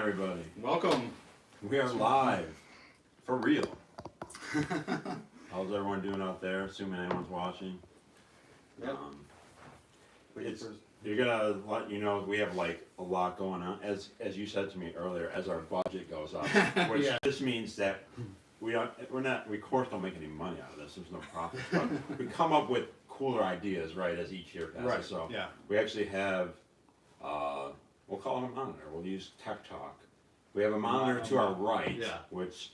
everybody. Welcome. We are live, for real. How's everyone doing out there? Assuming anyone's watching. Yep. You're gonna let you know we have like a lot going on. As you said to me earlier, as our budget goes up, which Yeah. just means that we of course don't make any money out of this. There's no profit, but we come up with cooler ideas, right, as each year passes. Right. So Yeah. we actually have, we'll call it a monitor. We'll use Tech Talk. We have a monitor to our right, Yeah. which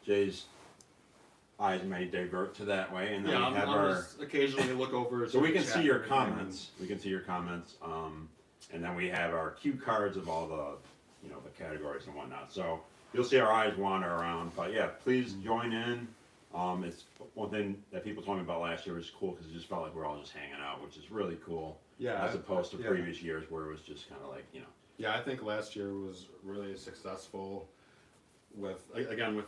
Jay's eyes may divert to that way, and then Yeah, we have I'm our. just occasionally look over. So we to can chat see your and everything, comments. We can see your comments, and then we have our cue cards of all the, the categories and whatnot. So you'll see our eyes wander around, but yeah, please join in. It's one thing that people told me about last year was cool because it just felt like we're all just hanging out, which is really cool. Yeah. As opposed to yeah. previous years where it was just kind of like, Yeah, I think last year was really successful with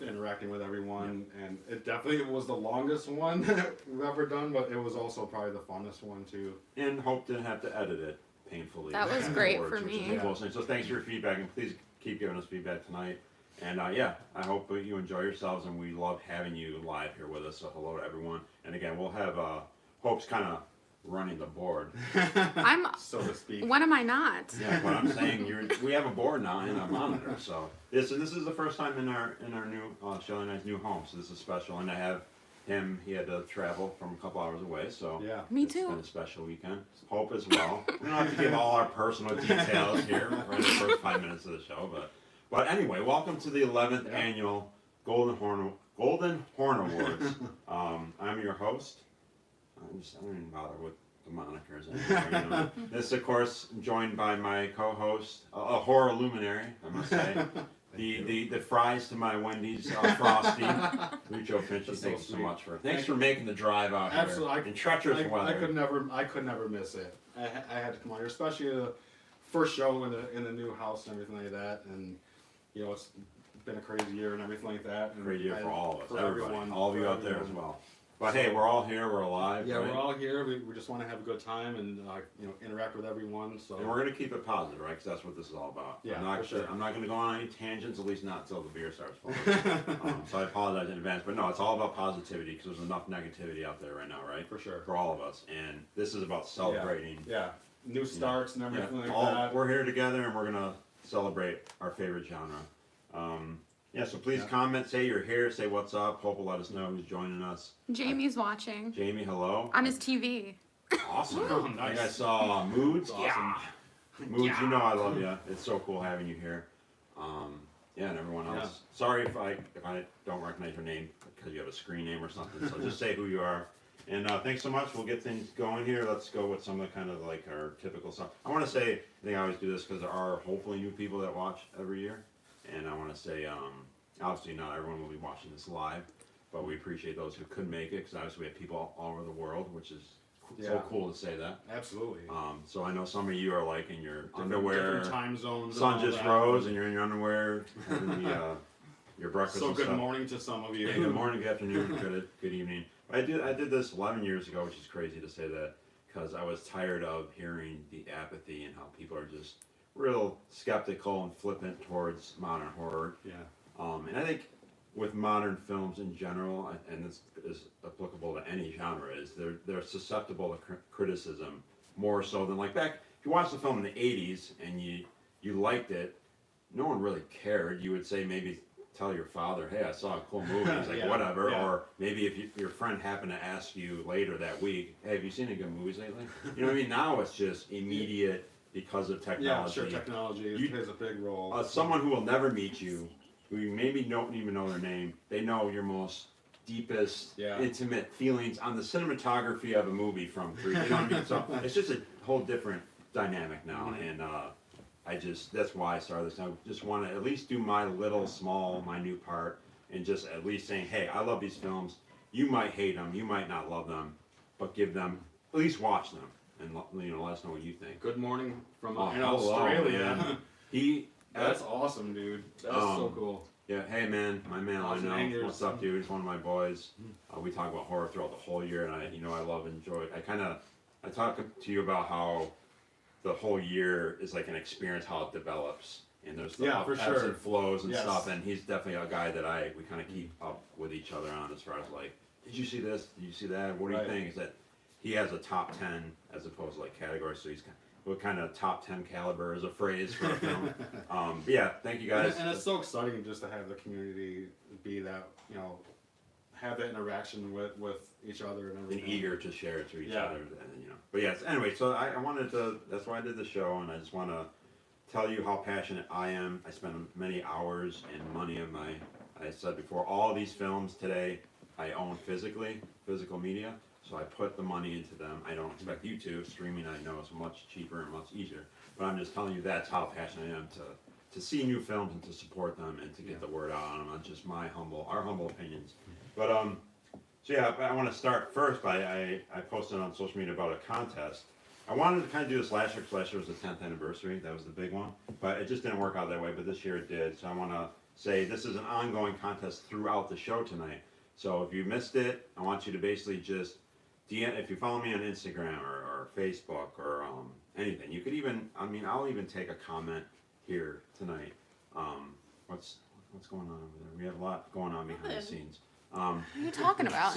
interacting with everyone, and it definitely was the longest one we've ever done, but it was also probably the funnest one too. and hope to have to edit it painfully. That was great afterwards, for which is me. a cool thing. So thanks for your feedback, and please keep giving us feedback tonight. And yeah, I hope you enjoy yourselves, and we love having you live here with us. So hello to everyone. And again, we'll have Hope's kind of running the board. I'm. So to speak. When am I not? Yeah, what I'm saying, we have a board now and a monitor. So this is the first time in our new Shelly and I's new home. So this is special, and I have him. He had to travel from a couple hours away, so Yeah. Me it's too. been a special weekend. Hope as well. We don't have to give all our personal details here right in the first 5 minutes of the show, but anyway, welcome to the 11th Yeah. annual Golden Horn Awards. I'm your host. I don't even bother with the monikers anymore. This, of course, joined by my co-host, a horror luminary, I must say. The fries to my Wendy's Frosty, Lucho Finchy. That's so Thanks so sweet. much thanks for making the drive out Absolutely. here in treacherous weather. I could never miss it. I had to come on here, especially the first show in the new house and everything like that, and it's been a crazy year and everything like that. And Great year for all of us, for everybody, everyone, all of you for out there as everyone. well. But hey, we're all here, we're alive. Yeah, right? we're all here. We just want to have a good time and interact with everyone. So And we're gonna keep it positive, right? Because that's what this is all about. Yeah, I'm for sure. not gonna go on any tangents, at least not until the beer starts flowing. So I apologize in advance, but no, it's all about positivity because there's enough negativity out there right now, right? for sure. For all of us, and this is about celebrating. Yeah, new starts and everything like all, that. we're here together, and we're gonna celebrate our favorite genre. Yeah, so please Yeah. comment, say you're here, say what's up. Hope will let us know who's joining us. Jamie's watching Jamie, hello. on his TV. Awesome. Oh, I think I nice. saw Moods. That's Yeah. awesome. Moods, you know I love you. It's so cool having you here. Yeah, and everyone else. Sorry if I don't recognize your name because you have a screen name or something. So just say who you are. And thanks so much. We'll get things going here. Let's go with some of the kind of like our typical stuff. I want to say, I think I always do this because there are hopefully new people that watch every year. And I want to say, obviously not everyone will be watching this live, but we appreciate those who could make it because obviously we have people all over the world, which is so Yeah. cool to say that. Absolutely. So I know some of you are like in your Different underwear. time zones. Sun and all just that. rose and you're in your underwear, having your breakfast So and good stuff. morning to some of you. Yeah, good morning, good afternoon, good evening. I did this 11 years ago, which is crazy to say that, because I was tired of hearing the apathy and how people are just real skeptical and flippant towards modern horror. Yeah. And I think with modern films in general, and this is applicable to any genre, is they're susceptible to criticism more so than like back. If you watched the film in the 80s and you liked it, no one really cared. You would say maybe tell your father, hey, I saw a cool movie. He's like, Yeah, whatever. yeah. Or maybe if your friend happened to ask you later that week, hey, have you seen any good movies lately? You know what I mean? Now it's just immediate because of Yeah, technology. sure. Technology plays a big role. Someone who will never meet you, who you maybe don't even know their name, they know your most deepest, intimate feelings on the cinematography of a movie from three. You know what I mean? So it's just a whole different dynamic now, and that's why I started this. I just want to at least do my little, small, minute part, and just at least saying, hey, I love these films. You might hate them, you might not love them, but give them, at least watch them, and let us know what you think. Good morning from Oh, in hello, Australia. man. That's awesome, dude. That's so cool. Yeah, hey man, my man, I know. Hangers. What's up, dude? He's one of my boys. We talk about horror throughout the whole year, and I love and enjoy. I talk to you about how the whole year is like an experience, how it develops. and there's the Yeah, for ebbs sure. and flows and Yes. stuff, and he's definitely a guy that we kind of keep up with each other on as far as like, did you see this? Did you see that? What do Right. you think? Is that he has a top 10 as opposed to like categories, so he's what kind of top 10 caliber is a phrase for a film. But yeah, thank you guys. And it's so exciting just to have the community be that, you know, have that interaction with each other and And everything. eager to share it to each Yeah. other, and you know. But yes, anyway, so I wanted to. That's why I did the show, and I just want to tell you how passionate I am. I spend many hours and money of my. I said before, all these films today I own physical media. So I put the money into them. I don't expect you to. Streaming, I know, is much cheaper and much easier. But I'm just telling you that's how passionate I am to see new films and to support them and to get the word out on them. That's just our humble opinions. But so yeah, I want to start first by I posted on social media about a contest. I wanted to kind of do this last year because last year was the 10th anniversary. That was the big one. But it just didn't work out that way. But this year it did. So I want to say this is an ongoing contest throughout the show tonight. So if you missed it, I want you to basically just DM, if you follow me on Instagram or Facebook or anything. You could even, I'll even take a comment here tonight. What's going on over there? We have a lot going on behind the scenes. What are you talking about?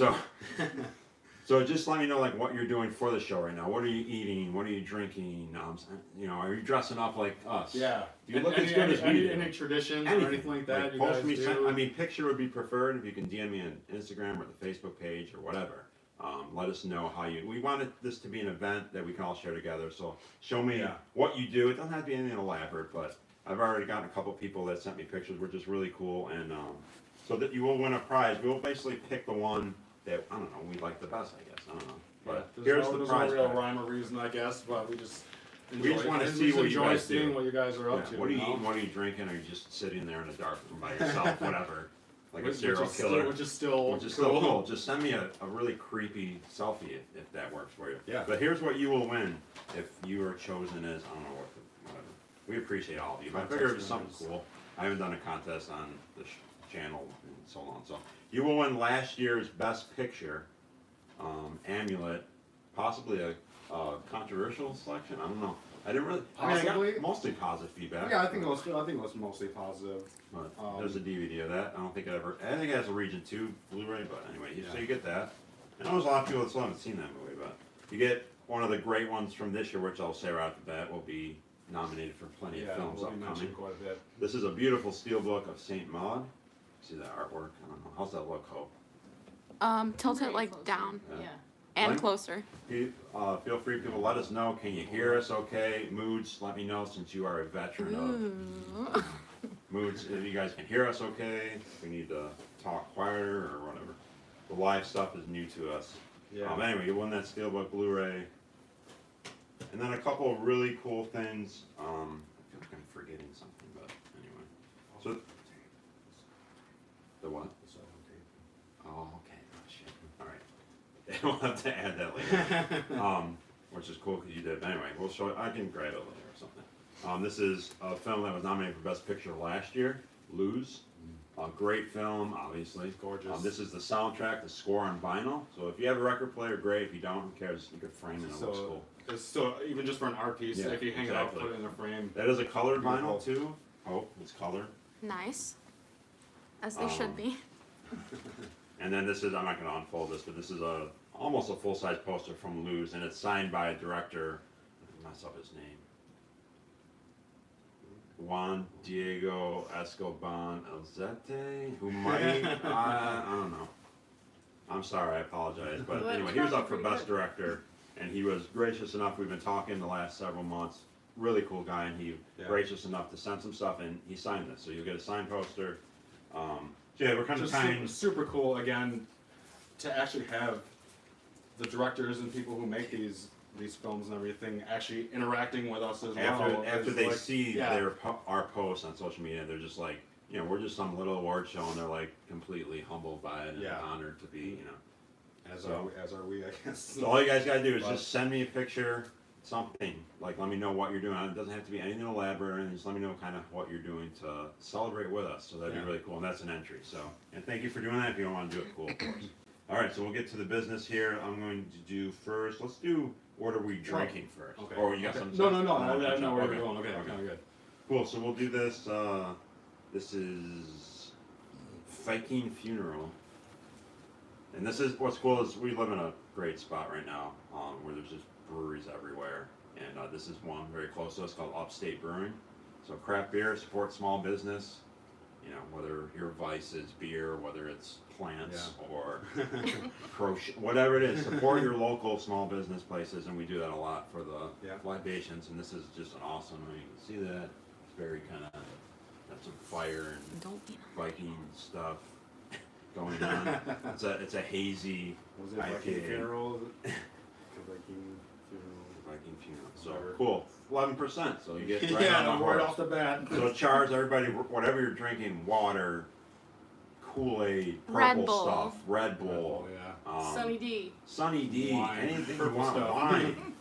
So just let me know like what you're doing for the show right now. What are you eating? What are you drinking? You know, are you dressing up like us? Yeah. You look as good as we do. Any traditions or anything like that you post guys me. do? Picture would be preferred. If you can DM me on Instagram or the Facebook page or whatever. Let us know how you. We wanted this to be an event that we can all share together. So show me what you do. It doesn't have to be anything elaborate, but I've already gotten a couple people that sent me pictures, which is really cool. And so that you will win a prize. We will basically pick the one that I don't know we like the best. I guess I don't know. But here's the prize. There's no real pack. rhime or reason, I guess, but we just wanna see what you guys do. seeing what you guys are up Yeah, to. what are you know? eating? What are you drinking? Are you just sitting there in the dark room by yourself? Whatever. Like a Which serial is killer. Still, which is still cool. Just send me a really creepy selfie if that works for you. Yeah. But here's what you will win if you are chosen as, I don't know whatever. We appreciate all of you. But I figured it was something cool. I haven't done a contest on the channel in so long. So you will win last year's Best Picture amulet, possibly a controversial selection. I don't know. I didn't really. I Possibly? got mostly positive feedback. Yeah, I think it was mostly positive. But there's a DVD of that. I think it has a Region 2 Blu-ray, but anyway, so you get that. And there's a lot of people that still haven't seen that movie, but you get one of the great ones from this year, which I'll say right off the bat will be nominated for plenty of films we'll be upcoming. mentioned quite a bit. This is a beautiful steelbook of Saint Maud. See that artwork? I don't know. How's that look, Hope? Tilt it Very like close. down Yeah. and When- closer. Feel free, people, let us know. Can you hear us okay? Moods, let me know since you are a veteran of Ooh. Moods. If you guys can hear us okay, if we need to talk quieter or whatever. The live stuff is new to us. Yeah. Anyway, you won that Steelbook Blu-ray. And then a couple of really cool things. I feel like I'm forgetting something, but anyway. So, the what? Oh, okay. Oh, shit. All right. We'll have to add that later. Which is cool because you did. But anyway, we'll show it. I can grab it later or something. This is a film that was nominated for Best Picture last year, Lose. A great film, obviously. Gorgeous. This is the soundtrack, the score on vinyl. So if you have a record player, great. If you don't, who cares? You could frame it. It looks cool. It's still even just for an art piece. Yeah, If you hang exactly. it up, put it in a frame. That is a colored Beautiful. vinyl too. Oh, it's colored. Nice. As they should be. And then this is, I'm not going to unfold this, but this is almost a full-size poster from Luz, and it's signed by a director. I mess up his name. Juan Diego Escoban Elzete, who might, I don't know. I'm sorry, I apologize. But Well, anyway, it's he was probably up for pretty Best good. Director, and he was gracious enough. We've been talking the last several months. Really cool guy, and he gracious enough to send some stuff, and he signed this. So you'll get a signed poster. So yeah, we're kind of Just tying. super cool again to actually have the directors and people who make these films and everything actually interacting with us as well. After It's they like- see yeah. our posts on social media, they're just like, you know, we're just some little award show, and they're like completely humbled by it and Yeah. honored to be, you know. as are we, I guess. So all you guys gotta do is But- just send me a picture, something. Like, let me know what you're doing. It doesn't have to be anything elaborate, and just let me know kind of what you're doing to celebrate with us. So that'd Yeah. be really cool, and that's an entry. So, and thank you for doing that. If you don't want to do it, cool, of course. All right, so we'll get to the business here. I'm going to do first. Let's do what are we drinking first? Okay. Or you got Okay. something? No, to say? I know where Okay. you're going. Okay, kind of good. Cool. So we'll do this. This is Viking Funeral, and this is what's cool is we live in a great spot right now, where there's just breweries everywhere, and this is one very close to us called Upstate Brewing. So craft beer, support small business. You know, whether your vice is beer, whether it's plants or crochet, whatever it is, support your local small business places, and we do that a lot for the libations. And this is just an awesome. I mean, you can see that it's very kind of got some fire and Don't be. Viking stuff going on. It's a hazy Was it Viking IPA. Funeral? Viking Funeral. Viking Funeral. So Whatever. cool, 11%. So you get right on Yeah, the right horse. off the bat. So Chars, everybody, whatever you're drinking, water, Kool-Aid, Red purple Bull. stuff, Red Bull, Yeah. Sunny D. Sunny D, Wine, anything you purple want, stuff. wine,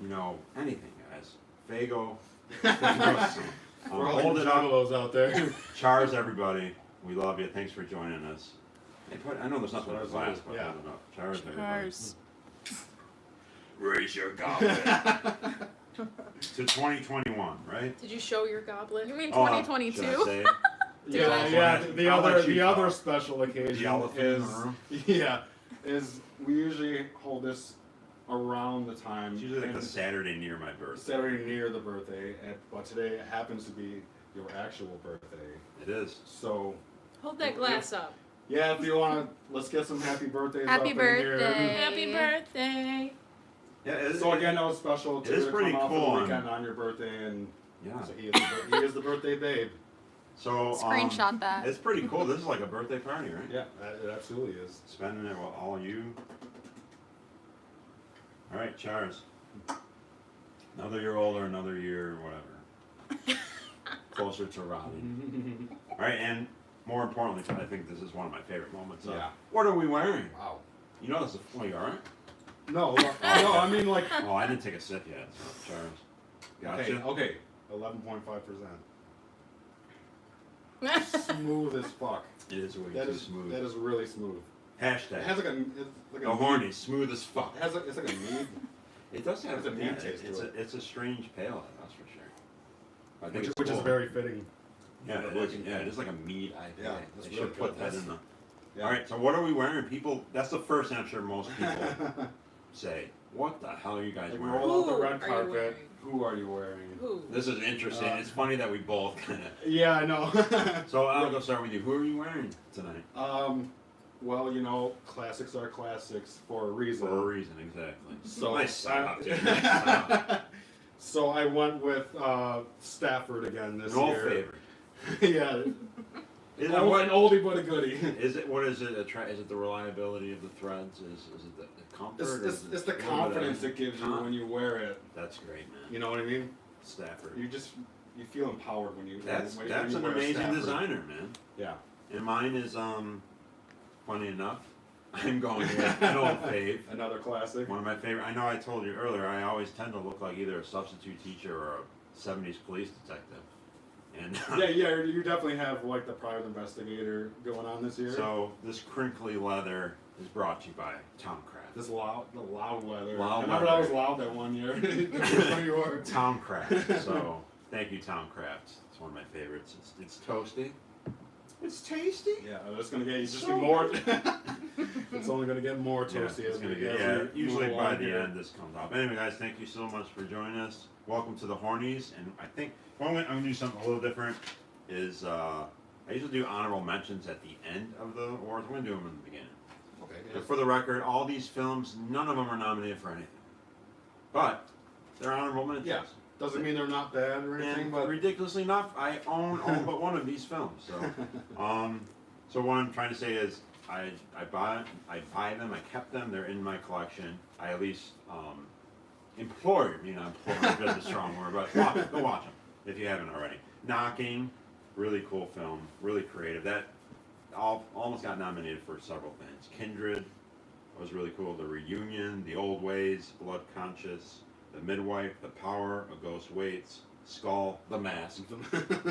you know, anything, guys. Fago. We're all Hold it up. juggalos out there. Chars, everybody. We love you. Thanks for joining us. Hey, I know there's nothing in the Chars, glass, but yeah. hold it up. Chars, everybody. Chars. Raise your goblet to 2021, right? Did you show your goblet? You mean Oh, 2022? should I say it? Yeah, Did yeah. you- The I'll let other, you the talk. other special occasion The elephant in is, the room. yeah, is we usually hold this around the time. It's usually like and the Saturday near my birthday. Saturday near the birthday, but today it happens to be your actual birthday. It is. So, Hold that glass up. yeah, if you want to, let's get some happy birthdays Happy up in here. birthday. Happy birthday. Yeah, it is. So again, that was special It is to pretty come out for cool the on- weekend on your birthday, and Yeah. so he is the birthday babe. So Screenshot that. It's pretty cool. This is like a birthday party, right? Yeah, it absolutely is. Spending it with all you. All right, Chars. Another year older, another year, whatever. Closer to rotting. All right, and more importantly, I think this is one of my favorite moments. Yeah. What are we wearing? Wow. You know, this is. Oh, you all right? No, no, I mean like. Oh, I didn't take a sip yet. So, Chars. Gotcha. Okay, 11.5%. Smooth as fuck. It is way That too is smooth. That is really smooth. Hashtag. It has like a. It's like The a horny, smooth as fuck. It has it's like a mead. It does have It's a mead taste it's to a, it's a strange pale ale, that's for sure. I think it's Which is cool. very fitting. Yeah, for it the is. looking Yeah, for. it is like a mead IPA. Yeah, that's They really should put good. that That's- in the. Yeah. All right, so what are we wearing? People, that's the first thing I'm sure most people say. What the hell are you guys Like wearing? roll out the Who red are you carpet. wearing? Who are you wearing? Who? This is interesting. It's funny that we both kind of. Yeah, I know. So I'll go start with you. Who are you wearing tonight? Well, you know, classics are classics for a reason. For a reason, exactly. So Nice setup, dude. Nice setup. So I went with Stafford again this An old year. favorite. Yeah, Is it an what? oldie but a goodie. Is it what is it? Is it the reliability of the threads? Is it the comfort? It's, or it's, is it it's the a little bit confidence of- it gives you Huh? when you wear it. That's great, man. You know what I mean? Stafford. You feel empowered when you. That's when that's you an wear a amazing Stafford. designer, man. Yeah. And mine is funny enough. I'm going with an old fave. Another classic. One of my favorite. I know I told you earlier. I always tend to look like either a substitute teacher or a '70s police detective. And Yeah, you definitely have like the private investigator going on this year. so this crinkly leather is brought to you by Tomcraft. the loud weather. Loud I remember that weather. was loud that one year. The first time you wore it. Tomcraft. So thank you, Tomcraft. It's one of my favorites. It's toasty. It's tasty. Yeah, it's gonna get just So get more. It's only gonna get more Yeah, toasty it's as gonna we get, as yeah, we move usually by along the here. end this comes off. Anyway, guys, thank you so much for joining us. Welcome to the Hornies, and I think I'm gonna do something a little different. Is I usually do honorable mentions at the end of the awards. I'm gonna do them in the beginning. Okay. But for the record, all these films, none of them are nominated for anything, but they're honorable mentions. Yeah. Doesn't mean they're not bad or anything, And but ridiculously enough, I own all but one of these films. So, so what I'm trying to say is, I buy them, I kept them, they're in my collection. I at least implore you, implore is a strong word, but go watch them if you haven't already. Knocking, really cool film, really creative. That almost got nominated for several things. Kindred was really cool. The Reunion, The Old Ways, Blood Conscious, The Midwife, The Power, A Ghost Waits, Skull, The Mask.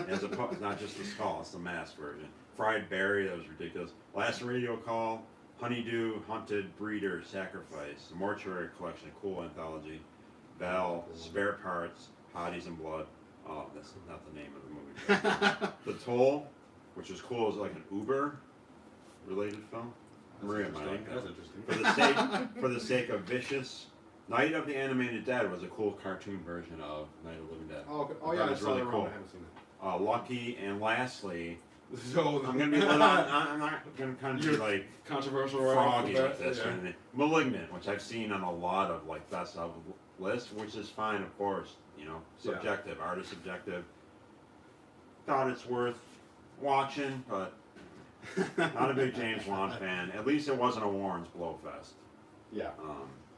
It's not just the skull, it's the mask version. Fried Berry, that was ridiculous. Last Radio Call, Honeydew, Hunted, Breeder, Sacrifice, The Mortuary Collection, cool anthology. Bell, Spare Parts, Hotties and Blood, Oh, that's not the name of the movie. The Toll, which is cool, is like an Uber-related film. Maria might like That's that. interesting. For the sake of Vicious, Night of the Animated Dead was a cool cartoon version of Night of the Living Dead. Oh, okay. Oh I yeah, thought I it was saw really it around. cool. I haven't seen it. Lucky, and lastly, So I'm gonna be I'm not gonna kind of be like controversial, right? froggy off with the bat, this yeah. kind of thing. Malignant, which I've seen on a lot of like best of lists, which is fine, of course. You know, Yeah. subjective, art is subjective. Thought it's worth watching, but not a big James Wan fan. At least it wasn't a Warren's Blowfest. Yeah.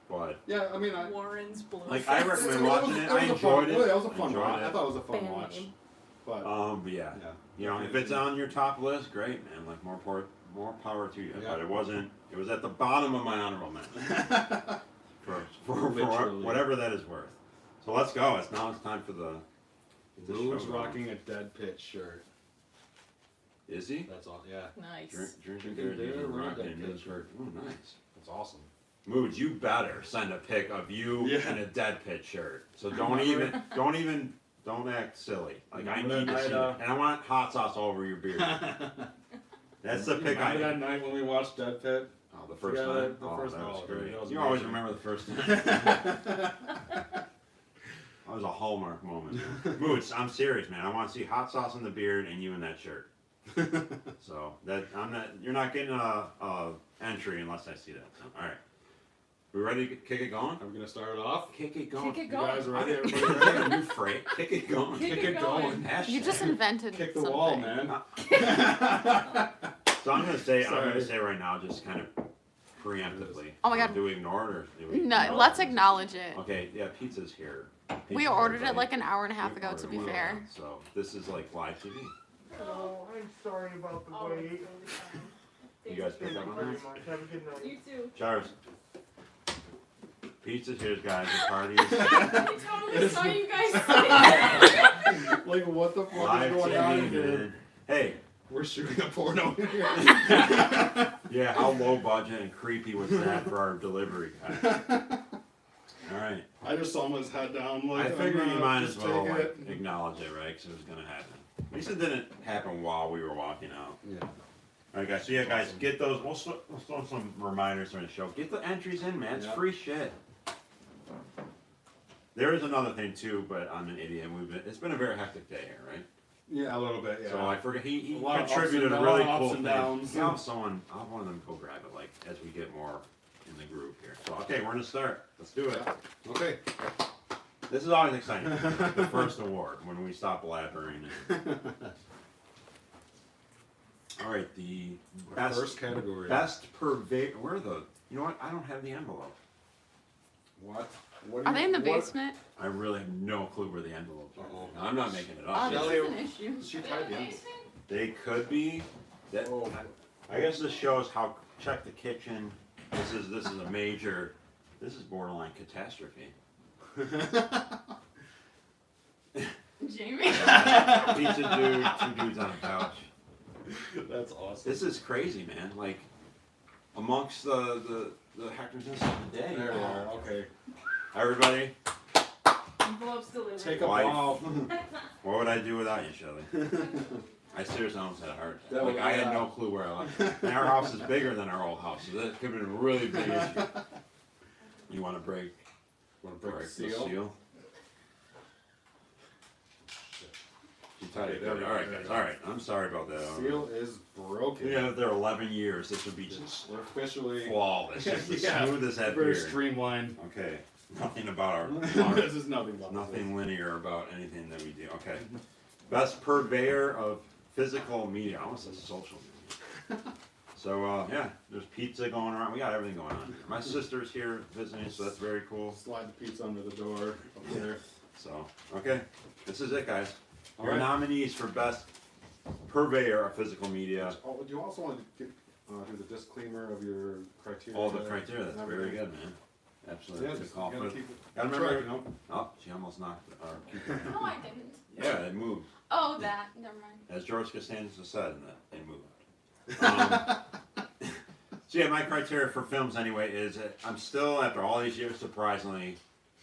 But Yeah, I mean, Warren's Blue. like I recommend It watching was- it. it I was a enjoyed fun, it. Well, that was a I fun enjoyed watch. it. I thought it was a fun Band watch. name. But But yeah. yeah. You know, if it's on your top list, great, man. Like more power to you. Yeah. But it wasn't. It was at the bottom of my honorable mention for Literally. whatever that is worth. So let's go. It's time for the. Rube's show. rocking a Dead Pitch shirt. Is he? That's all. Yeah, Nice. Drinking Drinking beer, beer, using wearing rocking Dead in his Pitch. shirt. Ooh, nice. that's awesome. Moods, you better send a pic of you Yeah. in a Dead Pit shirt. So Remember? don't act silly. Like I Remember need that to see night, it, and I want hot sauce all over your beard. That's the pic I. Remember that night when we watched Dead Pit? Oh, the first Yeah, time. the Oh, first that was time. great. That was You always amazing. remember the first time. That was a hallmark moment. Man. Moods, I'm serious, man. I want to see hot sauce in the beard and you in that shirt. So that I'm not. You're not getting a entry unless I see that. So, all right. We ready to kick it going? Are we gonna start it off? Kick it going. Kick it You guys going. ready? I Everybody didn't ready? a new phrase. Kick it going. Kick Kick it it going. going. Hashtag. You just invented Kick the something. wall, man. So I'm gonna say Sorry. right now, just kind of preemptively. Oh my God. Do we ignore it or do we? No, acknowledge let's it? acknowledge it. Okay, yeah, pizza's here. We Pizza's ordered it everybody. like an hour and a half We ago, to ordered be one. fair. So this is like live TV. Oh, I'm sorry about the Oh, it's wait. totally fine. You guys Thank picked up you on very that? much. Have a good night. You too. Cheers. Pizza's here, guys. The party I is totally saw you guys sitting. Like what the fuck live is going on TV, here? man. Hey, We're shooting a porno in here. yeah, how low budget and creepy was that for our delivery guy? All right. I just saw him with his head down. Like, I figured you might as just well take like, it. acknowledge it, right? Because it was gonna happen. At least it didn't happen while we were walking out. Yeah. All right, guys. So yeah, guys, get those. We'll throw some reminders during the show. Get the entries in, man. It's Yeah. free shit. There is another thing too, but I'm an idiot. It's been a very hectic day here, right? Yeah, a little bit. Yeah. So I forget he A lot of contributed a ups and really downs, cool ups thing. and downs. I'll have one of them go grab it like as we get more in the groove here. So okay, we're gonna start. Let's do it. Okay. This is always exciting. The first award when we stop blabbering. All right, the best First category. best purveyor. Where are the? You know what? I don't have the envelope. What? What Are do they you- in the what- basement? I really have no clue where the envelopes are. Uh-oh. No, I'm not making it Oh, up. this Shelly- is an issue. She tied the end. They could be. That, Oh. I guess this shows how check the kitchen. This is a major. This is borderline catastrophe. Jamie. Pizza dude, two dudes on a couch. That's awesome. This is crazy, man. Like amongst the hecticness of the day. There we are. Okay. Everybody, Envelopes delivered. Take a Wife. ball. what would I do without you, Shelly? I seriously almost had a heart attack. That Like would- I had yeah. no clue where I left. And our house is bigger than our old house, so that could have been a really big issue. You want to break Want to break the the seal? seal? You tied it Okay, there good. we All right, go, guys. there All we right. I'm sorry about that. Seal is broken. We have there 11 years. This would be just We're officially flawless. Just the Yeah, smooth as that very beard. streamlined. Okay. Nothing about our This is nothing about nothing linear about anything that we do. Okay. Best purveyor of physical media. I almost said social media. So yeah, there's pizza going around. We got everything going on. My sister's here visiting, so that's very cool. Slide the pizza under the door up there. So okay, this is it, guys. All Your right. nominees for best purveyor of physical media. Oh, do you also want to give, do the disclaimer of your criteria? All the criteria. That's and very everything? good, man. Absolutely. Yeah, Good just call. gotta But- keep it gotta track, remember. you know? Oh, she almost knocked our keyboard. No, I didn't. Yeah, it moved. Oh, that. Never mind. As George Costanza said, and that they moved. So yeah, my criteria for films anyway is that I'm still, after all these years, surprisingly,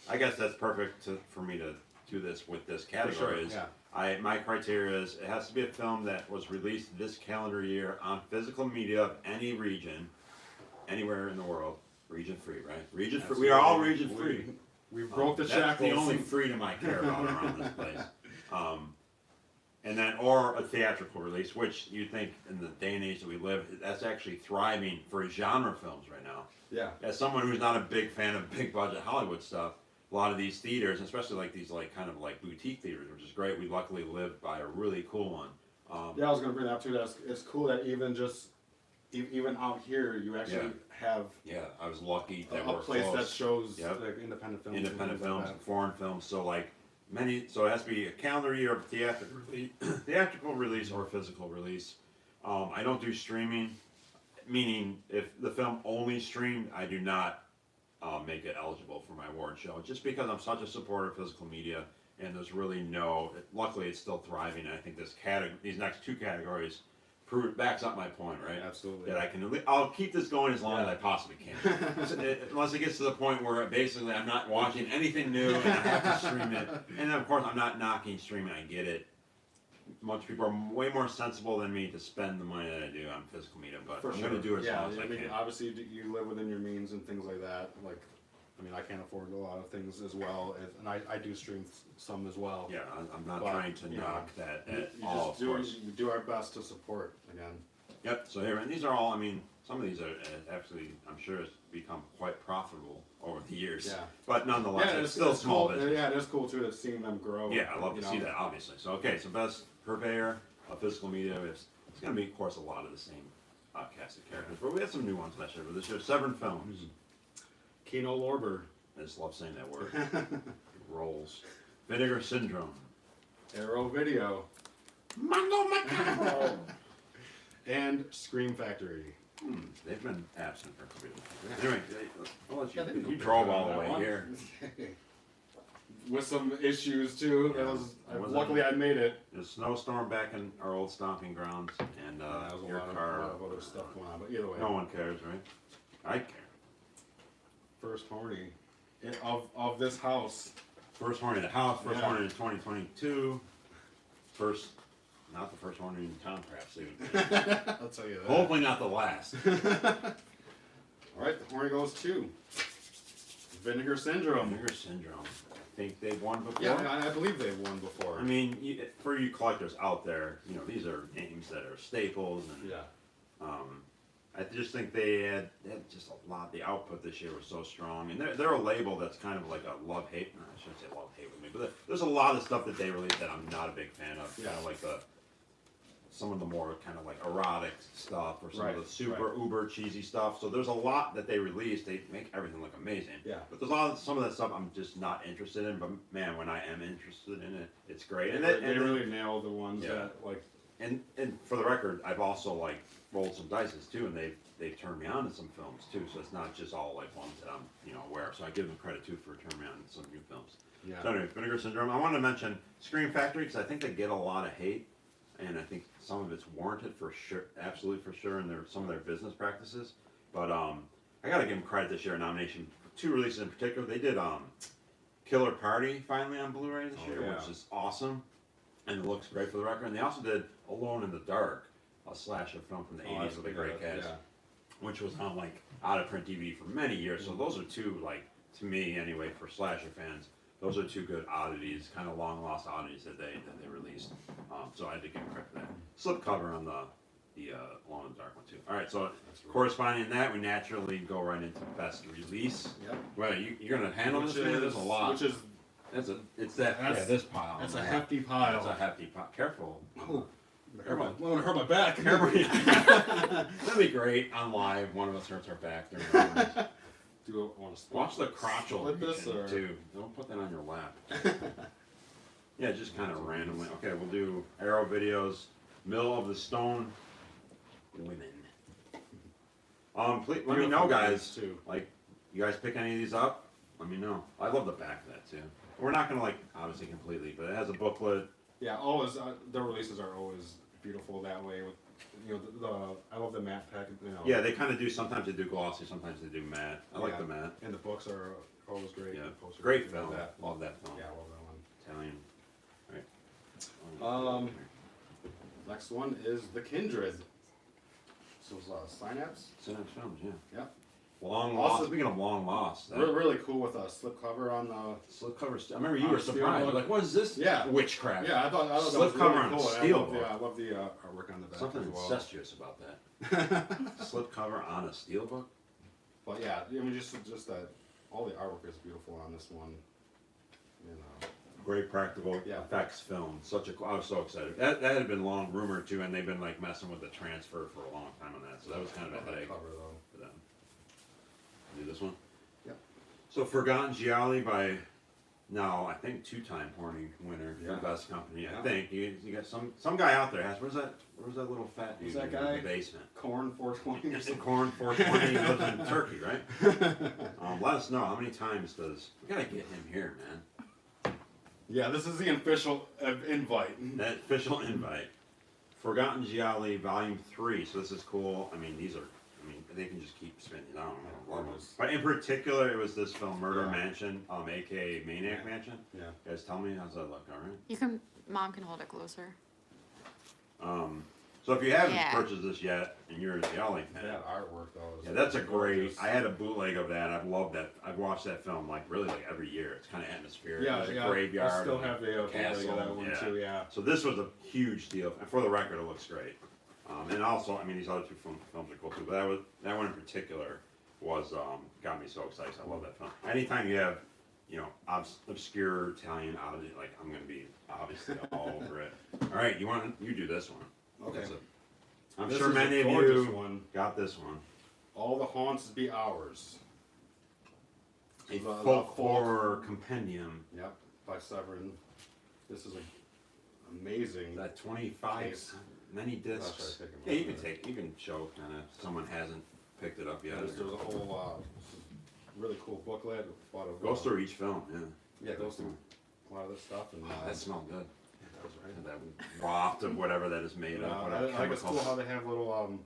I guess that's perfect for me to to this with this For sure, category. Is yeah. my criteria is it has to be a film that was released this calendar year on physical media of any region, anywhere in the world. Region free, right? Region free. We are all region free. We broke the That's shackles. the only freedom I care about around this place. And then, or a theatrical release, which you think in the day and age that we live, that's actually thriving for genre films right now. Yeah. As someone who's not a big fan of big budget Hollywood stuff, a lot of these theaters, especially like these like kind of like boutique theaters, which is great. We luckily live by a really cool one. Yeah, I was gonna bring that up too. That it's cool that even just even out here, you actually have Yeah, I was lucky that a we're place close. that shows Yep. like independent films. Independent and things films, like and foreign films. So like so it has to be a calendar year of theatrical release or physical release. I don't do streaming, meaning if the film only streamed, I do not make it eligible for my award show. Just because I'm such a supporter of physical media, and there's really luckily it's still thriving. And I think these next two categories backs up my point, right? Absolutely. That I'll keep this going as long as I possibly can. Unless it gets to the point where basically I'm not watching anything new and I have to stream it. And then of course I'm not knocking streaming, I get it. Most people are way more sensible than me to spend the money that I do on physical media, but For I'm sure. going to do it as Yeah, long as I mean, can. obviously you live within your means and things like that. Like, I mean, I can't afford a lot of things as well, and I do stream some as well. Yeah, I'm not But, trying to you know, knock that You at all, of just course. we do our best to support again. Yep, so here, and these are all, I mean, some of these are actually, I'm sure it's become quite profitable over the years. Yeah. But nonetheless, Yeah, it's still small cool. business. Yeah, it is cool too to seeing them grow. Yeah, I love to you see know. that, obviously. So, okay, so best purveyor of physical media, it's going to be, of course, a lot of the same cast of characters, but we had some new ones last year. But this year, 7 films. Kino Lorber, I just love saying that word. It rolls. Vinegar Syndrome. Arrow Video, Mango Macaro. and Scream Factory. They've been absent for a couple of years. Anyway, I'll let you drove all the way here. With some issues too. Yeah. Luckily I made it. There's a snowstorm back in our old stomping grounds, and That was a your lot car. of other stuff going on, but either way. No one cares, right? I care. First horny of this house. First horny in the house, first Yeah. horny in 2022. Not the first horny in Tom Craft suit. I'll tell you that. Hopefully not the last. All right, the horny goes to Vinegar Syndrome. Vinegar Syndrome. I think they've won before. Yeah, I believe they've won before. I mean, for you collectors out there, you know, these are names that are staples, and yeah. I just think they had just a lot. The output this year was so strong, and they're a label that's kind of like a love-hate. No, I shouldn't say love-hate with me, but there's a lot of stuff that they release that I'm not a big fan of. Yeah. Kind of like some of the more kind of like erotic stuff, or some Right, of the super uber cheesy stuff. So there's a lot that they release. They make everything look amazing. Yeah. But there's some of that stuff I'm just not interested in. But man, when I am interested in it, it's great. They really nail the ones Yeah. that like. And for the record, I've also like rolled some dices too, and they've turned me on to some films too. So it's not just all like ones that I'm aware of. So I give them credit too for turning me on to some new films. Yeah. So anyway, Vinegar Syndrome. I wanted to mention Scream Factory because I think they get a lot of hate, and I think some of it's warranted for sure, absolutely for sure, in some of their business practices. But I gotta give them credit this year. A nomination for 2 releases in particular. They did Killer Party finally on Blu-ray this year, yeah. which is awesome, and it looks great for the record. And they also did Alone in the Dark, a slasher film from the 80s with a great cast, which was on like out of print DVD for many years. So those are 2, like, to me anyway, for slasher fans, those are 2 good oddities, kind of long lost oddities that they released. So I had to give them credit for that. Slip cover on the Alone in the Dark one too. All right, so corresponding to that, we naturally go right into best release. Yep. Well, you're gonna handle this, man. There's a lot. Which is This pile. that's a hefty pile. That's a hefty pile. Careful. Oh, Careful. I'm gonna hurt my back. That'd be great on live. One of us hurts our back during the movies. Do I want to Watch the crotchal split this region, or too. Don't put that on your lap. Yeah, just kind of randomly. Okay, we'll do Arrow Videos, Mill of the Stone, Women. Please, let me know, guys. Too. Like, you guys pick any of these up? Let me know. I love the back of that too. We're not gonna like obviously completely, but it has a booklet. Yeah, always the releases are always beautiful that way. With I love the matte pack. Yeah, they kind of do. Sometimes they do glossy, sometimes they do matte. I like the matte. And the books are always great. Yeah, The posters great are film. That. Love that film. Yeah, I love that one. Italian, right? Next one is The Kindred. This was Synapse. Synapse Films, yeah. Yep. Long Also- Lost. Speaking of Long Lost, that Really cool with a slipcover on the. slipcover. I remember you On were a steel surprised. book. Like, what is this? Yeah. Witchcraft. Yeah, I thought that was Slipcover really on a cool. steel I love book. I love the artwork on the back Something as well. incestuous about that. Slipcover on a steel book. But yeah, I mean, just that all the artwork is beautiful on this one. You know. Great practical Yeah. effects film. I was so excited. That had been long rumored too, and they've been like messing with the transfer for a long time on that. So that was kind of a Love that headache cover though. for them. Do this one. Yep. So Forgotten Gialli by now I think two-time Horny winner for Yeah. the best company. I Yeah. think you got some guy out there has. Where's that little fat dude Who's that in guy? the basement? Corn 420 or It's the something. Corn 420 lives in Turkey, right? Let us know how many times does we gotta get him here, man. Yeah, this is the official invite. That official invite. Forgotten Gialli Volume 3. So this is cool. I mean, they can just keep spinning. I don't know. Love them. But in particular, it was this film, Murder Yeah. Mansion, aka Maniac Mansion. Yeah. Guys, tell me, how's that look? All right. Mom can hold it closer. So if you haven't Yeah. purchased this yet, and you're a Gialli fan, That artwork though. yeah, that's a great. gorgeous. I had a bootleg of that. I've loved that. I've watched that film like really like every year. It's kind of atmospheric. Yeah, There's a yeah. graveyard. I still and have the castle. of that one yeah. too. Yeah. So this was a huge deal, and for the record, it looks great. And also, I mean, these other two films are cool too, but that one in particular was got me so excited. I love that film. Anytime you have, obscure Italian oddity, like I'm gonna be obviously all over it. All right, you do this one. Okay. That's I'm This sure is a many of gorgeous you one. got this one. All the haunts be ours. A The folk folk- horror compendium. Yep. By Severin. This is amazing. That 25 Case. many I'll discs. try to take 'em Yeah, you out. can you can show kind of someone hasn't picked it up yet. There's a whole really cool booklet. A lot of, Goes through each film, yeah. Yeah, it goes through a lot of this stuff. And That smelled good. that was right. That waft of whatever that is made of. I Whatever think it's cool chemical. how they have little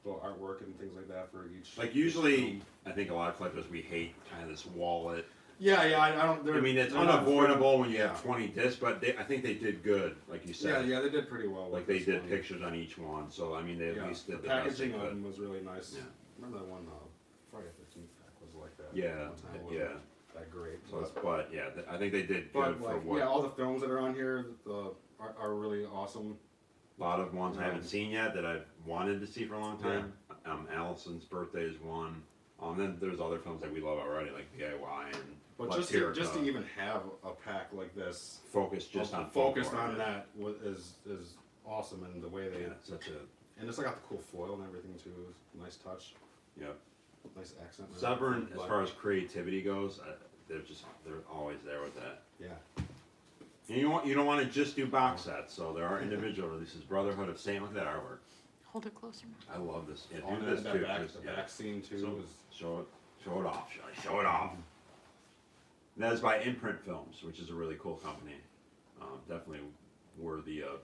artwork and things like that for each. Like each usually, film. I think a lot of collectors we hate kind of this wallet. Yeah, I don't. I mean, it's they're not unavoidable when you yeah. have 20 discs, but I think they did good, like you Yeah, said. yeah, they did pretty well. Like with they this did one. pictures on each one, so I mean they at Yeah, least did the the best they packaging of could. them was really nice. Yeah. Remember that one Friday 13th pack was like that. Yeah, one time, it yeah. wasn't That great. So it's, but yeah, I think they did But good for like, what. yeah, all the films that are on here are really awesome. A lot of ones I haven't Um, seen yet that I've wanted to see for a long time. Allison's Birthday is one. Then there's other films that we love already, like DIY and But Latirica. just to even have a pack like this, focus just on focused folklore, on yeah. that is awesome, and the way they Yeah, such a and it's got the cool foil and everything too. Nice touch, yeah. nice accent. and Severn, everything, as but- far as creativity goes, they're always there with that. yeah, And you don't want to just do box sets, so there are individual releases. Brotherhood of Saint, look at that artwork. Hold it closer. I love this. Yeah, all do this that too. back, 'cause, the yeah. back scene too So- is Show it off, Shelly. Show it off. That is by Imprint Films, which is a really cool company. Definitely worthy of.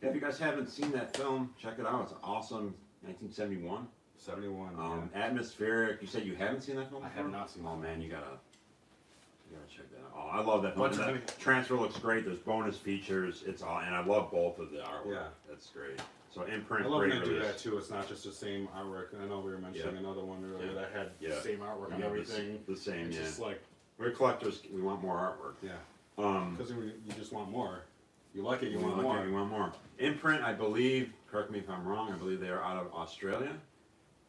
If you guys haven't seen that film, check it out. It's awesome. 1971. 71. Atmospheric. You said you haven't seen that film? I have before? not seen Oh that. man, you gotta check that out. Oh, I love that film. But, And I mean- the transfer looks great. There's bonus features. It's all, and I love both of the artwork. Yeah. That's great. So Imprint, I love when great they do release. that too. It's not just the same artwork. I know we were mentioning Yeah. another one earlier Yeah. that had Yeah. the same artwork on Yeah, everything. the same, It's yeah. just like, We're collectors. We want more artwork. yeah, Um, because you just want more. You like it, you want like more. it, you want more. Imprint, I believe. Correct me if I'm wrong. I believe they are out of Australia.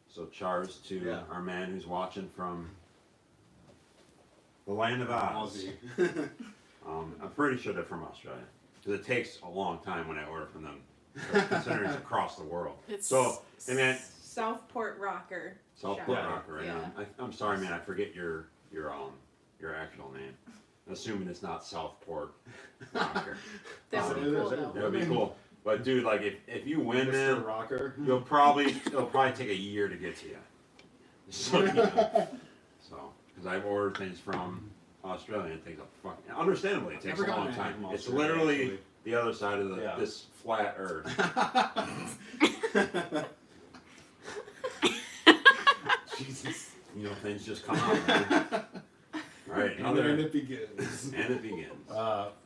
So charge to Yeah. our man who's watching from the land of Oz. Aussie. I'm pretty sure they're from Australia because it takes a long time when I order from them, considering it's across the world. It's So, and man, Southport Rocker. Southport Shop. Rocker, right Yeah. now. I'm sorry, man. I forget your actual name. Assuming it's not Southport Rocker. That would be It is, cool it is. though. That would be cool. But dude, like if you win, Mr. man, Rocker. it'll probably take a year to get to you. So, you know. So, because I've ordered things from Australia, it takes a fucking. Understandably, it takes Never a long gotten anything time. from It's Australia, literally actually. the other side of Yeah. this flat Earth. Jesus, you know things just come out. Man. All right, You another, And it begins. and it begins.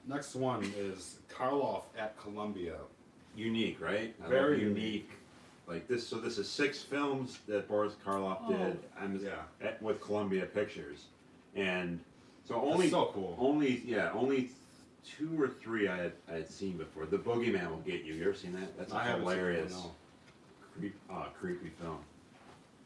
Next one is Karloff at Columbia. Unique, right? I love Very unique. Like this, so this is 6 films that Boris Karloff did. Yeah. With Columbia Pictures, and so That's only so cool. only 2 or 3 I had seen before. The Boogeyman Will Get You. You ever seen that? That's a I haven't seen it, hilarious, no. creepy film.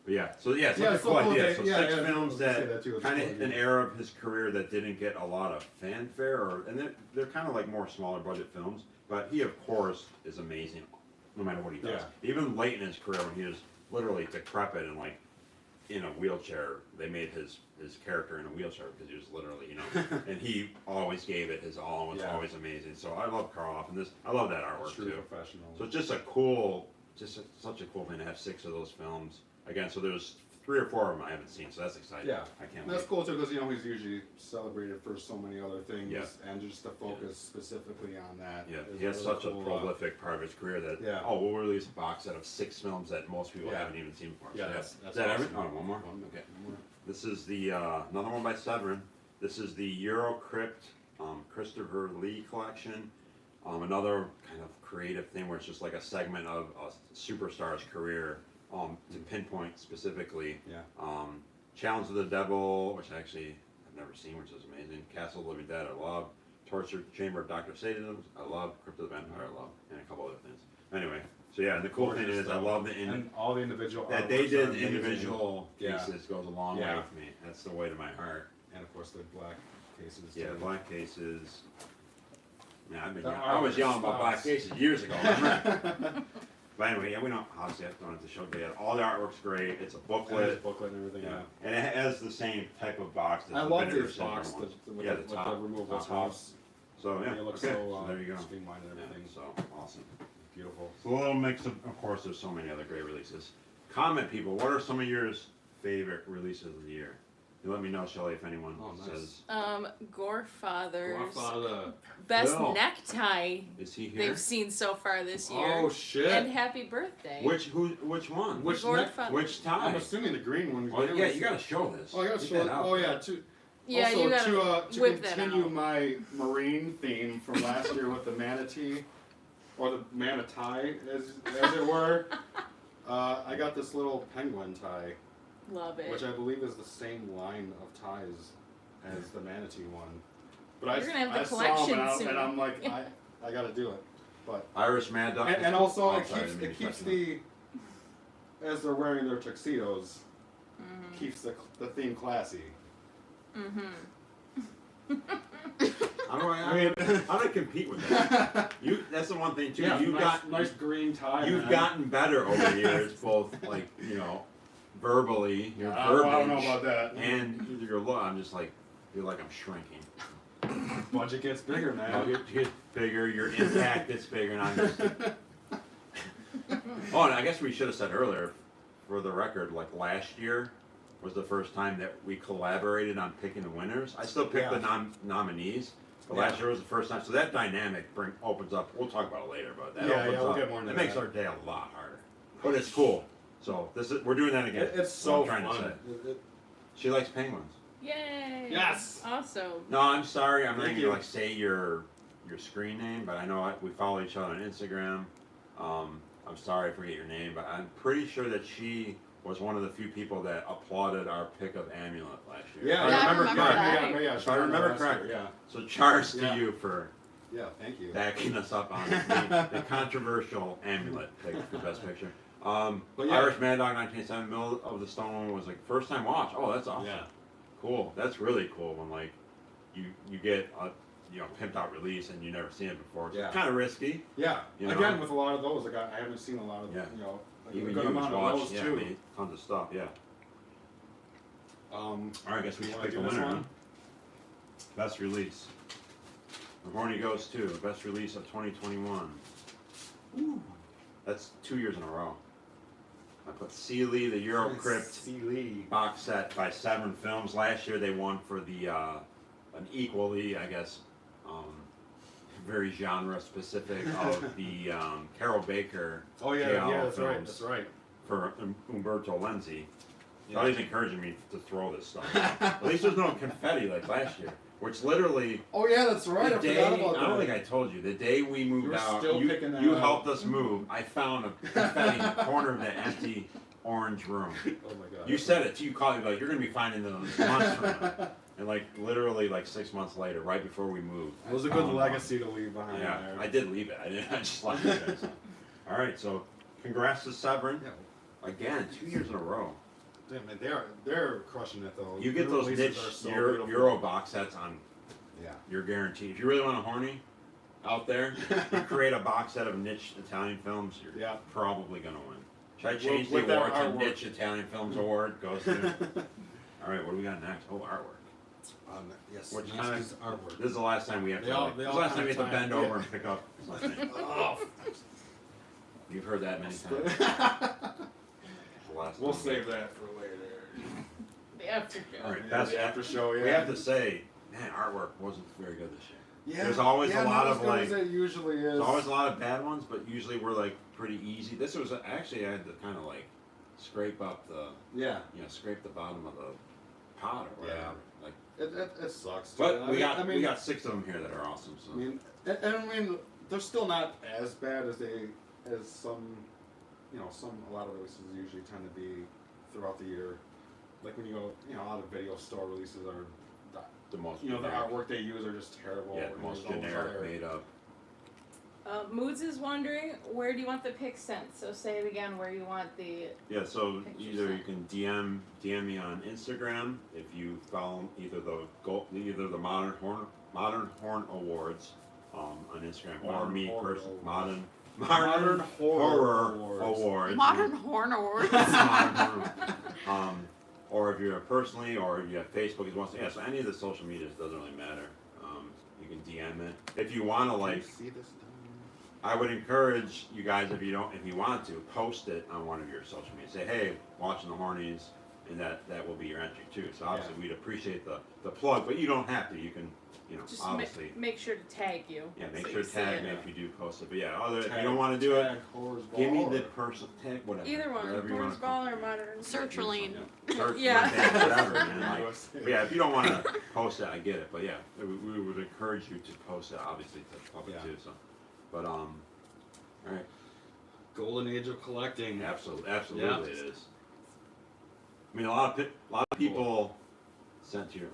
But yeah, so yeah, it's Yeah, like a it's cool so cool idea. that- So yeah, 6 yeah, I films was gonna say that that too, it's kind a of cool an idea. era of his career that didn't get a lot of fanfare, and they're kind of like more smaller budget films. But he, of course, is amazing, no matter what he does. Yeah. Even late in his career, when he was literally decrepit and like in a wheelchair, they made his character in a wheelchair because he was literally, and he always gave it his all and was Yeah. always amazing. So I love Karloff, and I love that artwork True too. professional. So it's just such a cool thing to have 6 of those films. Again, so there's 3 or 4 of them I haven't seen, so that's exciting. Yeah. I can't And that's wait. cool too, because he's usually celebrated for so many other things, Yeah. and just to focus specifically on that. Yeah, is he has really such a cool, prolific part of his career that Yeah. we'll release a box set of 6 films that most people Yeah. haven't even seen before. Yeah, So that's is that awesome. everything? Oh, one more. One Okay. more. This is the another one by Severin. This is the Eurocrypt Christopher Lee collection. Another kind of creative thing where it's just like a segment of a superstar's career to pinpoint specifically. Yeah. Challenge of the Devil, which actually I've never seen, which is amazing. Castle of the Living Dead, I love. Torture Chamber of Dr. Satan, I love. Crypt of the Vampire, I love. And a couple other things. Anyway, so yeah, and the cool thing is I love and all the individual that they artworks did are amazing. individual Yeah. cases goes a long way Yeah. with me. That's the way to my heart. and of course the black cases. Yeah, too. black cases. Yeah, The I was yelling about black artwork cases years ago. Remember? But anyway, yeah, we don't obviously have to go into the show yet. All the artwork's great. It's a And there's booklet. booklet and everything. Yeah, Yeah. and it has the same type of box that I the love Vinegar this Syndrome box ones. with Yeah, the, the top, removable top tops. So yeah, It looks okay. so there you go. streamlined and Yeah, everything. so awesome. Beautiful. So a little mix of course, there's so many other great releases. Comment, people. What are some of your favorite releases of the year? You let me know, Shelly, if anyone Oh, nice. says. Gorefather's Godfather. best Phil. necktie Is he here? they've seen so far this year. Oh shit. And happy birthday. Which one? Which Gorefather. neck? Which I'm tie? assuming the green one. Oh yeah, you gotta show this. Oh, I gotta Get show that it. out. Oh yeah. To Yeah, also, you gotta to whip that continue out. my marine theme from last year with the manatee, or the manatee, as it were. I got this little penguin tie, Love it. which I believe is the same line of ties as the manatee one. But You're gonna have the I saw 'em collection and soon. and I'm like, I gotta do it. But Irish Mad Dog. and also Oh, it sorry, I keeps didn't mean it to keeps cut you the as they're wearing their tuxedos, Mm-hmm. keeps the theme classy. How do I mean, how do I compete with that? That's the one thing too. yeah, You've nice green tie. you've man. gotten better over the years, both like verbally, your I don't know verbiage, about that. and your look. I'm just like, you're like I'm shrinking. Budget gets bigger, man. You get bigger, your impact gets bigger, and I'm just. Oh, and I guess we should have said earlier, for the record, like last year was the first time that we collaborated on picking the winners. I still pick Yeah. the nominees, but Yeah. last year was the first time. So that dynamic opens up. We'll talk about it later, but that Yeah, opens we'll up. get more into It makes that. our day a lot harder, but it's cool. So we're doing that again. It's That's what so I'm trying fun. to say. She likes penguins. Yay! Yes! Awesome. No, I'm sorry. I'm not Thank gonna you. like say your screen name, but I know we follow each other on Instagram. I'm sorry I forget your name, but I'm pretty sure that she was one of the few people that applauded our pick of Amulet last year. Yeah, If Yeah, I I remember remember correctly. that. Yeah, If I remember last year, correctly. Yeah. So charge to Yeah. you for Yeah, thank you. backing us up on the controversial Amulet pick for Best Picture. But yeah. Irish Mad Dog 1987, Middle of the Stone Woman was like first time watch. Oh, that's awesome. Yeah. Cool. That's really cool when like you get a pimped out release and you never seen it before. It's Yeah. kind of risky. Yeah. You know? Again, with a lot of those, like I haven't seen a lot of Yeah. like Even a good you amount of watched, those too. made tons of stuff. Yeah. All right, I guess we You should wanna pick the do this winner. one? Huh? Best release. The Horny Ghost 2, best release of 2021. Ooh. That's 2 years in a row. I put Sealy, the Eurocrypt Sealy. box set by Severin Films. Last year they won for the an equally, I guess, very genre specific of the Carol Baker Oh yeah, Giallo yeah, that's right. films That's right. for Umberto Lenzi. So he's encouraging me to throw this stuff. At least there's no confetti like last year, which literally Oh yeah, that's right. the I day, forgot about I don't that. think I told you, the day we moved You were out, still picking that you up. helped us move. I found a confetti in the corner of the empty orange room. Oh my god. You said it too. You called me like you're gonna be finding them months from now. And like literally like 6 months later, right before we moved. It was a good legacy to leave behind Yeah, there. I did leave it. I didn't. I just left it there. So. All right, so congrats to Severn Yeah. again, 2 years in a row. Damn, man, they're crushing it though. You get Their those releases niche are so Euro, beautiful. Euro box sets on. Yeah. You're guaranteed. If you really want a horny out there, you create a box set of niche Italian films. You're Yeah. probably gonna win. Should I With- change with the that award to artwork. niche Italian films award? Goes to. All right, what do we got next? Oh, artwork. Yes. Which Next kinda- is artwork. This is the last time we have They to. all- Like, they this is all the last time we have to kinda bend tie- over yeah. and pick up something. Oh. You've heard that many times. The last We'll time. save that for later. The after show. All right, Yeah, that's the after show. Yeah. We have to say, man, artwork wasn't very good this year. Yeah. There's always yeah, a lot not of as good like. as it usually is. There's always a lot of bad ones, but usually we're like pretty easy. This was actually I had to kind of like scrape up the, Yeah. scrape the bottom of the pot or whatever. Yeah. Like, It sucks. but too. we I mean, we got 6 of them here that are awesome. So I mean, and I mean, they're still not as bad as some, a lot of releases usually tend to be throughout the year. Like when you go, a lot of video store releases are, the most the generic, artwork they use are just terrible. yeah, the and most there's always generic other- made up. Moods is wondering, where do you want the pic sent? So say it again, where you want the. Yeah, so Picture either set. you can DM me on Instagram if you follow either the Modern Horn Awards on Instagram or Modern me Horror personally. Awards. Modern Horror Awards. Awards. Modern Horn Awards. Modern Horror. Or if you're personally, or you have Facebook as well. So, yeah, so any of the social medias doesn't really matter. You can DM it if you want to. Can you Like, see this? I would encourage you guys if you want to post it on one of your social media. Say, hey, watching the Hornies, and that will be your entry too. So obviously we'd appreciate the plug, but you don't have to. You can, Just obviously. make sure to tag you. Yeah, make so sure you to see tag it. me if you do post it. But yeah, if you Tag- don't want to do it, tag Horrors give me Ball the or- person tag, whatever. Either one, whatever you Horrors wanna Ball or Modern. Sertraline. Search, Yeah. whatever, man. Like, but yeah, if you don't want to post it, I get it. But yeah, we would encourage you to post it, obviously, to the public Yeah. too. So, but all right, Golden Age of Collecting. absolutely Yeah. it is. I mean, a lot of people sent you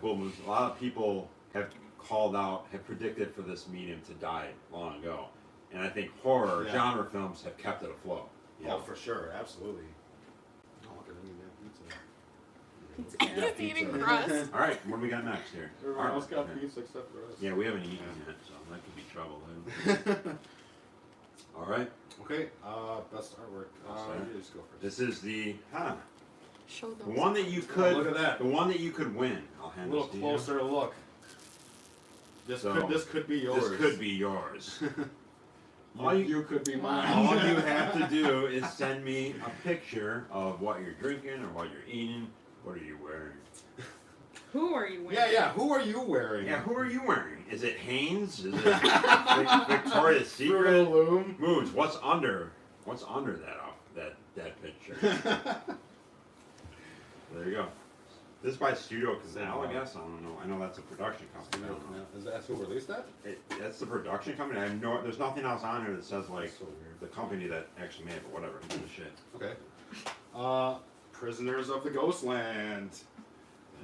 cool moves. A lot of people have called out, have predicted for this medium to die long ago, and I think horror Yeah. genre films have kept it afloat. You Oh, know? for sure, absolutely. Oh, look at me, that pizza. Pizza. He's eating crust. All right, what do we got next here? Everyone else got Yeah. pizza except for us. Yeah, we haven't eaten yet, so that could be trouble. All right, Okay, best artwork. Sorry. You just go first. this is the Show the those. one that you could look at that. the one that you could win. I'll A hand little this to closer look. So, This could be you. yours. This could be yours. You, you could be mine. All you have to do is send me a picture of what you're drinking or what you're eating. What are you wearing? Who are you with? Yeah. Who are you wearing? Yeah, who are you wearing? Is it Hanes? Is it Victoria's Fruit Secret? of the Loom. Moods. What's under that picture? There you go. This is by Studio Canal, I guess. I don't know. I know that's a production company. I don't know. Is that who released that? That's the production company. I have no. There's nothing else on here that says like That's so weird. the company that actually made it. But whatever. Who gives a shit. Okay. Prisoners of the Ghostland.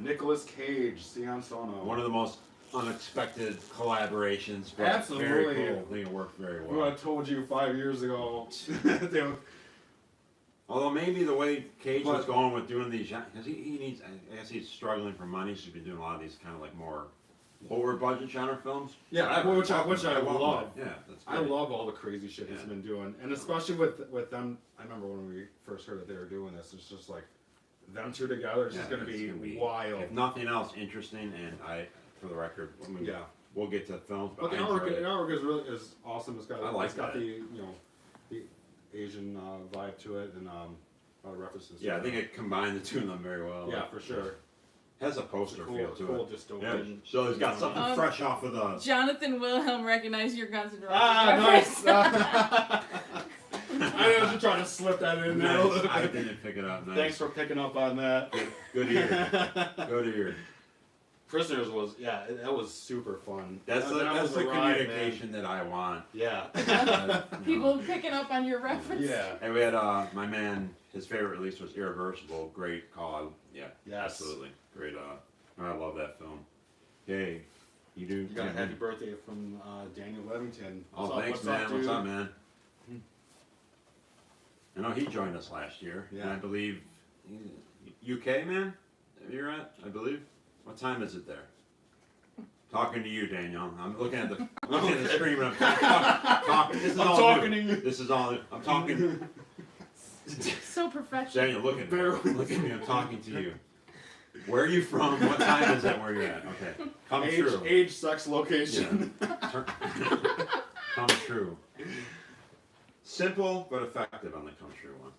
Nicolas Cage, Sion Sono. One of the most unexpected collaborations. But Absolutely. Very cool. I think it worked very Who well. I told you 5 years ago. They were- Although maybe the way Cage was But- going with doing these, because he needs, I guess he's struggling for money, so he's been doing a lot of these kind of like more lower budget genre films. Yeah, Whatever, which I welcome love. it. Yeah, that's I great. love all the crazy shit he's Yeah. been doing, and especially with them. I remember when we first heard that they were doing this. It's just like them two together. It's just Yeah, gonna it's be wild. If nothing else, interesting, and for the record, I mean, Yeah. we'll get to films, But but the I enjoyed it. artwork is really is awesome. It's got I like it's got that. the Asian vibe to it and references. Yeah, I to think it. it combined the two of them very well. Yeah, for sure. Has a poster feel to cool it. dystopian. Yeah. So it's got something fresh off of the. Jonathan Wilhelm recognized your Guns N' Roses Ah, reference. nice. I was just trying to slip that in there. Nice. I didn't pick it up. Nice. Thanks for picking up on that. Good ear. Good ear. Prisoners was that was super fun. That's That the, that's was the a ride, communication that I want. Man. Yeah. You know. People picking up on your reference. Yeah. And we had my man. His favorite release was Irreversible. Great call. Yeah. Yes. Absolutely. Great. I love that film. Yay. You do. You got a happy birthday from Daniel Levington. Oh, What's up- thanks, what's up, man. What's dude? up, man? I know he joined us last year. And Yeah. I believe UK, man. You're at, I believe. What time is it there? Talking to you, Daniel. I'm looking at the screen. When I'm talking. This is I'm all talking new. to you. This is all. I'm talking. So professional. Daniel, look at me. Look at me. I'm talking to you. Where are you from? What time is it? Where you're at? Okay. Come true. Age, sex, location. Come true. Simple but effective on the come true one.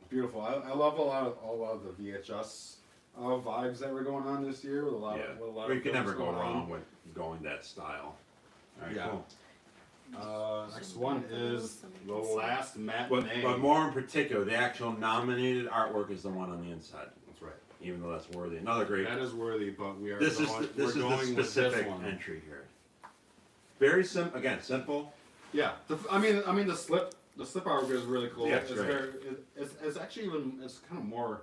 Beautiful. I love a lot of the VHS vibes that were going on this year with a lot Yeah. of with a lot Well, of you can films never go going on. wrong with going that style. All right, Yeah. cool. Next one is The Last But Matinee. more in particular, the actual nominated artwork is the one on the inside. That's right. Even though that's worthy. Another great. That is worthy, but we are This is going, the, this we're is the going with this specific one. entry here. Very simple. Again, simple. Yeah. I mean the slip artwork is really cool. Yeah, it's it's great. very it's actually even it's kind of more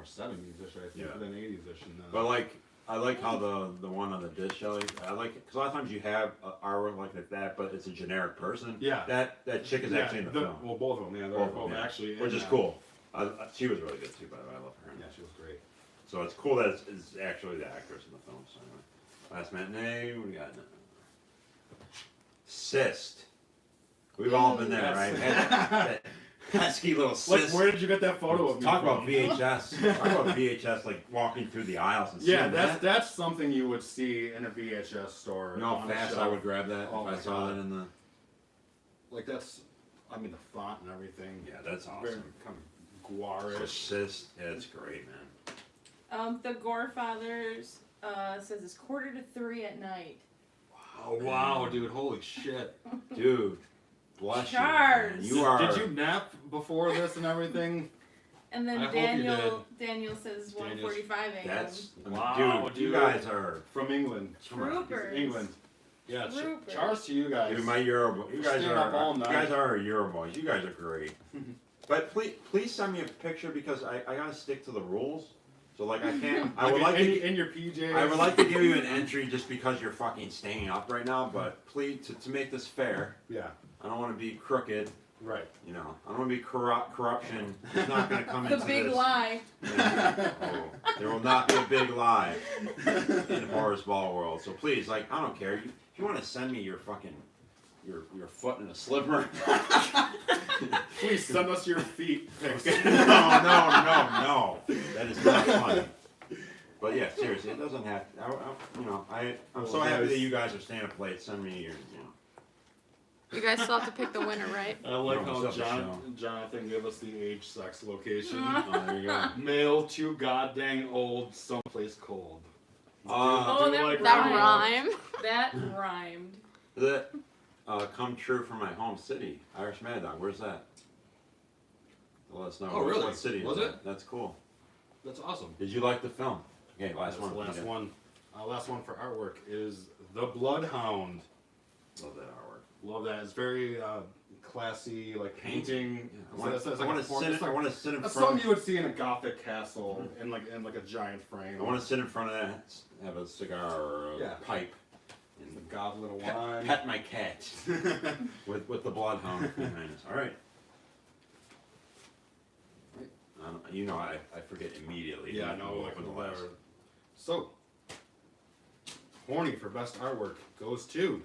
70s-ish I think Yeah. than 80s-ish. But like, I like how the one on the disc, Shelly. I like because a lot of times you have artwork like that, but it's a generic person. Yeah. That chick is actually in the film, Well, both of them. Yeah, they're Both of both them, yeah. actually. which in is that. cool. She was really good too, by the way. I love her. Yeah, she was great. So it's cool that it's actually the actress in the film. So anyway, Last Matinee. What do we got? Cyst. We've all been there, Yes. right? That pesky little Like, cyst. where did you get that photo of me Talk from? about VHS. Talk about VHS, like walking through the aisles and Yeah, seeing that. that's something you would see in a VHS store. You know on how a fast shelf. I would grab that Oh if I my saw God. that in the. Like that's, I mean the font and everything. Yeah, that's Very awesome. kind of guarish. Cyst. Yeah, it's great, man. The Gore Fathers says it's 2:45 at night. Oh wow, dude! Holy shit! Dude, bless Charles. you. Man. You are. Did you nap before this and everything? And then I hope you Daniel says Daniel's- 1:45 a.m. That's. I mean, Wow, dude, you dude. guys are. From England. Troopers. England. Yeah. Troopers. Charles to you guys. Dude, my Euro. You guys Staying up all are. You night. guys are our Euro boys. You guys are great. But please send me a picture because I gotta stick to the rules. So like I can't. I would like to. in your PJs. I would like to give you an entry just because you're fucking staying up right now, but please, to make this fair, Yeah. I don't want to be crooked, Right. you know. I don't want to be corruption. It's not going to come The into big this. lie. Oh, there will not be a big lie in Horace Ball World. So please, like, I don't care. If you want to send me your fucking, your foot in a slipper. Please send us your feet pics. no. That is not funny. But yeah, seriously, it doesn't have. I'm so Well, happy guys- that you guys are staying up late. Send me your, You guys still have to pick the winner, right? I like No, how it's up to Jonathan gave us the age, sex, location. Oh, there you go. Male, too goddamn old, someplace cold. Oh, that That rhymed. rhyme. That rhymed. The come true from my home city, Irish Mad Dog. Where's that? Let us know. Oh, really? What city Was is it? that? That's cool. That's awesome. Did you like the film? Okay, last That's one. the last Yeah. one. Last one for artwork is The Bloodhound. Love that artwork. Love that. It's very classy, like painting. Yeah, I want to sit. I want to sit in That's front. something you would see in a Gothic castle in like a giant frame. I want to sit in front of that, have a cigar or a Yeah. pipe, Some and goblet of wine. pet my cat with the bloodhound behind us. All right. I forget immediately. Yeah, You no, go like over the whatever. list. So, horny for best artwork goes to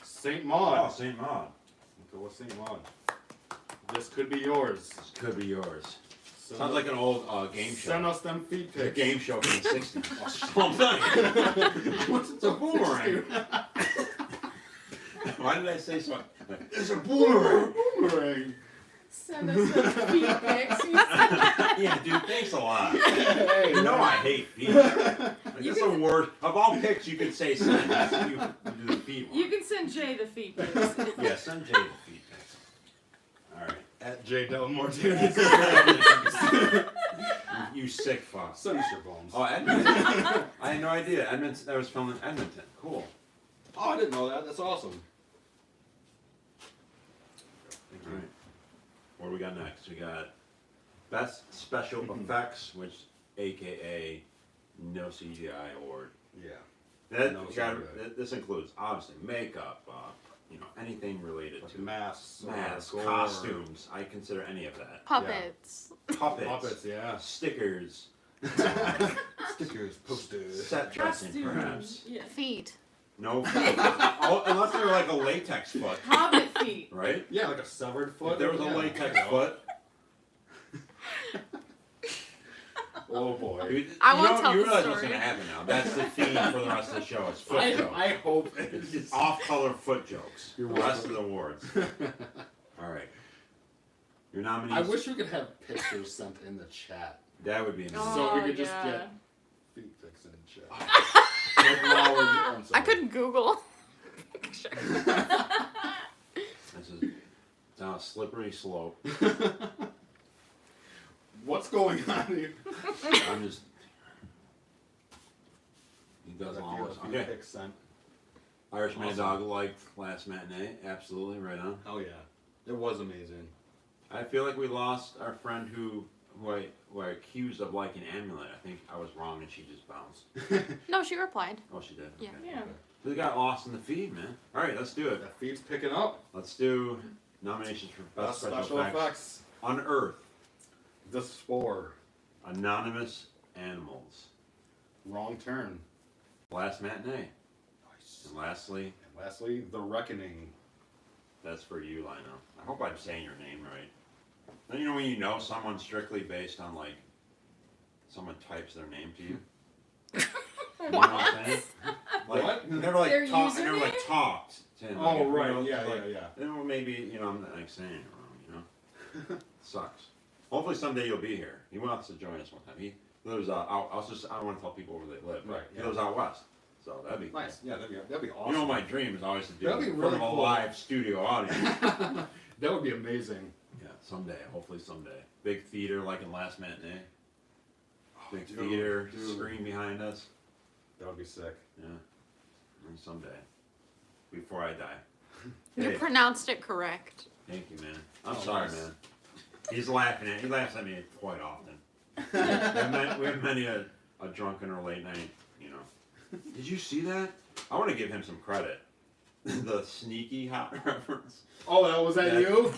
Saint Oh, Maud. Saint Maud. Go with Saint Maud. This could be yours. This could be yours. Send Sounds us- like an old game show. Send us them feet The pics. game show from the 60s. Something. What's It's a boomerang. Why did I say so? It's a boomerang. Boomerang. Send us some feet pics. You Yeah, dude, thanks a lot. Hey, You know I hate feet. Like, that's the worst. Of all picks you could say send. You do the feet one. You can send send Jay the feet pics. Yeah, send Jay the feed pics. All right. At J Del Martinez. You sick fuck. Send us your bones. Oh, Edmonton. I had no idea. Edmonton. That was filmed in Edmonton. Cool. Oh, I didn't know that. That's awesome. All right. What do we got next? We got Best Special Effects, which AKA no CGI award. Yeah. That No got, CGI. this includes obviously makeup, anything related Like to masks, masks, gore, costumes. I consider any of that. Puppets. Puppets, puppets, yeah. stickers, Stickers, posters. set dressing, perhaps. Costumes. Yeah. Feet. No, oh, unless they were like a latex foot, Hobbit feet. right? Yeah, like a severed foot. If there was a yeah. latex foot, Oh boy. dude, I you won't know, tell you the realize what's story. gonna happen now. That's the theme for the rest of the show. It's foot jokes. I hope It's it's off-color foot jokes. You're The rest of welcome. the awards. All right. Your nominees. I wish we could have pictures sent in the chat. That would be amazing. So we Oh, could just yeah. get feet pics in chat. Like while we're- I'm I sorry. couldn't Google. This is down a slippery slope. What's going on here? I'm just. He does I all feel this. a few Okay. pics sent. Irish Man Awesome. Dog liked Last Matinee. Absolutely, right on. Oh yeah, it was amazing. I feel like we lost our friend who I accused of liking Amulet. I think I was wrong and she just bounced. No, she replied. Oh, she did. Yeah. Okay. Yeah. We got lost in the feed, man. All right, let's do it. That feet's picking up. Let's do nominations for Best Special Effects. Unearth, The Spore. Anonymous Animals, Wrong Turn. Last Matinee, Nice. and lastly, And lastly, The Reckoning. that's for you, Lionel. I hope I'm saying your name right. Then you know when you know someone strictly based on like someone types their name to you. You know what I'm saying? Like, What? Never like Their never like username? talked to him. Oh like, you right, know, yeah, like, yeah. Then well, maybe I'm not like saying it wrong. Sucks. Hopefully someday you'll be here. He wants to join us one time. He lives out. I don't want to tell people where they live. But Right, He yeah. lives out west, so that'd be cool. Nice. Yeah, that'd be awesome. You know, my dream is always to do That'd it be in front really of a cool. live studio audience. That would be amazing. Yeah, someday. Hopefully someday. Big theater like in Last Matinee. Big Dude, theater, dude. screen behind us. That would be sick. Yeah. And someday. Before I die. You Hey, pronounced it correct. thank you, man. I'm Oh, sorry, nice. man. He laughs at me quite often. we have many a drunken or late night, Did you see that? I want to give him some credit. The sneaky hot reference. Oh, that was that Yeah. you?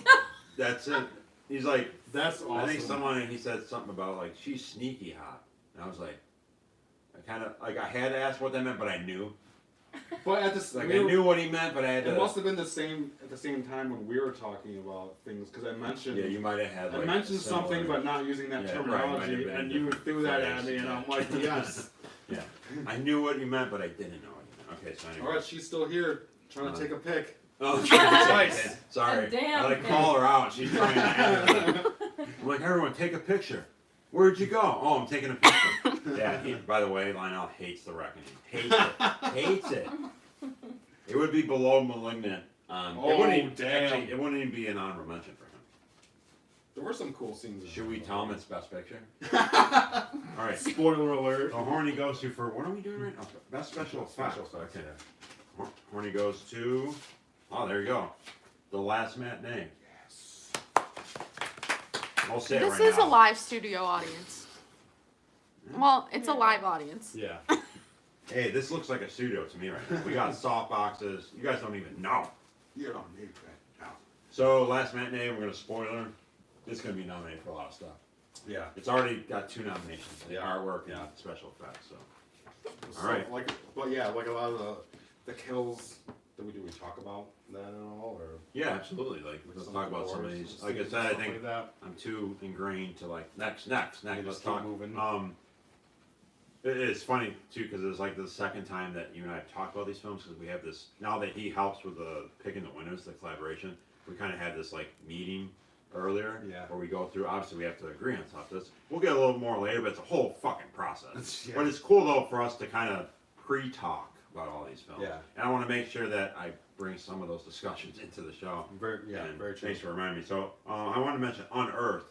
That's it. He's like, That's awesome. I think he said something about like she's sneaky hot, and I was like, I had to ask what that meant, but I knew. But at this, I knew what he meant, but I had It to. must have been the same at the same time when we were talking about things because I mentioned. Yeah, you might have had. I Like, mentioned a similar- something, but not using that Yeah, right, terminology, might have been a and you different threw that at phrase, me, and yeah. I'm like, yes. Yeah, I knew what you meant, but I didn't know what you meant. Okay, so anyway. All right, she's still here, trying to take a pic. Oh, Nice. Sorry. A damn I like thing. call her out. She's trying to act. I'm like, everyone, take a picture. Where'd you go? Oh, I'm taking a picture. Yeah. By the way, Lionel hates the reckoning. Hates it. Hates it. It would be below Malignant. Oh, it wouldn't even, damn. Actually, it wouldn't even be an honorable mention for him. There were some cool scenes. in Should there. we tell him it's best picture? All right. Spoiler alert. So Horny goes to for what are we doing right now? Best special effects. Special effects, Okay. yeah. Horny goes to. Oh, there you go. The Last Matinee. Yes. I'll say it This right is now. a live studio audience. Well, it's a live audience. Yeah. Hey, this looks like a studio to me right now. We got soft boxes. You guys don't even know. You don't need that. No. So Last Matinee, we're gonna spoiler. It's gonna be nominated for a lot of stuff. Yeah. It's already got 2 nominations: the Yeah. artwork and Yeah. special effects. So So, All right. Like, but yeah, like a lot of the kills that we do, we talk about that at all, or yeah, absolutely. Like let's talk about some of these. Like I said, I think that. I'm too ingrained to like next. You Let's just talk. keep moving. It's funny too because it's like the second time that you and I have talked about these films because we have this now that he helps with the picking the winners, the collaboration. We kind of had this like meeting earlier Yeah. where we go through. Obviously, we have to agree on stuff. We'll get a little more later, but it's a whole fucking process. Yeah. But it's cool though for us to kind of pre-talk about all these films. Yeah. And I want to make sure that I bring some of those discussions into the show. Very, yeah, And very true. thanks for reminding me. So I wanted to mention Unearthed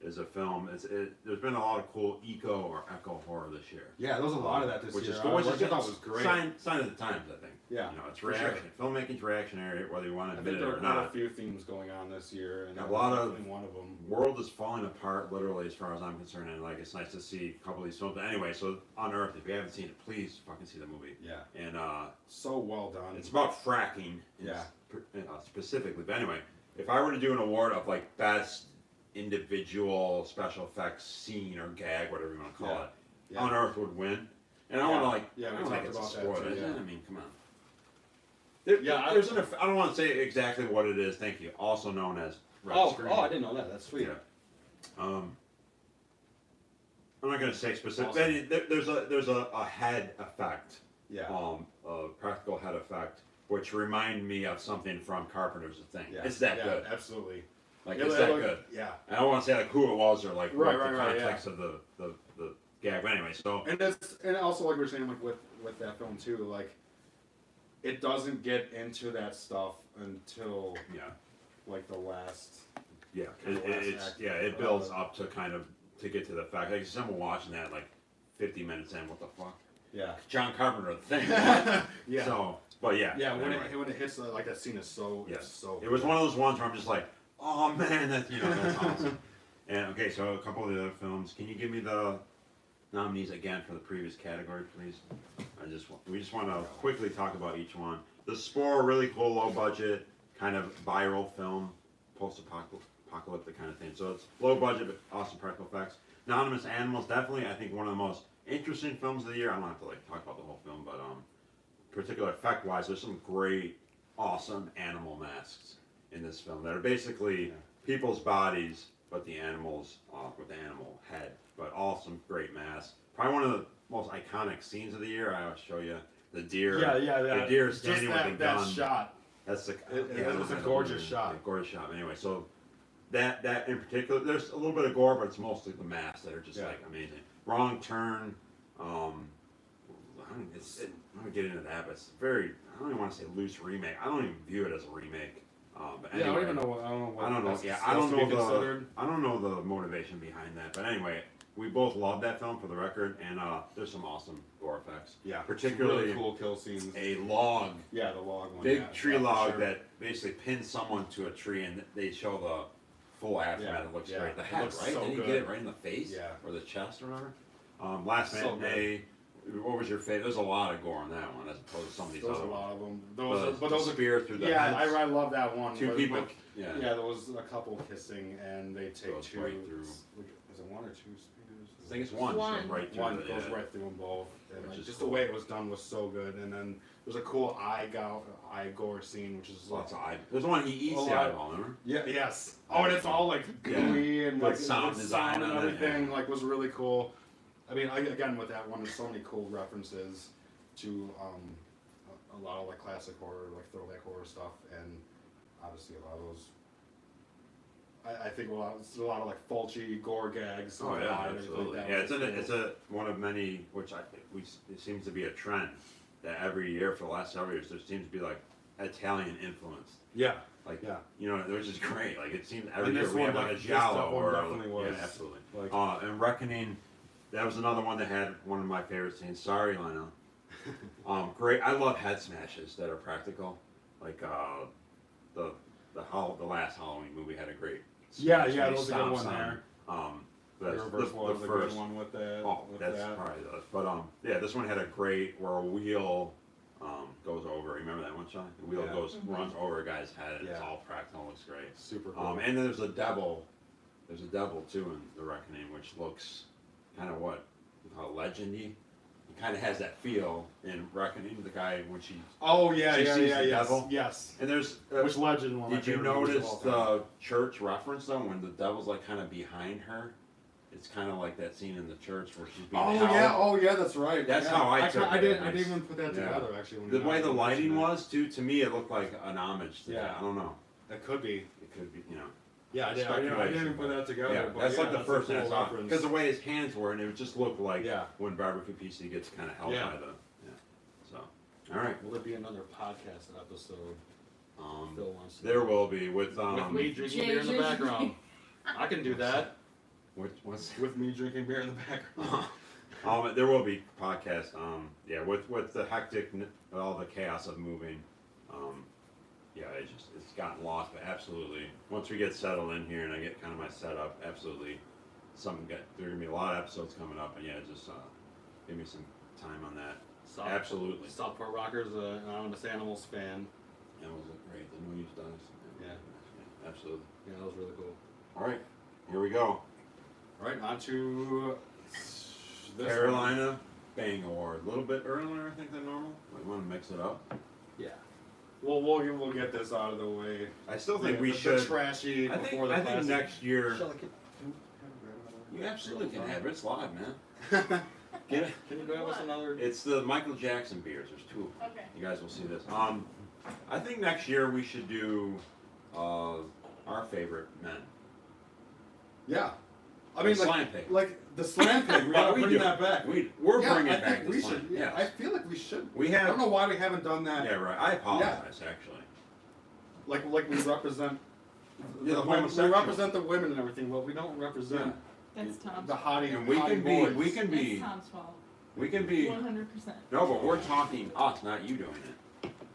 is a film. There's been a lot of cool eco or eco horror this year. Yeah, there was a lot of that this which year. is cool. Which Which I is thought was great. sign of the times, I think. Yeah, You know, it's for sure. reaction. Filmmaking's reactionary, whether you want to I admit think it there or are quite a not. few themes going on this year, and A that lot was of- definitely one of them. World is falling apart, literally, as far as I'm concerned, and like it's nice to see a couple of these films. But anyway, so Unearthed, if you haven't seen it, please fucking see the movie. Yeah, And so well done. it's about fracking, Yeah. specifically. But anyway, if I were to do an award of like best individual special effects scene or gag, whatever you want to call Yeah. it, Yeah. Unearthed would win. And I don't want to like, Yeah, we I don't talked think it's a about that spoiler, too, is it? yeah. I mean, come on. Yeah, There's an. I don't want to say exactly what it is. Thank you. Also known as red screen. I didn't know that. That's sweet. Yeah. I'm not going to say specific. Awesome. There's a head effect. Yeah. A practical head effect, which remind me of something from Carpenter's The Thing. Yeah. It's that Yeah, good. Absolutely. Like Yeah, it's but that like- good. Yeah. I don't want to say like who it was or like Right, what the right, context of the gag. But anyway, so And also like we're saying like with that film too, like it doesn't get into that stuff until yeah, like the last. yeah, Kinda last act. it builds up to kind of to get to the fact. Like someone watching that like 50 minutes in, what the fuck? Yeah. John Carpenter The Thing. Yeah. So, but yeah. Yeah, when anyway. it hits like that scene is so Yes. it's so It was one of those ones where I'm just like, oh man, that's that's awesome. And okay, so a couple of the other films. Can you give me the nominees again for the previous category, please? We just want to quickly talk about each one. The Spore, really cool, low budget, kind of viral film, post-apocalyptic kind of thing. So it's low budget but awesome practical effects. Anonymous Animals, definitely I think one of the most interesting films of the year. I don't have to like talk about the whole film, but particular effect-wise, there's some great, awesome animal masks in this film that are basically people's bodies, but the animals with the animal head. But awesome, great masks. Probably one of the most iconic scenes of the year. I always show you the deer. The deer standing with a gun. That shot. That's the. It's a gorgeous shot. Yeah, gorgeous shot. Anyway, so that in particular, there's a little bit of gore, but it's mostly the masks that are just like amazing. Wrong Turn. I'm gonna get into that, but it's very. I don't even want to say loose remake. I don't even view it as a remake. But anyway, Yeah, I don't even know. I don't know. What I don't know. that's Yeah, supposed to be considered. I don't know the motivation behind that. But anyway, we both love that film for the record, and there's some awesome gore effects. Yeah, particularly really cool kill scenes. a log, Yeah, the log one. big yeah, tree yeah, for log sure. that basically pins someone to a tree, and they show the full aftermath. Yeah, It looks yeah. great. The It head, looks right? so Did he good. get it right in the face? Yeah. Or the chest or whatever? Last So Matinee. What was your favorite? There's a lot of gore in that one, as opposed to some of these There's a other lot ones. of them. The But those are. spear through the Yeah, heads. I love that one. Two with- people. with- Yeah. Yeah, there was a couple kissing, and they take Goes two. right through. Is it one or two spears? I think it's one. One. Goes right through One the, goes yeah. right through them both. And Which like, is just cool. the way it was done was so good. And then there's a cool eye gore scene, which is Lots of eye. There's one he eats A the lot. eyeball, remember? Yeah. Yes. Oh, and it's all like gooey and Good like sound the design sound and on it, everything. yeah. Like was really cool. I mean, again with that one, there's so many cool references to a lot of like classic horror, like throwback horror stuff, and obviously a lot of those. I think it's a lot of like Fulci gore gags. Oh and yeah, everything absolutely. like Yeah, that. it's a one of many, which it seems to be a trend that every year for the last several years there seems to be like Italian influence. Yeah. Like Yeah. you know, which is great. Like it seems every And year this we one have like a this giallo one or definitely was, yeah, absolutely. like- And Reckoning, that was another one that had one of my favorite scenes. Sorry, Lionel. Great. I love head smashes that are practical. Like the last Halloween movie had a great. Yeah, smash yeah, where he that was a good stomps one on, there. The Reverse was a first good one with that. Oh, with that's that. probably the. But yeah, this one had a great where a wheel goes over. Remember that one shot? The wheel Yeah. runs over a guy's head. And It's Yeah. all practical. Looks great. Super cool. And then there's a devil. There's a devil too in The Reckoning, which looks kind of what you call legendy. It kind of has that feel in Reckoning. The guy when she Oh yeah, She yeah, sees yeah, the yes, devil? yes. and there's Which legend? One of my did you favorite movies of notice all time. the church reference though when the devil's like kind of behind her? It's kind of like that scene in the church where she's being Oh held. yeah, oh yeah, that's right. That's yeah. how I took I it. didn't. I Nice. didn't even put that Yeah. together actually. When The you way the mentioned lighting that. was too, to me, it looked like an homage to that. Yeah. I don't know. That could be. It could be, you know. Yeah, I didn't even put that together. Yeah, but that's yeah, like the that's first a thing I cool saw. reference. Because the way his hands were, and it would just look like Yeah. when Barbara Capisi gets kind of held Yeah. by the. Yeah. So. All right. Will there be another podcast episode? Phil wants to. There will be with with me drinking beer in the JJ. background. I can do that. what's With me drinking beer in the background. there will be podcast. Yeah, with the hectic, all the chaos of moving. Yeah, it's gotten lost, but absolutely. Once we get settled in here and I get kind of my setup, absolutely. There are gonna be a lot of episodes coming up, and yeah, just give me some time on that. Absolutely. Southport Rockers, an Anonymous Animals fan. That was great. The new done. Yeah. Absolutely. Yeah, that was really cool. All right, here we go. All right, on to this Carolina Bang Award. A little bit earlier, I think, than normal. We want to mix it up. one. Yeah. We'll get this out of the way. I still think The- we the should. trashy I before think the classic. next year. Shall I You absolutely can have it. It's live, man. Get it? Can you grab us another? It's the Michael Jackson beers. There's two. Okay. You guys will see this. I think next year we should do our favorite men. Yeah. I mean, The like, slam pig. like the slam pig. We Well, gotta we bring do. that back. We're Yeah, bringing I back think the we slam. should. Yeah, I feel like we should. We I have. don't know why we haven't done that. Yeah, right. I apologize, actually. Like we represent. Yeah, the we homosexuals. represent the women and everything, but we don't represent That's Tom's. the hottie. And we hottie can be. boys. We can That's be. Tom's fault. We can be. 100%. No, but we're talking us, not you doing it.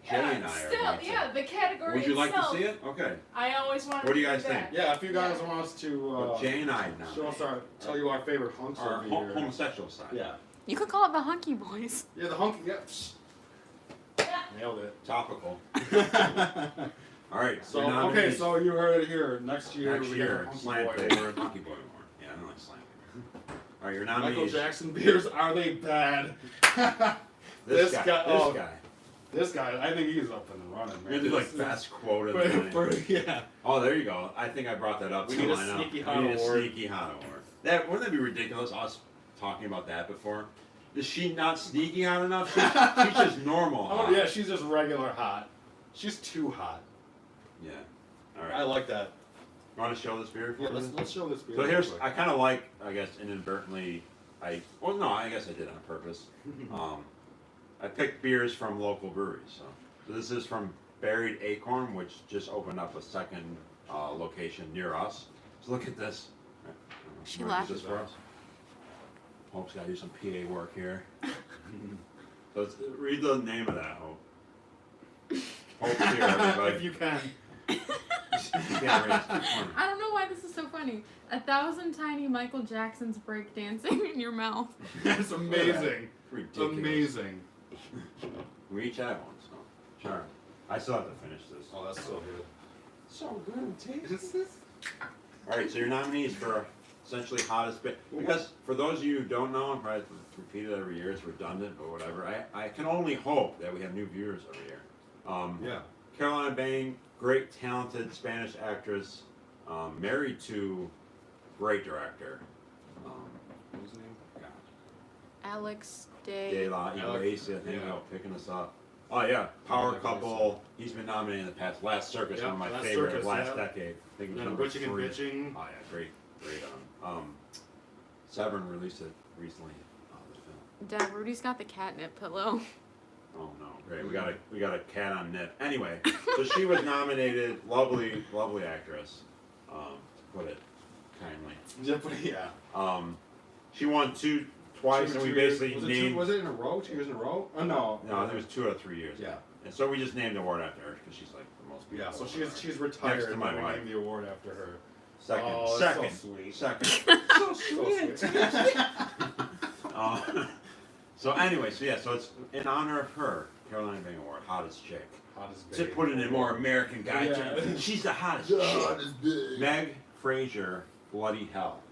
Jay and I are Still, going to. yeah, the category Would you like to itself, see it? Okay. I always wanted What do you to guys think? that. Yeah, if you guys want us to Well, Jay and I show us nominate tell you our favorite hunks our over here. homosexual side. Yeah. You could call it the Hunky Boys. Yeah, the hunky. Yeah. psh, Yeah. Nailed it. Topical. All right. So your okay, nominees so you heard it here. Next year next we year, got a Slam hunky Pig boy or award. Monkey Boy Award. Yeah, I don't like Slam Pig. All right, your Michael nominees. Jackson beers, are they bad? This this guy. guy- This oh, guy. This guy, I think he's up and running, We're man. gonna do like This is- best quote of the night. yeah. Oh, there you go. I think I brought that up. We to need a line up. sneaky We hot need a award. sneaky hot award. Wouldn't that be ridiculous? Us talking about that before. Is she not sneaky hot enough? She's just normal. Oh hot. yeah, she's just regular hot. She's too hot. Yeah. All I right. like that. Want to show this beer? Yeah, for me? let's show this beer. So real here's, quick. I kind of like, I guess inadvertently, I guess I did on purpose. I picked beers from local breweries. So this is from Buried Acorn, which just opened up a second location near us. So look at this. She Wanna laughed. use this for us? Hope's got to do some PA work here. So read the name of that, Hope. Hope's here, everybody. if you can. Yeah, right, it's too funny. I don't know why this is so funny. 1,000 tiny Michael Jacksons break dancing in your mouth. It's amazing. It's ridiculous. Amazing. We each have one, so. Sure. I still have to finish this. Oh, that's so good. So good and tasty. Alright, so your nominees for essentially hottest bit. Because for those of you who don't know, and probably repeat it every year, it's redundant, but whatever. I can only hope that we have new viewers every year. Yeah. Caroline Bain, great, talented Spanish actress, married to great director. What was his name? God. Alex De Day. La Iglesia, I think, Yeah. picking us up. Oh yeah, Power Yeah, Couple. He's been nominated in the past. Last Circus, Yeah, one of my Last favorite Circus, last yeah. decade. I think it And was then number Witching and 3. Bitching. Oh yeah, great. Severn released it recently. The film. Dad, Rudy's got the catnip pillow. Oh no, great. We got a cat on nip. Anyway, so she was nominated. Lovely actress. To put it kindly. Yeah. She won twice, and we basically was it named. Was it in a row? 2 years in a row? Oh no. No, I think it was 2 or 3 years. Yeah. And so we just named the award after her because she's like the most Yeah. beautiful. So she's retired. Next to my and we wife. named the award after her. Second. Oh, second. that's so sweet. Second. So sweet. So anyway, so it's in honor of her, Caroline Bain Award, hottest chick. Hottest To babe. put it in more American guy Yeah. terms, she's the hottest chick. Meg Fraser, Bloody Hell,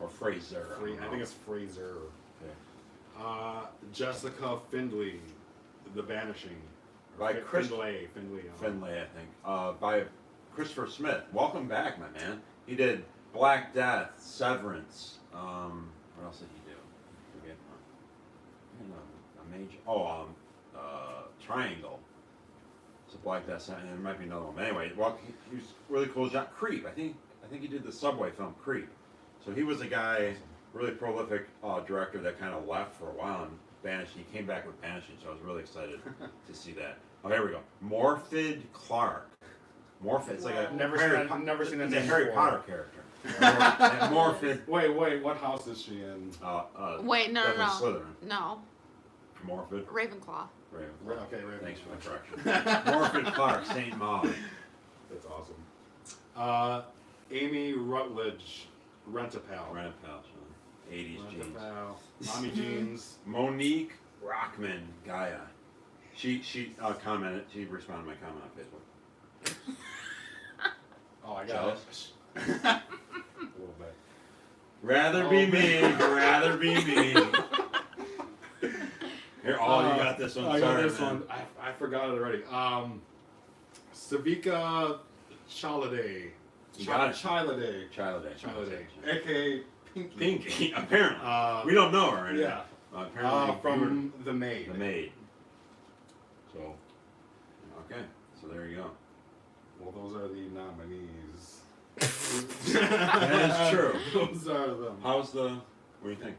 or Fraser. I think it's Fraser. Okay. Jessica Findlay, The Banishing. By Chris Findlay. Finlay, I think. By Christopher Smith. Welcome back, my man. He did Black Death, Severance. What else did he do? Forget. A major. Triangle. It's a Black Death, and there might be another one. But anyway, well, he was really cool. Creep. I think he did the Subway film Creep. So he was a guy, really prolific director that kind of left for a while, and Banishing. He came back with Banishing, so I was really excited to see that. Oh, here we go. Morphid Clark. Morphid. It's like a Never seen that It's a name Harry before. Potter character. And Morphid. Wait, what house is she in? Wait, no, definitely no, Slytherin. no. Morphid. Ravenclaw. Ravenclaw. Okay, Raven. Thanks for the correction. Morphid Clark, St. Maud. That's awesome. Amy Rutledge, Rent-A-Pal. Rent-A-Pal, 80s jeans. Rent-A-Pal. Mommy jeans. Monique Rockman, Gaia. She commented. She responded to my comment on Facebook. Oh, I got Jealous? it. A little bit. Rather Oh, be man. me. Rather be me. Here, you got this one. I Sorry, got this man. one. I forgot it already. Savika Chaladay. You got it. Chaladay. Child Day. Chaladay. A.K.A. Pinky. Pinky, apparently. Uh, We don't know her. Anyway. yeah. Apparently, From The Maid. The Maid. So, okay. So there you go. Well, those are the nominees. That is true. Those are them. How's the? What do you think?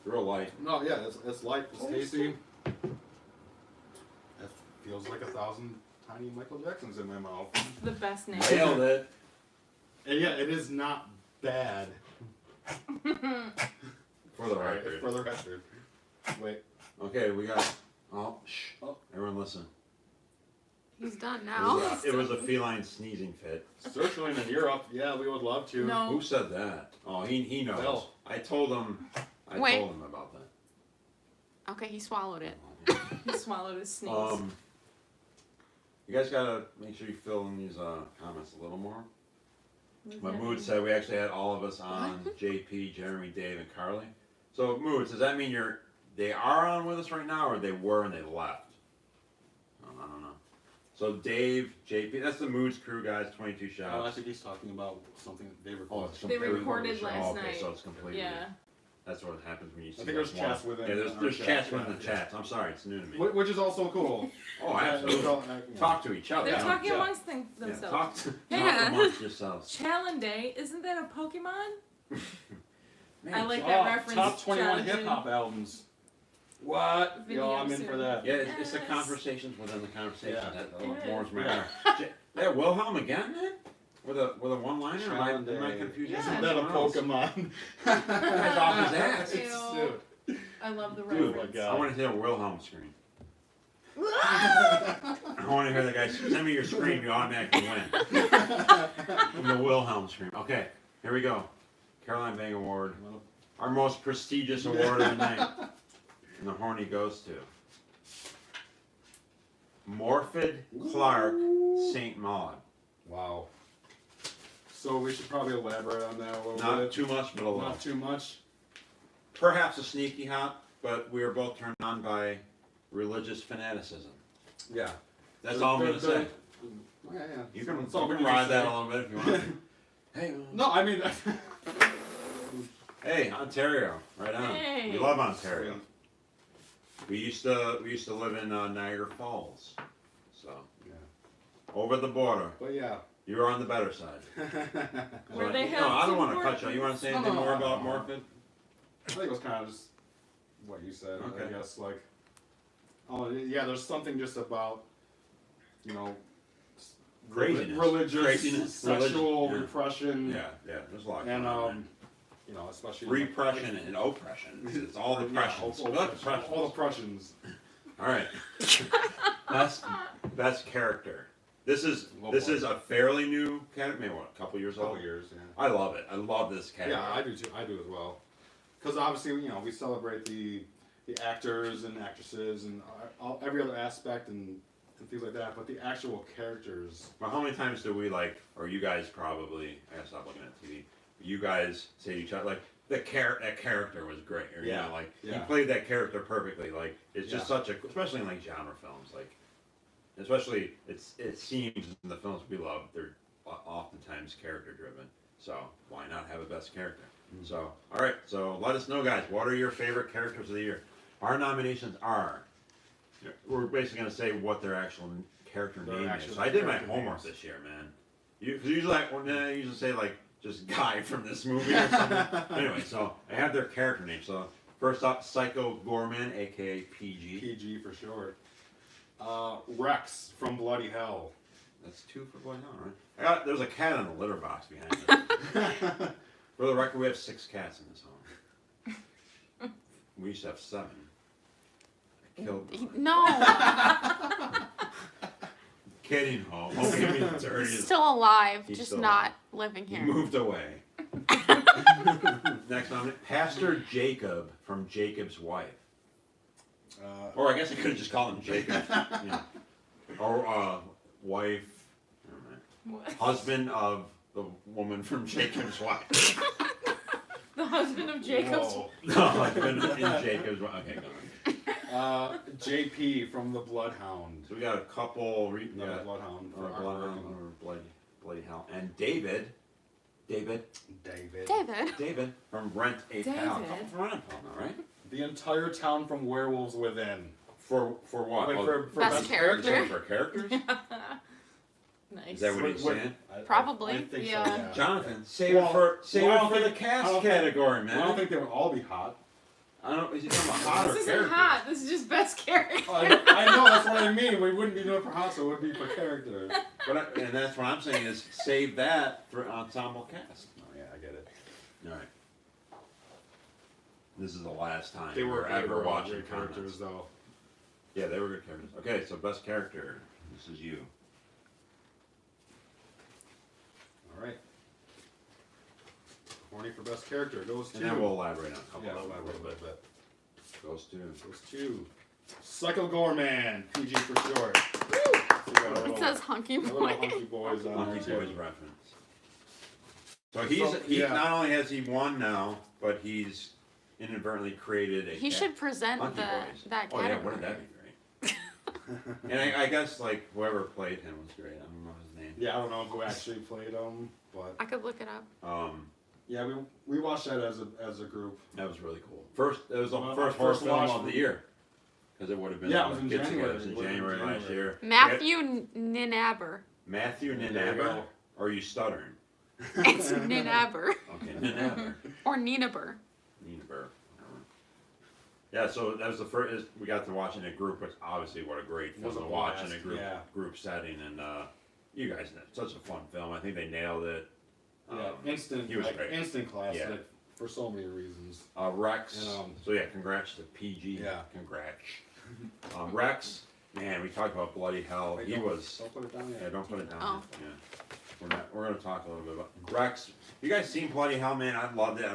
Real light. No, yeah, it's light, it's tasty. It feels like 1,000 tiny Michael Jacksons in my mouth. The best name. Nailed it. And yeah, it is not bad. For the Sorry, record. for the record. Wait. Okay, we got. Oh, shh. Oh, everyone listen. He's done It now. was, it was a feline sneezing fit. Searching in Europe, yeah, we would love to. No. Who said that? Oh, he knows. Bill. I told him. I Wait. told him about that. Okay, he swallowed it. He swallowed his sneeze. You guys gotta make sure you fill in these comments a little more. What does But that Mood mean? said we actually had all of us on. JP, Jeremy, Dave, and Carly. So Mood, does that mean they are on with us right now, or they were and they left? I don't know. So Dave, JP, that's the Moods crew guys. 22 Oh, I shots. think he's talking about something they Oh, recorded. it's They completely recorded different. last Okay, night. so it's completely. Yeah. That's what happens when you see. think there's like one. chats within Yeah, there's our chats chat, within the yeah. chats. I'm sorry, it's new to me. Which is also cool. Oh, absolutely. Talk to each other. They're Yeah, talking yeah. amongst Yeah, themselves. talk Yeah. amongst yourselves. Chalanday, isn't that a Pokemon? Man, I like that reference. Top 21 Challenge. hip hop albums. What? Video Yo, I'm in soon. for that. Yeah, it's the Yes. conversations within the conversation Yeah. that It warms my is. heart. Yeah, Wilhelm again, man? With a one-liner? Am I Challenge. confused? Yeah. Isn't that a Pokemon? Guy's off his ass. Ew. I love the Dude, reference. God. I want to hear a Wilhelm scream. I want to hear the guy send me your scream. You automatically win. From the Wilhelm scream. Okay, here we go. Caroline Bang Award, our most prestigious award of the night, and the horny goes to Morphid Clark St. Maud. Wow. So we should probably elaborate on that a little Not bit. too much, but a little. Not too much. Perhaps a sneaky hop, but we are both turned on by religious fanaticism. Yeah. That's all I'm gonna say. Yeah, yeah. You can, It's all you can good to ride that say. a little bit if you want. Hey, No, I mean. hey, Ontario, right on. Hey. We love Ontario. We used to live in Niagara Falls, so Yeah. over the border. But yeah. You were on the better side. Where So, they no, have I don't some want to cut you. You want to say anything No, more no, about no. Morphid? I think it was kind of just what you said. Okay. I guess like, oh yeah, there's something just about, you know, Craziness. religious, Craziness. sexual Religion, yeah. repression, Yeah, there's a lot. and going on you know, especially there. Repression and oppression. It's all the Yeah, pressions. all the oppressions. All right. Best character. This is Oh, this boy. is a fairly new character. Maybe what, a couple years Couple old. years, yeah. I love it. I love this character. Yeah, I do too. I do as well. Because obviously, you know, we celebrate the actors and actresses and every other aspect and things like that. But the actual characters. Well, how many times do we or you guys probably? I gotta stop looking at TV. You guys say to each other that character was great, or Yeah, he yeah. played that character perfectly. Like it's just Yeah. such a, especially in genre films, especially it seems in the films we love, they're oftentimes character driven. So why not have a best character? Mm-hmm. So all right, so let us know, guys. What are your favorite characters of the year? Our nominations are. We're basically gonna say what their actual character Their name actual is. So I did my character homework names. this year, man. Because usually I usually say just guy from this movie or something. Anyway, so I have their character name. So First up, Psycho Gorman, aka PG. PG for short. Rex from Bloody Hell. That's 2 for Bloody Hell, right? There's a cat in the litter box behind it. For the record, we have 6 cats in this home. We used to have 7. I killed one. No, Kidding, home. Home gave me the dirtiest. he's still alive, He's just still not living He here. moved away. Next on it, Pastor Jacob from Jacob's wife. Or I guess I could have just called him Jacob. Yeah. Or wife, never mind. Husband of the woman from Jacob's wife. The husband of Jacob's. Whoa. No, husband in Jacob's wife. Okay, go on. JP from the Bloodhound. So we got a couple. Another Bloodhound. Or For Bloodhound or Bloody Hell. And David David. David. from Rent a Pal. David. Couple from Rent a Pal now, right? The entire town from Werewolves Within. For what? Wait, Oh, for Best character. for characters? Nice. Is that what he's saying? Probably. I think Yeah. so, yeah. Jonathan, save Well, it for well, I don't the think- I cast don't think- category, man. I don't think they would all be hot. I don't. Is he talking about hot or This isn't characters? hot. This is just best character. I know, that's what I mean. We wouldn't be doing it for hot, so it would be for characters. And that's what I'm saying is save that for ensemble cast. Oh, yeah, I get it. All right. This is the last time They we're were ever all watching great comments. characters, though. Yeah, they were good characters. Okay, so best character. This is you. All right. Horny for best character goes to. And then we'll elaborate on a couple Yeah, of them elaborate a little bit. Goes to. Goes to Psycho Gorman, PG for short. So we got a It little- says hunky a little boy. hunky boys on Monkey there Boys too. reference. So he yeah. not only has he won now, but he's inadvertently created a He should present Monkey the Boys. that Oh category. yeah, wouldn't that be great? And I guess like whoever played him was great. I don't know his name. Yeah, I don't know who actually played him, but I could look it up. yeah, we watched that as a group. That was really cool. It was the Well, first horror first film watch of the year. Because it would have been Yeah, it was in Get January. Together. It was in It was in January last January. year. Matthew Ninaber. Matthew There you Ninaber. go. Or are you stuttering? It's Ninaber Okay, Ninaber. or Ninaber. Ninaber. Yeah, so that was the first. We got to watch in a group, which obviously what a great film Was a to watch in blast, a group yeah. group setting, and you guys, such a fun film. I think they nailed it. Yeah, instant, he was like, great. instant classic Yeah. for so many reasons. Rex. And, so yeah, congrats to PG. Yeah. Congrats. Rex. Man, we talked about Bloody Hell. Wait, He don't- was. Don't put it down Yeah, yet. don't put it down. Oh. Yeah. We're gonna talk a little bit about Rex. You guys seen Bloody Hell, man? I loved it.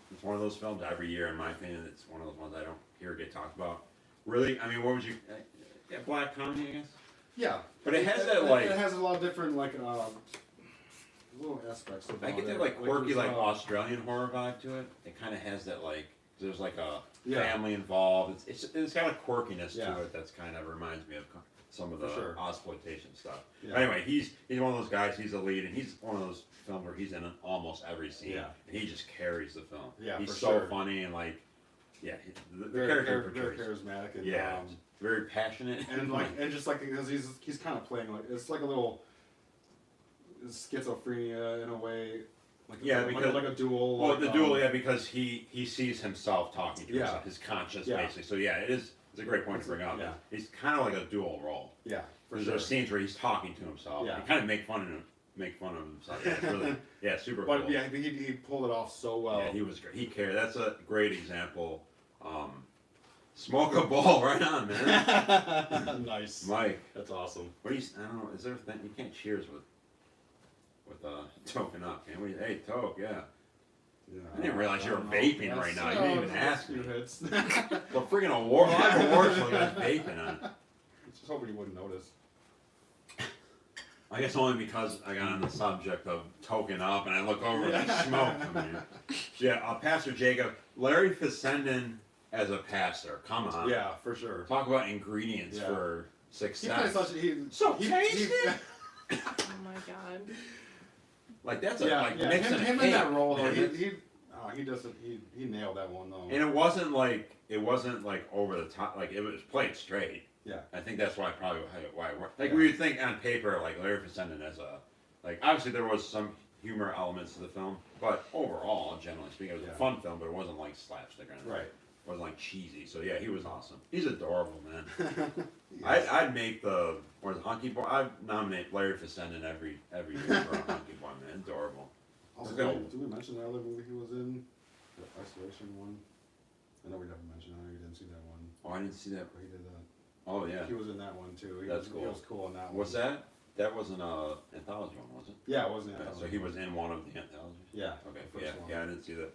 It's one of those films every year, in my opinion. It's one of those ones I don't hear get talked about. Really? I mean, what would you? Yeah, black comedy, I guess. Yeah, But it has that like. it has a lot of different like little aspects of I get that like quirky, like Australian horror vibe to it. It kind of has that like. There's like a family involved. It's got a quirkiness Yeah. to it that's kind of reminds me of some of the For sure. exploitation stuff. Yeah. Anyway, he's one of those guys. He's the lead, and he's one of those films where he's in almost every scene, Yeah. and he just carries the film. Yeah, he's for so sure. funny and like, yeah, the very, character very portrays. charismatic and Yeah, very passionate and like and just like because he's kind of playing like it's like a little schizophrenia in a way. Like Yeah, like, because- like a dual. well, like, the duel, yeah, because he sees himself talking to Yeah. himself, his conscience Yeah. basically. So yeah, it's a great point to bring up. Yeah. He's kind of like a dual role. Yeah, for There's sure. those scenes where he's talking to himself. Yeah. He kind of make fun of himself. Yeah, it's really, yeah, super But cool. yeah, he pulled it off so well. Yeah, he was great. He cared. That's a great example. Smoke a ball, right on, man. Nice. Mike, That's awesome. what do you? I don't know. Is there a thing you can't cheers with token up? Can we? Hey, toke, yeah. Yeah, I didn't realize you were don't know. vaping right now. You didn't even that's ask a few me. hits. The freaking award, live award show got vaping on. Just hoping you wouldn't notice. I guess only because I got on the subject of token up, and I look over and there's smoke coming in. So yeah, Pastor Jacob, Larry Fessenden as a pastor. Come on. Yeah, for sure. Talk about ingredients Yeah. for He success. plays such he So he, tasty. Oh my god. Like that's yeah, like yeah. mixing Him a in that cake, role though, man. he nailed that one though. And it wasn't like over the top. Like it was played straight. Yeah. I think that's why it worked. Like we would think on paper, like Larry Fessenden as a obviously there was some humor elements to the film, but overall, generally speaking, it was a fun film. But it wasn't like slapstick or anything. Right. wasn't like cheesy. So yeah, he was awesome. He's adorable, man. Yes. I'd make the Hunky Boy. I'd nominate Larry Fessenden every year for a Hunky Boy, man. Adorable. Also, Okay. did we mention the other movie he was in? The Isolation one? I know we never mentioned that. You didn't see that one. Oh, I didn't see that. But he did that. Oh yeah. He was in that one too. That's He cool. was cool in that one. What's that? That wasn't a anthology one, was it? Yeah, it wasn't. Yeah, so he was in one of the anthologies. Yeah. Okay. the first Yeah. one. Yeah, I didn't see that.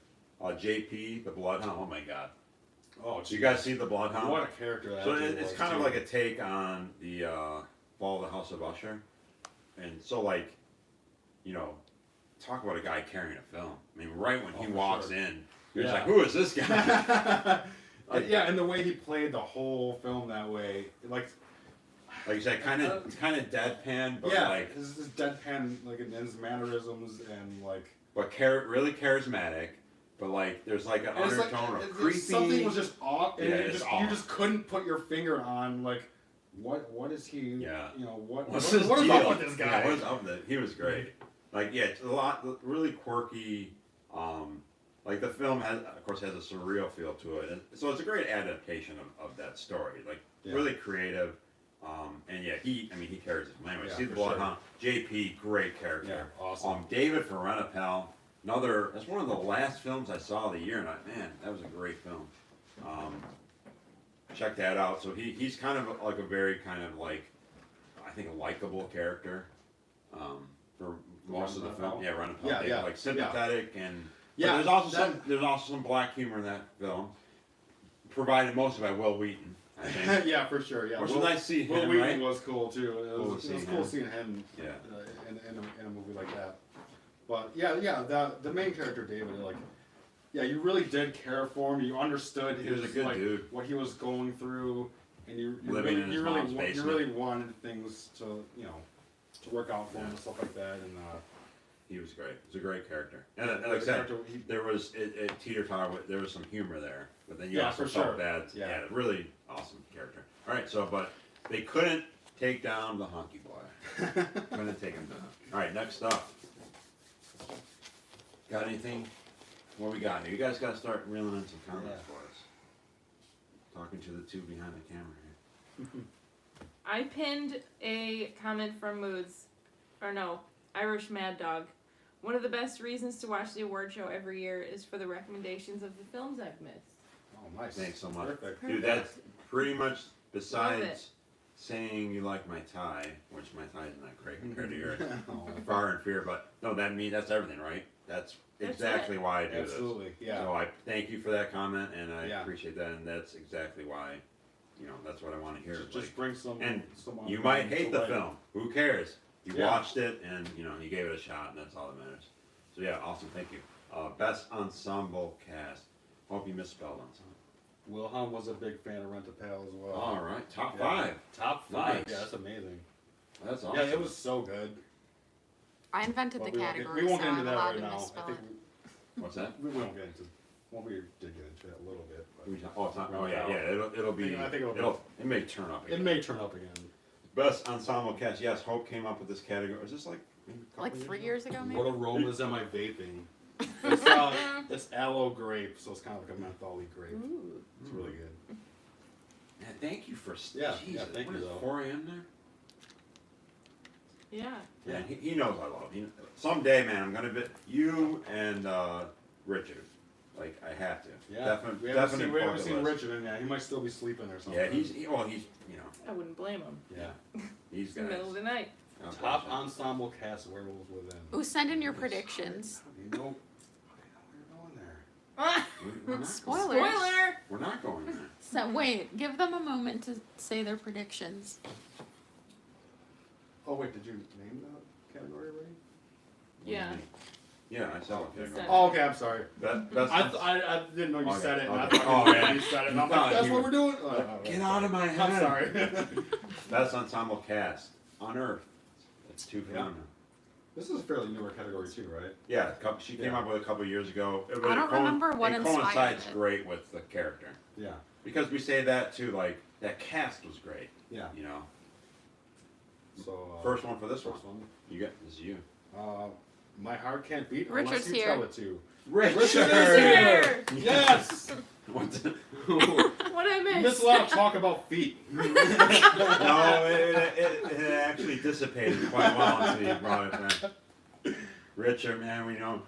JP, the Bloodhound. Oh my God. Oh, So you guys see the Bloodhound? What a character that So dude it's was, kind of too. like a take on the Fall of the House of Usher, and so like, you know, talk about a guy carrying a film. I mean, right when he for walks sure. in, you're just Yeah. like, who is this guy? Yeah, and the way he played the whole film that way, like Like you said, kind of deadpan, but yeah, like, his deadpan, like in his mannerisms and like. but really charismatic. But like, there's like an And it's like, undertone of it's- creepy. something was just off, and Yeah, you it's just off. you just couldn't put your finger on like what is he? Yeah. You know what What's what, his what is deal? up with this guy? Yeah, what's up with it? He was great. Like, yeah, it's a lot, really quirky. Like the film has, of course, has a surreal feel to it, and so it's a great adaptation of that story. Like, Yeah. really creative. And yeah, he carries it. Anyway, Yeah, see the for Bloodhound. JP, great Yeah, character. awesome. David Farenapel, another. That's one of the last films I saw of the year, and man, that was a great film. Check that out. So he's kind of like a very kind of like, I think, a likable character for most of the film. Farenapel? Yeah, Farenapel. Yeah, yeah, Like sympathetic and. Yeah, But that- there's also some black humor in that film, provided mostly by Will Wheaton. I think. Yeah, for sure. Yeah, Which was nice to see Will him, Wheaton right? was cool too. It Cool was, to it was see cool him. seeing him Yeah. in a movie like that. But yeah, the main character David, like, yeah, you really did care for him. You understood He was his a good like dude. what he was going through, and you Living really, in his you really mom's you basement. really wanted things to to work out for him Yeah. and stuff like that. And He was great. He was a great character. And like I the said, character, he, there was it teeter-totter with, there was some humor there, but then you Yeah, also for felt sure. bad. Yeah. Really awesome character. All right, so but they couldn't take down the Hunky Boy. Couldn't take him down. All right, next up. Got anything? What we got here? You guys got to start reeling in some comments Yeah. for us. Talking to the two behind the camera here. I pinned a comment from Moods, or no, Irish Mad Dog. One of the best reasons to watch the award show every year is for the recommendations of the films I've missed. oh, nice. Thanks so much. Perfect. Dude, that's pretty much, it. besides saying you like my tie, which my tie is not great compared to yours. Oh, Far and fear, but no, that's everything, right? That's That's exactly why I do this. absolutely. Yeah. So I thank you for that comment, and I Yeah. appreciate that, and that's exactly why, that's what I want to hear. Just Like, bring some. and some you might hate to the light. film. Who cares? You Yeah. watched it, and you gave it a shot, and that's all that matters. So yeah, awesome. Thank you. Best ensemble cast. Hope you misspelled ensemble. Wilhelm was a big fan of Rent-A-Pal as well. All right, top Yeah. 5. Top Nice. 5. Yeah, that's amazing. That's awesome. Yeah, it was so good. I invented But the we won't get- category, we won't so get into I'm that allowed right to now. I misspell think it. What's that? we won't get into. Well, we did get into it a little bit. But Oh, it's not. Oh yeah, yeah. It'll be. I think it'll be- It may turn up. it Again. may turn up again. Best ensemble cast. Yes, Hope came up with this category. Is this like maybe a couple Like 3 years ago, maybe? What aromas am I vaping? It's aloe grape, so it's kind of like a mentholy grape. Ooh. It's really good. Man, thank you for. Yeah, Jesus, yeah, thank what you, is it, though. 4 a.m. there? Yeah. Yeah, he knows I love him. Someday, man, I'm gonna be you and Richard. Like I have to. Yeah, Definitely. we haven't Definitely. seen Richard in there. He might still be sleeping or something. Yeah, he's I wouldn't blame him. Yeah. these It's the guys. middle of the night. God Top bless you. ensemble cast werewolves within. Ooh, send in your predictions. You know, how do you know you're going there? We're not, Spoilers. Spoiler! we're not going there. So wait, give them a moment to say their predictions. Oh wait, did you name the category already? Yeah. Yeah, I saw it. He Okay, said- Oh, okay. I'm sorry. Best I didn't know you Okay, said it. And I okay. thought Oh, you man. said it. And I'm No, like, that's you- what we're doing. Get out of my head. I'm sorry. Best ensemble cast on Earth. That's 2 Yeah. films. This is a fairly newer category too, right? Yeah, she came Yeah. up with a couple years ago. I don't remember what it inspired coincides it. great with the character Yeah. because we say that too. Like that cast was great. Yeah. You know, So first one for this one. first one. You got this is you. My heart can't beat Richard's unless you here. tell it to. Richard! Richard is here! Yes! What the- What I You missed? miss a lot of talk about feet. No, it actually dissipated quite well until you brought it back. Richard, man, we know.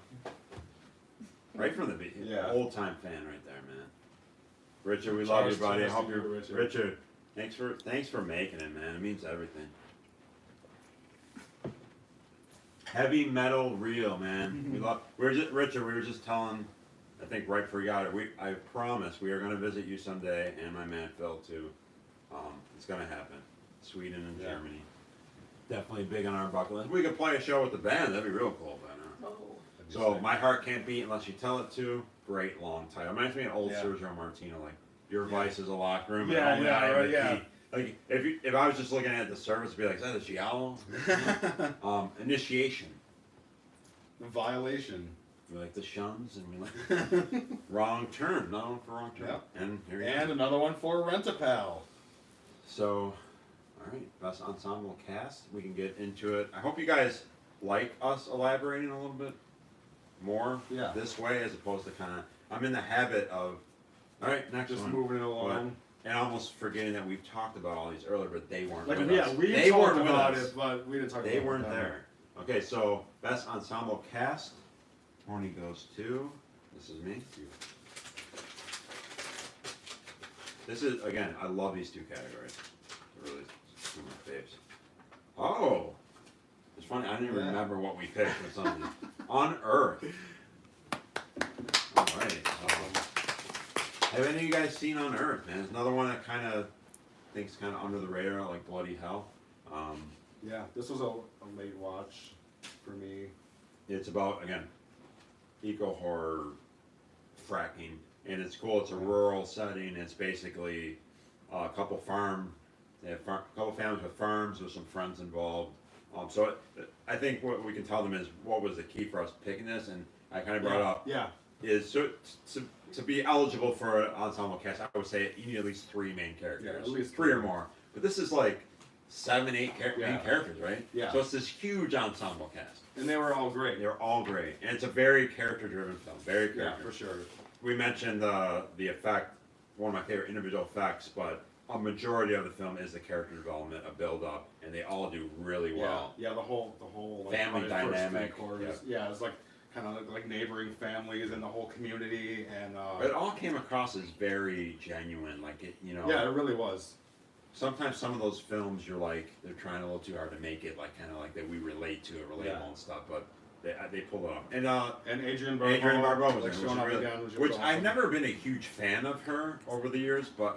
Right from the beginning. Yeah. Old time fan right there, man. Richard, we love you, Cheers, buddy. I cheers hope to you're you, Richard. Richard. Thanks for making it, man. It means everything. Heavy metal real, man. We love. Richard. We were just telling. I think right before we got it. I promise we are going to visit you someday, and my man Phil too. It's going to happen. Sweden and Yeah. Germany. Definitely big on our bucket list. We could play a show with the band. That'd be real cool, by now. So my heart can't beat unless you tell it to. Great long title. Reminds me of old Yeah. Sergio Martino, like your Yeah. vice is a locker room. Yeah, and only yeah, I am right, the yeah. key. Like if I was just looking at the service, I'd be like, is that a giallo? Initiation. Violation. We like the shuns and we like wrong turn. No for wrong turn. Yep. And here you And go. another one for Rent-A-Pal. So, all right, best ensemble cast. We can get into it. I hope you guys like us elaborating a little bit more Yeah. this way as opposed to kind of. I'm in the habit of. All right, next Just one. moving it along. And almost forgetting that we've talked about all these earlier, but they weren't Like, with yeah, us. we they talked weren't with about us. it, but we didn't talk They about weren't them. there. Okay, so best ensemble cast. Tony goes to. This is me. This is again. I love these two categories. They're really two of my faves. Oh, it's funny. I didn't Yeah. remember what we picked for something. On Earth. All right. Have any of you guys seen On Earth? Man, it's another one that kind of thinks kind of under the radar, like Bloody Hell. Yeah, this was a late watch for me. It's about, again, eco horror fracking, and it's cool. It's a rural setting. It's basically a couple couple families with farms with some friends involved. So I think what we can tell them is what was the key for us picking this, and I kind of brought up Yeah, is to be eligible for an ensemble cast. I would say you need at least 3 main characters, Yeah, at least three or three. more. But this is like 7, 8 main Yeah. characters, right? Yeah. So it's this huge ensemble cast. and they were all great. They're all great, and it's a very character-driven film. Very Yeah, character. for sure. We mentioned the effect, one of my favorite individual effects, but a majority of the film is the character development, a build-up, and they all do really well. Yeah, the whole like, Family probably first dynamic, 3 quarters. Yeah, it's like kind of like neighboring families and the whole community, and But it all came across as very genuine, like it, yeah, it really was. Sometimes some of those films, you're like, they're trying a little too hard to make it like kind of like that we relate to it, relatable Yeah. and stuff, but they pulled it off. And And Adrian Barbeau, Adrian Barbeau was like, in it, showing up really, again, which which was I've awesome. never been a huge fan of her over the years, but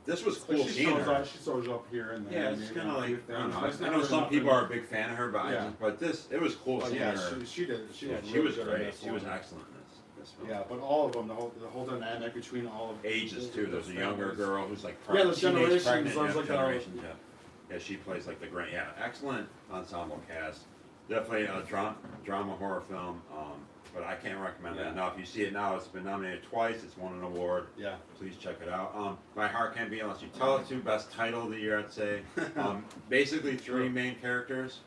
this was Like, cool she seeing shows her. up, she shows up here and there. Yeah, it's maybe kind of on a like, few I don't know, things. I know some people are a big fan of her, but Yeah. but it was cool But seeing yeah, her. she did. She Yeah, was, she really was good in great. this She was one. excellent in this film. Yeah, but all of them, the whole dynamic between all of Ages too. There's a younger families. girl who's like Yeah, there's teenage generations, pregnant, there's yeah, like generations, yeah. Yeah, she plays like the grand. Yeah, excellent ensemble cast. Definitely a drama horror film. But I can't recommend Yeah. that enough. You see it now. It's been nominated twice. It's won an award. Yeah, Please check it out. My Heart Can't Beat Unless You Tell It To. Best title of the year, I'd say. Basically 3 main characters.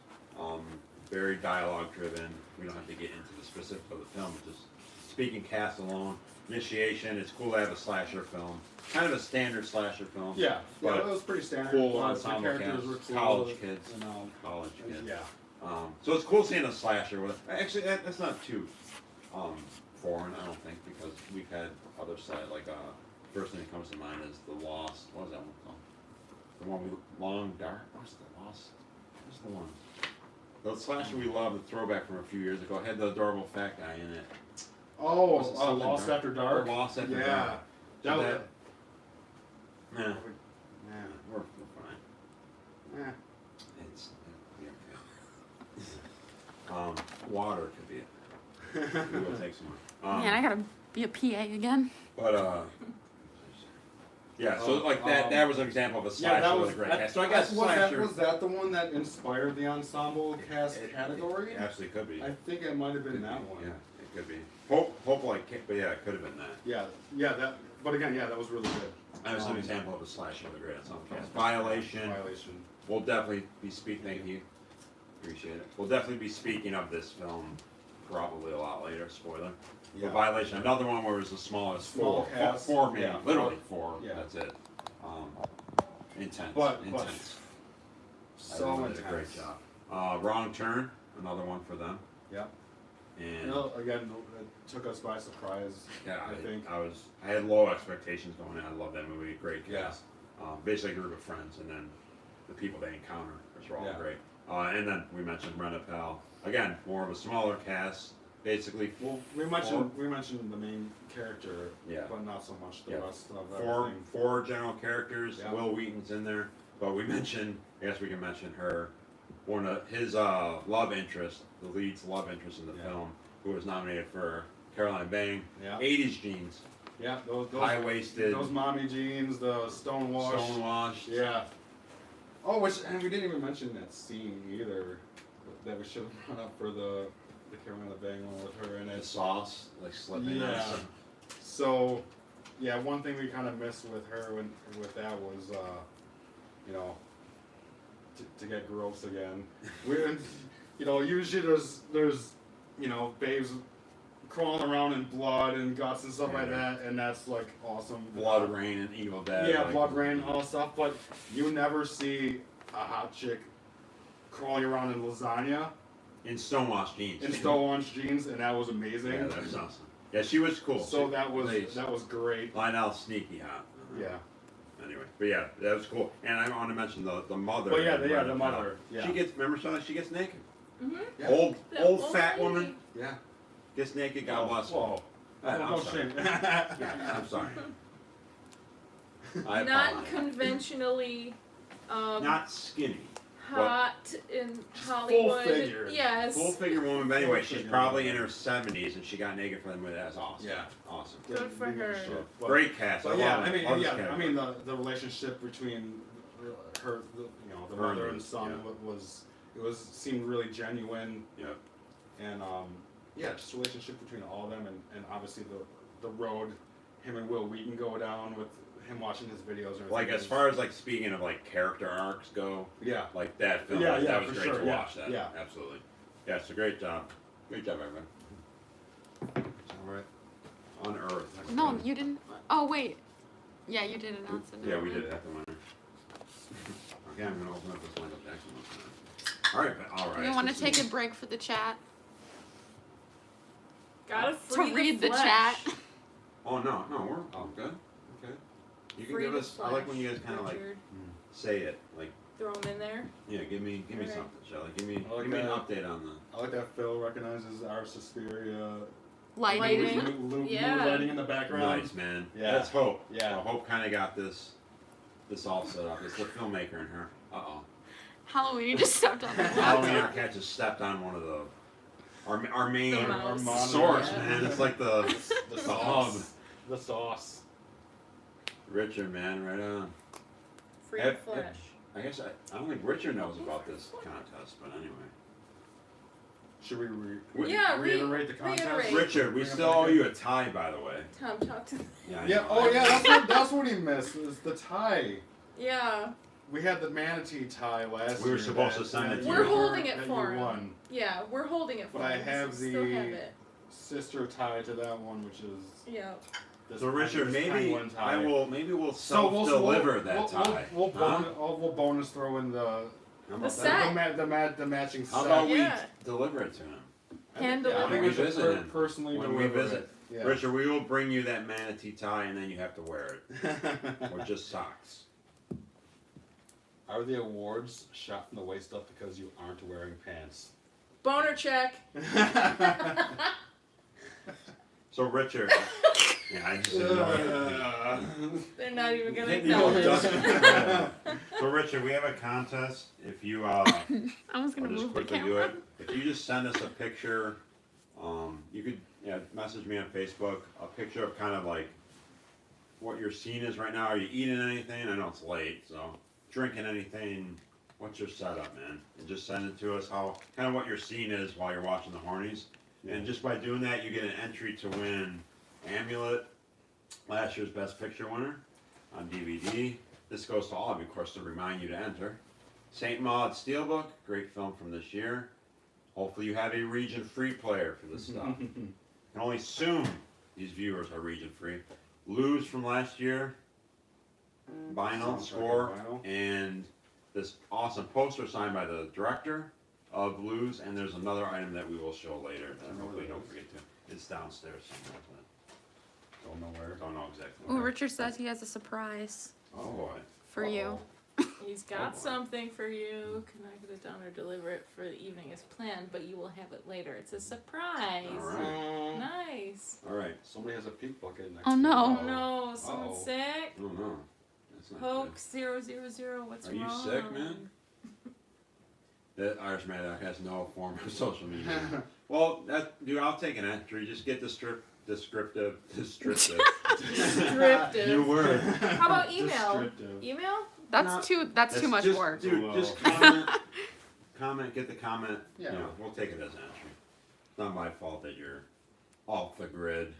Very dialogue driven. We don't have to get into the specifics of the film, but just speaking cast alone. Initiation. It's cool to have a slasher film. Kind of a standard slasher film. yeah, But it was pretty standard. cool The ensemble characters cast. were cool, College kids. and, College kids. yeah, So it's cool seeing a slasher with. Actually, that's not too foreign, I don't think, because we've had other side like first thing that comes to mind is The Lost. What was that one called? The one we Long Dark. What's The Lost? What's the one? The slasher we love, the throwback from a few years ago, had the adorable fat guy in it. Oh, Was it something Lost dark? After Dark. The Lost After Yeah. Dark. That So was. Yeah, Yeah. we're fine. Yeah. It's it'll be okay. Water could be it. We will take some more. Man, I gotta be a PA again. But yeah. So like that was an example of a slasher Yeah, that with was a great that, cast. So I guess slasher was that the one that inspired the ensemble cast category? It absolutely could be. I think it might have been Could that be, one. Yeah, it could be. Hope like, but yeah, it could have been that. Yeah, that. But again, yeah, that was really good. That was an example of a slasher with a great ensemble cast. Violation. We'll definitely be speaking. Thank you. Appreciate it. We'll definitely be speaking of this film probably a lot later. Spoiler. Yeah. The Violation. Another one where it was the smallest. Small cast. Four maybe. Yeah. Literally four. Yeah. That's it. Intense. But- intense. So Everyone intense. did a great job. Wrong Turn. Another one for them. Yeah. And You know, again, it took us by surprise. yeah, I think. I had low expectations going in. I love that movie. Great Yeah. cast. Basically a group of friends, and then the people they encounter, which were all Yeah. great. And then we mentioned Brenda Pell. Again, more of a smaller cast. Basically, Well, we mentioned the main character, Yeah. but not so much the Yeah. rest of four everything. general characters. Yeah. Will Wheaton's in there, but we mentioned. I guess we can mention her. One of his love interest, the lead's love interest in the Yeah. film, who was nominated for Caroline Bang. Yeah. 80s jeans, Yeah, those high waisted, those mommy jeans, the stonewashed. stonewashed. Yeah. Oh, and we didn't even mention that scene either. That we should have brought up for the Carolina Bang one with her in The it. sauce, like slipping. Yeah. on some- So, yeah, one thing we kind of missed with her with that was, you know, to get gross again. You know, usually there's, you know, babes crawling around in blood and guts and stuff like Yeah. that, and that's like awesome. Blood Rain and Evil Dead. Yeah, like- blood rain, all stuff, but you never see a hot chick crawling around in lasagna in stonewashed jeans. in stonewashed jeans, and that was amazing. Yeah, that was awesome. Yeah, she was cool. So She- that nice. was great. Lionel sneaky hot. Yeah. Anyway, but yeah, that was cool. And I want to mention the mother. But yeah, of the Brenda mother. Pell. Yeah. She gets. Remember, Charlotte? She gets naked. Mhm. Yeah. Old The old fat lady. woman Yeah. gets naked. God bless her. Whoa. I'm no sorry. shame. Yeah, I'm sorry. I Not apologize. conventionally Not skinny. hot in Hollywood. figure. Yes. Full figure woman, but anyway, she's figure probably in woman. her 70s and she got naked for the movie. That's awesome. Yeah. Awesome. Good for her. But- Great cast. But I yeah, love it. I mean, Love this yeah, I character. mean the relationship between her, you know, the Her mother and- and son yeah. seemed really genuine, Yep. and yeah, just relationship between all of them, and obviously the road him and Will Wheaton go down with him watching his videos. And Like everything as is- far as like speaking of like character arcs go, yeah, like that film, Yeah, that yeah, was for great sure, to yeah, watch. That, yeah. absolutely. Yeah, it's a great job. Great job, everyone. All right. On Earth. No, you didn't. Oh wait. Yeah, you did announce it. Yeah, never we mind. did it at the winner. Okay, I'm gonna open up this Michael Jackson one. All right, all right. You want to this take is- a break for the chat? Gotta free To read the flesh. chat. Oh no, we're good. Okay. You can Free give the us. I like when you guys flesh, kind of like Richard. say it. Like, Throw them in there. yeah, give me Alright. something, Shelly. Give me I like give me an that. update on the. I like that Phil recognizes our Suspiria Lighting. movie Yeah. lighting in the background. Nice man. Yeah. That's Hope. Yeah. So Hope kind of got this all set up. It's the filmmaker in her. Uh-oh. Halloween, you just stepped on the Halloween, our laptop. cat just stepped on one of the our main The mouse. Our source, Yeah. man. It's like the The hub. sauce. The sauce. Richard, man, right on. Free Have- flesh. I guess I don't think Richard knows about this contest, but anyway. Should we Yeah, reiterate the contest? reiterate. Richard, we Bring it still back owe in? you a tie, by the way. Tom, talk to. Yeah. I Yeah. know. Oh yeah. That's what he missed. Was the tie. Yeah. We had the manatee tie last year. We were supposed to send it to We're you. holding it that for you him. won. Yeah, we're holding it for But I him, have so still the- have it. Sister tie to that one, which is Yeah. this So Richard, this maybe penguin tie. maybe we'll So self-deliver that tie. We'll Huh? bonus throw in the How about The that? set. the matching How set. about Yeah. we deliver it to him? Hand I think delivery. we should Visit him. personally When we deliver visit. it. Yeah. Richard, we will bring you that manatee tie, and then you have to wear it, or just socks. Are the awards shot from the waist up because you aren't wearing pants? Boner check. So Richard, yeah, I just didn't know. They're not even gonna Hit the old acknowledge. dust. So Richard, we have a contest. If you I was I'll gonna just move the quickly do camera. it. If you just send us a picture, you could message me on Facebook a picture of kind of like what your scene is right now. Are you eating anything? I know it's late, so drinking anything? What's your setup, man? And just send it to us. How kind of what your scene is while you're watching the Hornies. And just by doing that, you get an entry to win Amulet, last year's Best Picture winner on DVD. This goes to all of you, of course, to remind you to enter. St. Maud Steelbook, great film from this year. Hopefully you have a region free player for this stuff. Can only assume these viewers are region free. Lose from last year, vinyl Soundtrack score, and vinyl. and this awesome poster signed by the director of Lose, and there's another item that we will show later that I know hopefully what it don't is. forget to. It's downstairs somewhere, Don't know where. but don't know exactly. Oh, where. Richard says he has a surprise Oh boy. for you. He's Oh, got boy. something for you. Can I get it down or deliver it for the evening as planned? But you will have it later. It's a surprise. All right. Nice. All right. Somebody has a peak bucket next Oh, to no. them. No, someone's Uh-oh. sick. Oh no. That's not Poke good. 000. What's Are you wrong? sick, man? The Irish Mad Dog has no form of social media. Well, that dude, I'll take an entry. Just get descriptive. Descriptive. New word. How about email? Descriptive. Email? That's Not- too much just, work. Dude, just Whoa. comment, get the comment. Yeah. You know, we'll take it as an entry. It's not my fault that you're off the grid.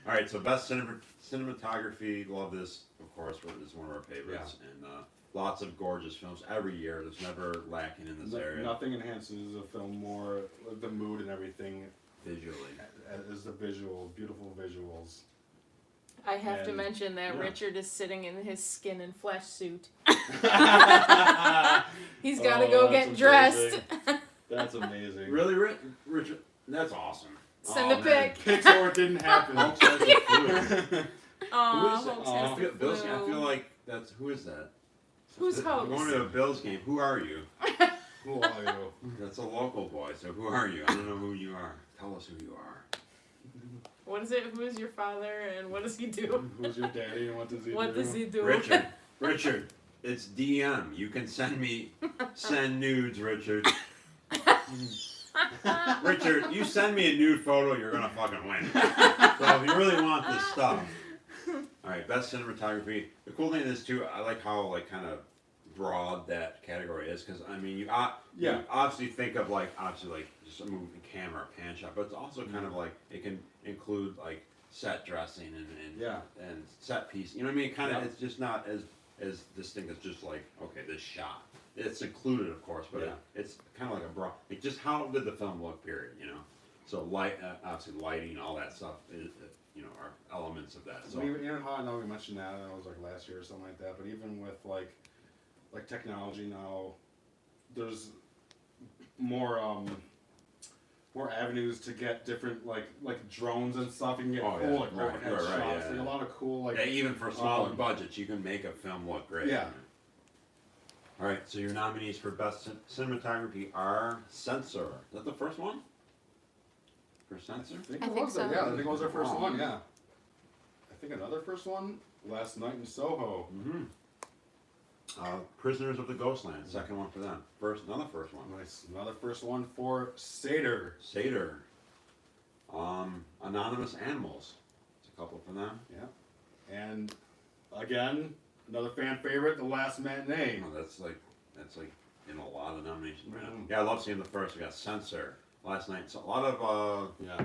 All right, so best cinematography. Love this, of course. It's one of our favorites, and lots of gorgeous films every year. There's never lacking in this area Nothing enhances a film more, the mood and everything, visually. as the visual, beautiful visuals. I have to And- mention that yeah. Richard is sitting in his skin and flesh suit. That's He's got to Oh, go that's get dressed. amazing. Really, Richard? That's awesome. Send Oh, a man. pic. Pixar it didn't happen. Hulk has the flu. Aw, Who is it? Hulk Aw. has I the feel, Bills, I flu. feel like that's who is that? Who's I'm Hulk? going to a Bills game. Who are you? Who are you? That's a local boy. So who are you? I don't know who you are. Tell us who you are. What is it? Who is your father and what does he do? Who's your daddy and what does he do? What does he do? Richard, it's DM. You can send nudes, Richard. Richard, you send me a nude photo, you're gonna fucking win. So if you really want this stuff. Alright, best cinematography. The cool thing is too, I like how kind of broad that category is, because I mean you obviously think of obviously just a moving camera, pan shot, but it's also kind of like it can include set dressing and set piece. You know what I mean? Kind of Yep. it's just not as distinct as just okay, this shot. It's included, of course, but Yeah. it's kind of like a broad. Just how did the film look? Period. You know. So obviously lighting, all that stuff is are elements of that. So Even how I know we mentioned that, and it was last year or something like that. But even with like technology now, there's more avenues to get different like drones and stuff. You can get Oh, cool yeah. overhead Right, shots. yeah. A lot of cool yeah, even for smaller um, budgets, you can make a film look great. Yeah. All right. So your nominees for best cinematography are Censor. Is that the first one? For Censor? I think so. Yeah, I think it was our first Oh. one. Yeah. I think another first one, Last Night in Soho. Mm-hmm. Prisoners of the Ghostland. Second one for them. Another first one. Nice. Another first one for Seder. Seder. Anonymous Animals. It's a couple for them. And again, another fan favorite, The Last Matinee. Oh, that's in a lot of nominations right now. Mhm. Yeah, I love seeing the first. We got Censor last night. So a lot of Yeah.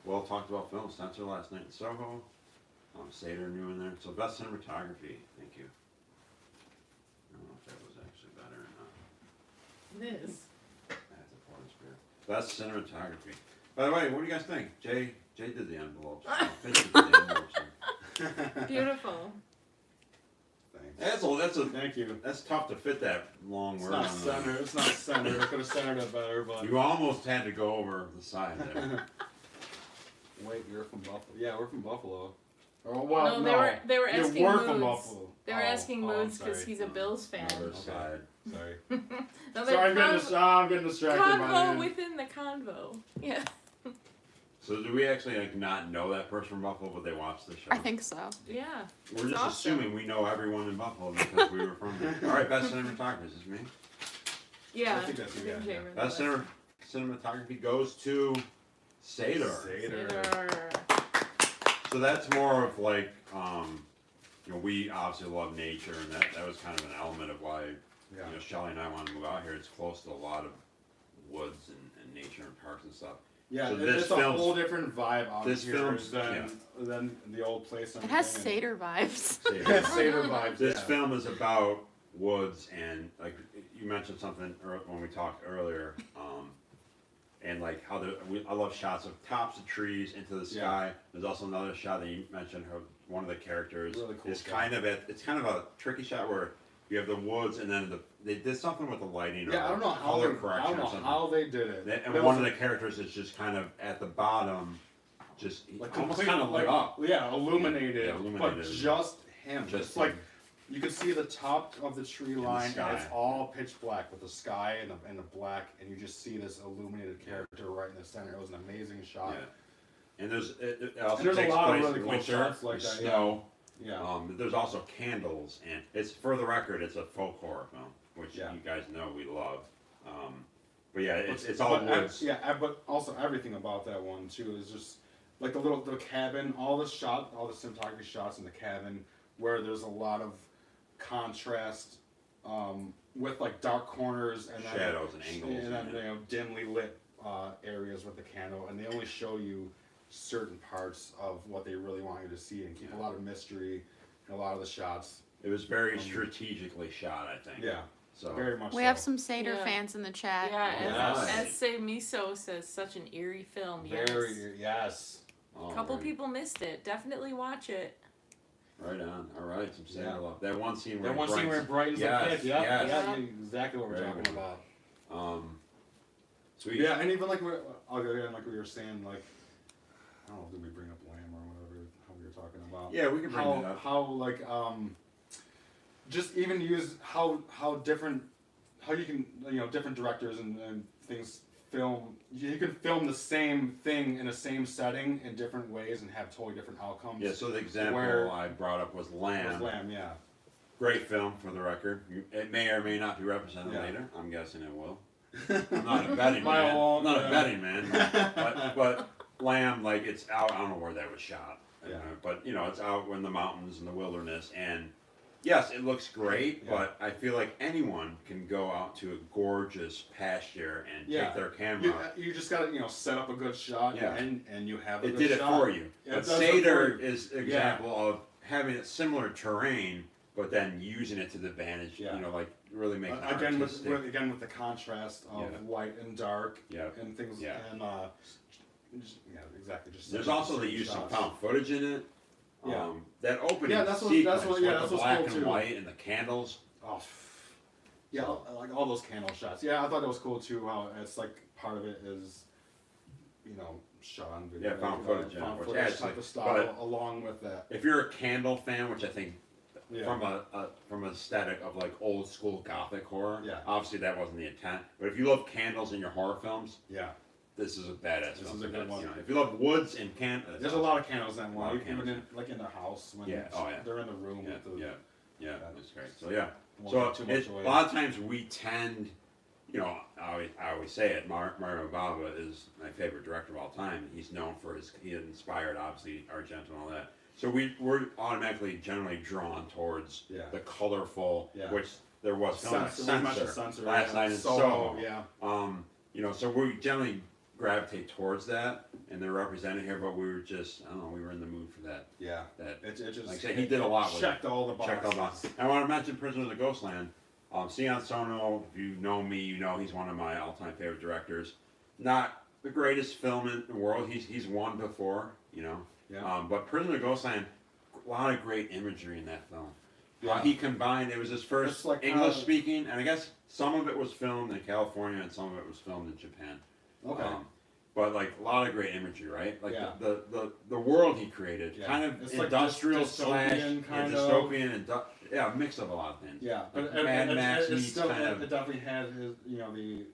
well talked about films. Censor last night in Soho. Seder new in there. So best cinematography. Thank you. I don't know if that was actually better or not. It is. I have to pour this beer. Best cinematography. By the way, what do you guys think? Jay did the envelopes. Vince did the envelopes here. Beautiful. Thanks. Thank you. That's tough to fit that long It's word not on there. center. It's not center. I could have centered it better, but You almost had to go over the side there. wait, you're from Buffalo. Yeah, we're from Buffalo. Oh well, No, they were You asking were moods. from Buffalo. They were asking I'm moods because sorry. he's a Bills fan. Other Okay. side. Sorry. No, Sorry, I'm getting distracted by convo that. within the convo. Yeah. So do we actually not know that person from Buffalo, but they watch the show? I think so. Yeah. We're It's just awesome. assuming we know everyone in Buffalo because we were from there. All right, best cinematography. Is this me? Yeah. I think that's you, think yeah. Jay read Best the cinematography goes to Seder. Seder. Seder. So that's more of we obviously love nature, and that was kind of an element of why Yeah. Shelly and I wanted to move out here. It's close to a lot of woods and nature and parks and stuff. Yeah, So this it's a film's- whole different vibe out this here film's- than the old place. And It has everything. Seder vibes. Seder. It's Seder vibes. This yeah. film is about woods, and you mentioned something when we talked earlier. and like how I love shots of tops of trees into the Yeah. sky. There's also another shot that you mentioned. One of the characters Really cool is shot. kind of it's kind of a tricky shot where you have the woods and then they did something with the lighting. Yeah, or I don't know how color they, I correction don't or know something. how they did it. And There one was of the characters is just kind of at the bottom, just like almost complete- kind of lit like, up. Yeah, illuminated, Yeah, illuminated. but just him. Just It's like him. you can see the top of the tree the line, and it's sky. all pitch black with the sky and the black, and you just see this illuminated character right in the center. It was an amazing shot. Yeah. And it also And there's a takes lot of place really in cool winter, shots like with that, yeah. snow. Yeah. There's also candles, and it's for the record, it's a folk horror film, which Yeah. you guys know we love. But yeah, it's all But woods. but also everything about that one too is just like the cabin, all the cinematography shots in the cabin where there's a lot of contrast with like dark corners and then Shadows and angles. and then and- you know dimly lit areas with the candle, and they only show you certain parts of what they really want you to see and keep a lot of mystery in a lot of the shots. It was very strategically shot, I think. Yeah, So very much. We so. have some Seder Yeah. fans in the chat. Yeah, Yes. as Say Miso says, such an eerie film. Very Yes. yes. oh, A couple right, people missed it. Definitely watch it. Right on. All right, some Sandra Yeah. love. That one scene where That one scene where it brightens Yes, the kid. Yeah, yes. yeah, exactly what we're Very talking well. about. Sweet. Yeah, and even like I'll go again, like we were saying, like I don't know, did we bring up Lamb or whatever? How we were talking about? Yeah, we can bring that up. How like just even use how different how you can different directors and things film. You can film the same thing in the same setting in different ways and have totally different outcomes. Yeah, so the example Where- I brought up was It was Lamb. Lamb, yeah. Great film, for the record. It may or may not be represented Yeah. later. I'm guessing it will. I'm not a betting By a man. long- I'm not yeah. a betting man. But Lamb, like, it's out. I don't know where that was shot. Yeah. But it's out in the mountains and the wilderness, and yes, it looks great. Yeah. But I feel like anyone can go out to a gorgeous pasture and Yeah. take their camera. You just gotta set up a good shot Yeah. and you have a It good did it shot. for you. Yeah, it But does it Seder for you. is an example of having a similar terrain, but then using it to the advantage. Yeah. Like really making it Again artistic. with the contrast of Yeah. light and dark Yeah. and things Yeah. and yeah, exactly. Just There's certain- also the certain use of shots. found footage in it. Yeah. That opening Yeah, that's what- sequence that's what- yeah, with that's the what's black cool and too. white and the candles. Oh, yeah, like all those candle shots. Yeah, I thought that was cool too. How it's like part of it is, shot on video. Yeah, found footage, yeah, found which footage adds, type like, of style but- along with that. If you're a candle fan, which I think Yeah. from an aesthetic of like old school gothic horror, Yeah. obviously that wasn't the intent. But if you love candles in your horror films, Yeah. this is a badass This film. is a good one. If you love woods and candles, There's a lot of candles in that A one. lot of Even candles. in the house when Yeah, oh, yeah. they're in the room Yeah, with the yeah, it's great. So yeah. won't So give too much a away. lot of times we tend, I always say it. Mario Bava is my favorite director of all time. He's known for he inspired obviously Argento and all that. So we're automatically generally drawn towards Yeah. the colorful, Yeah. which there was film like Censor, we mentioned Censor Censor, last yeah. night in Soho, Soho. yeah. So we generally gravitate towards that, and they're represented here. But we were just, I don't know, we were in the mood for that. Yeah. That It just like I said, he did a lot with checked all the boxes. checked all boxes. I want to mention Prisoners of Ghostland. Sion Sono, if you know me, you know he's one of my all-time favorite directors. Not the greatest film in the world. He's won before, Yeah. But Prisoner of Ghostland, a lot of great imagery in that film. Yeah. He combined. It was his first It's like, English speaking, and I guess some of it was filmed in California and some of it was filmed in Japan. Okay. But like a lot of great imagery, right? Like Yeah. the world he created, Yeah. kind of It's like industrial dystopian kind of. dystopian and a mix of a lot of things. Yeah, but Like Mad Max it meets still kind of- it definitely had his the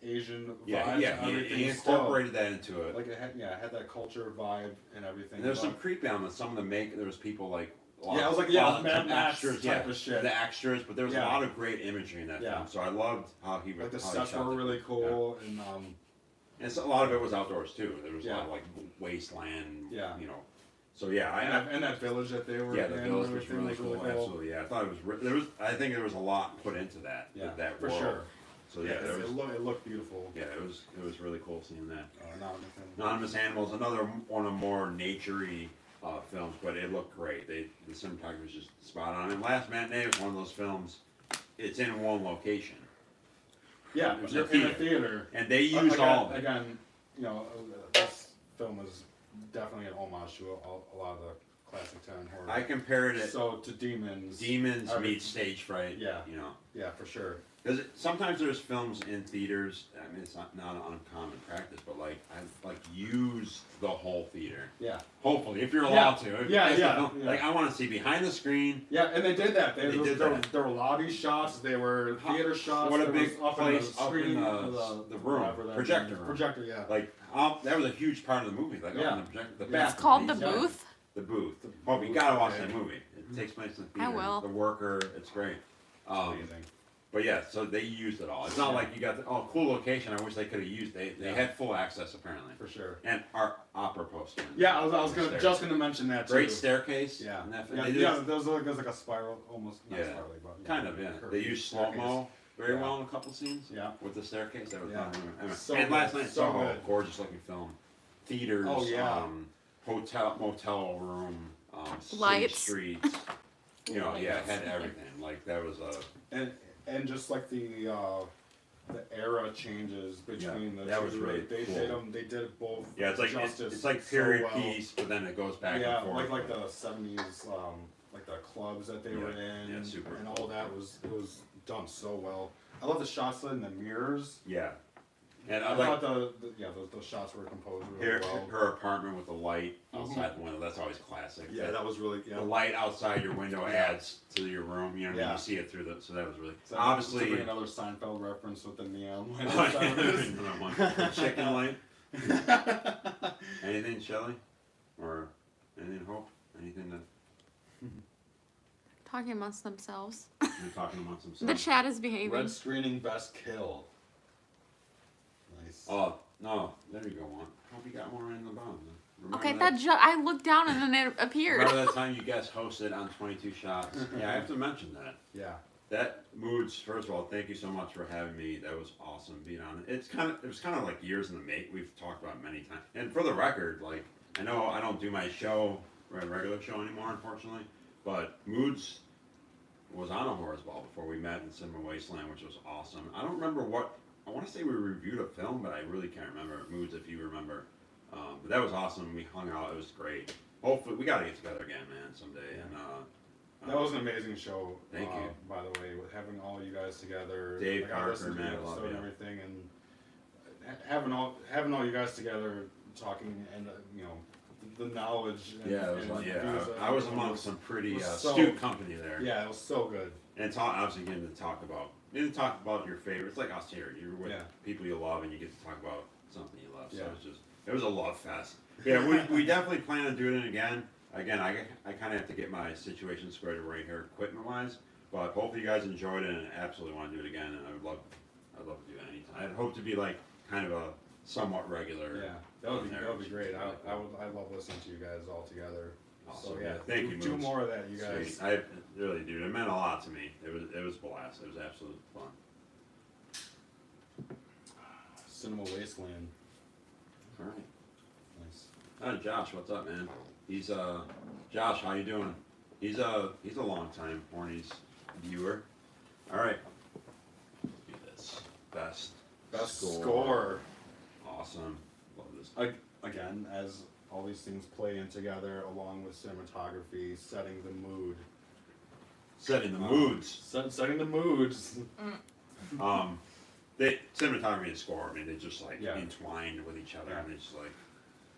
Asian Yeah, vibes. yeah, and everything he still. incorporated that into it. Like it had that culture vibe and everything. And there's some about- creep element. Some of the there was people like. Yeah, it was like, Mad Max extras, type yeah, of shit. the extras, but there was a Yeah. lot of great imagery in that Yeah. film. So I loved how he like the how he sets shot were the- really cool and And so a lot of it was outdoors too. There was a lot Yeah. of like wasteland. Yeah. So yeah, and that village that they were yeah, in. the and village was everything really was cool. really cool. Absolutely, yeah. I thought it was. There was. I think there was a lot put into that. Yeah, that for world. sure. So yeah, there was. it looked beautiful. Yeah, it was really cool seeing that. Nothing. Anonymous Animals, another one of more naturey films, but it looked great. The cinematography was just spot on. And Last Matinee was one of those films. It's in one location. Yeah, It was you're a in a theater. theater. And they used all of it. Again, you know, this film is definitely an homage to a lot of the classic Italian horror. I compared it. So to Demons. Demons every- meet stage fright. Yeah. You know, Yeah, for sure. because sometimes there's films in theaters. I mean, it's not an uncommon practice, but like I like use the whole theater. Yeah. Hopefully, if you're allowed to. If- Yeah, if the yeah, film- yeah. Like I want to see behind the screen. Yeah, and they did that. They did that. There were lobby shots. They were theater shots. What a there big was place up in the room, whatever that projector is. room. Projector, yeah. Like that was a huge part of the movie. Like Yeah. on the projector, the It's bathroom. It's called The Yeah. Booth. The booth. The Oh, you Booth, gotta watch okay. that movie. It takes place in the I theater. will. The Worker. It's great. Amazing. But yeah, so they used it all. It's not like you got cool location. I wish they could have used. They Yeah. had full access apparently. For sure. And our opera poster. Yeah, I was Stairs. just gonna mention that too. Great staircase. Yeah. And that, Yeah, they did- yeah, there's like a spiral, almost not Yeah. spirally, but Kind of, yeah. curvy They used slow mo very Yeah. well in a couple scenes. Yeah. With the staircase, that was Yeah. anyway. So and last good, night, so Soho, good. gorgeous looking film. Theaters, Oh, yeah. motel room, city Lights. streets. You know, yeah, it had everything. Like that was a And just like the era changes between the that two. was really they cool. did them. They did it both. yeah. It's like justice it's like so period well. piece, but then it goes back Yeah, and forth. like the '70s, like the clubs that they were Yeah, in, yeah, super and cool. all that was done so well. I love the shots in the mirrors. Yeah, and I I like thought those shots were composed really her, well. her apartment with the light outside the window. That's always classic. Yeah, that was really The light outside your window Yeah. adds to your room. You know, Yeah. you see it through the. So that was really So obviously. to bring another Seinfeld reference with the neon light. Another one. The chicken light. Anything, Shelly? Or anything, Hope? Anything that Talking amongst themselves. you're talking amongst The themselves? chat is behaving. Red screening best kill. Nice. Oh, no. There you go, one. Hope you got one right in the bottom. Remember Okay, I looked down and then it appeared. Remember that time you guys hosted on 22 Shots? Yeah, I have to mention that. Yeah. That Moods, first of all, thank you so much for having me. That was awesome being on it. It was kind of like years in the make. We've talked about it many times. And for the record, like I know I don't do my show, regular show anymore, unfortunately. But Moods was on a Horrors Ball before we met in Cinema Wasteland, which was awesome. I don't remember what I want to say we reviewed a film, but I really can't remember. Moods, if you remember. But that was awesome. We hung out. It was great. Hopefully, we got to get together again, man, someday. And That was an amazing show. Thank you. By the way, with having all you guys together, Dave I Parker, listened to man, the I love episode and you. everything, and having all you guys together talking, and the knowledge. And, yeah, it was and like, views I was everyone amongst some pretty was so- astute company there. Yeah, it was so good. And obviously getting to talk about, your favorites, like us here. You're with Yeah. people you love, and you get to talk about something you love. So Yeah. it was a love fest. Yeah, we definitely plan on doing it again. Again, I kind of have to get my situation squared away here, equipment wise. But hopefully you guys enjoyed it, and absolutely want to do it again. And I'd love to do it anytime. I'd hope to be like kind of a somewhat regular. Yeah, that would on there, be which great. would be I love listening to you guys all together. Awesome. So yeah, Thank you, do Moods. more of that, you guys. Sweet. I really do. It meant a lot to me. It was a blast. It was absolute fun. Cinema Wasteland. All right. Nice. Josh, what's up, man? He's Josh, how you doing? He's a long time Hornies viewer. All right. Let's do this. Best score. Awesome. Love this. Again, as all these things play in together, along with cinematography, setting the mood. Setting the moods. Setting the moods. Cinematography and score. I mean, they just like Yeah. entwined with each other. Yeah. I mean, it's like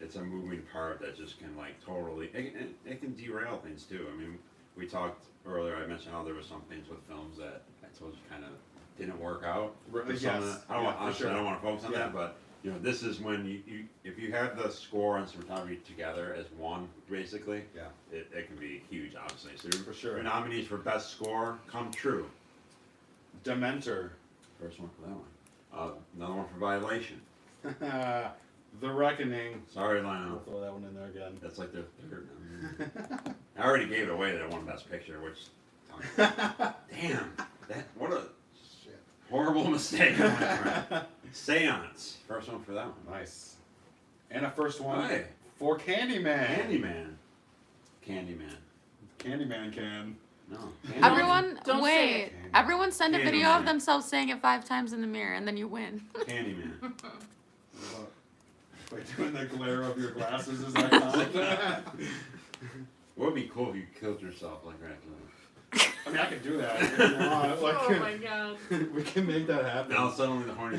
it's a moving part that just can like totally. It can derail things too. I mean, we talked earlier. I mentioned how there were some things with films that I told you kind of didn't work out. For some of Yes. the- I don't want, for honestly, sure. I don't want to focus on Yeah. that, but this is when you if you have the score and cinematography together as one, basically, Yeah. it can be huge, obviously. So For sure. your nominees for best score come true. Dementor. First one for that one. Another one for Violation. The Reckoning. Sorry, We'll Lionel. throw that one in there again. That's like their third. I already gave it away that I won Best Picture, which. Damn. What a Shit. horrible mistake. I went for. Seance. First one for that one. Nice. And a first one Hey. for Candyman. Candyman. Candyman can. No. Everyone, Don't say wait. it. Everyone send a Candyman. video of themselves saying it 5 times in the mirror, and then you win. Candyman. By doing the glare of your glasses, is that count? What would be cool if you killed yourself like Dracula? I mean, I could do that if you want. Like, Oh my god. we can make that happen. Now suddenly the horny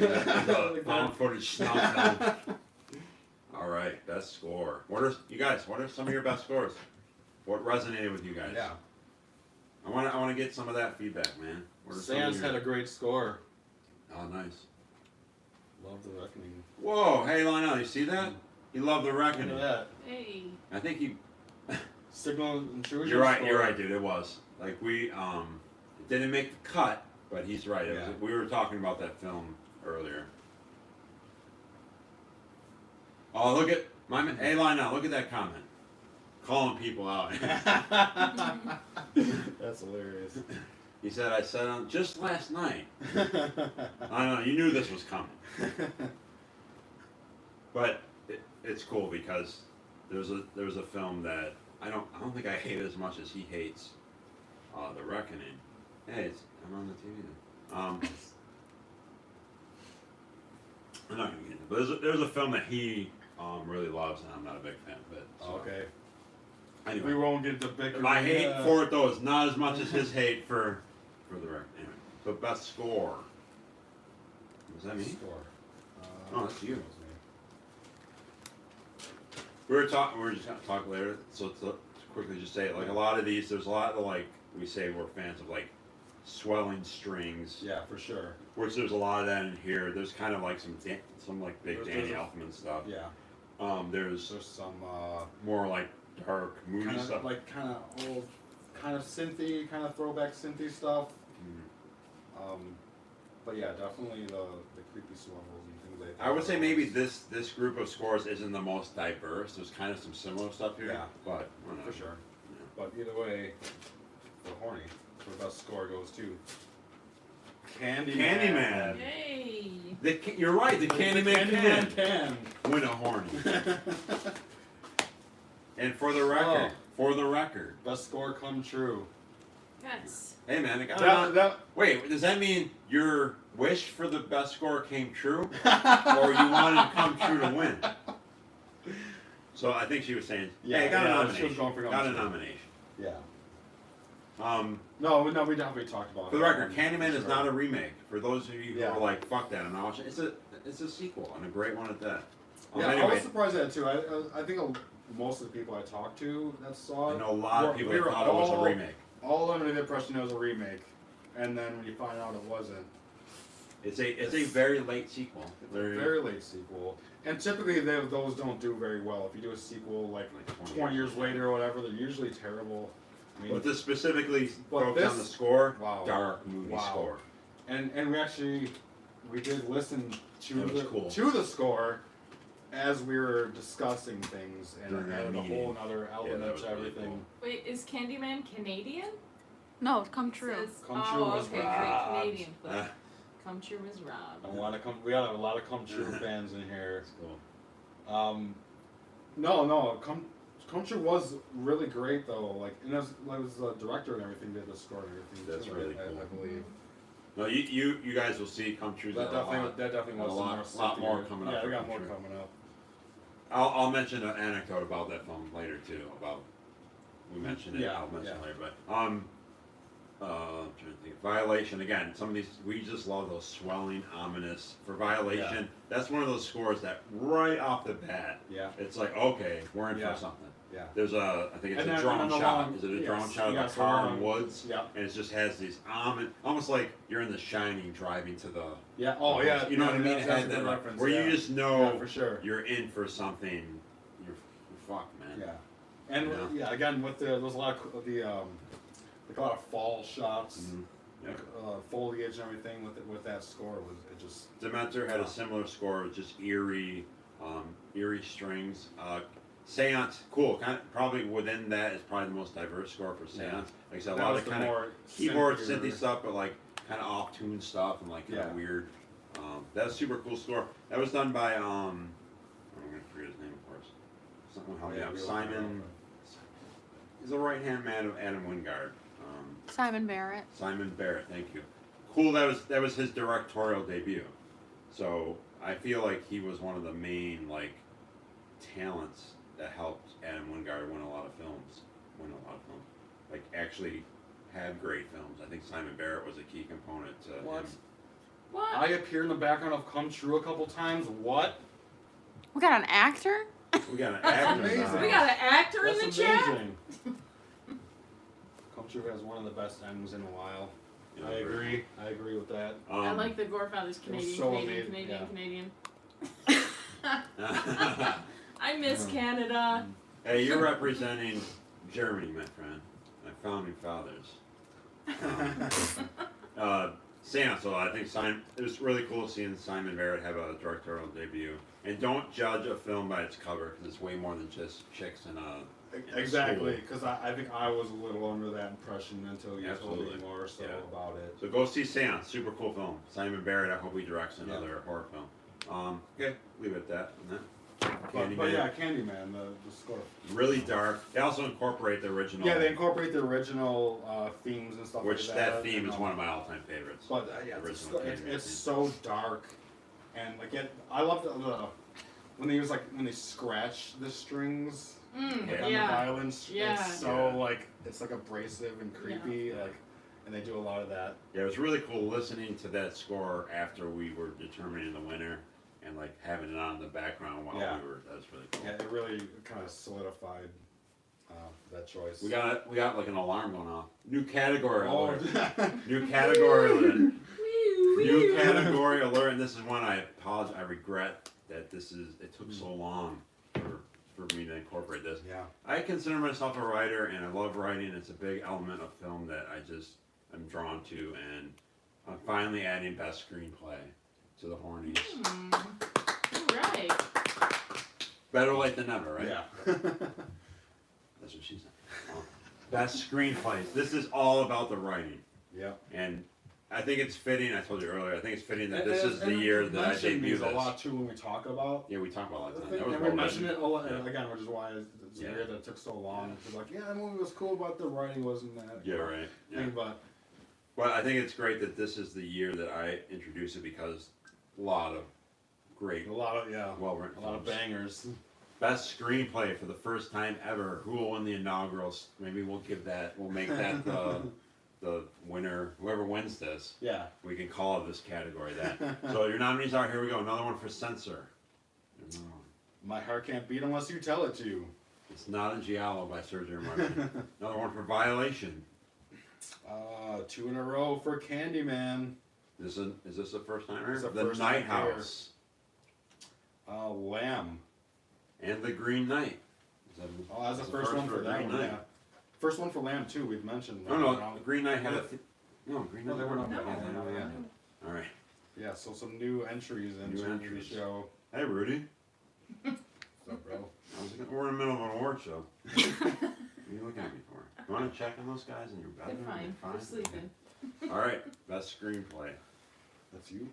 found footage snuff down. All right, best score. What are some of your best scores? What resonated with you guys? Yeah. I want to get some of that feedback, man. What are some of Sans your- had a great score. Oh, nice. Love the Reckoning. Whoa, hey Lionel, you see that? He loved the Look reckoning. at that. Hey. I think he. Signal intrusion. You're right. score. You're right, dude. It was like it didn't make the cut, but he's right. It Yeah. was, we were talking about that film earlier. Oh, look at my man. Hey, Lionel, look at that comment. Calling people out. That's hilarious. He said, "I said on just last night." I know you knew this was coming, but it's cool because there's a film that I don't think I hate as much as he hates, The Reckoning. Hey, I'm on the TV now. I'm not gonna get into it, but there's a film that he really loves, and I'm not a big fan of it. So. Okay. Anyway, We won't get the big. my hate for it though is not as much as his hate for The Reckoning. Anyway, so best score. Was that me? Score. Oh, that's you. that was me. We were just gonna talk later. So to quickly just say it, like a lot of these, there's a lot of like we say we're fans of like swelling strings, Yeah, for sure. which there's a lot of that in here. There's kind of like some like big There's Danny a- Elfman stuff. Yeah. There's There's some more like dark moody kind stuff. of like kind of old, kind of synthy, kind of throwback synthy stuff. Mm. But yeah, definitely the creepy swirls and things like that. I would say maybe this group of scores isn't the most diverse. There's kind of some similar stuff here. Yeah. But whatever. For sure. Yeah. But either way, the horny for the best score goes to Candyman. Hey. You're right. The Candyman can can. win a horny. And for the record, Best score come true. Yes. hey man, it got That, wait, does that mean your wish for the best score came true, or you wanted to come true to win? So I think she was saying, hey, got a she was nomination. going for Got a nomination. nomination. Yeah. No, We definitely talked about for it. the record, Candyman is not a remake. For those of you who Yeah. are like, fuck that, I'm not watching. It's a sequel and a great one at that. Yeah, I Anyway, was surprised at that too. I think most of the people I talked to that saw I it know a lot of were- people we that were thought it was a all- remake. all under the impression it was a remake, and then when you find out it wasn't, It's a very late sequel. it's a very late sequel. And typically those don't do very well. If you do a sequel like 20 years later or whatever, they're usually terrible. I mean, But this specifically But focused on this- the score, wow. dark movie Wow. score. and we did listen to That was cool. the score as we were discussing things and During that added a meeting. whole other that element was to really everything. Wait, is Candyman Canadian? No, come true. Says, Come True was okay, robbed. great Canadian clip. Ah, Come True was robbed. We got a lot of Come True fans in here. that's cool. No, Come True was really great though. Like, and it was the director and everything did the score and everything. That's too, really I cool. believe. No, you guys will see Come True. That definitely A was lot some more synthier- coming up Yeah, for we got Come more True. coming up. I'll mention an anecdote about that film later too. We mentioned it. Yeah, I'll mention yeah. it later, but I'm trying to think. Violation again. Some of these we just love those swelling, ominous. For Violation, Yeah. that's one of those scores that right off the bat, Yeah, it's like okay, we're in Yeah. for something. yeah. There's I think it's And a then- drone and then shot. along- Is it a yes, drone shot of yes, a car along- in woods? Yeah, And it just has these almost like you're in The Shining driving to the. yeah. Oh yeah. You know what I mean? That's It had a that, good like, reference. where yeah. you just Yeah, know for sure. you're in for something. You're fucked, man. Yeah, and Yeah. again with there's a lot of like a lot of fall shots, Mhm. Yeah. foliage and everything with that score was it just Dementor had a similar score, just eerie strings. Seance, cool. Kind of, probably within that is probably the most diverse score for Seance. Like I said, a that lot was of the kind of more keyboard synthier- synthy stuff, but like kind of off tune stuff and like kind of Yeah. weird. That was a super cool score. That was done by I'm gonna forget his name of course. Something help me out. we Simon. He's the right hand man of Adam Wingard. Simon Barrett. Simon Barrett, thank you. Cool, that was his directorial debut. So I feel like he was one of the main talents that helped Adam Wingard win a lot of films. Like actually had great films. I think Simon Barrett was a key component to What? him. What? I appear in the background of Come True a couple times. What? We got an actor. We got an actor. amazing. now. We got an actor in That's the chat. amazing. Come True has one of the best endings in a while. Yeah, I agree. I agree with that. I like the Gorefathers Canadian, so Canadian, amazing, Canadian, yeah. Canadian. I miss Canada. Hey, you're representing Germany, my friend. My founding fathers. Sam, so I think it was really cool seeing Simon Barrett have a directorial debut. And don't judge a film by its cover because it's way more than just chicks and Exactly, because I think I was a little under that impression until you told me Absolutely. more so Yeah. about it. So go see Seance, super cool film. Simon Barrett, I hope he directs another horror film. Okay, leave it at that. And then But yeah, Candyman, the score. really dark. They also incorporate the original. Yeah, they incorporate the original themes and stuff which like that. that theme and, is one of my all-time favorites. But yeah, The it's, original Candyman it's theme. so dark, and I love the when they when they scratch the strings on the Yeah. violins. Yeah. It's so Yeah. it's abrasive and creepy, Yeah. and they do a lot of that. Yeah, it was really cool listening to that score after we were determining the winner and having it on in the background while Yeah. we were. That was really cool. Yeah, it really kind of solidified that choice. We got an alarm going off. New category Oh, alert. New category alert. New category alert. And this is one I apologize. I regret that it took so long for me to incorporate this. yeah. I consider myself a writer and I love writing. It's a big element of film that I'm drawn to, and I'm finally adding best screenplay to the Hornies. Right. Better late than never, right? Yeah. That's what she said. Best screenplays. This is all about the writing. Yeah. And I think it's fitting, I told you earlier, I think it's fitting that this is the year that I debut these this. a lot too when we talk about. Yeah, we talk about it all the time. And That was we well mentioned written. it a lot Yeah. again, which is why it's Yeah. weird that it took so long. It's like, yeah, that movie was cool, but the writing wasn't that. Yeah, right. Yeah. Thing, but But I think it's great that this is the year that I introduce it because a lot of great, a lot of well-written a lot of films. bangers. Best screenplay for the first time ever. Who will win the inaugurals? Maybe we'll make that the winner. Whoever wins this, Yeah. we can call this category that. So your nominees are, here we go. Another one for censor. Another one. My heart can't beat unless you tell it to. It's not a Giallo by Sergio Martin. Another one for violation. 2 in a row for Candyman. Is this the first time? It's the The first Night time here. House Lamb. and The Green Knight. Oh, that's the first one for that Green one. Knight. Yeah. First one for Lamb too. We've mentioned. No, Green Knight had a. No, Green No, Knight. they were not. No. Yeah. All right. Yeah. So some new entries into entries. the show. Hey, Rudy. What's up, bro? We're in the middle of an award show. What are you looking at me for? You want to check on those guys in your They're bedroom? fine. They're sleeping. All right. Best screenplay. That's you.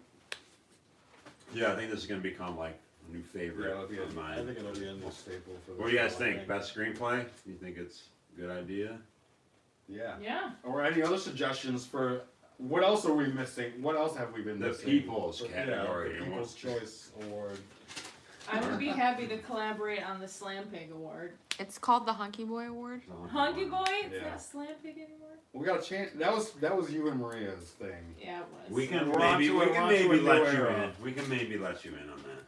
Yeah, I think this is going to become a new favorite it'll be of I mine. think it'll be a new staple for. What do you guys think? Best screenplay? You think it's a good idea? Yeah. Yeah. Or any other suggestions for what else are we missing? What else have we been The missing? People's category. Yeah, the People's Choice Award. I would be happy to collaborate on the Slam Pig Award. It's called the Hunky Boy Award. Hunky Boy? It's Yeah. not Slam Pig anymore? We got a chance. That was you and Maria's thing. Yeah, it was. We can We're on maybe to we it, can we're on to maybe a let new you era. in. We can maybe let you in on that.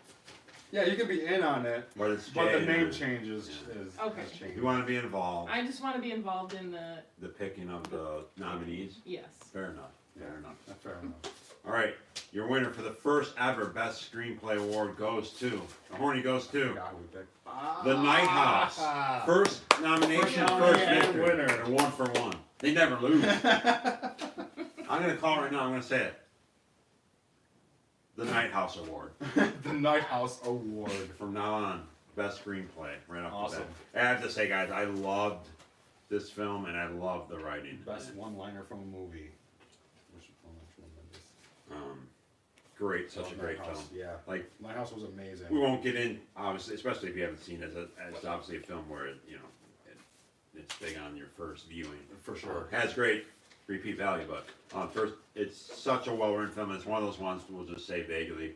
Yeah, you can be in on it, But it's but Jay the name and- changes Yeah. is Okay. has changed. You want to be involved? I just want to be involved in The picking of the nominees. yes. Fair enough. Fair enough. Fair enough. All right, your winner for the first ever Best Screenplay Award goes to the Horny goes to Forgot who we picked. The Night House. First nomination, First first nominee and victory. winner. They're 1 for 1. They never lose. I'm gonna call it right now. I'm gonna say it. The Night House Award. The Night House Award. From now on, best screenplay right off Awesome. the bat. I have to say, guys, I loved this film and I loved the writing. Best one-liner from a movie. Which one is this? Great, such a Oh, great Night film. House, Yeah. Like, Night House was amazing. we won't get in, obviously, especially if you haven't seen it. It's obviously a film where it's big on your first viewing. For sure. Has great repeat value, but first, it's such a well-written film. It's one of those ones we'll just say vaguely,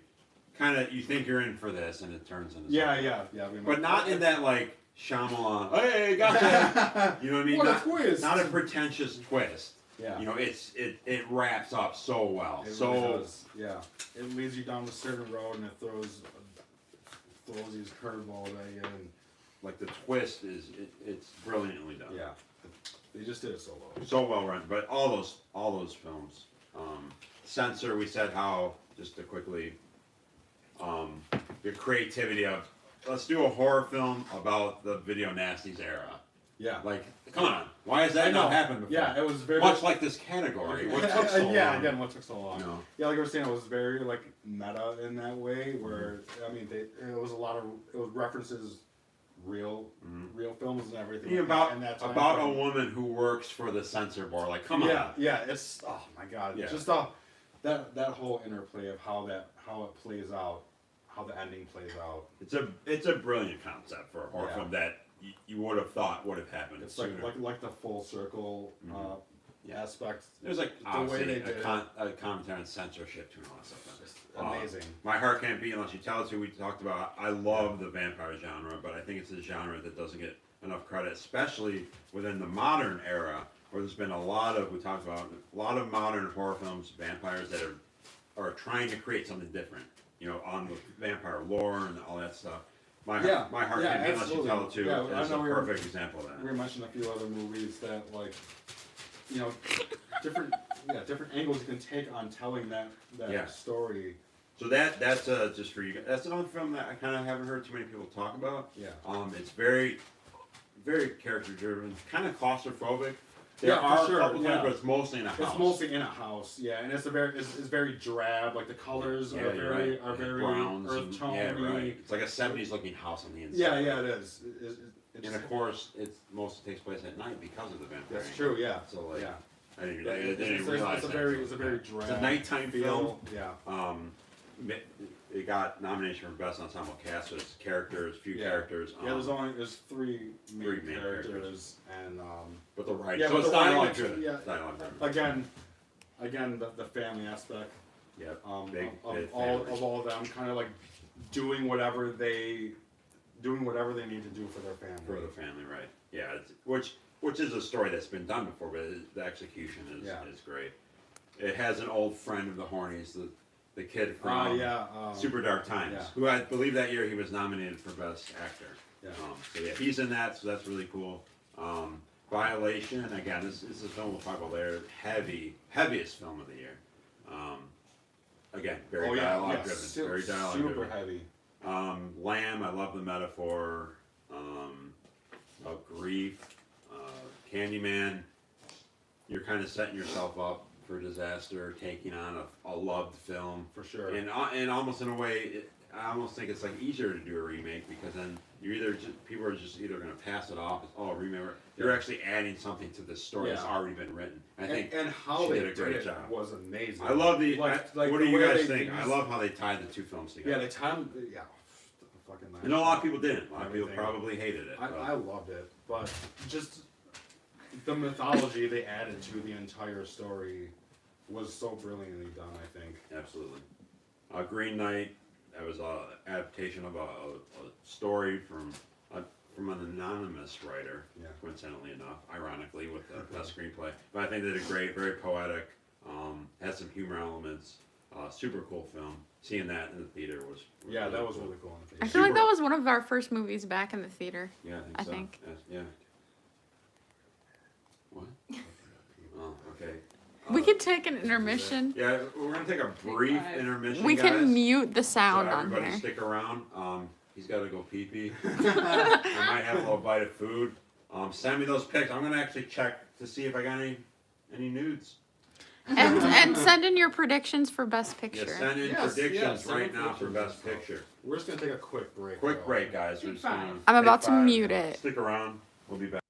kind of you think you're in for this, and it turns into Yeah, something. yeah. But not in that like Shyamalan. Hey, gotcha. You know what I mean? What a Not, twist. not a pretentious twist. Yeah. You know, it wraps up so well. It So really does. Yeah. It leads you down a certain road and it throws these curveballs at you, and like the twist is it's brilliantly done. yeah, they just did it so well. So well run. But all those films. Censor, we said how just to quickly the creativity of let's do a horror film about the video nasties era. Yeah. Like, come on, why has I that know. not happened before? Yeah, it was very much like this category. What took so yeah, long? again, what took so long? No. Yeah, like I was saying, it was very like meta in that way. Where I mean, it was references real films and everything. Yeah, about in that time about a frame. woman who works for the censor board. Like, come on. Yeah, it's oh my god, Yeah. just that whole interplay of how it plays out, how the ending plays out. It's a brilliant concept for a horror Yeah. film that you would have thought would have happened It's sooner. like the full circle Yeah. aspect. There's like the way obviously they did a commentary on censorship too and all that stuff. Just amazing. My heart can't beat unless you tell it to. We talked about. I love the vampire genre, but I think it's a genre that doesn't get enough credit, especially within the modern era, where there's been a lot of modern horror films, vampires that are trying to create something different. You know, on the vampire lore and all that stuff. My heart can't beat unless you tell it to. Yeah, I It's a know we were- perfect example of that. We mentioned a few other movies that different angles you can take on telling that Yeah. story. So that's just for you guys. That's another film that I kind of haven't heard too many people talk about. Yeah. It's very, very character driven, kind of claustrophobic. There Yeah, for are sure, a couple yeah. times, but it's mostly in a house. It's mostly in a house, yeah, and it's very drab. Like the colors Yeah, are you're very right. are very browns earth and, tone. yeah, right. It's like a '70s looking house on the inside. Yeah, it is. It And just- of course, it mostly takes place at night because of the vampire. that's true. Yeah. So like, Yeah. I didn't, Yeah, I didn't realize it's a that. very drab. It's a nighttime film. Yeah. It got nomination for best ensemble cast. So it's characters, few Yeah. characters. There's three main characters, and But the right. Yeah, so but it's the writing dialogue is- driven. yeah. Dialogue driven. again the family aspect. Yeah. Of big all families. of them, kind of like doing whatever they need to do for their family. For the family, right? Yeah, which is a story that's been done before, but the execution is great. It has an old friend of the Hornies, the kid from Super Dark Times, yeah. who I believe that year he was nominated for Best Actor. Yeah. So yeah, he's in that, so that's really cool. Violation, again, this is a film we'll talk about later. Heaviest film of the year. Again, very dialogue driven, very dialogue super driven. heavy. Lamb, I love the metaphor of grief. Candyman, you're kind of setting yourself up for disaster, taking on a loved film. For sure. And almost in a way, I almost think it's like easier to do a remake because then people are just either going to pass it off as remake. You're actually adding something to this story that's already been written. I think and how she they did a great it job. was amazing. I love like what do the you way guys they think? I used- love how they tied the two films together. Yeah, they timed. Yeah, fucking. I know a lot of people didn't. A lot of people Everything. probably hated it. I loved it, but just the mythology they added to the entire story was so brilliantly done. I think. Absolutely. Green Knight. That was an adaptation of a story from an anonymous writer. Yeah. Coincidentally enough, ironically, with the best screenplay. But I think they did a great, very poetic. Had some humor elements. Super cool film. Seeing that in the theater was Yeah, really that was cool. really cool. In the I theater. feel like that was one of our first movies back in the theater. Yeah, I I think so. think. Yeah. What? Oh, okay. We could take an intermission. Yeah, we're gonna take a brief intermission. We guys. can mute the So sound on everybody here. stick around. He's got to go pee pee. I might have a little bite of food. Send me those pics. I'm gonna actually check to see if I got any nudes. And send in your predictions for Best Yeah, Picture. send in Yes, predictions send in right now for predictions best and stuff. picture. We're just gonna take a quick break. Quick though. break, guys. We're Take just gonna five. I'm take about to 5. mute it. Stick around. We'll be back.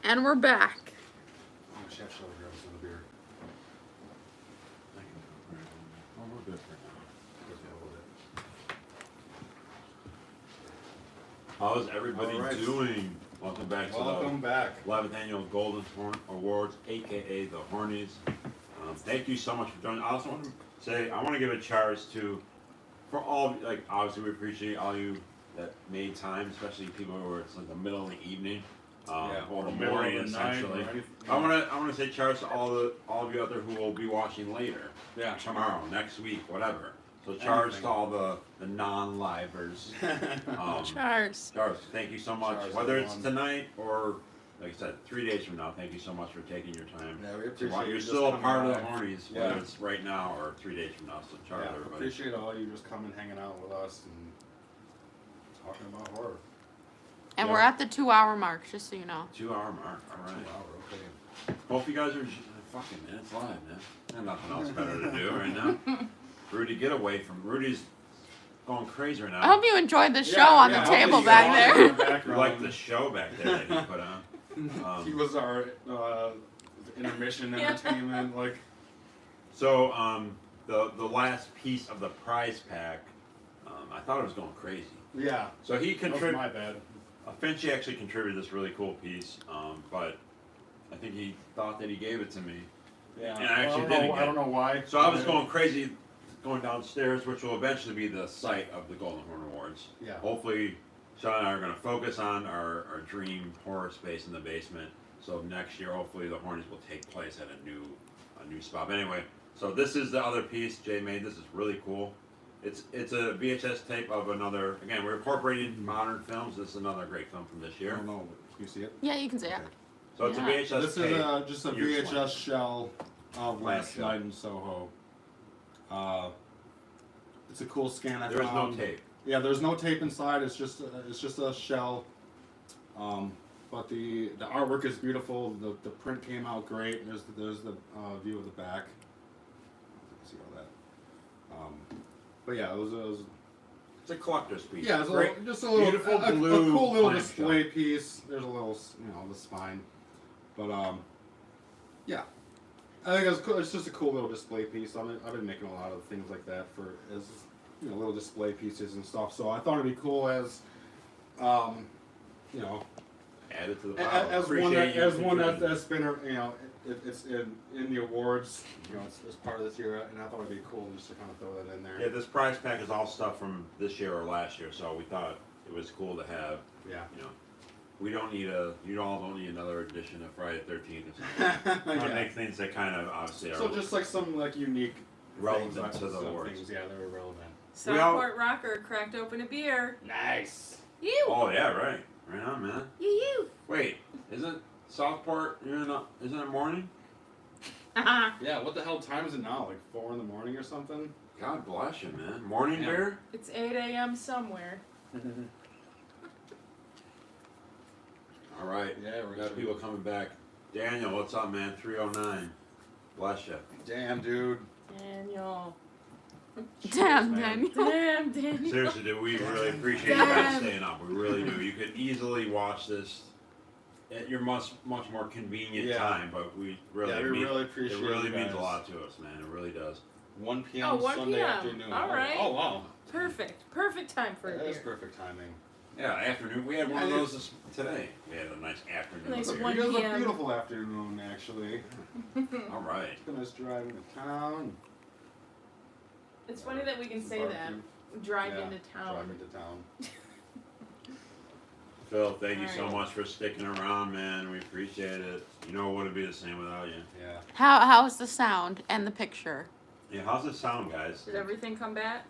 And we're back. Oh, Chef Shelley grab us another beer. Oh, we're good for now. Just a little bit. How's everybody All right. doing? Welcome back to Welcome back. the 11th Annual Golden Horn Awards, aka the Hornies. Thank you so much for joining. I also want to say I want to give a charge to for all like obviously we appreciate all you that made time, especially people who are it's like the middle of the evening, or the morning essentially. I want to say charge to all of you out there who will be watching later, tomorrow, next week, whatever. So charge Anything. to all the non-livers. Cheers. Charge, thank you so much. Charge, Whether it's everyone. tonight or like I said, 3 days from now, thank you so much for taking your time. Yeah, we to appreciate watch. you You're just still a coming part of by. the Hornies, Yeah. whether it's right now or 3 days from now. So charge Yeah, everybody. appreciate all you just coming, hanging out with us, and talking about horror. And Yeah. we're at the 2-hour mark, just so you know. 2 hour mark. All right. 2 hour, okay. Hope you guys are fucking man. It's live, man. There's nothing else better to do right now. Rudy, get away from Rudy's going crazy right now. I hope you enjoyed the show Yeah, on yeah, the I'll table be back on there. the background. You like the show back there that he put on. He was our intermission entertainment, like. So the last piece of the prize pack, I thought it was going crazy. Yeah, So he that was contributed. my bad. Finchie actually contributed this really cool piece, but I think he thought that he gave it to me. Yeah, And I actually don't didn't know, get I don't know why. So I was going crazy, going downstairs, which will eventually be the site of the Golden Horn Awards. Yeah. Hopefully, Sean and I are going to focus on our dream horror space in the basement. So next year, hopefully, the Hornies will take place at a new spot. But anyway, so this is the other piece Jay made. This is really cool. It's a VHS tape of another. Again, we're incorporating modern films. This is another great film from this I year. don't know. Can you see it? Yeah, you can say it. So it's Yeah. a VHS This tape. is just a You're VHS explaining. shell of Last Shell. Night in Soho. It's a cool scan I There is no found. tape. Yeah, there's no tape inside. It's just a shell. But the artwork is beautiful. The print came out great. There's the view of the back. See all that. But yeah, it was It's a collector's piece. yeah, it's Great. just a little beautiful a blue cool little clamshell. display piece. There's a little the spine, but yeah, I think it's cool. It's just a cool little display piece. I've been making a lot of things like that for as little display pieces and stuff. So I thought it'd be cool as Add it to the pile. as one Appreciate you that's contributing. that's been it's in the awards. It's part of this year, and I thought it'd be cool just to kind of throw that in there. Yeah, this prize pack is all stuff from this year or last year, so we thought it was cool to have. Yeah. We don't need you all don't need another edition of Friday the 13th or something. Want to Yeah. make things that kind of obviously are So just like some unique relevant things, to the some awards. things, yeah, they were relevant. We all- Southport Rocker cracked open a beer. Nice. You. Oh yeah, right on, man. You. Wait, isn't Southport? Isn't it morning? Yeah, what the hell time is it now? Like 4 in the morning or something? God bless you, man. Morning Yeah. beer. It's 8 a.m. somewhere. All right. Yeah, We got people coming back. Daniel, what's up, man? 309. Bless you. Damn, dude. Daniel. Damn, man. Daniel. Damn, Daniel. Seriously, dude, we really appreciate you guys Damn. staying up. We really do. You could easily watch this at your much more convenient Yeah. time, but we really Yeah, we really appreciate it really you means a guys. lot to us, man. It really does. 1 p.m. Oh, 1 Sunday p.m. afternoon. All right. Oh, wow. Perfect. Perfect time for a That is beer. perfect timing. Yeah, afternoon. We had one of Yeah, those today. We had a nice afternoon. Nice beer. 1 It was a p.m. beautiful afternoon, actually. All right. Gonna just drive into town. It's funny that we can say that. Barbecue. Drive Yeah, into town. Drive into town. Phil, thank you so All right. much for sticking around, man. We appreciate it. You know it wouldn't be the same without you. Yeah. How's the sound and the picture? Yeah, how's it sound, guys? Did everything come back?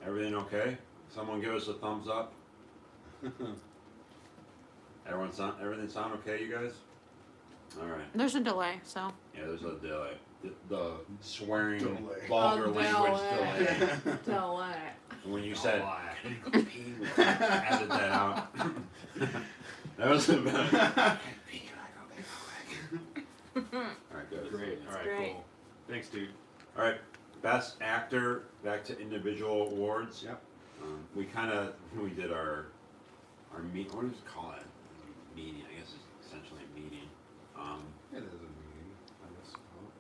Everything okay? Someone give us a thumbs up. Everything sound okay, you guys? All right. There's a delay, so. Yeah, there's a delay. The swearing, Delay. vulgar A language delay. delay. Delay. And when you said, Delay. "Can I go pee?" we edit that out. That was the best. Can I pee? Can I go pee? All right, good. Great. All right, great. cool. Thanks, dude. All right, best actor. Back to individual awards. Yep. We did our meet. What do you call it? Meeting, I guess. It's essentially a meeting. It is a meeting.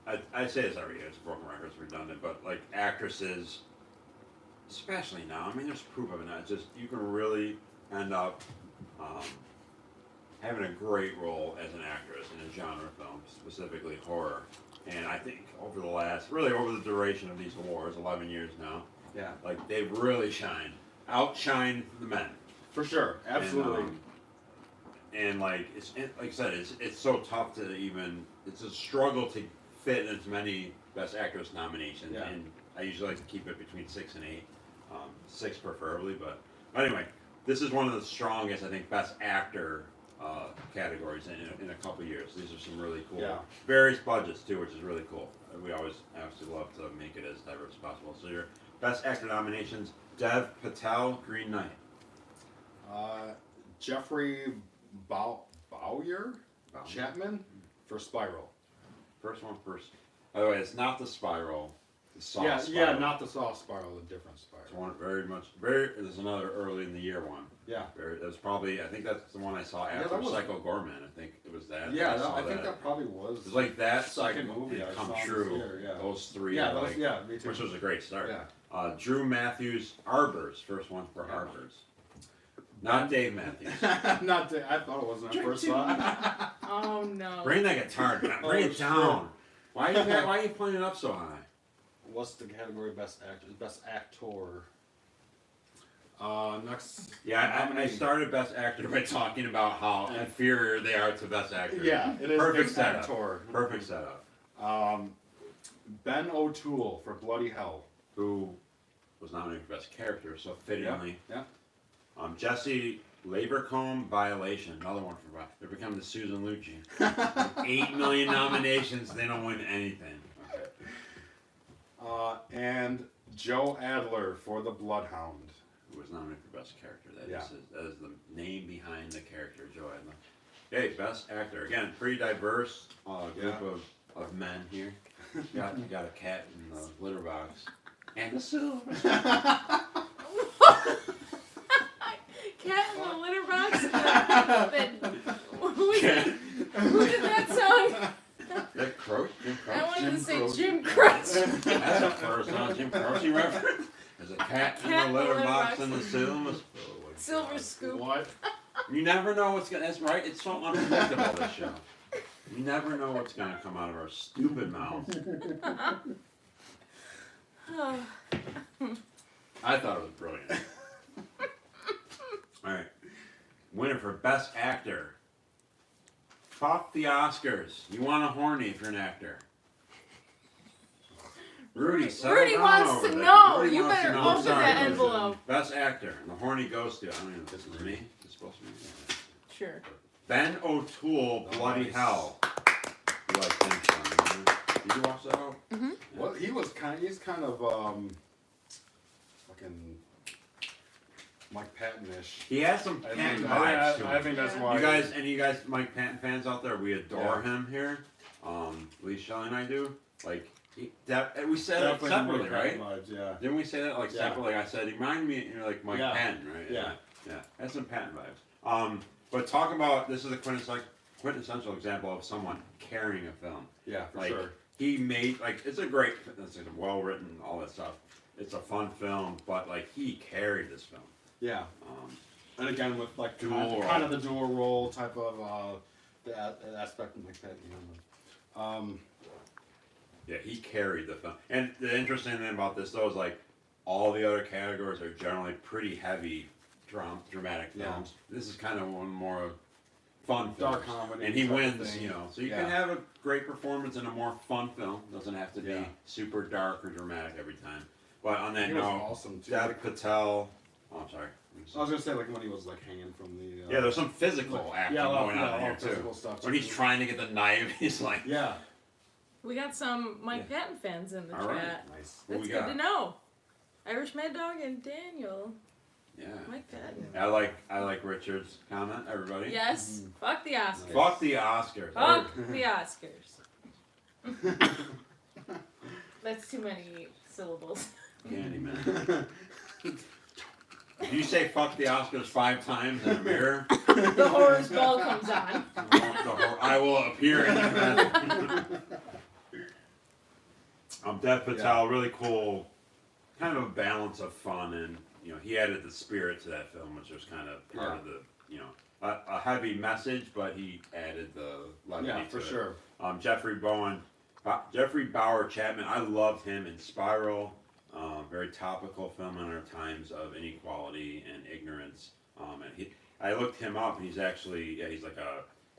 I guess. I say this every year. It's broken records, redundant, but like actresses, especially now. I mean, there's proof of it now. It's just you can really end up having a great role as an actress in a genre film, specifically horror. And I think over the duration of these awards, 11 years now, Yeah. like they've really outshined the men. For sure. Absolutely. And like like I said, it's so tough to even. It's a struggle to fit into as many Best Actress nominations, Yeah. and I usually like to keep it between 6 and 8, 6 preferably. But anyway, this is one of the strongest, I think, Best Actor categories in a couple years. These are some really cool, Yeah. various budgets too, which is really cool. We always absolutely love to make it as diverse as possible. So your Best Actor nominations: Dev Patel, Green Knight. Jeffrey Bowyer Chapman for Spiral. First one first. By the way, it's not the Spiral. The soft Yeah, Spiral. not the soft Spiral, the different It's Spiral. one there's another early in the year one. Yeah. That was probably, I think that's the one I saw Yeah, after that was- Psycho Gorman. I think it was that. Yeah, saw I think that probably was. It's like that second Psycho movie I come saw this true. year, yeah. Those three. Yeah, like, me too. which was a great start. Yeah. Drew Matthews, Arbors, first one for Yeah. Arbors. Not Dave Matthews. Not that, I thought it was when I first saw it. Oh no. Bring that guitar down. Bring it down. Why are you playing it up so high? What's the category? Best actor, best actor. Next. Yeah, I nominee. started Best Actor by talking about how inferior they are to Best Actor. Yeah, it is Perfect best setup. actor. Perfect setup. Ben O'Toole for Bloody Hell. Who was nominated for Best Character, so fittingly. Yeah. Jesse Labercombe, Violation, another one for they're becoming the Susan Lucci. 8 million nominations, they don't win anything. Okay. And Joe Adler for The Bloodhound. Who was nominated for Best Character? Yeah. That is the name behind the character, Joe Adler. Okay, Best Actor. Again, pretty diverse group of men here. You got a cat in the litter box. And a silver. Cat in the litter box. Who did that song? That Croce? Jim Croce? I wanted to say Croce. Jim Croce. That's a first, huh? Jim Croce reference. There's a cat in the litter box and the Silver scoop. What? You never know what's gonna. That's right. It's so unpredictable. This show. You never know what's gonna come out of our stupid mouths. I thought it was brilliant. All right, winner for Best Actor. Fuck the Oscars. You want a horny if you're an actor. Rudy, settle Rudy down wants over to there. know. Rudy You wants to better know. open Sorry, that listen. envelope. Best Actor. And the horny goes to. I don't even know if this is me. It's supposed to be me. Sure. Ben O'Toole, Bloody Nice. Hell. You like theme song, right? Did you watch that out? Well, he's kind of fucking Mike Patton-ish. He has some I Patton think, vibes to I him. think that's Yeah. why. You guys Mike Patton fans out there, we adore Yeah. him here. Lee Shelley and I do. Like, we said it Definitely separately, Mike right? Patton vibes, yeah. Didn't we say that like Yeah. separately? I said he reminded me, like Mike Yeah. Patton, right? Yeah. Yeah. Has some Patton vibes. But talk about this is a quintessential example of someone carrying a film. Yeah, for Like, sure. He made it's well written, all that stuff. It's a fun film, but like he carried this film. Yeah. And again, with like Dual kind of the dual role type of the aspect of Mike Patton. Yeah, he carried the film. And the interesting thing about this though is like all the other categories are generally pretty heavy dramatic Yeah. films. This is kind of one more fun Dark film. comedy And he type of wins, thing. you know. So you Yeah. can have a great performance in a more fun film. Doesn't have to be Yeah. super dark or dramatic every time. But on that He was note, awesome too. Dev Patel. Oh, I'm sorry. I was gonna say like when he was like hanging from the. Yeah, there's some physical acting yeah, a lot, going yeah, on a lot here of physical too. stuff. When he's trying to get the knife, he's like, Yeah. We got some Mike Patton fans in the all right. chat. Nice. Who That's we good got? to know. Irish Mad Dog and Daniel. Yeah. Mike Patton. I like Richard's comment, everybody. Yes. Fuck the Oscars. Fuck the Oscars. Fuck the Oscars. That's too many syllables. Candyman. If you say fuck the Oscars 5 times in a mirror, the horror's ball comes on. I will appear in the Dev Patel, really cool, kind of a balance of fun, and you know he added the spirit to that film, which was kind of part of the, you know, a heavy message, but he added the levity Yeah, to for it. sure. Jeffrey Bauer Chapman, I loved him in Spiral. Very topical film in our times of inequality and ignorance. I looked him up, and he's actually,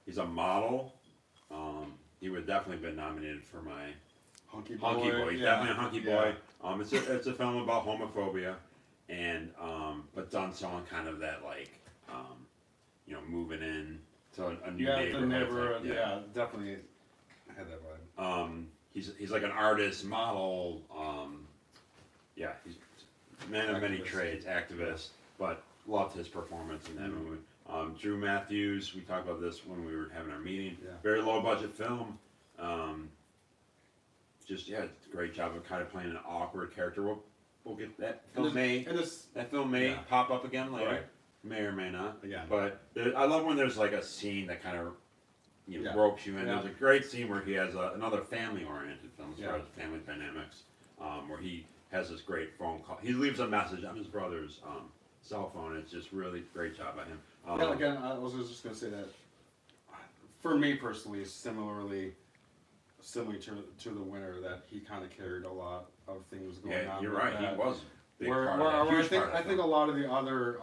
he's a model. He would definitely been nominated for my Hunky Hunky Boy. He's yeah. definitely a hunky boy. It's a film about homophobia, and but done so on kind of that you know, moving in to a new neighborhood. The neighborhood. type, Yeah, definitely had that vibe. He's like an artist, model. Yeah, he's a man of many Activist. trades, activist, but loved his performance in that movie. Drew Matthews, we talked about this when we were having our meeting. Yeah. Very low budget film. Great job of kind of playing an awkward character. We'll get that film may Yeah. pop up again later. Right. May or may not. Again. But I love when there's like a scene that kind of Yeah. ropes you in. Yeah. There's a great scene where he has another family-oriented film as far Yeah. as family dynamics, where he has this great phone call. He leaves a message on his brother's cell phone. It's just really great job by him. Yeah, again, I was just gonna say that. For me personally, similar to the winner, that he kind of carried a lot of things going on. Yeah, you're with right. that. He was a big Where part of that. I Huge think part of I the think a film. lot of the other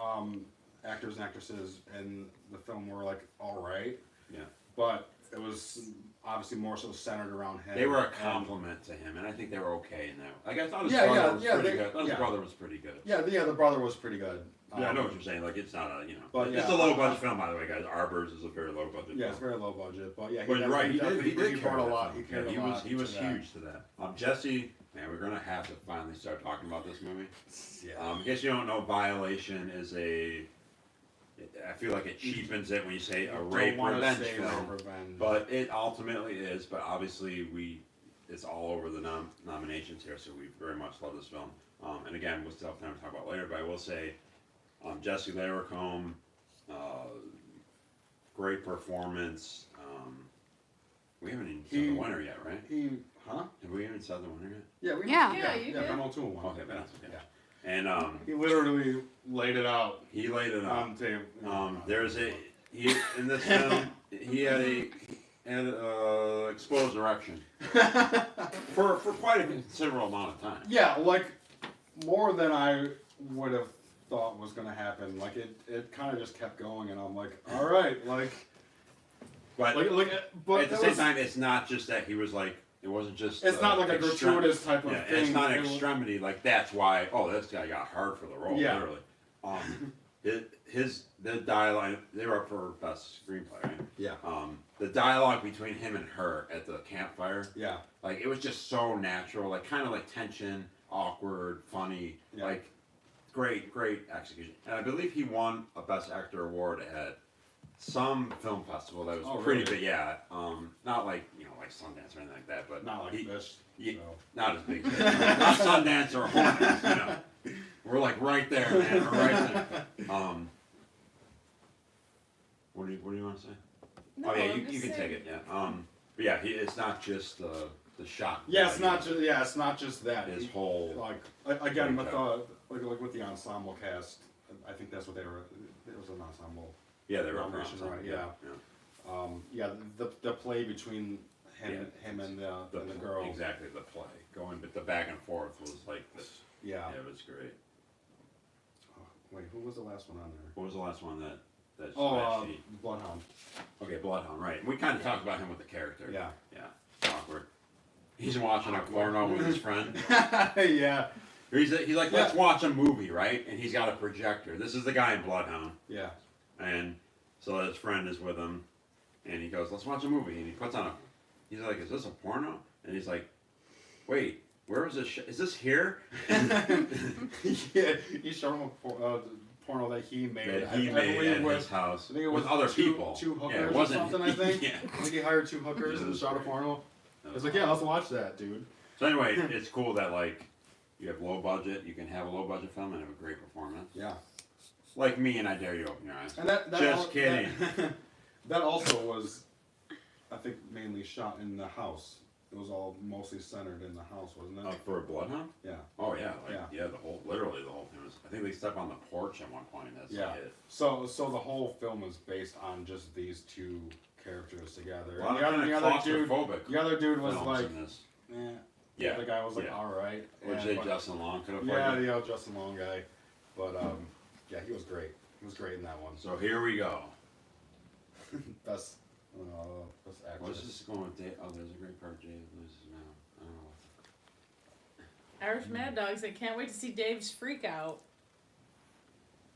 actors and actresses in the film were like all right. Yeah. But it was obviously more so centered around him. They were a and- compliment to him, and I think they were okay in that. Like I thought his Yeah, brother yeah, was yeah, pretty they- good. I thought his yeah. brother was pretty good. Yeah, the brother was pretty good. Yeah, I know what you're saying. Like it's not a, you know, But it's yeah, a low budget film, by the way, guys. Arbors is a very low budget. Yeah, it's film. very low budget, but yeah, But you're right. He definitely- did he carry brought a that lot. film. He carried Yeah, a lot. he was to that. huge to that. Jesse, man, we're gonna have to finally start talking about this movie. Yeah. In case you don't know, Violation is I feel like it cheapens it when you say a Don't rape wanna revenge say film, rape revenge. but it ultimately is. But obviously, it's all over the nominations here, so we very much love this film. And again, we'll still have time to talk about it later, but I will say, Jesse Laracombe, great performance. We haven't even said the winner yet, right? Have we even said the winner yet? Yeah, Yeah. You did. Ben O'Toole won. Okay, that's okay. Yeah. And He literally laid it out he laid it on. on tape. He in this film he had an exposed erection for quite a considerable amount of time. Yeah, like more than I would have thought was gonna happen. Like it kind of just kept going, and I'm like, all right, But but at the same time, it's not just that he was like. It wasn't just. it's not like a gratuitous type of Yeah, thing. it's not It was- extremity. Like that's why. Oh, this guy got hard for the role. Yeah. Literally. The dialogue. They were up for best screenplay. Right? Yeah. The dialogue between him and her at the campfire. Yeah. Like it was just so natural. Like kind of like tension, awkward, funny. Yeah. Like great execution. And I believe he won a Best Actor award at some film festival that was Oh, pretty really? big. Yeah. Not like like Sundance or anything like that, but Not like this. Yeah. So. not as big. Not Sundance or Hornets. We're like right there, man. We're right there. What do you want to say? No, Oh yeah, I'm you just can saying. take it. Yeah. But yeah, it's not just the shot. Yeah, it's not value, just it's not just that. his whole. Like again with Okay. like with the ensemble cast, I think that's what they were. It was an ensemble. Yeah, they were up nomination, front, right, yeah. Yeah, the play between him and the girl. Exactly, the play going, but the back and forth was like this. Yeah. Yeah, it was great. Wait, who was the last one on there? What was the last one that? Oh, Bloodhound. Okay, Bloodhound. Right. We kind of talked about him with the character. Yeah. Yeah. Awkward. He's watching a porno with his friend. Yeah. He's like, let's watch a movie, right? And he's got a projector. This is the guy in Bloodhound. Yeah. And so his friend is with him, and he goes, let's watch a movie. And he puts on he's like, is this a porno? And he's like, wait, where was this? Is this here? Yeah. He showed him a porno that he made. That he I made believe at with, his house I think it with was other two- people. two hookers yeah, it or wasn't, something, I think. yeah. I think he hired two hookers and shot a porno. It's like, yeah, let's watch that, dude. So anyway, it's cool that like you have low budget, you can have a low budget film and have a great performance. Yeah. like me and I dare you to open your eyes. And that Just kidding. That also was, I think, mainly shot in the house. It was all mostly centered in the house, wasn't it? For a bloodhound? Yeah. Oh yeah, like, Yeah. literally the whole thing was. I think they step on the porch at one point. That's Yeah. like it. So the whole film is based on just these two characters together. A lot And of the other dude, claustrophobic the other dude was films like, in this. eh. Yeah. The guy was like, Yeah. all right. Which And- they but- Justin Long could have Yeah, played. the Justin Long guy. But yeah, he was great. He was great in that one. So here we go. Best actress. What's this going with Dave? Oh, there's a great part. Dave loses now. I don't know. Irish Mad Dogs. I can't wait to see Dave's freak out.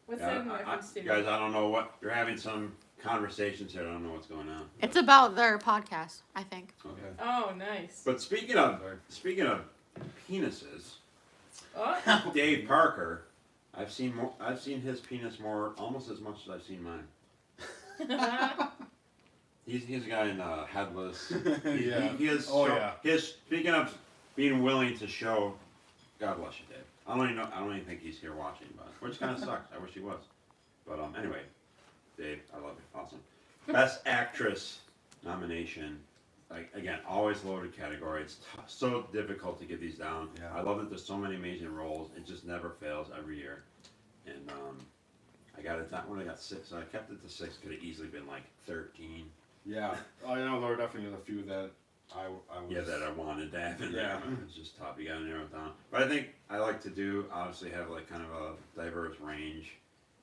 What's that in reference to? Guys, I don't know what you're having some conversations here. I don't know what's going on. It's about their podcast, I think. Okay. Oh, nice. But speaking of Sorry. penises, Oh, Dave Parker, I've seen his penis almost as much as I've seen mine. He's a guy in Headless. Yeah. He is. Oh, yeah. Speaking of being willing to show, God bless you, Dave. I don't even think he's here watching, but which kind of sucks. I wish he was. But anyway, Dave, I love you. Awesome. Best Actress nomination. Like again, always loaded category. It's so difficult to get these down. Yeah. I love that there's so many amazing roles. It just never fails every year. And I got it down when I got 6. So I kept it to 6. Could have easily been like 13. Yeah. I know there were definitely a few that I was. Yeah, that I wanted to have in Yeah. there. It's just tough. You gotta narrow it down. But I think I like to do obviously have like kind of a diverse range,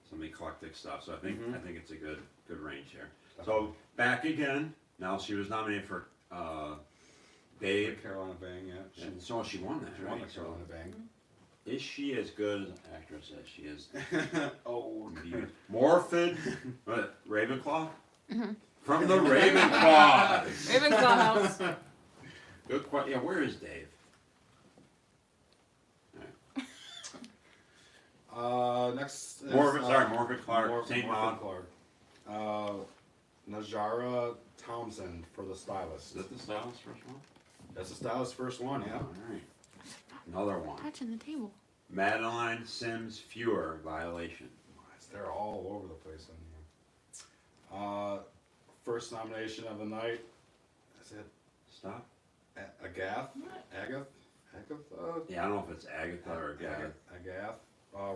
some eclectic stuff. So I think Mhm. it's a good range here. So back again. Now she was nominated for Babe. Carolina Bang, yeah. And so she won that, She won the right? So Carolina Bang. is she as good as an actress as she is Oh, viewed? Morphin, what, Ravenclaw? Mhm. From the Ravenclaw. Ravenclaw house. Good question. Yeah, where is Dave? Next is, Morphin Clark, St. Morphin Maud. Clark. Najara Townsend for the stylist. Is that the stylist first one? That's the stylist first one, yeah. Alright. Another one. Touching the table. Madeline Sims Fewer, Violation. They're all over the place in here. First nomination of the night. Is it Stop. Agath? Agath? Yeah, I don't know if it's Agatha or Agatha. Agath.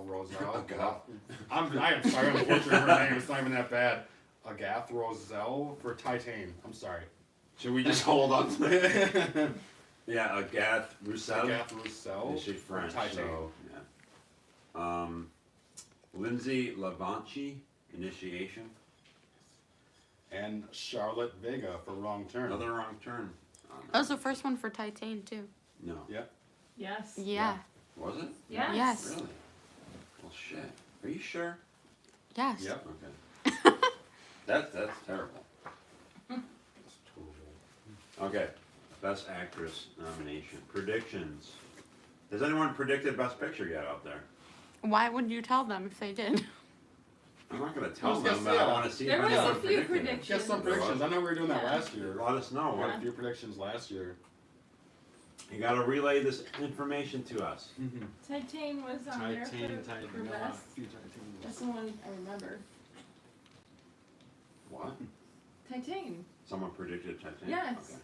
Roselle. Agath. I am sorry, I'm butchering her name. It's not even that bad. Agath Roselle for Titan. I'm sorry. Should we just hold on to it? Yeah, Agathe Roussel. Agath Roussel. Is she French? Titan. So, yeah. Lindsay Lavanchi, Initiation. And Charlotte Vega for Wrong Turn. Another Wrong Turn. That was the first one for Titan, too. No. Yes. Yeah. Was it? Yes. Yes. Really? Well, shit. Are you sure? Yes. Yep. Okay. That's terrible. It's terrible. Okay. Best Actress nomination. Predictions. Has anyone predicted Best Picture yet out there? Why would you tell them if they did? I'm not going to tell Who's them, gonna but say I that? want to see There if was anyone a few predicted it. predictions. Get some predictions. I know we were doing that Yeah. last year. Let us know. We had Yeah. a few predictions last year. You got to relay this information to us. Titan was on there for best. That's the one I remember. What? Titan. Someone predicted Titanic? Yes. Okay.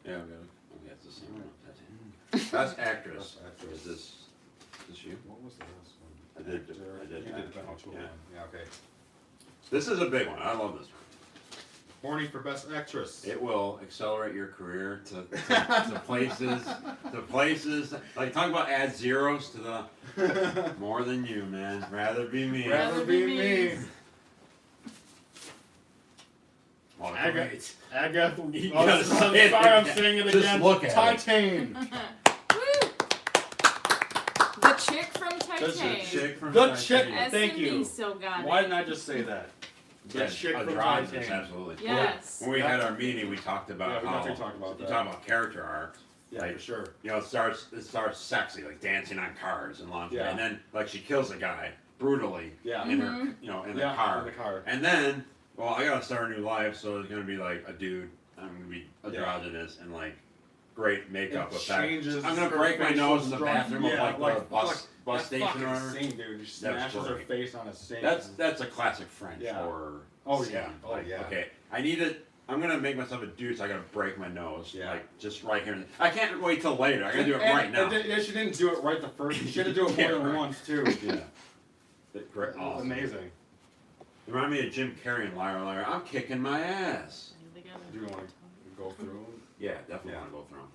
Yeah, we got it. Okay, it's the same one. Titanic. Best Actress. Best Actress. Is this you? What was the last one? I did. Actor. I did. You did oh, two of Yeah. them. Yeah, okay. This is a big one. I love this one. Horny for Best Actress. It will accelerate your career to places. Like, talk about add zeros to the more than you, man. Rather be me. Rather be me. Oh, Aga- great. Agatha. You Oh, gotta I'm say sorry, it I'm again. saying it Just again. look at it. Titan. Woo! The chick from There's a Titan. Chick from The Titanic. chick- As Thank Cindy you. still got Why it. didn't I just say that? The Yeah, chick from Androgynous, Titan. absolutely. Yes. When we had our meeting, we talked Yeah, about we how definitely talked about you that. talk about character arcs. Yeah, like, for sure. You know, it starts sexy, like dancing on cars and lingerie, Yeah. and then like she kills a guy brutally Yeah. in her, in the Yeah, car, in the car. and then I gotta start a new life, so it's gonna be like a dude. I'm gonna be androgynous and like great makeup It effect. changes I'm gonna her break my facial nose in the structure. bathroom of Yeah, like the bus that station or fucking whatever. scene, dude. She smashes her great. face on a sink. That's a classic French Yeah. horror. Oh, scene. yeah. Oh, Like, yeah. Okay, I need it. I'm gonna make myself a dude, so I gotta break my nose. Yeah. Like just right here. I can't wait till later. I gotta do it And- right now. and she didn't do it right the first. She had to do it Yeah, more than right. once too. Yeah. Great. Awesome. Amazing. Remind me of Jim Carrey and Liar Liar. I'm kicking my ass. Do you want to go through? Yeah, definitely Yeah. want to go through 'em.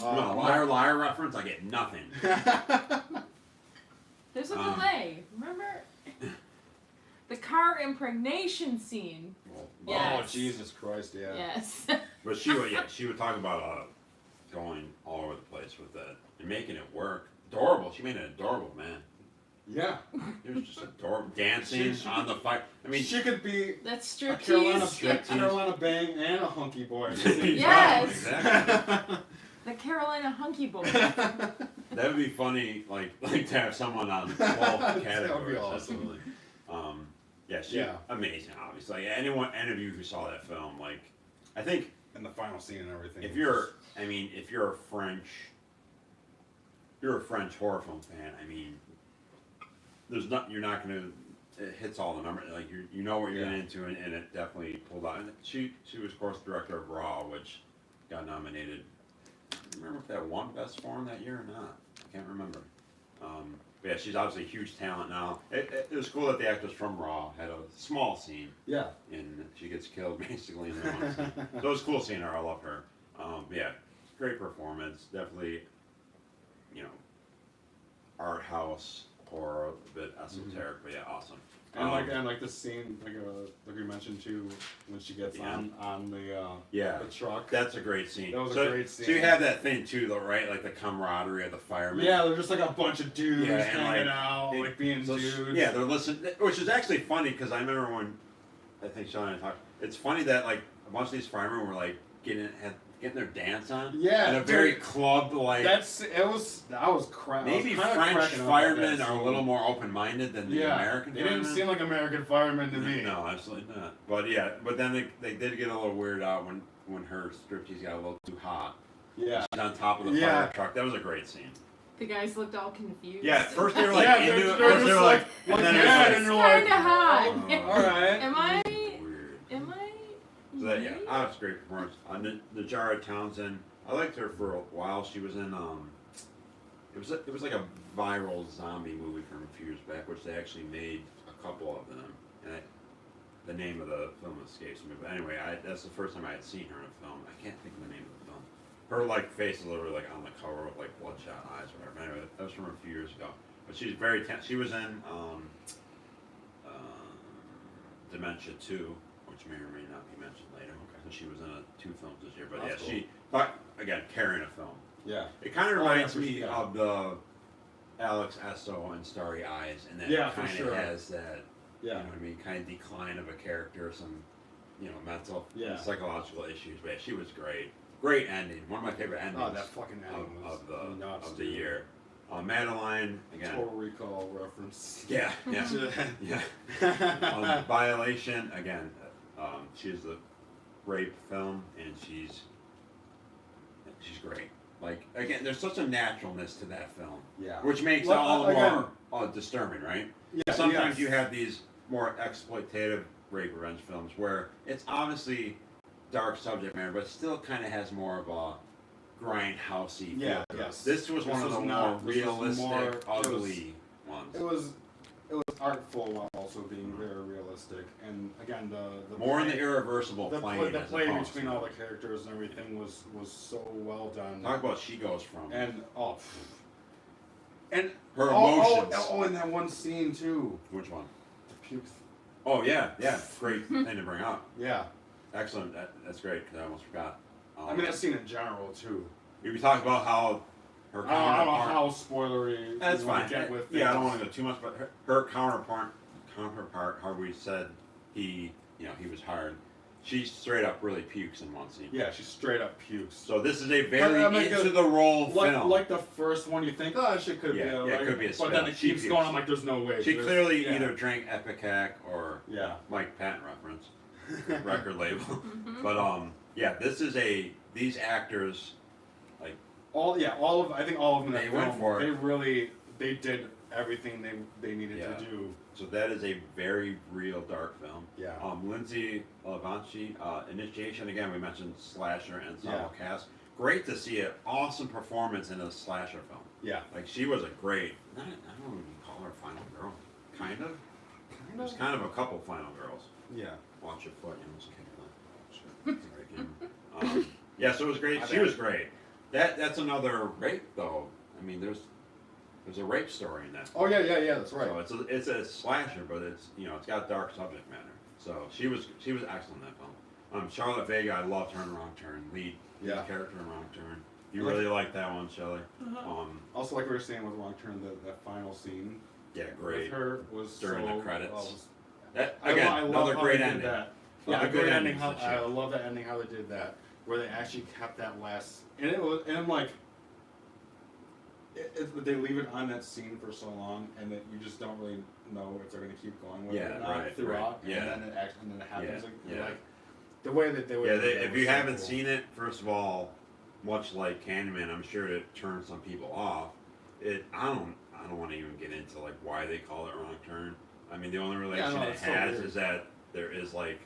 Uh, No, Liar Liar reference. I get nothing. There's a Um, delay. Remember the car impregnation scene? Well, Yes. Oh Jesus Christ! Yeah. Yes. But she would talk about going all over the place with that and making it work. Adorable. She made it adorable, man. Yeah. It was just adorable. Dancing She- on the fire. I mean, She could be That's a Carolina, striptease. Carolina Bang and a hunky boy. Yes. Exactly. The Carolina Hunky Boy. That would be funny, like to have someone on both categories. That would be awesome. Absolutely. Yeah, she Yeah. amazing. Obviously, like, any of you who saw that film, like, I think And the final scene and everything. if you're a French horror film fan, I mean, you're not gonna. It hits all the numbers. Like you know what you're Yeah. getting into, and it definitely pulled out. And she was of course director of Raw, which got nominated. I don't remember if that won Best Foreign that year or not. I can't remember. But yeah, she's obviously a huge talent now. It was cool that the actress from Raw had a small scene, Yeah. and she gets killed basically in that one scene. So it was a cool seeing her. I love her. Yeah, great performance. Definitely, art house horror, a bit esoteric, but yeah, awesome. And like the scene, like we mentioned too, when she gets Yeah. on the Yeah. the truck. That's a great scene. That was a so, great So you scene. have that thing too, though, right? Like the camaraderie of the firemen. Yeah, they're just like a bunch of dudes Yeah, and, hanging like, out, they- like being So, dudes. yeah, they're listening, which is actually funny because I remember when I think Sean and I talked. It's funny that like a bunch of these firemen were like getting their dance on. Yeah, In a very dude. club like. That was crap. Maybe French firemen are a little more open-minded than the American They firemen. didn't seem like American firemen to me. No, absolutely not. But yeah, but then they did get a little weirded out when her striptease got a little too hot. Yeah. She's on top of the Yeah. fire truck. That was a great scene. The guys looked all confused. Yeah, at first they were like Yeah, into they're it. First they just were like, like, and then yeah, it and was you're like, Kinda hot. All right. Am I? weird. Am I? So that, yeah, that was a great performance. Najara Townsend, I liked her for a while. She was in it was like a viral zombie movie from a few years back, which they actually made a couple of them, and the name of the film escapes me. But anyway, that's the first time I had seen her in a film. I can't think of the name of the film. Her like face is literally like on the cover with like bloodshot eyes or whatever. Anyway, that was from a few years ago. But she's very she was in Dementia 2, which may or may not be mentioned later. So she was in 2 films this year. But That's yeah, but again, carrying a film. Yeah. It kind of Oh, reminds yeah, for me sure. of the Alex Esso and Starry Eyes, and that Yeah, for kind of sure. has that, you know Yeah. what I mean, kind of decline of a character, some, mental, Yeah. psychological issues. But yeah, she was great. Great ending. One of my favorite endings Oh, that fucking ending was nuts, of the dude. year. Madeline again. Total Recall reference. Yeah, yeah, yeah. Violation again. She's the rape film, and she's great. Like again, there's such a naturalness to that film, Yeah. which makes it Well, all the again- more disturbing, right? Yeah. Sometimes yes. you have these more exploitative rape revenge films where it's obviously dark subject matter, but still kind of has more of a grindhousey feel. Yeah, to it. yes. This was one This of the was more not. This was realistic, more- it was- ugly ones. It was artful while also being very realistic, and again the More in play- the irreversible the plane. play, the as play opposed between to- all the characters and everything was so well done. Talk about she goes from And and her oh, emotions. oh, and that one scene too. Which one? The puke. Oh yeah, great thing to bring up. Yeah, Excellent. That's great because I almost forgot. I mean that scene in general too. we talked about how her I don't know counterpart. how spoilery That's you wanna fine. get with Yeah, I don't things. want to go too much, but her counterpart, how we said he was hired. She straight up really pukes in one scene. Yeah, she straight up pukes. So this is a very I mean, into the role Like, film. like the first one, you think, oh, she could Yeah, be yeah, alright. it could be a But then spin. it She keeps pukes. going. I'm like, there's no way. she There's- clearly yeah. either drank Epicac or Yeah. Mike Patton reference, record label. But yeah, this is a these actors, like, I think all of them. in that They went film, for it. They did everything they needed Yeah. to do. so that is a very real dark film. Yeah. Lindsay Levanchi, Initiation, again, we mentioned slasher and ensemble cast. Great to see an awesome performance in a slasher film. Yeah. Like, she was a great, I don't even call her final girl. Kind of? There's kind of a couple final girls. Yeah. Watch your foot, you almost kicked that. Sorry, Kim. Yeah, so it was great. My She bad. was great. That's another rape, though. I mean, there's a rape story in that. Oh yeah, that's right. So it's a slasher, but it's it's got dark subject matter. So she was excellent in that film. Charlotte Vega, I loved her in Wrong Turn. Lead Yeah. character in Wrong Turn. You really liked that one, Shelley. Also, like we were saying with Wrong Turn, that final scene Yeah, great. with her was During the so, credits. was- That I again, love another how great they did ending. that. Another Yeah, good great ending. ending How, to the I show. love that ending. How they did that, where they actually kept that last, and it was, and like, they leave it on that scene for so long, and that you just don't really know if they're gonna keep going with Yeah, it or not right, throughout, right, yeah. and then it happens. Yeah, yeah. Like the way that they would. Yeah, if you haven't seen it, first of all, much like Candyman, I'm sure it turned some people off. I don't want to even get into like why they call it Wrong Turn. I mean, the only relation it it's so has weird. is that there is like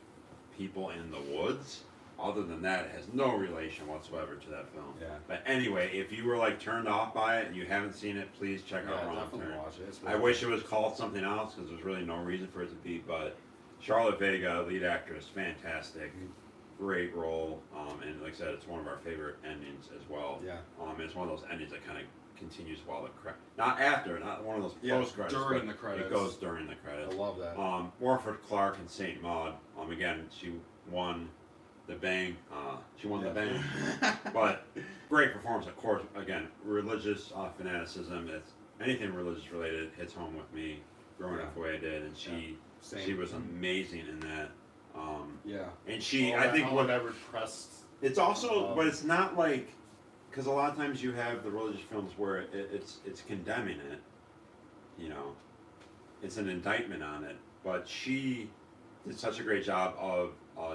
people in the woods. Other than that, it has no relation whatsoever to that film. Yeah. But anyway, if you were like turned off by it and you haven't seen it, please check out Yeah, Wrong definitely Turn. watch it. It's I really wish it was called something else because there's really no reason for it to be. But Charlotte Vega, lead actress, fantastic, great role, and like I said, it's one of our favorite endings as well. Yeah. It's one of those endings that kind of continues while the not after, not one of those Yeah, post credits, during but the credits. It goes during the I credits. love that. Warford Clark and Saint Maud. Again, she won the Bang. She won the Bang. But great performance, of course. Again, religious fanaticism. It's anything religious related hits home with me. Growing up the way I did, and she Same. was amazing in that. Yeah. And she, All I that- think, all what that repressed. it's also, but it's not like, because a lot of times you have the religious films where it's condemning it, it's an indictment on it. But she did such a great job of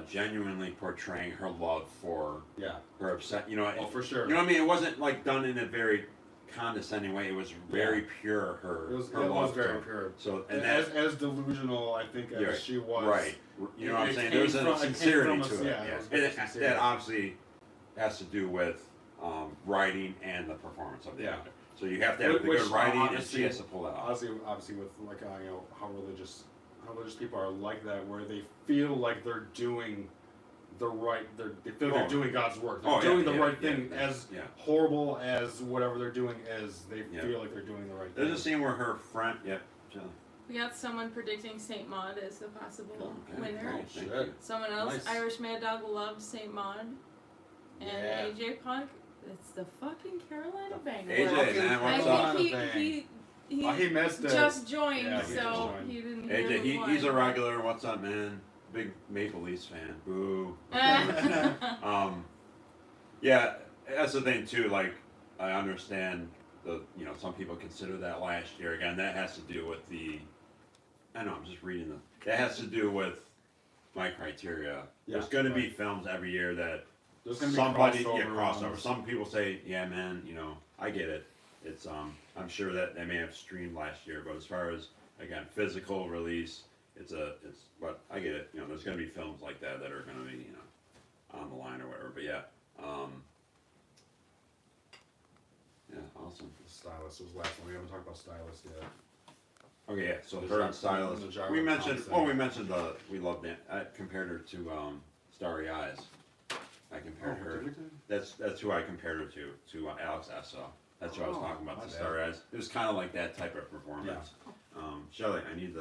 genuinely portraying her love for Yeah. her upset. Oh, for sure. You know what I mean? It wasn't like done in a very condescending way. It was very pure. Her It was love very to- pure. So and as, that as delusional, I think, as Yeah, she was. right. You know what I'm it saying? came There's from- a it came sincerity from a- to it. yeah, it Yeah. was And very it, sincere. that obviously has to do with writing and the performance of the Yeah. actor. So you have to have the Which, good writing, and honestly- she has to pull that off. Obviously, with like how religious people are like that, where they feel like they're doing the right, they feel they're Oh. doing God's work. They're Oh, yeah, doing the yeah, right yeah, thing. yeah, As yeah. horrible as whatever they're doing is, they Yeah. feel like they're doing the right There's thing. a scene where her friend, Shelley. We got someone predicting Saint Maud as the possible Okay, winner. great, thank Shit. you. Someone else, Nice. Irish Mad Dog, loved Saint Maud. And Yeah. AJ Punk, it's the fucking Carolina Banger. AJ, man, I what's up? think Bang. he Oh, he missed it. just joined, Yeah, he just so joined. he didn't hear AJ, who he's a won. regular. What's up, man? Big Maple Leafs fan. Boo. Yeah, that's the thing too. Like, I understand some people consider that last year. Again, that has to do with I know, I'm just reading that has to do with my criteria. Yeah, There's going to be right. films every year that There's gonna be somebody crossover crossover. ones. Some people say, yeah, man, I get it. It's I'm sure that they may have streamed last year, but as far as again physical release, but I get it. There's going to be films like that that are going to be on the line or whatever. But yeah, yeah, awesome. Stylist was the last one. We haven't talked about Stylist yet. Okay, yeah. So The her jar- and Stylist. the jar We of mentioned. Thompson. Well, we mentioned we loved it. I compared her to Starry Eyes. I compared her. That's who I compared her to Alex Esso. That's what I was Oh, talking about. my The bad. Starry Eyes. It was kind of like that type of performance. Shelley, I need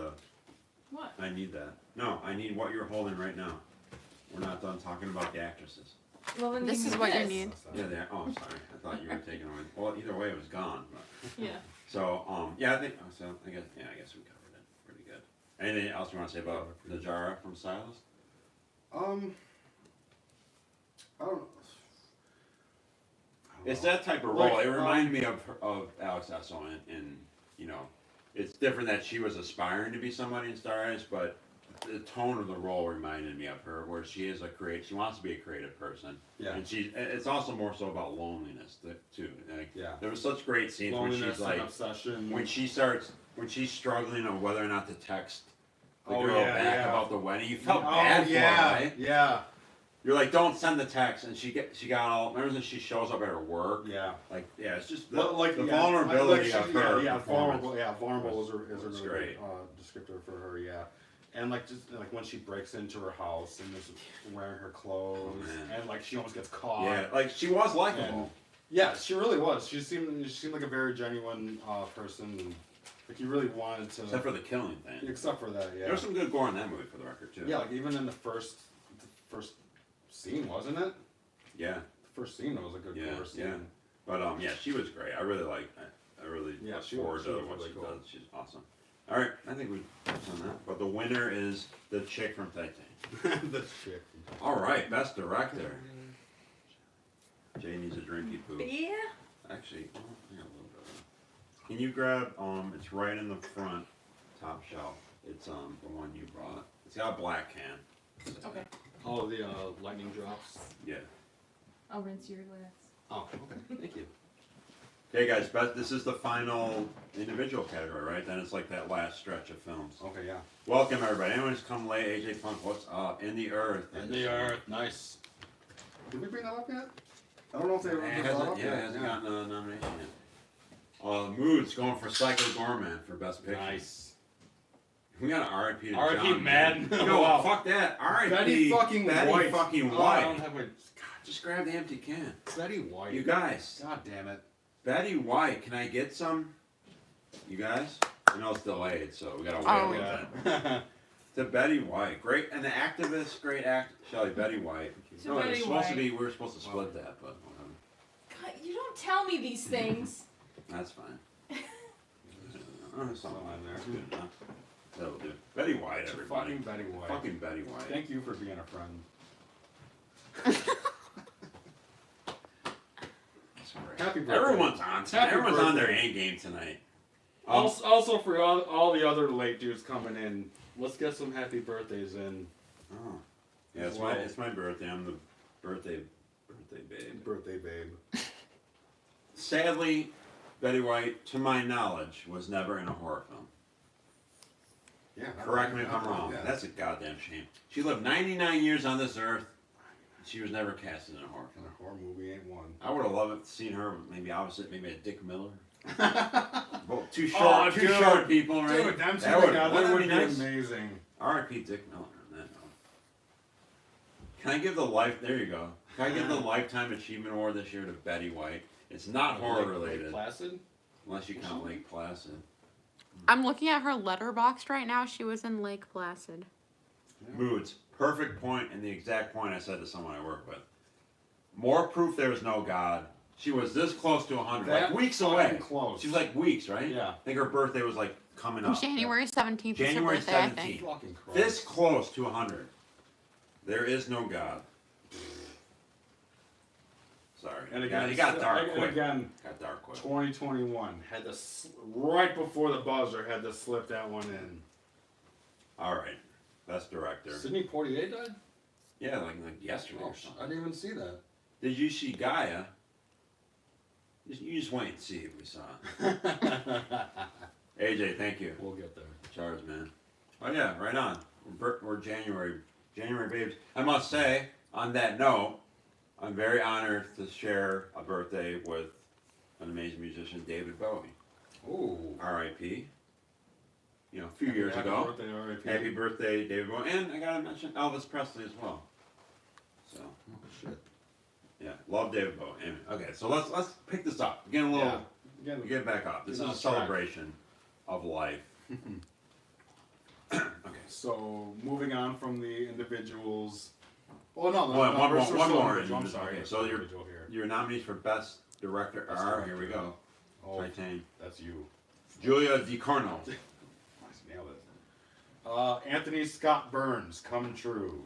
What? that. No, I need what you're holding right now. We're not done talking about the actresses. Well, then This you is can what you guess. need. Yeah, they. Oh, sorry. I thought you were taking away. Well, either way, it was gone. But. Yeah. So, yeah, I think so. I guess we covered it pretty good. Anything else you want to say about Najara from Stylist? I don't know. It's that type of role. Like, It reminded me of Alex Esso, and it's different that she was aspiring to be somebody in Star Eyes, but the tone of the role reminded me of her, where she is she wants to be a creative person, Yeah. and it's also more so about loneliness too. Like, Yeah. there was such great scenes when Loneliness she's like, and obsession. when she's struggling on whether or not to text the Oh, girl yeah, back yeah. about the wedding. You felt Oh, bad yeah, for her, right? Yeah. You're like, don't send the text, and she got all. Remember when she shows up at her work? Yeah. Like, yeah, it's just the, But like the yeah, vulnerability like of she- her. Yeah, performance. vulnerable. Yeah, vulnerable is a was really great. good descriptor for her. Yeah, and like just like when she breaks into her house and is wearing her clothes, Oh, man. and like she almost gets caught. Yeah, like she was likable. And- Yeah, she really was. She seemed like a very genuine person. And, like you really wanted to. Except for the killing thing. Except for that, yeah. There was some good gore in that movie, for the record, too. Yeah, like even in the first scene, wasn't it? Yeah, The first scene was a good Yeah, gore scene. yeah. but yeah, she was great. I really like. I really Yeah, look she forward was to really what she cool. does. She's awesome. All right, I think we've done that. But the winner is the chick from Titanic. This chick. All right, best director. Jay needs a drinky poo. Yeah. Actually, I got a little bit of it. Can you grab? It's right in the front, top shelf. It's the one you brought. It's got a black can. Okay. Oh, the lightning drops. Yeah. I'll rinse your glass. Oh, okay. Thank you. Okay, guys, but this is the final individual category, right? Then it's like that last stretch of films. Okay, yeah. Welcome, everybody. Anyone who's come late, AJ Punk, what's up? In the Earth. And they are nice. Did we bring that up yet? I don't know if they It brought hasn't, up yeah, yet. it hasn't gotten a nomination yet. Moods going for Psycho Gorman for Best Picture. Nice. We got an RIP to R.I.P. John Madden. No, Wow. fuck that. RIP. Betty fucking White. fucking Oh, I White. don't have my. Just grab the empty can. Betty White. You guys. God damn it. Betty White, can I get some? You guys? I know it's delayed, so we gotta wait Oh, a little Yeah. bit. To Betty White, great, an activist, great Shelly, Betty White. To No, it was Betty supposed to White. be. We were supposed to split that, but whatever. God, you don't tell me these things. That's fine. Something Something in there. there. That's good enough. That'll do. Betty White, everybody. Fucking Betty White. Fucking Betty White. Thank you for being a friend. That's great. Happy birthday. Everyone's on. Happy Everyone's on their birthday. A game tonight. Also for all the other late dudes coming in, let's get some happy birthdays in. Oh. Yeah, Wow. it's my birthday. I'm the birthday babe. Birthday babe. Sadly, Betty White, to my knowledge, was never in a horror film. Yeah. Correct me if I'm wrong. Yeah. That's a goddamn shame. She lived 99 years on this earth. She was never cast in a horror And film. a horror movie ain't one. I would have loved to seen her, maybe opposite, maybe a Dick Miller. Well, two Oh, short, dude. short people, right? Dude, them two That would- together wouldn't that would be be nice? amazing. R.I.P. Dick Miller on that note. Can I give the life? There you go. Can I give the Lifetime Achievement Award this year to Betty White? It's not horror Lake related, Placid? unless you count Lake Placid. I'm looking at her letterboxd right now. She was in Lake Placid. Moods. Perfect point, and the exact point I said to someone I work with. More proof there is no God. She was this close to 100, like That weeks fucking away. close. She was like weeks, right? Yeah. I think her birthday was like coming up. January 17th is her January birthday, I 17th. think. Fucking Christ. This close to 100. There is no God. Sorry. And again, it got dark and quick. again, Got dark quick. 2021 had to right before the buzzer had to slip that one in. All right. Best director. Sidney Poitier died? Yeah, like yesterday Oh, or I something. didn't even see that. Did you see Gaia? You just wait and see if we saw it. AJ, thank you. We'll get there. Charles, man. Oh yeah, right on. We're January babes. I must say, on that note, I'm very honored to share a birthday with an amazing musician, David Bowie. Ooh. R.I.P. You know, a few years Happy ago. birthday, R.I.P. Happy birthday, David Bowie. And I gotta mention Elvis Presley as well. So, Oh, shit. yeah, love David Bowie. Anyway, okay, so let's pick this up. Get a little, Yeah. we get back up. This is Get a on track. celebration of life. Okay. So, moving on from the individuals. Oh, no, no, One no, more- we're one still more. individual. I'm sorry. Okay, we're so still you're- individual here. Your nominees for Best Director Best are, Director. here we go, Oh, Titane. that's you. Julia DiCarno. Nice, nailed it. Anthony Scott Burns, Come True.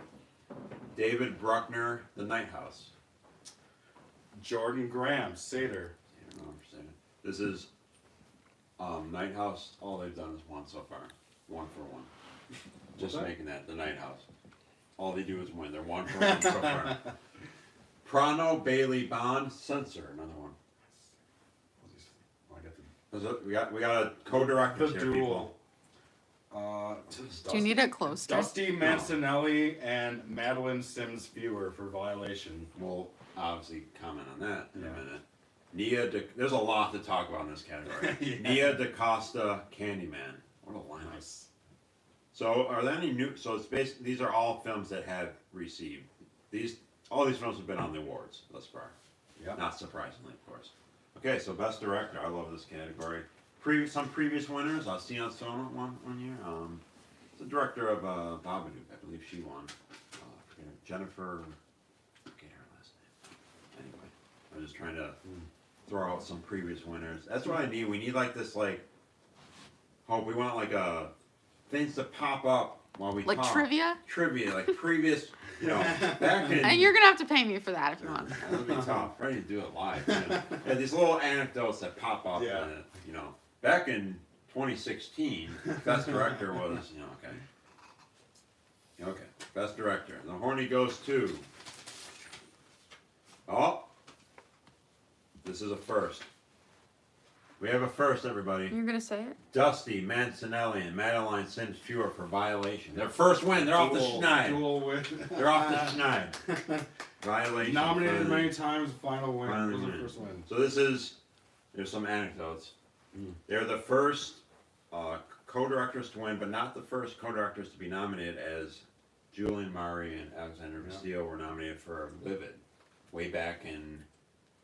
David Bruckner, The Night House. Jordan Graham, Seder. I don't know what I'm saying. This is Night House. All they've done is one so far. One for one. Just What's that? making that the Night House. All they do is win. They're 1 for 1 so far. Prano Bailey Bond Censor, another one. I get We got a co-directors the here, people. duel. Do you need it closer? Dusty Mancinelli and Madeline Sims Fewer for violation. We'll obviously comment on that in a Yeah. minute. There's a lot to talk about in this category. Yeah. Nia DaCosta, Candyman. What a lineup. Nice. So are there any new? So it's basically these are all films that have received all these films have been on the awards thus far. Yeah. Not surprisingly, of course. Okay, so best director. I love this category. Some previous winners. Sion Sono won one year. The director of Babadook, I believe she won. Forget her- Jennifer. Forget her last name. Anyway, I'm just trying to throw out some previous winners. That's what I need. We need like this hope. We want like things to pop up while we Like talk. trivia? Trivia, like previous, back in. And you're gonna have to pay me for that if you want. That would be tough. Ready to do it live. Yeah, these little anecdotes that pop up. Yeah. And back in 2016, best director was, okay. Okay, best director. The Horny goes to. Oh, this is a first. We have a first, everybody. You're gonna say it? Dusty Mancinelli and Madeline Sims Fewer for violation. Their first win. They're off the schneid. Duel win. They're off the schneid. Violation. Nominated for- many times, final win. Finally was the win. first win. So there's some anecdotes. They're the first co-directors to win, but not the first co-directors to be nominated, as Julian Maury and Alexander Yeah. Castillo were nominated for Vivid way back in,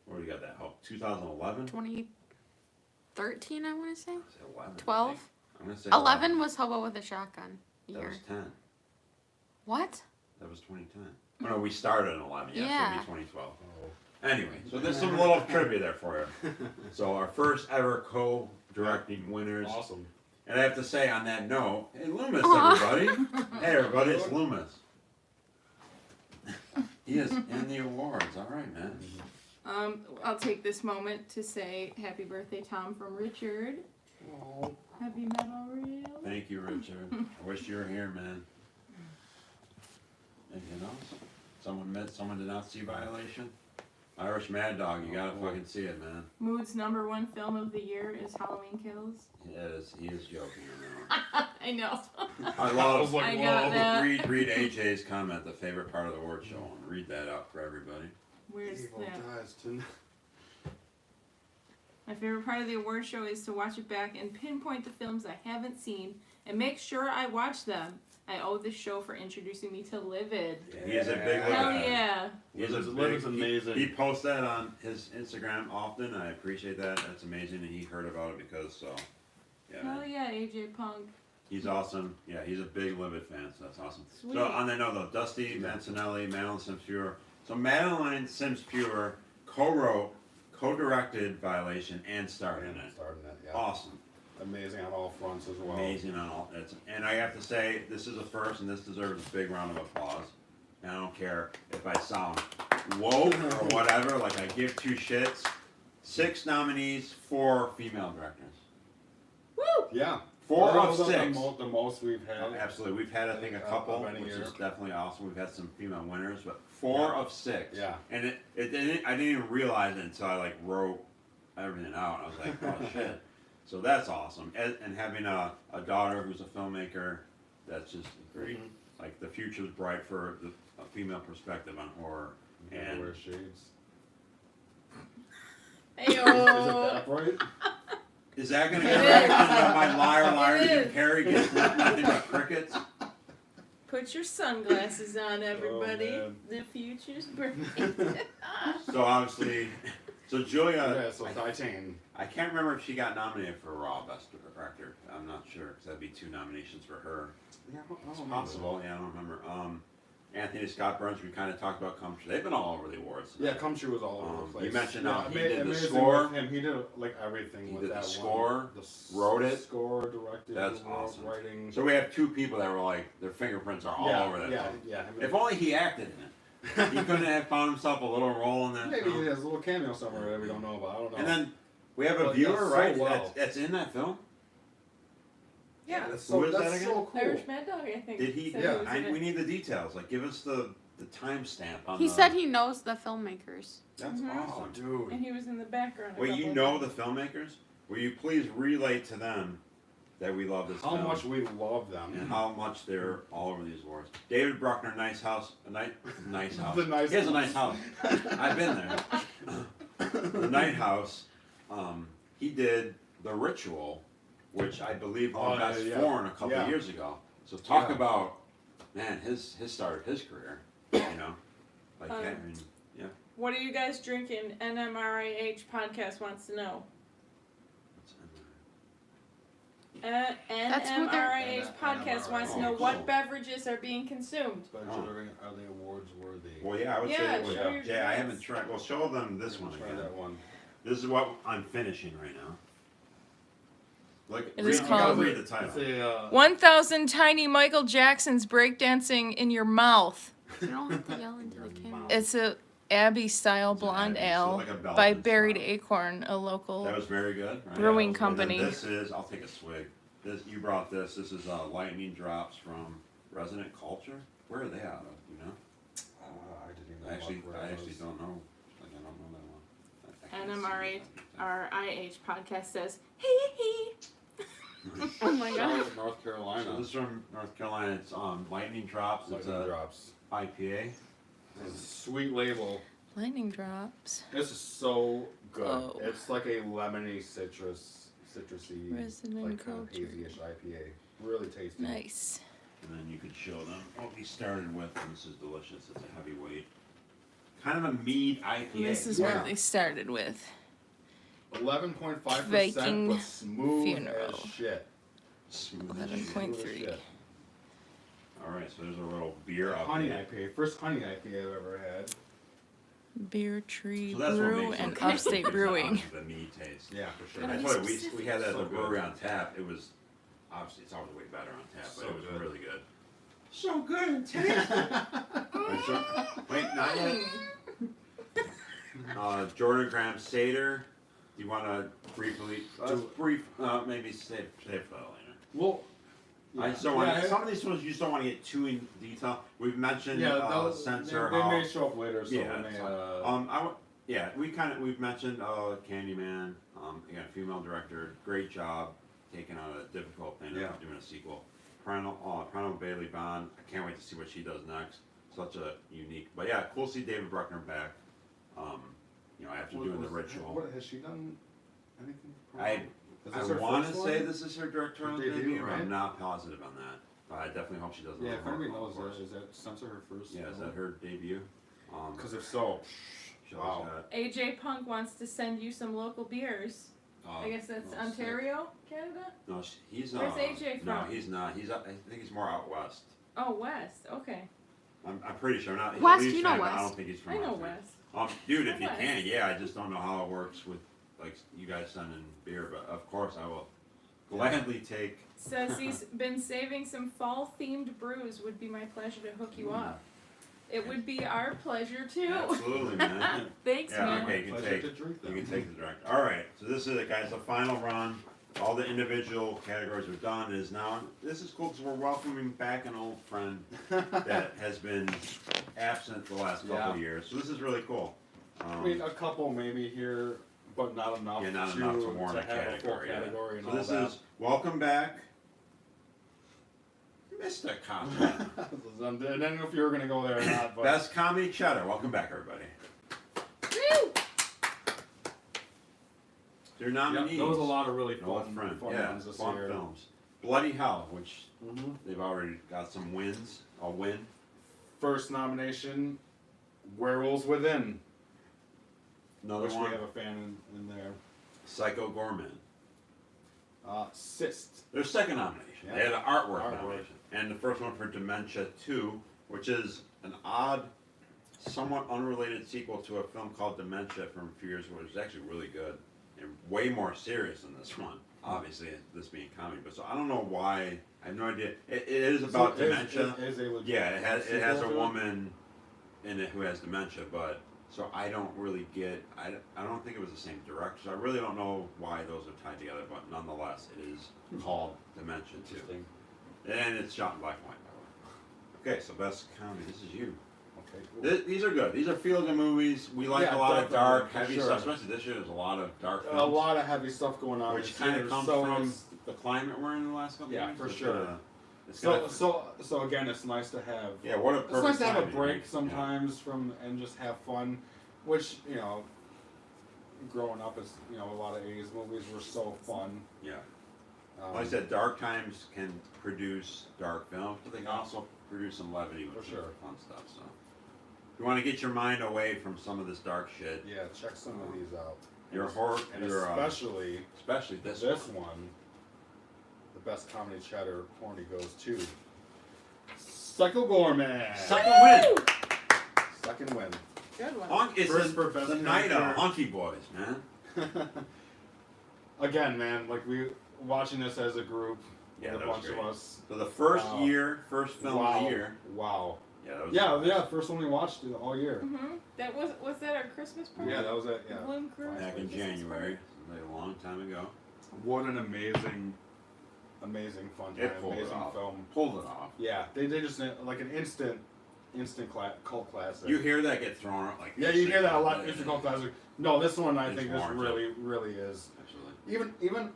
where we got that? 2011? 2013, I want to say. 11. 12? I'm going to say 11 was Hobo with a Shotgun That year. was 10. What? That was 2010. Oh no, we started in 11. Yeah, Yeah. so it'd be 2012. Anyway, so there's some little trivia there for you. So our first ever co-directing winners. Awesome. And I have to say on that note, hey Loomis, Aw. everybody. Hey everybody, it's Loomis. He is in the awards. All right, man. I'll take this moment to say happy birthday, Tom, from Richard. Heavy metal reel. Thank you, Richard. I wish you were here, man. Anything else? Someone did not see Violation? Irish Mad Dog, you gotta fucking see it, man. Mood's #1 film of the year is Halloween Kills. He is joking now. I know. I love. like, I got whoa. that. Read AJ's comment, the favorite part of the award show, and read that out for everybody. Where's Evil that? dies tonight. My favorite part of the award show is to watch it back and pinpoint the films I haven't seen and make sure I watch them. I owe this show for introducing me to Livid. He is a big Hell Livid fan. yeah. He's a Livid's big, amazing. He posts that on his Instagram often. I appreciate that. That's amazing, and he heard about it because yeah, Hell man. yeah, AJ Punk. He's awesome. Yeah, he's a big Livid fan, so that's awesome. Sweet. So on that note, though, Dusty Mancinelli, Madeline Sims Fewer. So Madeline Sims Fewer co-wrote, co-directed Violation, and starred in it. Starting it, yeah. Awesome. Amazing on all fronts as well. Amazing on all. And I have to say, this is a first, and this deserves a big round of applause. And I don't care if I sound woke or whatever, like I give two shits. 6 nominees, 4 female directors. Woo! Yeah. 4 That of was 6. The most we've had. Absolutely. We've had, I think, a couple, Of any which year. is definitely awesome. We've had some female winners, but 4 of 6. Yeah. And I didn't even realize it until I wrote everything out. I was like, oh shit. So that's awesome. And having a daughter who's a filmmaker, that's just great. Mhm. Like the future's bright for a female perspective on horror. And Wear shades. Ayo. Is it that bright? is that going to It get is. back to my liar It Jim is. Carrey gets nothing but crickets? Put your sunglasses on, everybody. Oh, man. The future's bright. So obviously, so Julia, Yeah, so Titan. I can't remember if she got nominated for Raw Best Director. I'm not sure because that'd be 2 nominations for her. Yeah, It's possible. Yeah, I don't remember. Anthony Scott Burns, we kind of talked about Come True. They've been all over the awards. Yeah, Come True was all over the You place. mentioned yeah, he did the amazing score. with him. He did everything He with did the that score, one. wrote it. Score, directed. That's wrote, awesome. Writing. So we have 2 people that were like, their fingerprints are all yeah, over that yeah, film. yeah. If only he acted in it. He couldn't have found himself a little role in that Maybe he film. has a little cameo somewhere that we don't know about. I don't know. And then we have a But viewer, that's so right? well. That's in that film? Yeah. Yeah. That's Who is that that's again? so cool. Irish Mad Dog, I think. Did he? said Yeah, was in it. We need the details. Like, give us the timestamp on. He the, said he knows the filmmakers. That's Mhm. awesome. Oh, dude. And he was in the background. a Wait, couple you of know times. the filmmakers? Will you please relate to them that we love this How film much we love them. and how much they're all over these awards? David Bruckner, nice house, nice house. The nice He has a house. nice house. I've been there. The Night House. He did The Ritual, which I believe won Best yeah. Foreign a couple Yeah. years ago. So talk Yeah. about, man, his start of his career. You know, like Um, I mean, yeah. What are you guys drinking? NMRAH podcast wants to know. That's who they're- NMRAH podcast wants to know Oh, what cool. beverages are being consumed. But Oh. are they awards worthy? Well, yeah, I would Yeah, say it show would. your Yeah, I drinks. haven't tried. Well, show them this one Try again. that one. This is what I'm finishing right now. Like, It is you gotta called- read the title. It's a, 1,000 tiny Michael Jacksons breakdancing in your mouth. You don't have to yell into the camera. It's a Abbey style It's an blonde Abbey, so ale like a Belgian by Buried style. Acorn, a local. That was very good. Right? Brewing And then company. This is. I'll take a swig. This you brought this. This is Lightning Drops from Resonant Culture. Where are they out of? You know? I didn't even I actually look where it don't was. know. Like, I don't know that one. I can't NMRAH see it. Our IH podcast says, hee hee. Oh my god. Charlotte, North So Carolina. this is from North Carolina. It's Lightning Drops. It's Lightning a drops. IPA. It's a sweet label. Lightning drops. This is so good. Oh. It's like a lemony citrusy, Resident like kind of culture. hazy-ish IPA. Really tasty. Nice. And then you could show them what we started with. And this is delicious. It's a heavyweight. Kind of a mead IPA. This is Yeah. what they started with. 11.5%, Viking but smooth Funeral. as shit. Smooth as 11 shit. point- Smooth as 0.3. shit. All right, so there's a little beer up Honey there. IPA. First honey IPA I've ever had. Beer Tree So that's what Brew makes and it Upstate Brewing. The mead taste. Yeah, for sure. Gotta I be told you, specific. we had that at So the brewery good. on tap. It was obviously it's always way better on tap, but So it was good. really good. So good and tasty. Wait, not yet. Jordan Graham Sater. Do you want to briefly, maybe save for later? Well, I just don't want some of these ones you just don't want to get too in detail. We've mentioned those, Censor they Hall. may show up later, so Yeah, when they, it's fine. we've mentioned Candyman. Again, female director, great job taking on a difficult thing Yeah. of doing a sequel. Prano Bailey Bond. I can't wait to see what she does next. Such a unique, but yeah, cool to see David Bruckner back. After doing the ritual. What has she done? Anything? I Is this her want to first say one? this is her directorial Her debut, debut, but right? I'm not positive on that. But I definitely hope she doesn't. Yeah, have if a anybody horror knows film, of that, course. is that Censor her first? Yeah, is that her debut? Because if so, She wow. always got- AJ Punk wants to send you some local beers. I guess that's oh, sick. Ontario, Canada? No, he's Where's AJ No, from? he's not. He's up, I think he's more out west. Oh, West. Okay. I'm pretty sure not. He's a West, Leafs you know fan, but I West. don't think he's from. I know out there. West. Dude, if From you West. can, yeah. I just don't know how it works with like you guys sending beer, but of course I will gladly take. Says he's been saving some fall themed brews. Would be my pleasure to hook you up. It would be our pleasure too. Absolutely, man. Thanks, Yeah, man. okay, you can Pleasure take. to drink You them. can take the direct. All right, so this is it, guys. The final run. All the individual categories are done. It is now. This is cool because we're welcoming back an old friend that has been absent the last couple of years. So this is really cool. I mean, a couple maybe here, but not enough. Yeah, not to, enough to warrant a have a full category. Yeah. category and So all this that. is welcome back, Mr. Conrad. I didn't know if you were gonna go there or not, but Best comedy cheddar. Welcome back, everybody. Woo! Their yeah, nominees. there was a lot of really An old fun, friend. fun Yeah, ones this fun year. films. Bloody Hell, which Mm-hmm. they've already got some wins. A win. First nomination, Werewolves Within, Another which we one. have a fan in there. Psycho Gorman. Cyst. Their second nomination. Yeah. They had an artwork, Artwork. nomination. And the first one for Dementia 2, which is an odd, somewhat unrelated sequel to a film called Dementia from a few years ago, which is actually really good. And way more serious than this one. Obviously, this being comedy. But so I don't know why. I have no idea. It is about So it is- dementia. it is a legit Yeah, it has a sequel to it? woman in it who has dementia, but So I don't really get. I don't think it was the same director. So I really don't know why those are tied together. But nonetheless, it is called Dimension 2, Interesting. and it's shot in black and white. By the way. Okay, so best comedy. This is you. Okay. Cool. These are good. These are feel-good movies. We like Yeah, a lot of definitely, dark, for heavy sure. stuff. Especially this year, there's a lot of dark films. A lot of heavy stuff going on. which this kind year, of comes so from it's- the climate we're in the last couple Yeah, years. for It's sure. gotta- it's So, gotta- so again, it's nice to have. yeah, what a It's perfect nice to have a timing, break right? sometimes from and just have fun, which growing up is a lot of '80s movies were so fun. Yeah. Like I said, dark times can produce dark films, but they can also produce some levity with For some sure. fun stuff. So, if you want to get your mind away from some of this dark shit, Yeah, check some of these out. your horror, And your especially especially this one, the best comedy cheddar corny goes to Psycho Gorman. Second win. Second win. Good one. It's First for best the night of character. Hunky Boys, man. Again, man, like we watching this as a group, Yeah, with a that was bunch great. of us. So the first Wow. first film wow. of the year. Wow. Yeah, that was Yeah, first one we watched it all year. That was that our Christmas party? Yeah, that was it. Yeah. Bloom Cruise. back in Christmas January, like a long time ago. What an amazing fun time, It pulled it amazing off. film. Pulled it off. Yeah, they just like an instant cult classic. You hear that get thrown out like yeah, this you hear thing, that a lot. yeah, Instant cult classic. No, this one I It's think this warranted. really is. Absolutely. Even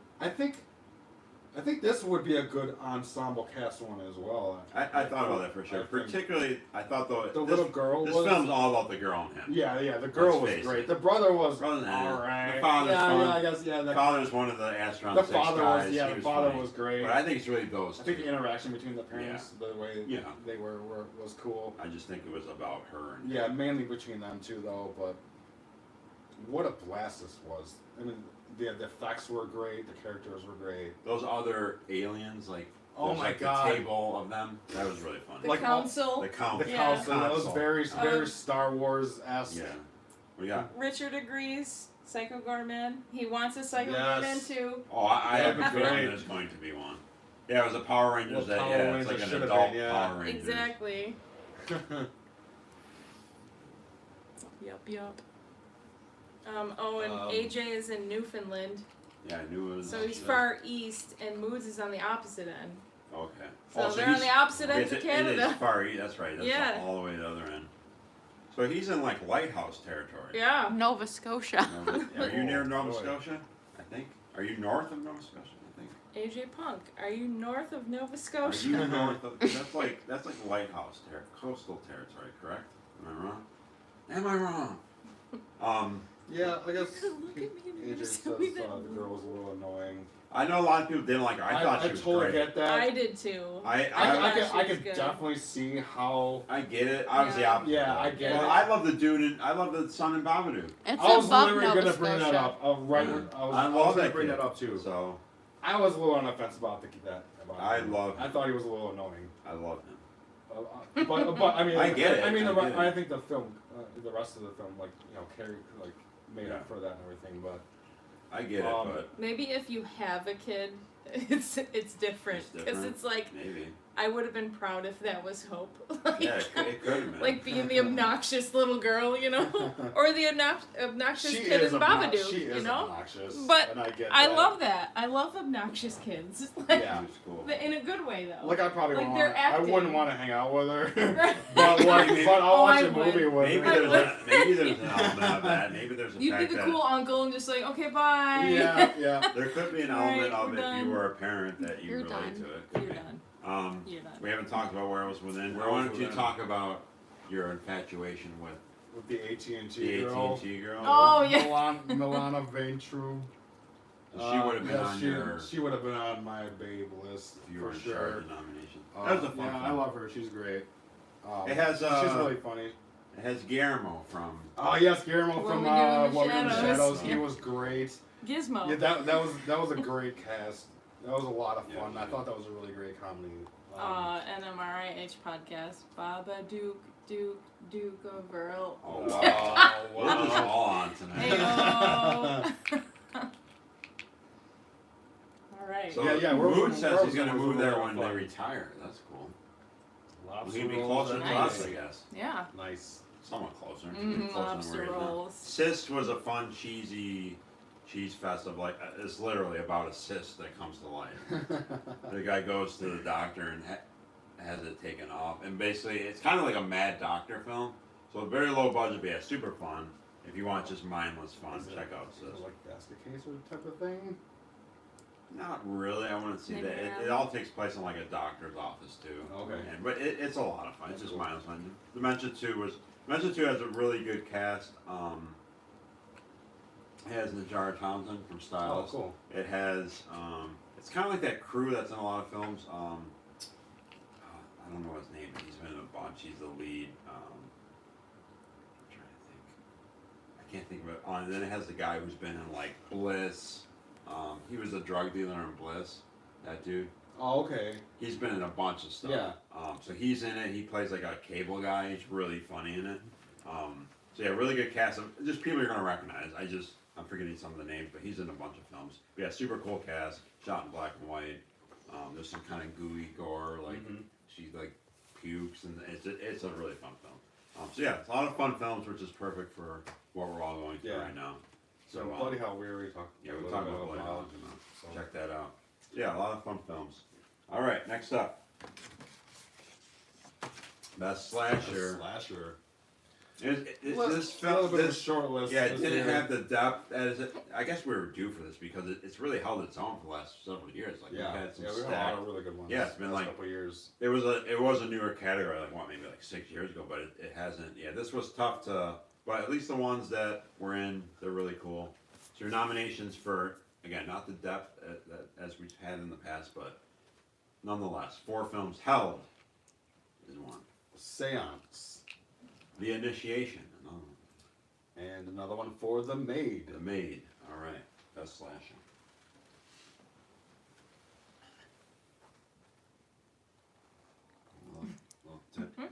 I think this would be a good ensemble cast one as well. I thought about that for sure. I think Particularly, I thought though the this, little girl this was. film's all about the girl and him. Yeah, the girl Let's was face great. it. The brother was Brother, all right. the father's yeah, fun. yeah, I guess The the father's one of the Astron the 6 father guys. was He the father funny. was great. But I think it's really those I think two. the interaction between the parents, the way Yeah. they were was cool. I just think it was about her. And Yeah, mainly between them two though. But what a blast this was! I mean, the effects were great. The characters were great. Those other aliens, like Oh there's, my like God. the table of them. That was really fun. The Like, Council. The count. The Yeah. council that was very Um, Star Wars esque. Yeah. We got. Richard agrees. Psycho Gorman. He wants a Psycho Yes. Gorman too. Oh, I have a That'd be feeling great. there's going to be one. Yeah, it was a Power Rangers. Well, That Power yeah, it's Rangers like an should've adult been, yeah. Power Rangers. Exactly. Yup. And AJ is in Newfoundland, Yeah, I knew it was. so he's far east, and Moods is on the opposite end. Okay. So Oh, they're on he's- the opposite ends it- of It Canada. is far east. That's right. That's Yeah. all the way to the other end. So he's in like lighthouse territory. Yeah. Nova Scotia. Are you near Nova Boy. Scotia? I think. Are you north of Nova Scotia? I think. AJ Punk, are you north of Nova Are Scotia? you north of? That's like lighthouse coastal territory, correct? Am I wrong? Am I wrong? Yeah, I guess Look at me and AJ never says tell me that. the girl was a little annoying. I know a lot of people didn't like her. I thought she was totally great. get that. I did too. I thought I she was could good. definitely see how. I get it. I was the Yeah. opposite. Yeah, I get well, it. I love the dude and I love the son in Babadook. It's I was above literally Nova gonna bring that Scotia. up. Yeah. I I was love gonna that bring kid. that up too. So I was a little on the fence about that. About I him. love I him. thought he was a little annoying. I love him. But I mean, I get it, I mean, I get it. I think the film, the rest of the film, like made Yeah. up for that and everything. But I get it, but Maybe if you have a kid, it's different It's because different. it's like maybe. I would have been proud if that was Hope. Like, Yeah, it could have been. like being the obnoxious little girl, you know, or the obnoxious kid in Babadook, She is you know. obnoxious. But and I get I that. love that. I love obnoxious kids. Like, Yeah. It was cool. in a good way though. Like I probably Like, wouldn't they're wanna, I acting. wouldn't want to hang out with her. Right. but I'll Oh, watch I a movie would. with Maybe her. there's an element of that. Maybe there's a You'd be fact the that cool uncle and just like, okay, bye. Yeah. there could be an Alright, element of we're if done. you were a parent that you You're relate done. to it. Could You're be. done. We You're done. haven't talked about Where I Was Within. Where I Why Was don't you Within. talk about your infatuation with With the AT&T the girl. AT&T girl? Oh, yeah. Milana Vaintrub. She would have been on your. She would have been on my babe list If you were for in charge sure. of nomination. That was a fun Yeah, film. I love her. She's great. It has, she's really funny. It has Guillermo from. Oh yes, Guillermo What from We Do in the What We Do in the Shadows. Shadows. He Yeah. was great. Gizmo. Yeah, that was a great cast. That was a lot of Yeah, fun. yeah. I thought that was a really great comedy. NMRIH podcast. Baba Duke of Earl. Oh, wow. wow. We're just all on tonight. Heyo. All right. So Yeah, we're- Mood says we're- he's going to we're- move there we're when fun. they retire. That's cool. Lots He'll of be roles closer and to us, I everything. guess. Yeah. Nice. somewhat closer. Closer than Lobster where he's at. rolls. Cyst was a fun, cheesy cheese fest of like, it's literally about a cyst that comes to life. The guy goes to the doctor and has it taken off. And basically, it's kind of like a Mad Doctor film. So very low budget, but yeah, super fun. If you want just mindless fun, Is it- check out is it Cyst. like basket case or type of thing? Not really, I wouldn't say Maybe that. It not. all takes place in like a doctor's office too. Okay. But it's a lot of fun. It's That's just cool. mindless fun. Dementia 2 has a really good cast. It has Najara Townsend from Oh, Stylist. cool. It has it's kind of like that crew that's in a lot of films. I don't know his name, but he's been in a bunch. He's the lead. I'm trying to think. I can't think of it. And then it has the guy who's been in like Bliss. He was a drug dealer in Bliss. That dude. Oh, okay. He's been in a bunch of stuff. Yeah. So he's in it. He plays like a cable guy. He's really funny in it. So yeah, really good cast of just people you're gonna recognize. I'm forgetting some of the names, but he's in a bunch of films. But yeah, super cool cast. Shot in black and white. There's some kind of gooey gore, like Mhm. she like pukes, and it's a really fun film. So yeah, it's a lot of fun films, which is perfect for what we're all going through Yeah. right now. So, So Bloody Hell we already talked. yeah, a we little talked bit about Bloody Hell. so. Check that out. Yeah, a lot of fun films. All right, next up, best slasher. Slasher. This A film, little bit of a this short list. yeah, it this didn't year. have the depth as it. I guess we were due for this because it's really held its own for the last several years. Like Yeah, we've had some yeah, we had a stacked. lot of really good ones. Yeah, it's been last like- couple of years. It was a newer category, like what, maybe like 6 years ago, but it hasn't. Yeah, this was tough to, but at least the ones that were in, they're really cool. So your nominations for, again, not the depth as we've had in the past, but nonetheless, 4 films. Held is one. Seance. The Initiation, another one. And another one for The Maid. The Maid, all right, best slasher.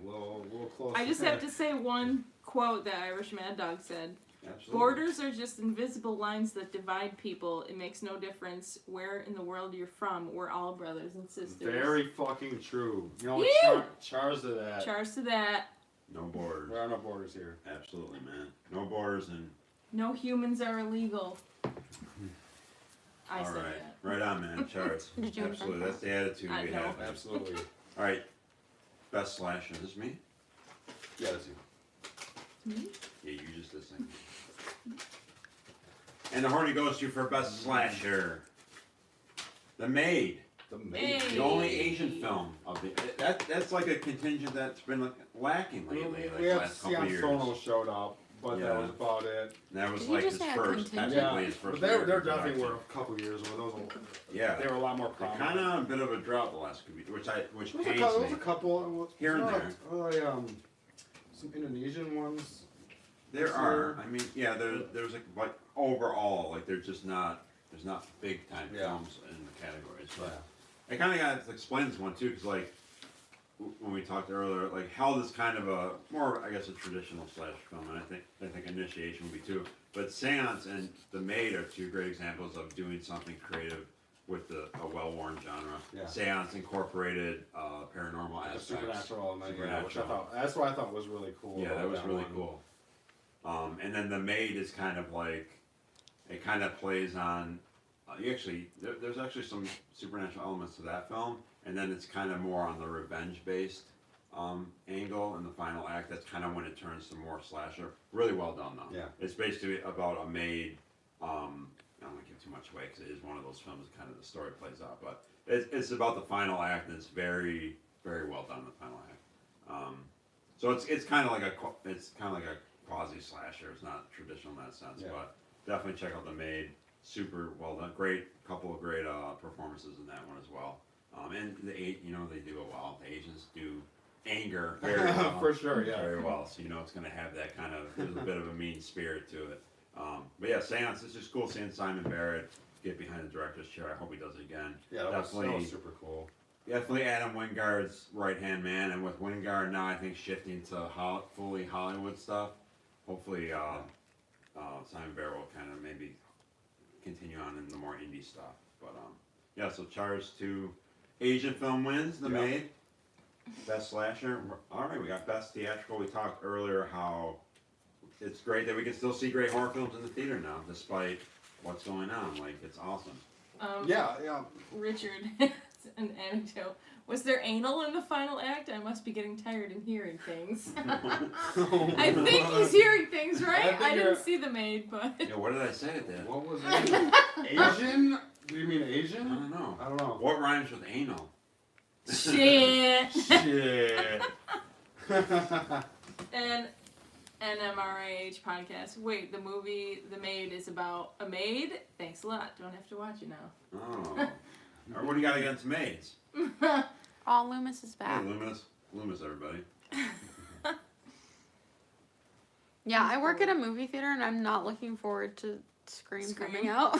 Little close. I just have to say one quote that Irish Mad Dog said. Absolutely. Borders are just invisible lines that divide people. It makes no difference where in the world you're from. We're all brothers and sisters. Very fucking true. You know, Woo! Char's to that. Cheers to that. No borders. There are no borders here. Absolutely, man. No borders and. No humans are illegal. I All said right, that. right on, man. Charts. Did you Absolutely, invent that's the attitude I we know. have. Absolutely. All right, best slasher. Is this me? Yeah, that's you. Me? Yeah, you just did sing. And the horny goes to for best slasher. The Maid, The Maid. the only Asian film of the. That's like a contingent that's been like lacking lately, like we the had last couple Sion years. Sono showed up, but Yeah. that was about it. And that was Did you like just his say a first, contingent? technically his first. but they American definitely production. were a couple years ago. Those Yeah. they were a lot more They're prominent. kind of a bit of a drought the last couple years, which There was pains there was me. a couple. Here and there. Some Indonesian ones. There are. I mean, yeah. There's like overall, like there's not big time Yeah. films in the categories. But I kind of got to explain this one too, because like when we talked earlier, like Held is kind of a more, I guess, a traditional slasher film, and I think Initiation would be too. But Seance and The Maid are 2 great examples of doing something creative with a well-worn genre. Yeah. Seance incorporated paranormal The aspects. supernatural element, yeah, which I Supernatural. thought that's what I thought was really cool. Yeah, that about was really one. cool. And then The Maid is kind of like, it kind of plays on, there's actually some supernatural elements to that film, and then it's kind of more on the revenge-based angle in the final act. That's kind of when it turns to more slasher. Really well done, though. Yeah. It's basically about a maid, I don't want to give too much away because it is one of those films that kind of the story plays out, but it's about the final act, and it's very, very well done, the final act. So it's kind of like a quasi slasher. It's not traditional in that sense, Yeah. but definitely check out The Maid. Super well done. Couple of great performances in that one as well. And they do it well. The Asians do anger very well. For sure, yeah. Very well. So it's going to have that kind of, there's a bit of a mean spirit to it. But yeah, Seance, it's just cool seeing Simon Barrett get behind the director's chair. I hope he does it again. Yeah, that was Definitely. super cool. Definitely Adam Wingard's right-hand man, and with Wingard now, I think shifting to fully Hollywood stuff. Hopefully, Simon Barrett will kind of maybe continue on in the more indie stuff. But yeah, so Char's 2 Asian film wins, The Yeah. Maid. Best slasher. All right, we got best theatrical. We talked earlier how it's great that we can still see great horror films in the theater now, despite what's going on. Like, it's awesome. Yeah. Richard, an anecdote. Was there anal in the final act? I must be getting tired and hearing things. I think he's hearing things, right? I didn't see the maid, but. Yeah, what did I say at that? What was it? Asian? Do you mean I Asian? don't know. I don't know. What rhymes with anal? Shit. Shit. And NMRAH podcast. Wait, the movie The Maid is about a maid? Thanks a lot. Don't have to watch it now. Oh. Or what do you got against maids? Oh, Loomis is Hey, back. Loomis, everybody. Yeah, I work at a movie theater and I'm not looking forward to Scream coming out.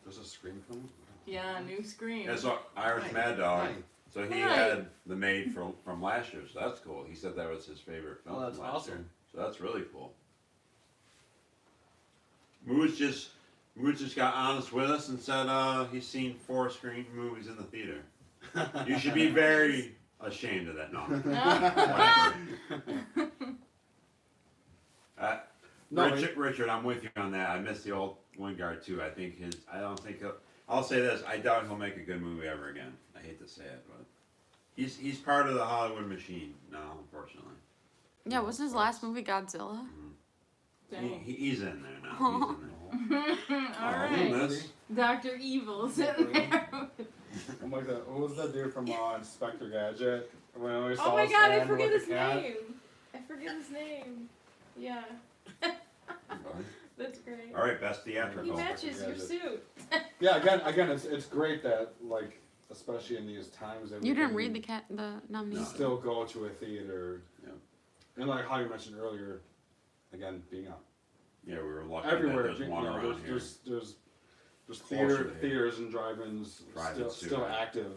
There's a Scream film? Yeah, new Scream. Yeah, so Irish Hi. Mad Dog. Hi. So he Hi. had the maid from last year, so that's cool. He said that was his favorite film Oh, that's from last awesome. year. So that's really cool. Moose just got honest with us and said he's seen 4 Scream movies in the theater. You should be very ashamed of that. No. Whatever. No, Richard, I'm with you on that. I miss the old Wingard too. I'll say this, I doubt he'll make a good movie ever again. I hate to say it, but he's part of the Hollywood machine now, unfortunately. Yeah, wasn't his last movie Godzilla? Dang. He's in there now. He's in there. Alright. Loomis. Dr. Evil's in there. I'm like that. What was that dude from Inspector Gadget? When I always Oh saw my his god, I hand forget with his the cat? name. I forget his name. Yeah. That's great. All right, best He theatrical. matches your suit. Yeah, again, it's great that like, especially in these times that we You didn't can read the nominees. still go to a theater. Yeah. And like how you mentioned earlier, again, being out Yeah, we were lucky everywhere. that there's one you know, around here. there's Closer to here. theaters and drive-ins Drive-ins still too. active.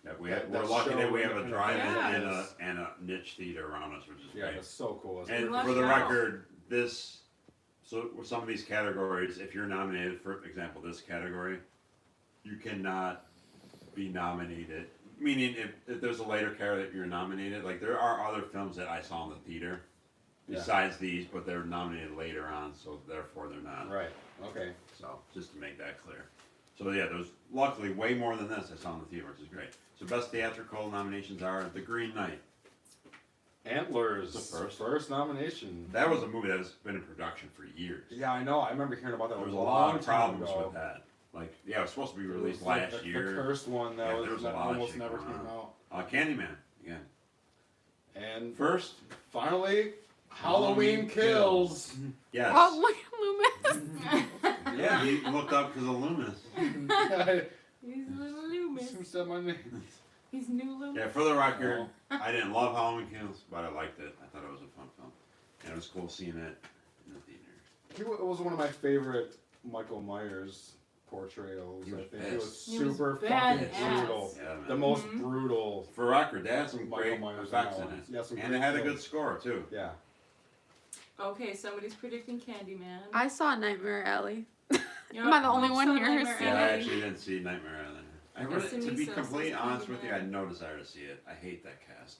Yeah, that we're show lucky that we have a independent drive-in films. and a niche theater around us, which is Yeah, great. that's so cool. And Lucky for the now. record, so with some of these categories, if you're nominated, for example, this category, you cannot be nominated. Meaning, if there's a later category that you're nominated, like there are other films that I saw in the theater Yeah. besides these, but they're nominated later on, so therefore they're not. Right. Okay. So just to make that clear. So yeah, there's luckily way more than this I saw in the theater, which is great. So best theatrical nominations are The Green Knight. Antlers. The first nomination. That was a movie that has been in production for years. Yeah, I know. I remember hearing about that. There was a long lot of time problems ago. with that. Like, yeah, it was supposed to be It was released like last the year. cursed one Yeah, there that was a lot of almost shit never going came on. out. Candyman, again. And First, finally, Halloween Kills. yes. Oh, look at Loomis. Yeah, he looked up because of Loomis. He's little Loomis. Who said my name? He's new Loomis. Yeah, for the record, I didn't love Halloween Kills, but I liked it. I thought it was a fun film. And it was cool seeing it in the theater. It was one of my favorite Michael Myers portrayals. He was I think it was He was super fucking badass. brutal. Yeah, man. The most Mhm. brutal. For record, they had some Michael great Myers effects in that one. it. Yeah, some And great it had a kills. good score, too. Yeah. Okay, somebody's predicting Candyman. I saw Nightmare Alley. Yep, Am I the only one also here who's Nightmare seen Yeah, I it? Alley. actually didn't see Nightmare Alley. I Yes, really, to be Sinisa completely says honest with you, I Candyman. had no desire to see it. I hate that cast.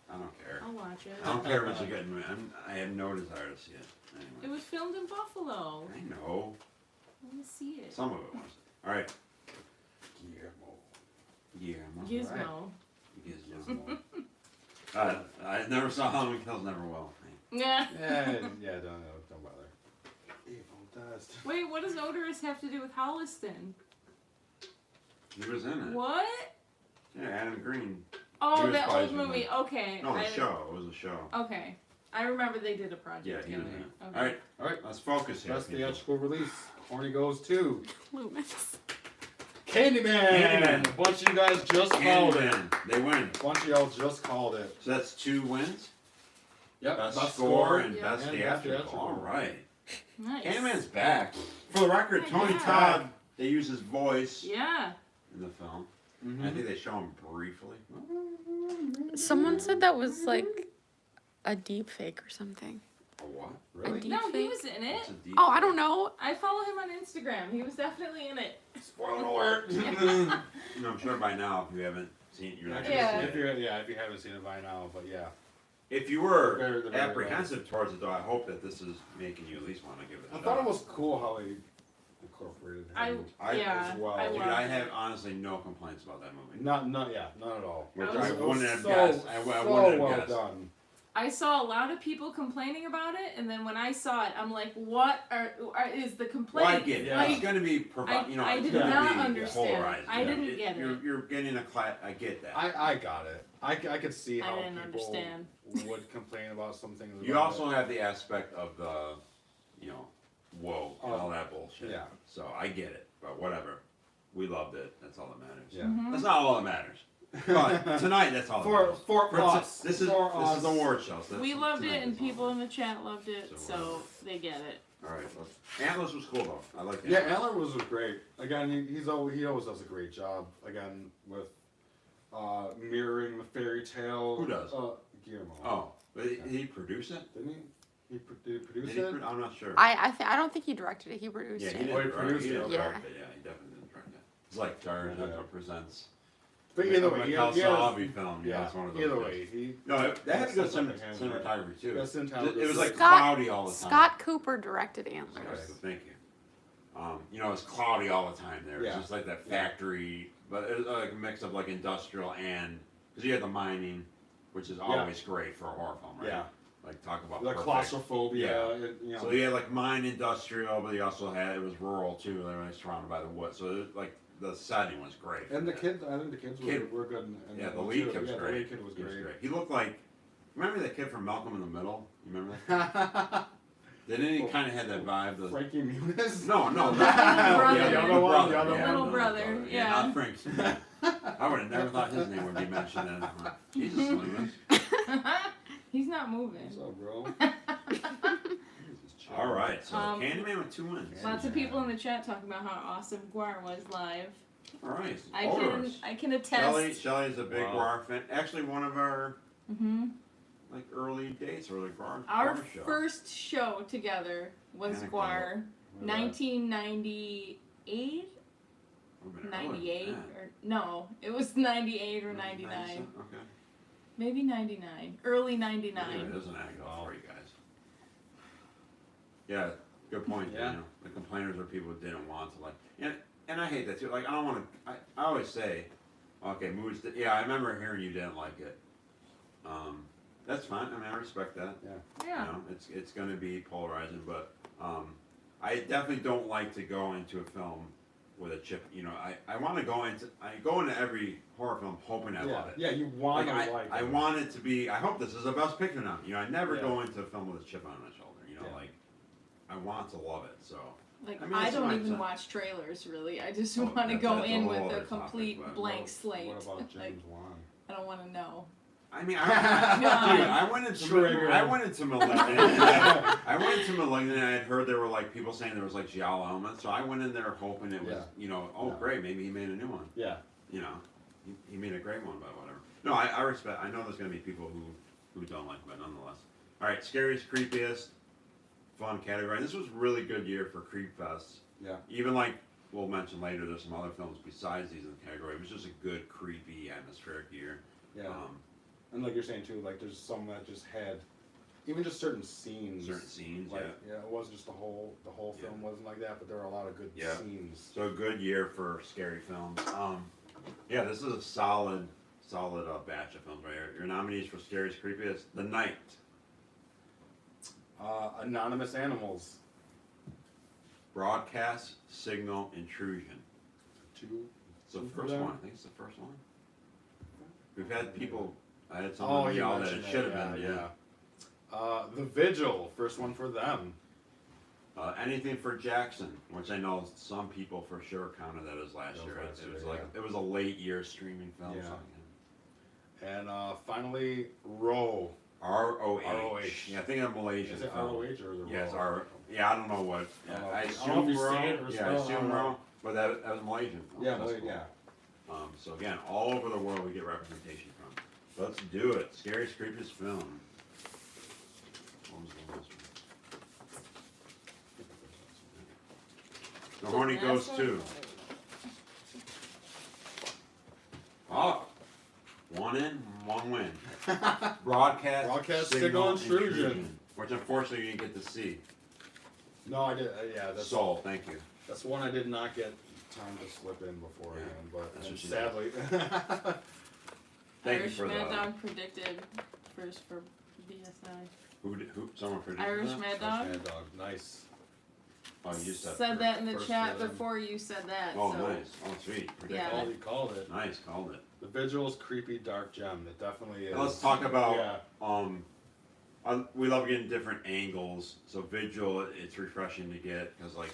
I don't care. I'll watch it. I don't care if it's a good movie. I have no desire to see it. It Anyway. was filmed in Buffalo. I know. I want to see it. Some of it was. Alright. Guillermo. Gizmo. Gizmo. I never saw Halloween Kills, never will. Yeah. Yeah, don't bother. Evil dust. Wait, what does Odorous have to do with Holliston? He was in it. What? Yeah, Adam Green. He Oh, was that old Spider-Man. movie. Okay. No, I- a show. It was a show. Okay. I remember they did a project Yeah, he was together. in it. Okay. Alright, Alright. let's focus here. Best people. theatrical release. Horny goes to Loomis. Candyman. Candyman. A bunch of you guys just called it. Candyman. They win. A bunch of y'all just called it. So that's 2 wins? Yep. Best score and Yeah. best And theatrical. Alright. Nice. Candyman's back. For the record, Oh, Tony yeah. Todd, they use his voice Yeah. in the film. Mm-hmm. I think they show him briefly. Someone said that was like a deep fake or something. A what? A Really? deep No, he fake? was in it. It's a deep Oh, I don't know. I follow him on Instagram. He was definitely in it. Spoiler alert! I'm sure by now, if you haven't seen it, you're not Yeah. gonna If see it. you haven't seen it by now, but yeah. If you were They're very apprehensive towards it, though, I hope that this is making you at least want to give it a I shot. thought it was cool how they incorporated him Yeah, as well. I Dude, love I it. have honestly no complaints about that movie. Not at all. Which I I was- wouldn't have so, guessed. I so wouldn't have well guessed. done. I saw a lot of people complaining about it, and then when I saw it, I'm like, "What is the complaint?" Well, I get it. Yeah. It's going to be I- you know, I it's did gonna not be understand. polarized. I didn't get it. You're getting a class. I get that. I got it. I could see I how didn't people understand. would complain about some things. You about also have the aspect of the, whoa, and all that it. bullshit. Yeah. So I get it, but whatever. We loved it. That's all that matters. Yeah. Mhm. That's not all that matters. But tonight, that's all that For matters. for For us. this is for this us. is the award show. So We that's- loved tonight it, and that's all people that in the chat loved it, So, so they get it. matters. All right. Well, Atlas was cool though. I like that. Yeah, Antler was great. Again, he always does a great job. Again, with mirroring the fairy tale. Who does? Guillermo. Oh, but he produced it. Didn't he? Did he produce Did he it? I'm not sure. I don't think he directed it. He produced Yeah, it. he didn't Oh, he direct produced he it, didn't okay. direct it. Yeah, he definitely didn't direct it. It's like Jared Yeah. presents. But either way, Mikhail he has, Salabi film. Yeah, yeah. it's one of those. Either things. way, he. No, that had to go That's something cinematography too. That's It was like Scott- cloudy all the time. Scott Cooper directed Antlers. Okay, so thank you. It was cloudy all the time there. It was Yeah. just like that factory, but it was like a mix of like industrial and because you had the mining, which is always great for a horror film, right? Yeah. Like talk about The perfect. claustrophobia. So you had like mine industrial, but you also had it was rural too. They were surrounded by the woods, so it was, like the setting was great. And the kids, I think the kids Kid- were good. In Yeah, that the one, lead too. kid was Yeah, great. The lead kid was He great. He looked like. Remember that kid from Malcolm in the Middle? You remember that? Didn't he kind of had that vibe? The, Frankie Muniz. no, The little the brother. other The brother. other yeah, little the brother, yeah. not Frank. I would have never thought his name would be mentioned. Jesus, Loomis. He's not moving. What's up, bro? All right, so Um, Candyman with 2 wins. Lots of people in the chat talking about how awesome Guar was live. All right, I can attest. Shelly's a big Wow. Guar fan. Actually, one of our Hmm. like early dates, early Guar. Our Guar show. first show together was Panic Guar, 1998, Would've been early than 98, that. or no, it was 98 or 99, Okay. maybe 99, early Anyway, 99. there's an angle for you guys. Yeah, good point. Yeah. You know, the complainers are people who didn't want to like, and I hate that too. Like I don't want to. I always say, okay, movies. Yeah, I remember hearing you didn't like it. That's fine. I mean, I respect that. Yeah. You know, it's going to be polarizing, but I definitely don't like to go into a film with a chip. You know, I want to go into every horror film hoping I love it. Yeah, you want Like, to like I it. want it to be. I hope this is the best picture now. You know, I never Yeah. go into a film with a chip on my shoulder. You know, Yeah. like I want to love it. So Like I mean, I that's don't my even sense. watch trailers really. I just Oh, want to that's- go that's a in whole with other a topic, complete but blank What slate. about Like, James Wan? I don't want to know. I mean, I went into Trigger. I went into Malignant. I went into Malignant. And I had heard there were like people saying there was like giallo elements, so I went in there hoping it was, Yeah. oh Yeah. great, maybe he made a new one. Yeah. You know, he made a great one, but whatever. No, I respect. I know there's gonna be people who don't like, but nonetheless. All right, scariest, creepiest, fun category. This was a really good year for Creep Fest. Yeah. Even like we'll mention later, there's some other films besides these in the category. It was just a good, creepy, atmospheric year. Yeah. And like you're saying too, like there's some that just had, even just certain scenes. Certain scenes, like, yeah. it wasn't just the whole Yeah. film wasn't like that, but there were a lot of good Yeah. scenes. So a good year for scary films. Yeah, this is a solid batch of films right here. Your nominees for scariest, creepiest: The Night, Anonymous Animals. Broadcast, Signal, Intrusion. Two. It's the Two for first them? one. I think it's the first one. We've had people. I had Oh, someone you yell that mentioned it should have been. yeah. The Vigil, first one for them. Anything for Jackson, which I know some people for sure counted that as last That was year. last It year, was yeah. like it was a late year streaming film. Yeah. So, And finally, Row. ROH. ROH. Yeah, I think I'm Malaysian. Is it film. ROH or is it Yeah, it's Row? R. Yeah, I don't know what. Yeah, I don't know I if assume you Row. say it or Yeah, I spell it, I assume don't know. Row. But that was a Malaysian film. Yeah, That's Malay- cool. yeah. So again, all over the world we get representation from. So let's do it. Scariest, creepiest film. What was the last one? The Horny Last Ghost one? 2. One in, one win. Broadcast Signal Intrusion. which unfortunately you didn't get to see. No, I did. Yeah, that's Soul, thank you. that's one I did not get time to slip in beforehand, but that's what she sadly. Thank you Irish for Mad the. Dog predicted first for BSI. Who? Someone predicted Irish that? Mad Dog Mad Dog, nice. Oh, you said. said that in the first chat for them. before you said that. Oh, so. nice. Oh, sweet. Yeah. Called, he called it. Nice, called it. The Vigil's creepy dark gem. It definitely is. Now let's talk about. Yeah. We love getting different angles. So Vigil, it's refreshing to get because, like,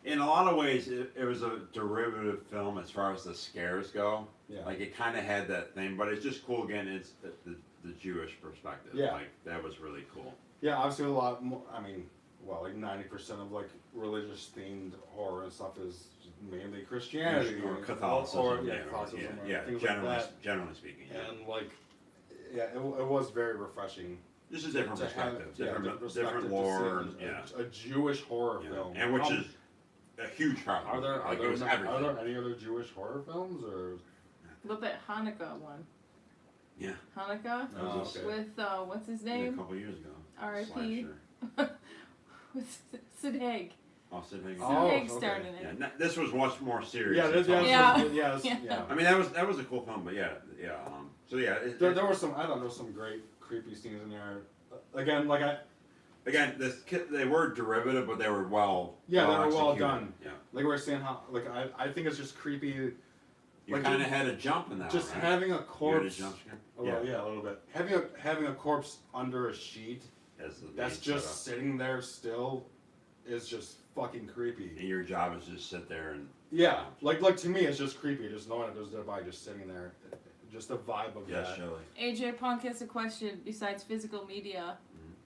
in a lot of ways, it was a derivative film as far as the scares go. Yeah. Like it kind of had that thing, but it's just cool again. It's the Jewish perspective. Yeah. Like that was really cool. Yeah, obviously a lot more. I mean, well, like 90% of like religious themed horror and stuff is mainly Christianity Or Catholicism. or yeah, Catholicism, or yeah. things Generally, like that. generally speaking. Yeah. And like, yeah, it was very refreshing. Just a different to have- perspective, yeah, different perspective to lore, see and, yeah. a Jewish horror Yeah. film, And which is a huge problem. Are there like it was are everything. there any other Jewish horror films or? Look at Hanukkah one. Yeah. Hanukkah Oh, was okay. with what's his Yeah, a name? couple years ago. R.I.P. Slasher. With Sid Haig. Oh, Sid Haig. Sid Oh, Haig okay. starred in it. Yeah, this was much more serious. Yeah, and yeah, tough. Yeah. yeah, Yeah. I mean, that was a cool film, but yeah. So yeah, There were some. I thought there was some great creepy scenes in there. Again, like again, they were derivative, but they were well. Yeah, they were well executed. done. Yeah, we were saying how like I think it's just creepy. you Like, kind of had a jump in that. Just one, right? having a You had a corpse. jump scare. Oh, well, yeah, a little bit. Having a corpse under a sheet As the that's main just setup. sitting there still is just fucking creepy. And your job is just sit there and. Yeah, like to me, it's just creepy. Just knowing that there's a dead body just sitting there, just the vibe of Yes, that. Shelley. AJ Punk has a question. Besides physical media,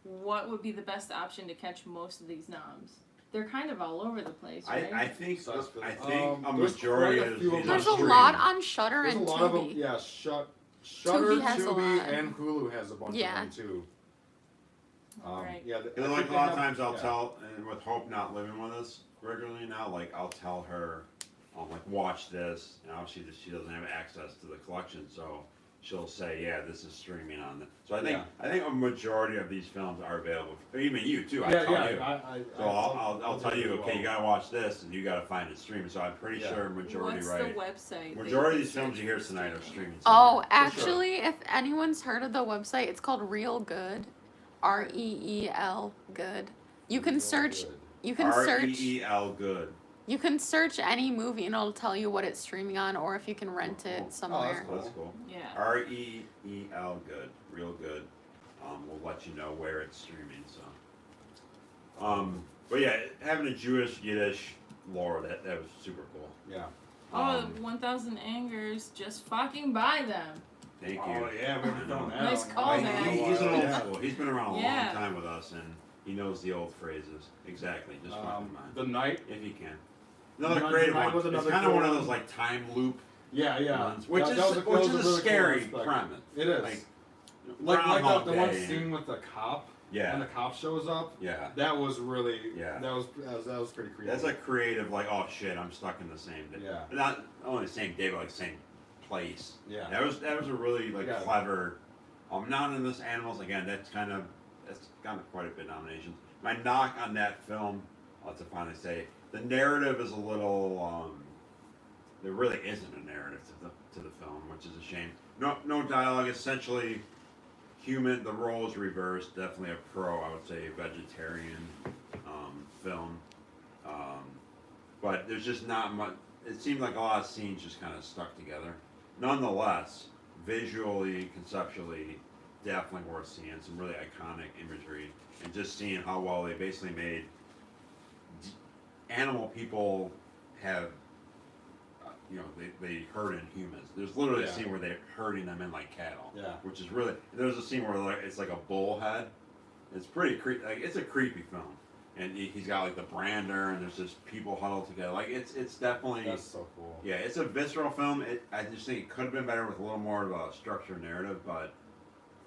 what would be the best option to catch most of these noms? They're kind of all over the place, right? I think Besides a there's majority quite a is. few of these them. There's are a streaming. lot on Shudder There's and a lot of them. Tubi. Yeah, Shudder, Tubi has a Tubi, lot. and Hulu has a bunch Yeah. of them too. Right. Yeah, Because like a lot of times I'll tell, and with Hope not living with us regularly now, like I'll tell her, like watch this, and obviously she doesn't have access to the collection, so she'll say, yeah, this is streaming on the. So I think a majority of these films are available. Even you too. I tell you. So I'll tell you, okay, you gotta watch this, and you gotta find it streaming. So I'm pretty Yeah. sure majority What's right. the website? that Majority of you these films search you hear for tonight are streaming? streaming. Oh, somewhere. actually, if anyone's heard of the website, it's called Real Good, REEL Good. You can search. You can search. REEL good. You can search any movie and it'll tell you what it's streaming on, or if you can rent Cool. it somewhere. Cool. That's cool. Yeah. REEL good, real good. We'll let you know where it's streaming. So, but yeah, having a Jewish Yiddish lore that was super cool. Yeah. Oh, 1,000 Angers. Just fucking buy them. Thank you. Oh yeah, we've done that. Nice one. call, He- man. he's an old Yeah. school. He's been around a Yeah. long time with us, and he knows the old phrases exactly. Just fucking mind The night. if you can. Another The creative Night one. was It's another kind of cool one of one. those like time loop Yeah. ones, which That is was a which is a really cool scary aspect. premise. It is. Like, Like Groundhog the one Day. scene with the cop. Yeah. When the cop shows up. Yeah. That was really. Yeah. That was pretty creative. That's a creative, like, oh shit, I'm stuck in the same day. Yeah. Not only the same day, but like the same place. Yeah. That was a really like Yeah. clever. Anonymous Animals again. That's gotten quite a bit of nominations. My knock on that film, I'll have to finally say, the narrative is a little. There really isn't a narrative to the film, which is a shame. No dialogue. Essentially, human. The role is reversed. Definitely a pro. I would say vegetarian film. But there's just not much. It seemed like a lot of scenes just kind of stuck together. Nonetheless, visually, conceptually, definitely worth seeing. Some really iconic imagery, and just seeing how well they basically made animal people have. They herd in humans. There's literally a Yeah. scene where they're herding them in like cattle. Yeah. Which is really. There's a scene where it's like a bull head. It's pretty creepy. Like it's a creepy film, and he's got like the brander, and there's just people huddled together. Like it's definitely. That's so cool. Yeah, it's a visceral film. I just think it could have been better with a little more of a structured narrative, but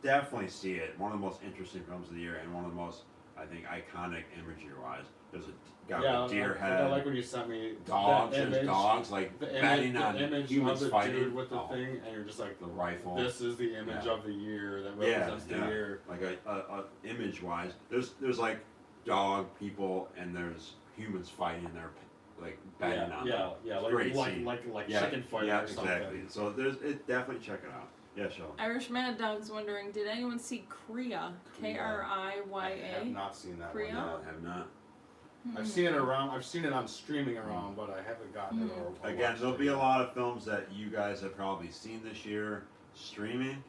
definitely see it. One of the most interesting films of the year, and one of the most, I think, iconic imagery-wise. there's a got Yeah, a deer I head, like when you sent me dogs, that there's image, dogs like the betting image, on the image humans of the fighting. dude with the Oh, thing, and you're just like, the rifle. this is the image Yeah. of the year that Yeah, represents the yeah. year. Like a image wise, there's like dog people and there's humans fighting and they're like betting on them. Yeah, It's like great like, scene. like like Yeah, chicken fight yeah, or something. exactly. So there's it. Definitely check it out. Yeah, Shell. Irish Mad Dog's wondering, did anyone see Kriya? I have Kriya. not seen that Kriya? one. No, I have not. I've seen it around. I've seen it on streaming around, but I haven't gotten it. Or Again, watched there'll it be a yet. lot of films that you guys have probably seen this year streaming.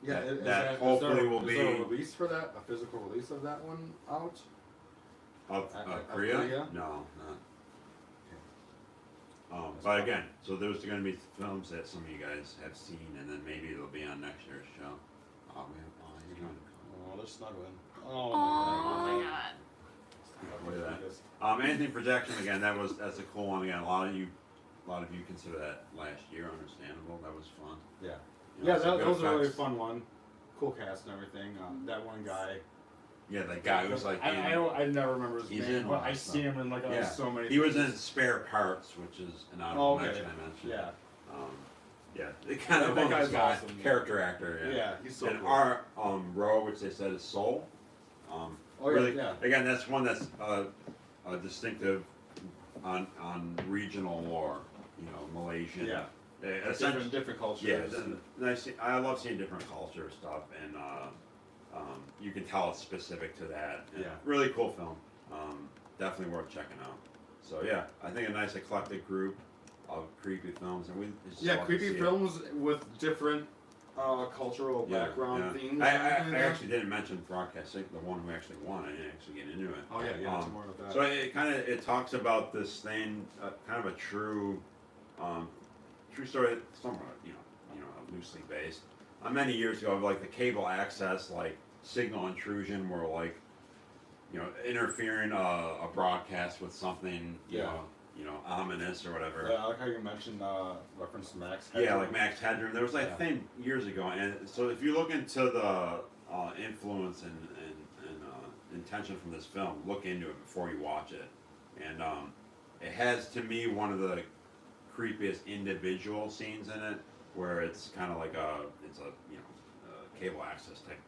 Yeah, that- is that is hopefully there, will is there be- a release for that? A physical release of that one out? Of Of Korea? Korea? No, not. But again, so there's going to be films that some of you guys have seen, and then maybe they'll be on next year's show. Oh, man. Oh, you're doing Oh, they're snuggling. Oh Oh my god. Look at that. Anything for Jackson again? That's a cool one again. A lot of you consider that last year. Understandable. That was fun. Yeah. You know, Yeah, some that good was a really effects. fun one. Cool cast and everything. That one guy. Yeah, that guy who was like. I don't. I never remember his He's name, in a but lot I of see him in like Yeah. so many. He was in things. Spare Parts, which is an Oh, honorable okay. mention I mentioned. Yeah. Yeah, it kind of That one of guy's those guys, awesome, yeah. character actor. Yeah. Yeah, he's so and cool. our Row, which they said is Soul. Oh, yeah, really, yeah. Again, that's one that's distinctive on regional or Malaysian. Yeah. Essentially, different cultures. yeah. Nice. I love seeing different culture stuff, and you can tell it's specific to that. And Yeah. Really cool film. Definitely worth checking out. So yeah, I think a nice eclectic group of creepy films, and it's just Yeah, love to creepy see it. films with different cultural background themes. I and everything. actually didn't mention Broadcasting, the one who actually won. I didn't actually get into it. Oh yeah, tomorrow with that. So it talks about this thing, kind of a true story, somewhat loosely based. Many years ago, like the cable access, like signal intrusion, where like interfering a broadcast with something, you know, ominous or whatever. Yeah, I like how you mentioned reference to Max. Yeah, Headroom. like Max Headroom. There was like a thing years ago, and so if you look into the influence and intention from this film, look into it before you watch it. And it has, to me, one of the creepiest individual scenes in it, where it's kind of like a cable access type,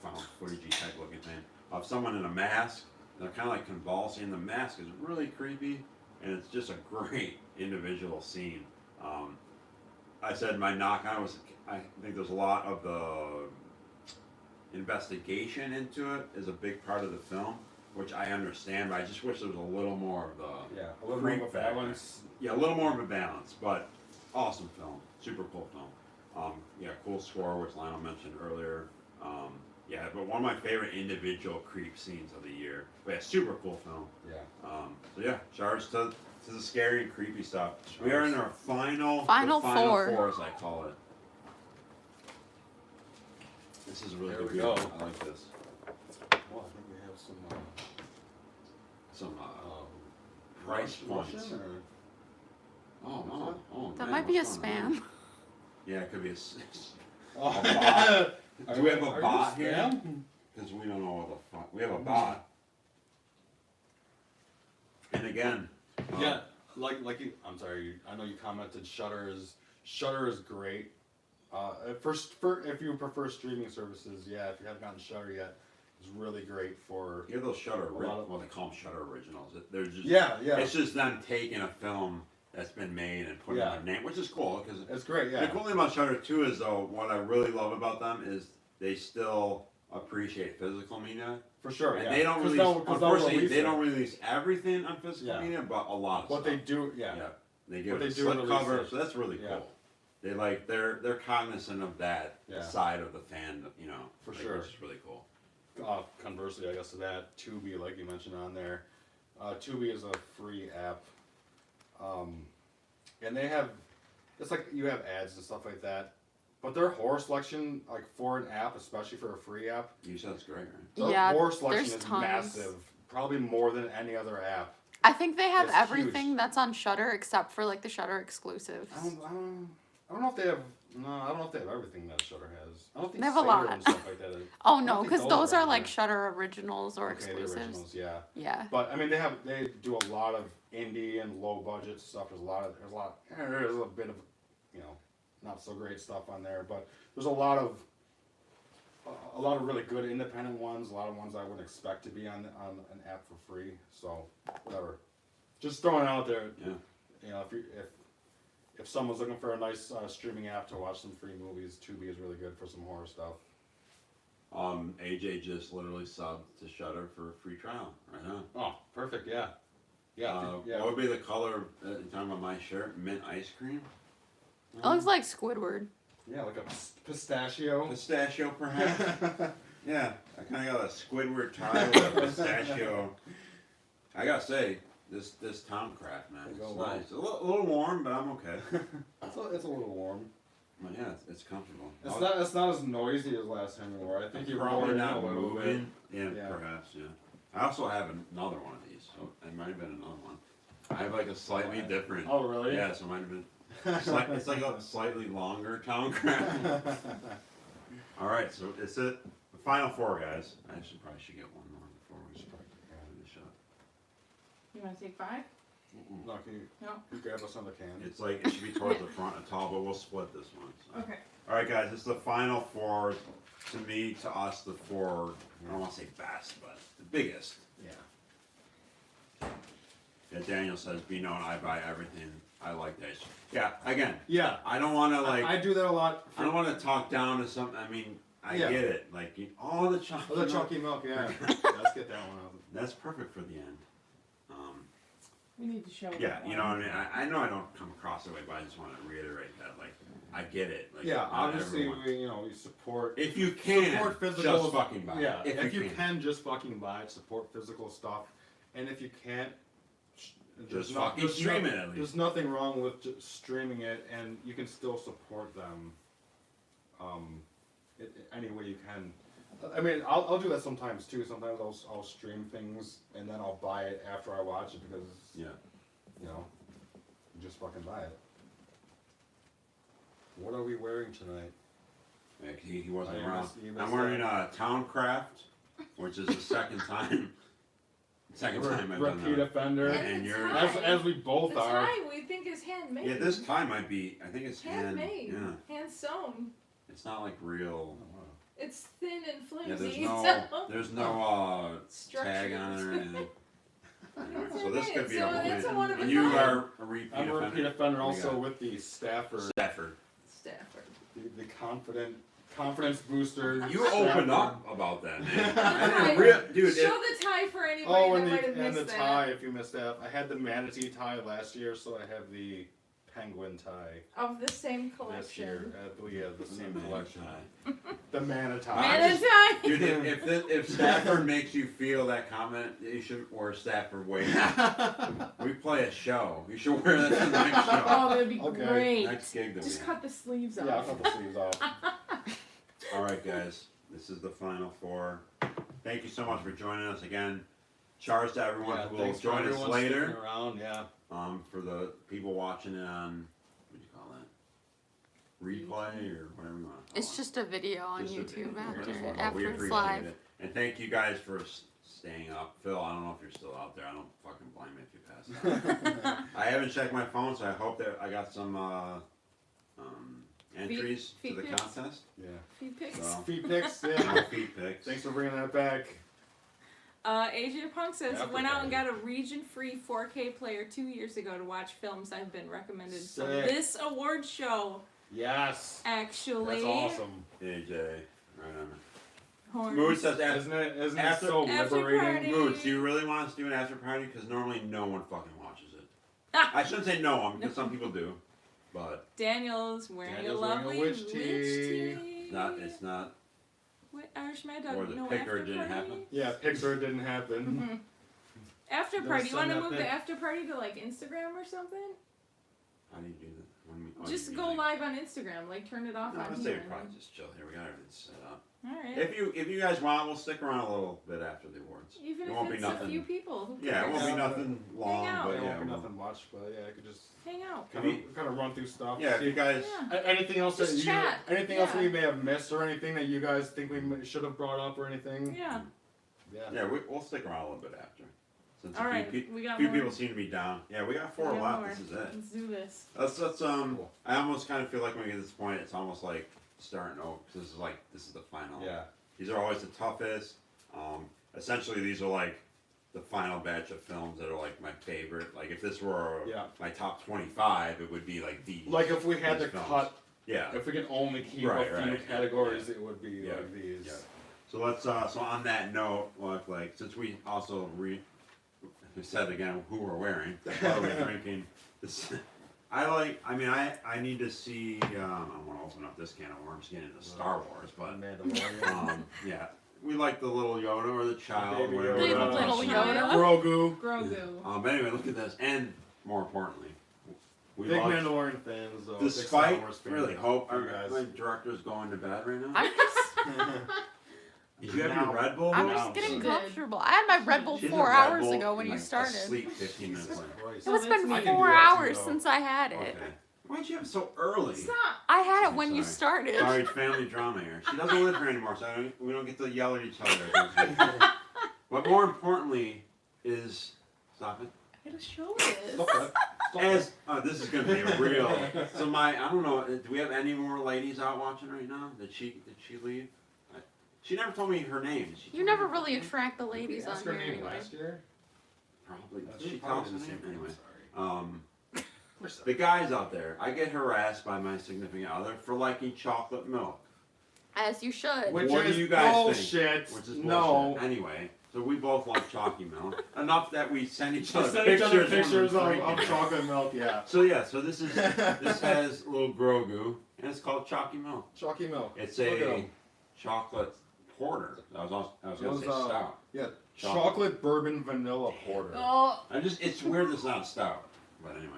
found footagey type looking thing of someone in a mask. They're kind of like convulsing. The mask is really creepy, and it's just a great individual scene. I said my knock on was, I think there's a lot of the investigation into it is a big part of the film, which I understand, but I just wish there was a little more of the a little more of a creep factor. balance. Yeah, a little more of a balance, but awesome film, super cool film. Cool score, which Lionel mentioned earlier. But one of my favorite individual creep scenes of the year. But yeah, super cool film. Yeah. Charge to the scary and creepy stuff. We are in our final Final the final four. four, as I call it. This is a really There good we video. go. I like this. Well, I think we have some Some price points. Russian, or? Oh, That man, might be a what's going on? spam. Yeah, it could be a. Oh. Do we have a Are you bot here? spam? Because we don't know what the fuck. We have a bot. And again. Yeah, like you. I'm sorry. I know you commented Shutter is great. If you prefer streaming services, yeah. If you haven't gotten Shutter yet, it's really great for. You have those Shutter, lot of- well, they call them Shutter originals. They're just. Yeah. It's just them taking a film that's been made and putting their name, which is cool because It's great. the Yeah. cool thing about Shutter too is though what I really love about them is they still appreciate physical media. For sure. And yeah. they don't 'Cause release. they'll Unfortunately, release they it. don't release everything on physical Yeah. media, but a lot of What stuff. they do, yeah. Yeah, they give What it a they do slip release cover, it. so that's really Yeah. cool. They're cognizant of that Yeah. side of the fan, For sure. which is really cool. Conversely, I guess to that, Tubi, like you mentioned on there, Tubi is a free app, and they have, it's like you have ads and stuff like that, but their horror selection, like for an app, especially for a free app, You said it's great, right? their Yeah, horror selection there's is tons. massive, probably more than any other app. I think they have It's everything huge. that's on Shutter except for like the Shutter exclusives. I don't know if they have No, I don't know if they have everything that Shudder has. I don't think They have a Sayer lot. and stuff like that. Oh I no, don't think because those are are on like there. Shutter originals or Okay, the exclusives. originals, yeah. Yeah. But I mean, they do a lot of indie and low budget stuff. There's a bit of, you know, not so great stuff on there, but there's a lot of really good independent ones. A lot of ones I wouldn't expect to be on an app for free. So whatever, just throwing it out there. Yeah. You know, if someone's looking for a nice streaming app to watch some free movies, Tubi is really good for some horror stuff. AJ just literally subbed to Shudder for a free trial right now. Oh, perfect. Yeah. Yeah. Yeah. What would be the color? You're talking about my shirt, mint ice cream. It looks like Squidward. Yeah, like a pistachio. Pistachio, perhaps. Yeah, I kind of got a Squidward tie with a pistachio. I gotta say, this Tomcraft, man, They it's go well. nice. A little warm, but I'm okay. It's a little warm. But yeah, it's comfortable. It's not as noisy as last time you wore. I think you wore Probably it not a little bit. moving. Yeah, Yeah. perhaps. Yeah. I also have another one of these. So it might have been another one. I have like a slightly different. Oh really? Yeah, so it might have been. It's like a slightly longer Tomcraft. All right, so it's it. The final four, guys. I probably should get one more before we start the shot. You want to take 5? No, can you, No. you grab us on the can? It's like it should be towards the front and tall, but we'll split this one. So. Okay. All right, guys. It's the final four. To me, to us, the four. I don't want to say best, but the biggest. Yeah. Yeah. Daniel says, "Be known, I buy everything. I like that." Yeah. Again, Yeah. I don't want to like. I do that a lot. I don't want to talk down to something. I mean, I Yeah. get it. Like all the chocolate. Oh, the chunky milk, yeah. Let's get that one out. That's perfect for the end. We need to show. Yeah, that you know what I one. mean. I know I don't come across that way, but I just want to reiterate that. Like, I get it. Like, Yeah, not obviously, everyone- we support. if you can, Support physical. just fucking buy. Yeah, it. if you can, just fucking buy it. Support physical stuff, and if you can't, Just fucking stream it at least. There's nothing wrong with just streaming it, and you can still support them. Any way you can. I mean, I'll do that sometimes too. Sometimes I'll stream things and then I'll buy it after I watch it because Yeah. you know, you just fucking buy it. What are we wearing tonight? Yeah, 'cause he wasn't Oh, you around. missed- you I'm missed wearing that. Towncraft, which is the second time. Second time I've done Repeat that. offender. And the you're- tie. As we both The are. tie we think is handmade. Yeah, this tie might be. I think it's handmade. Yeah, Hand sewn. it's not like real. It's thin and flimsy. Yeah, so there's no tag on it or structures. anything. Anyway, It's so this could be so a it's a win. one of a And you kind. are a repeat I'm a offender. repeat offender We also got with the Stafford, Stafford. Stafford. the confidence booster. You Stafford. open up about that, man. Right. Dude, Show the tie for anybody Oh, that and might have the missed tie, if you missed that. I had the manatee tie last year, so I have the penguin tie that. Of the same this year. collection. Yeah, the same Man collection. tie. The manatee. Man- And a tie. Dude, if Stafford makes you feel that comment, you should wear Stafford weight. We play a show. You should wear that to the next show. Oh, that'd be Okay. great. Next gig that we Just have. cut the sleeves off. Yeah, I'll cut the sleeves off. All right, guys. This is the final four. Thank you so much for joining us again. Cheers to everyone Yeah, who will thanks for join us everyone later. sticking around, yeah. For the people watching it on, what do you call that? Replay or whatever you want to call It's it. just a video on Just a YouTube video. after We after it's appreciate live. it. And thank you guys for staying up. Phil, I don't know if you're still out there. I don't fucking blame you if you passed out. I haven't checked my phone, so I hope that I got some entries feet to the pics? contest. Yeah. Feet pics. So, Feet pics, no yeah. feet pics. Thanks for bringing that back. AJ Punk says, Yeah, went out and okay. got a region-free 4K player 2 years ago to watch films I've been recommended from Sick. this award show. Yes. Actually, That's awesome. AJ, right on. Horns. Mood says after. Isn't it After- so After liberating? party. Moods, do you really want us to do an after party? Because normally no one fucking watches it. I shouldn't say no one, because some people do. But Daniel's wearing Daniel's a wearing a lovely witch tee. it's not. What, Irish Mad Dog, Or the no picker after didn't party? happen. Yeah, Pixar didn't happen. After Don't party. You want send to that move pic. the after party to like Instagram or something? How do you do that? Just go live on Instagram. Like turn it off No, on I'd say here. we probably just chill here. We got everything set up. All right. If you guys want, we'll stick around a little bit after the awards. Even it won't if be it's a nothing. few people. Who Yeah, it won't be cares? nothing long, out. but It yeah, won't be we'll- nothing much, but yeah, I could just Hang out. kind of run through stuff. yeah. If see you guys, Yeah. Anything else Just that you chat. anything else Yeah. we may have missed or anything that you guys think we should have brought up or anything? Yeah. Yeah. we'll stick around a little bit after. Since All a right. few, We got few more. people seem to be down. Yeah, we got four We got left. more. This is it. Let's do this. Let's Cool. I almost kind of feel like when we get to this point, it's almost like starting over. 'Cause this is the final. Yeah. These are always the toughest. Essentially, these are like the final batch of films that are like my favorite. Like if this were Yeah. my top 25, it would be like these. Like if we had these to films. cut, Yeah. if we could only keep Right, a few right. categories, it would be Yeah. like these. Yeah. So let's. So on that note, like since we also we said again who we're wearing, what are we drinking? This, I need to see. I want to open up this can of worms, get into Star Wars, but Mandalorian. yeah, we like the little Yoda or the child, Baby whatever. Yoda. the Little fuck. Yoda. Grogu. Grogu. But anyway, look at this, and more importantly, we Big love, Mandalorian fans, though. big Star despite Wars fans, really hope you our guys. director's going to bed right now. I'm just, Did you have Now- your Red Bull? I'm No. just getting Good. comfortable. I had my Red Bull She's a 4 Red hours Bull ago when you and started. Asleep 15 minutes Jesus later. Christ. It was So been I can do 4 that too, hours though. since I had it. Okay. Why'd you have it so early? Stop. I had it when you Sorry. started. Sorry, it's family drama here. She doesn't live here anymore, so we don't get to yell at each other. But more importantly is, stop it. I gotta show this. Stop that. Stop As this is gonna be a real. So I don't know. Do we have any more ladies out watching right now? Did she leave? She never told me her name. Did she You tell never me her really name? attract the Did we ladies on ask her here name anyway. last year? Probably. We She probably tells me did the name same anyway. thing, sorry. The guys out there, I get harassed by my significant other for liking chocolate milk. As you should. Which What do is you guys think? bullshit. Which is bullshit. No. Anyway, so we both like chalky milk. Enough that we send each We other sent each other pictures pictures when we're of drinking. chocolate milk, yeah. So yeah, so this has a little Grogu, and it's called chalky milk. Chalky milk. It's Look at a 'em. chocolate porter. I was gonna say Those, stout. Yeah, Chocolate. chocolate bourbon vanilla porter. Oh, It's weird it's not stout, but anyway.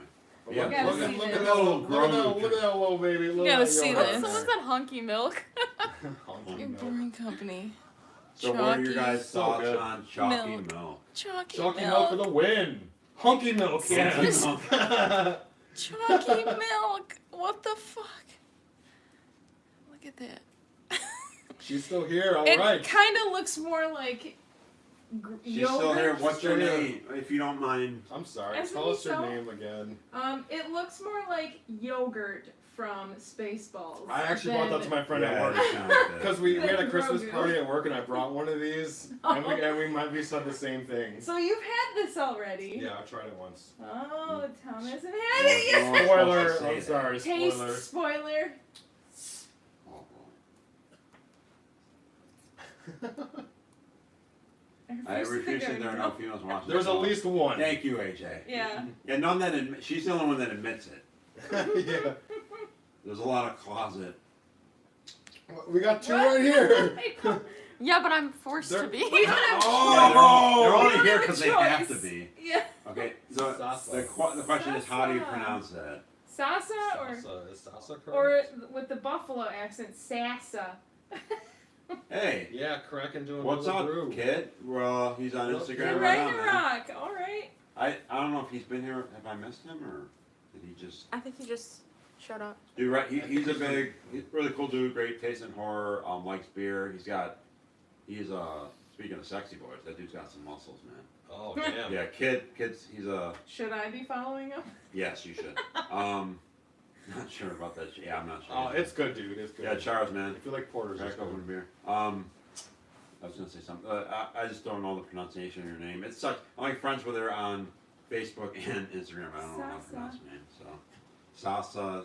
But Yeah, look, gotta look, see at, look, this. at that little, Grogu. look at that little baby. Look gotta at that see Yoda. this. Someone said hunky milk. Hunky your milk. brewing company. So what are your guys' So thoughts good. on chalky Milk. milk? Chalky, Chalky milk for the win. Hunky milk, yes. Chalky milk. What the fuck? Look at that. She's still here, It alright. kind of looks more like She's yogurt. still here. What's your Still here. name, if you don't mind? I'm sorry, Isn't tell he us your so- name again. It looks more like yogurt from Spaceballs. I actually brought that to my friend at Yeah, work. that sounds good. Because we had a Like Christmas Grogu. party at work and I brought one of these and we might be said the same thing. So you've had this already. Yeah, I tried it once. Oh, Tom hasn't had it yet. No one's Spoiler, supposed to say I'm that. sorry, Taste spoiler. spoiler. Oh, I refuse to think appreciate I'm there are no drunk. females watching. There's at least one. Thank you, AJ. Yeah. Yeah, none that she's the only one that admits it. Yeah. There's a lot of closet. We got two What? right here. Yeah, but I'm forced They're- to be. We don't have Oh, they're We only don't here have a because they have to choice. be. Yeah. Okay, so Sasa. the question is, how do you Sasa. pronouse that? Sasa or Salsa. Is salsa correct? or with the buffalo accent, Sasa. Hey, Yeah, cracking doing what's another up, brew. kid? Well, he's on Look, Instagram you're right Right now. to man. rock. All right. I don't know if he's been here. Have I missed him or did he just? I think he just shut up. Dude, right? He's a big, he's a really cool dude. Great taste in horror. Likes beer. He's speaking of sexy boys, that dude's got some muscles, man. Oh, damn. Yeah, kids. He's a Should I be following him? yes, you should. Not sure about that. Yeah, I'm not sure. Oh, it's good, dude. It's good. yeah, Charles, man. If you like porters, it's Crack open a good. beer. I was gonna say something. I just don't know the pronunciation of your name. It sucks. I'm like friends with her on Facebook and Instagram. I don't know how to Sasa. pronounce her name. So Sasa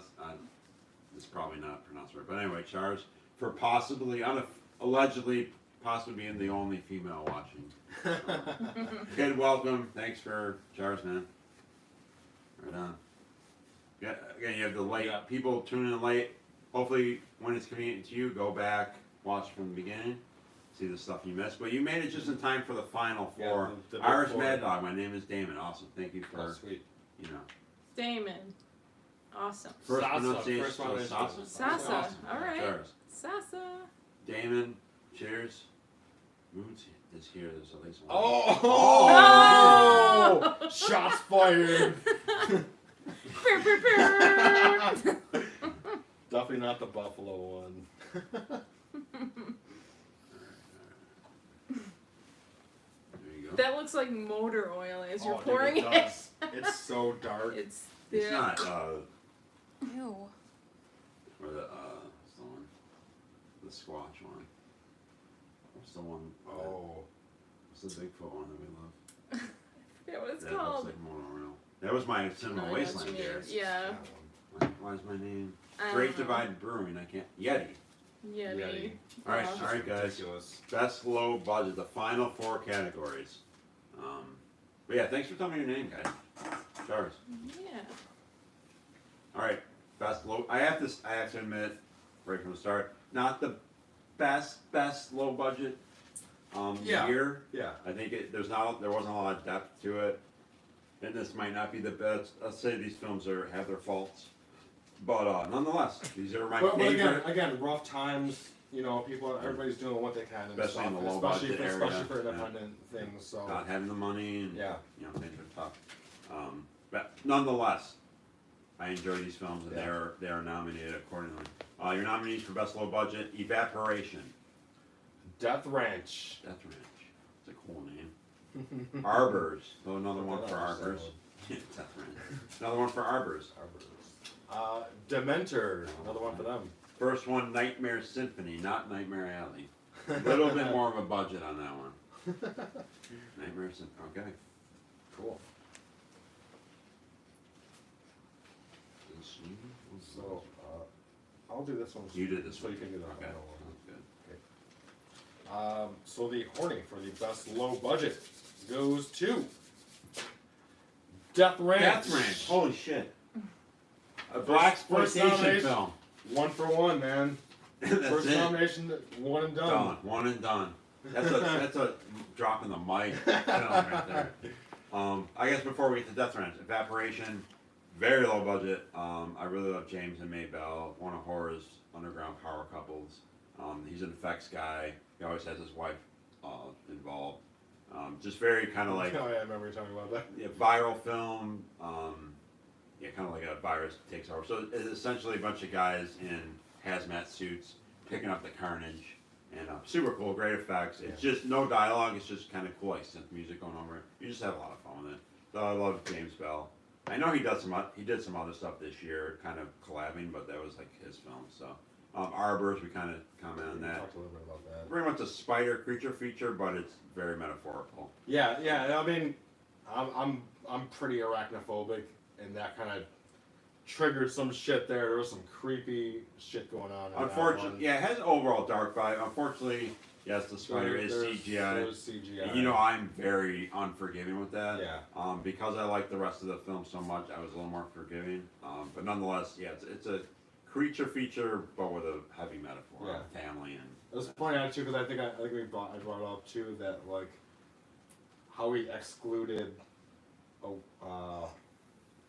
is probably not pronounced right. But anyway, Charles, for possibly, allegedly, possibly being the only female watching. Kid, welcome. Thanks for Charles, man. Right on. Yeah, again, you have the late people tuning in late. Hopefully, when it's convenient to you, go back, watch from the beginning, see the stuff you missed. But you made it just in time for the final Yeah, four. the big Irish four. Mad Dog. My name is Damon. Awesome. Thank you Oh, for sweet. you know. Damon. Awesome. First Sasa, pronunciation. first pronunciation. Sasa. Sasa. Awesome. All right. Cheers. Sasa. Damon, cheers. Moon's is here. There's at least one. Oh! Shots fired. Definitely not the Buffalo one. There you go. That looks like motor oil as you're Oh, dude, pouring it it. does. It's so dark. It's It's yeah. not, Ew. or the, what's the one? The Squatch one. What's the one? Oh. What's the Bigfoot one that we love? Yeah, what it's That looks called. like motor oil. That was my Cinema I know what Wasteland you mean. here. Yeah. Why's my name? I don't Great know. Divide Brewing. I can't. Yeti. Yeti. Yeti. All right, Yeah. all right, guys. Ridiculous. Best low budget. The final 4 categories. But yeah, thanks for telling me your name, guys. Charles. Yeah. All right, best low. I have to admit, right from the start, not the best low budget Yeah. year. Yeah. I think there wasn't a lot of depth to it, and this might not be the best. Let's say these films have their faults, but nonetheless, these are my But favorite. again, rough times. You know, everybody's doing what they can, and Especially in stuff, the low especially budget for, area, especially for yeah. independent things. So Not having the money, and yeah, things are tough. But nonetheless, I enjoy these films, and Yeah. they are nominated accordingly. Your nominees for best low budget: Evaporation, Death Ranch. Death Ranch. It's a cool name. Arbors. Oh, another one for Arbors. Death Ranch. Another one for Arbors. Dementor. Another one for them. First one, Nightmare Symphony, not Nightmare Alley. A little bit more of a budget on that one. Nightmare Symphony. Okay. Cool. So I'll do this one. You did this so one. you can do that Okay. one. Sounds good. So the Horny for the best low budget goes to Death Ranch. Death Ranch. Holy shit. A First blaxploitation nomination. film. 1 for 1, man. That's First it. nomination, one and done. Done. One and done. That's a drop in the mic film right there. I guess before we get to Death Ranch, Evaporation, very low budget. I really love James and Maybell, one of horror's underground power couples. He's an effects guy. He always has his wife involved. Just very kind of like Oh yeah, I remember you talking about that. viral film. Kind of like a virus takes over. So it's essentially a bunch of guys in hazmat suits picking up the carnage, and super cool, great effects. It's just no dialogue. It's just kind of cool, like synth music going over it. You just have a lot of fun with it. So I love James Bell. I know he did some other stuff this year, kind of collabing, but that was like his film. So Arbors, we kind of comment on We that. talked a little bit about that. Pretty much a spider creature feature, but it's very metaphorical. Yeah. I mean, I'm pretty arachnophobic, and that kind of triggered some shit there. There was some creepy shit going on. In that Unfortunately, one. yeah, it has an overall dark vibe. Unfortunately, yes, the spider is There's CGI. CGI. You know, I'm very unforgiving with that. Yeah. Because I like the rest of the film so much, I was a little more forgiving. But nonetheless, yeah, it's a creature feature, but with a heavy metaphor of family and. It was funny actually because I think I brought up too that like how we excluded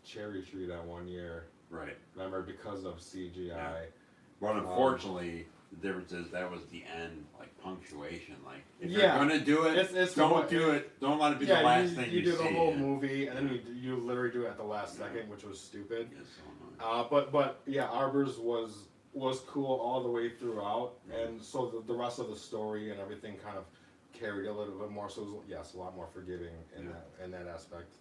Cherry Tree that one year. Right. Remember because of CGI. Yeah. But unfortunately, the difference is that was the end, like punctuation. Like if you're gonna do it, it's don't do it. Don't let it be the last thing you do see. the whole movie and then you literally do it at the last second, which was stupid. Yes, so annoying. But yeah, Arbors was cool all the way throughout, and so the rest of the story and everything kind of carried a little bit more. So it was, a lot more forgiving in that aspect.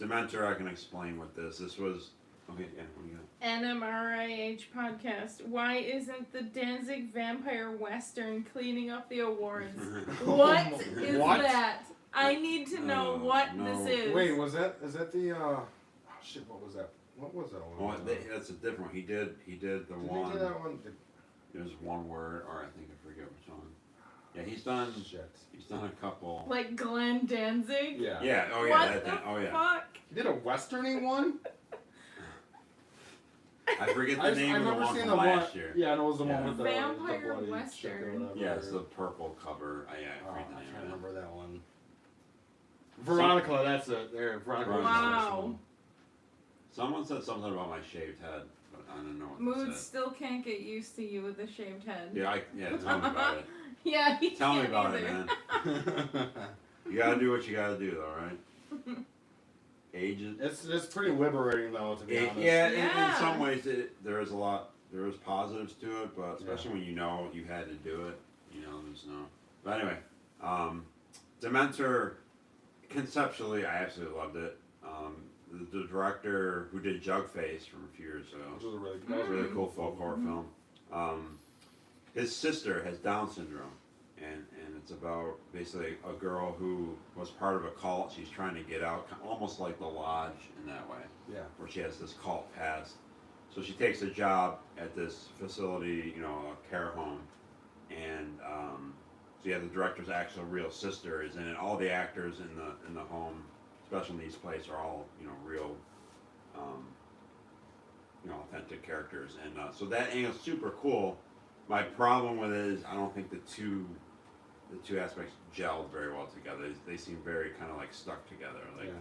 Dementor, I can explain what this. This was okay. Yeah, what do you got? NMRIH podcast. Why isn't the Danzig Vampire Western cleaning up the awards? What is What? that? I need to know what no. this is. Wait, is that the oh shit? What was that? What was that one? That's a different one. He did the Did one. they do that one? It was one word, or I think I forget which one. Yeah, he's done. Shit. He's done a couple. Like Glenn Danzig? Yeah. Yeah. Oh yeah. What the oh yeah. fuck? He did a westerny one. I forget the name of the one from last year. Yeah, and it was the Yeah. one with the Vampire bloody Western. shit or whatever. Yeah, it's the purple cover. I Oh, forget the I name can't of it. remember that one. Veronica, that's it. There, Veronica. Veronica. Wow. Someone said something about my shaved head, but I don't know what they Moods said. still can't get used to you with a shaved head. Yeah, tell me about it. Yeah, he Tell me can't about either. it, man. You gotta do what you gotta do, though, right? Age is. It's pretty liberating though, to be honest. Yeah, in Yeah. some ways there is positives to it, but especially when you know you had to do it, there's no. But anyway, Dementor, conceptually, I absolutely loved it. The director who did Jugface from a few years ago, Which was a really, that was a really cool folk horror film. His sister has Down syndrome, and it's about basically a girl who was part of a cult. She's trying to get out, almost like The Lodge in that way, yeah. where she has this cult past. So she takes a job at this facility, a care home, and so yeah, the director's actual real sister is in it. All the actors in the home, special needs place, are all real, authentic characters, and so that angle's super cool. My problem with it is I don't think the two aspects gelled very well together. They seem very kind of like stuck together, like. Yeah.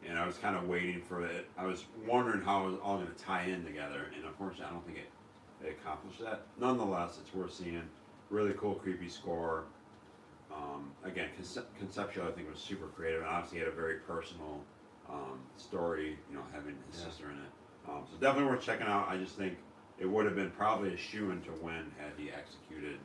And I was kind of waiting for it. I was wondering how it was all going to tie in together, and unfortunately, I don't think it accomplished that. Nonetheless, it's worth seeing. Really cool, creepy score. Again, conceptually, I think it was super creative, and obviously had a very personal story. Having his sister in it, so definitely worth checking out. I just think it would have been probably a shoo-in to win had he executed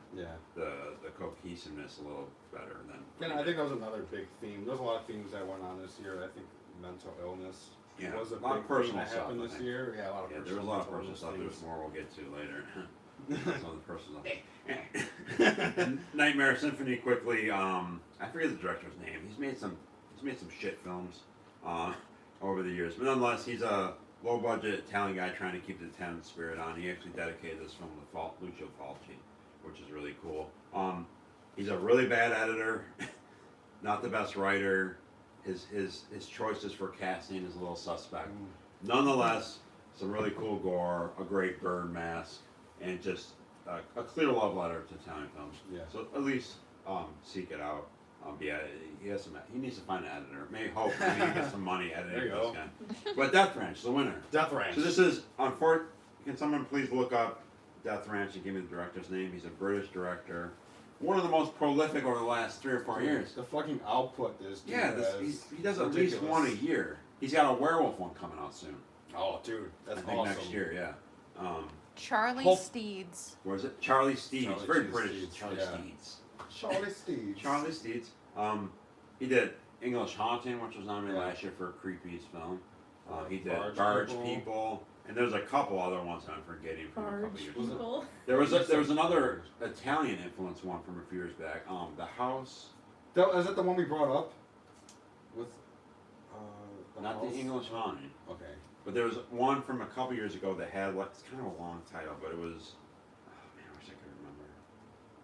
the cohesiveness a little better than. And I think that was another big theme. There's a lot of themes that went on this year. I think mental illness was a lot big of personal thing that stuff, happened I this think. year. Yeah, a lot of Yeah, personal, there was a lot of mental personal stuff. illness There's more we'll get to later. things. Some of the personal stuff. Nightmare Symphony quickly. I forget the director's name. He's made some shit films over the years, but nonetheless, he's a low budget Italian guy trying to keep the Italian spirit on. He actually dedicated this film to Lucio Fulci, which is really cool. He's a really bad editor, not the best writer. His choices for casting is a little suspect. Nonetheless, some really cool gore, a great burn mask, and just a clear love letter to Italian films. Yeah. So at least seek it out. He needs to find an editor. Maybe he gets some money editing There you this go. guy. But Death Ranch, the winner. Death Ranch. So this is can someone please look up Death Ranch and give me the director's name? He's a British director. One of the most prolific over the last 3 or 4 years. The fucking output this dude Yeah, has he does at ridiculous. least one a year. He's got a werewolf one coming out soon. Oh, dude, that's I think awesome. next year, yeah. Charlie Hope- Steeds. What is it? Charlie Steeds. Charlie Very Steeds, British. Steeds, Charlie yeah. Steeds. Charlie Steeds. Charlie Steeds. He did English Haunting, which was nominated last year for a creepy film. He did Barge People. And there's a couple other ones I'm forgetting from a couple Barge years Was it- ago. people. There was another Italian influence one from a few years back. The House. Is that the one we brought up? With Not house? the English Haunting. Okay. But there was one from a couple years ago that had it's kind of a long title, but it was. Oh man, I wish I could remember.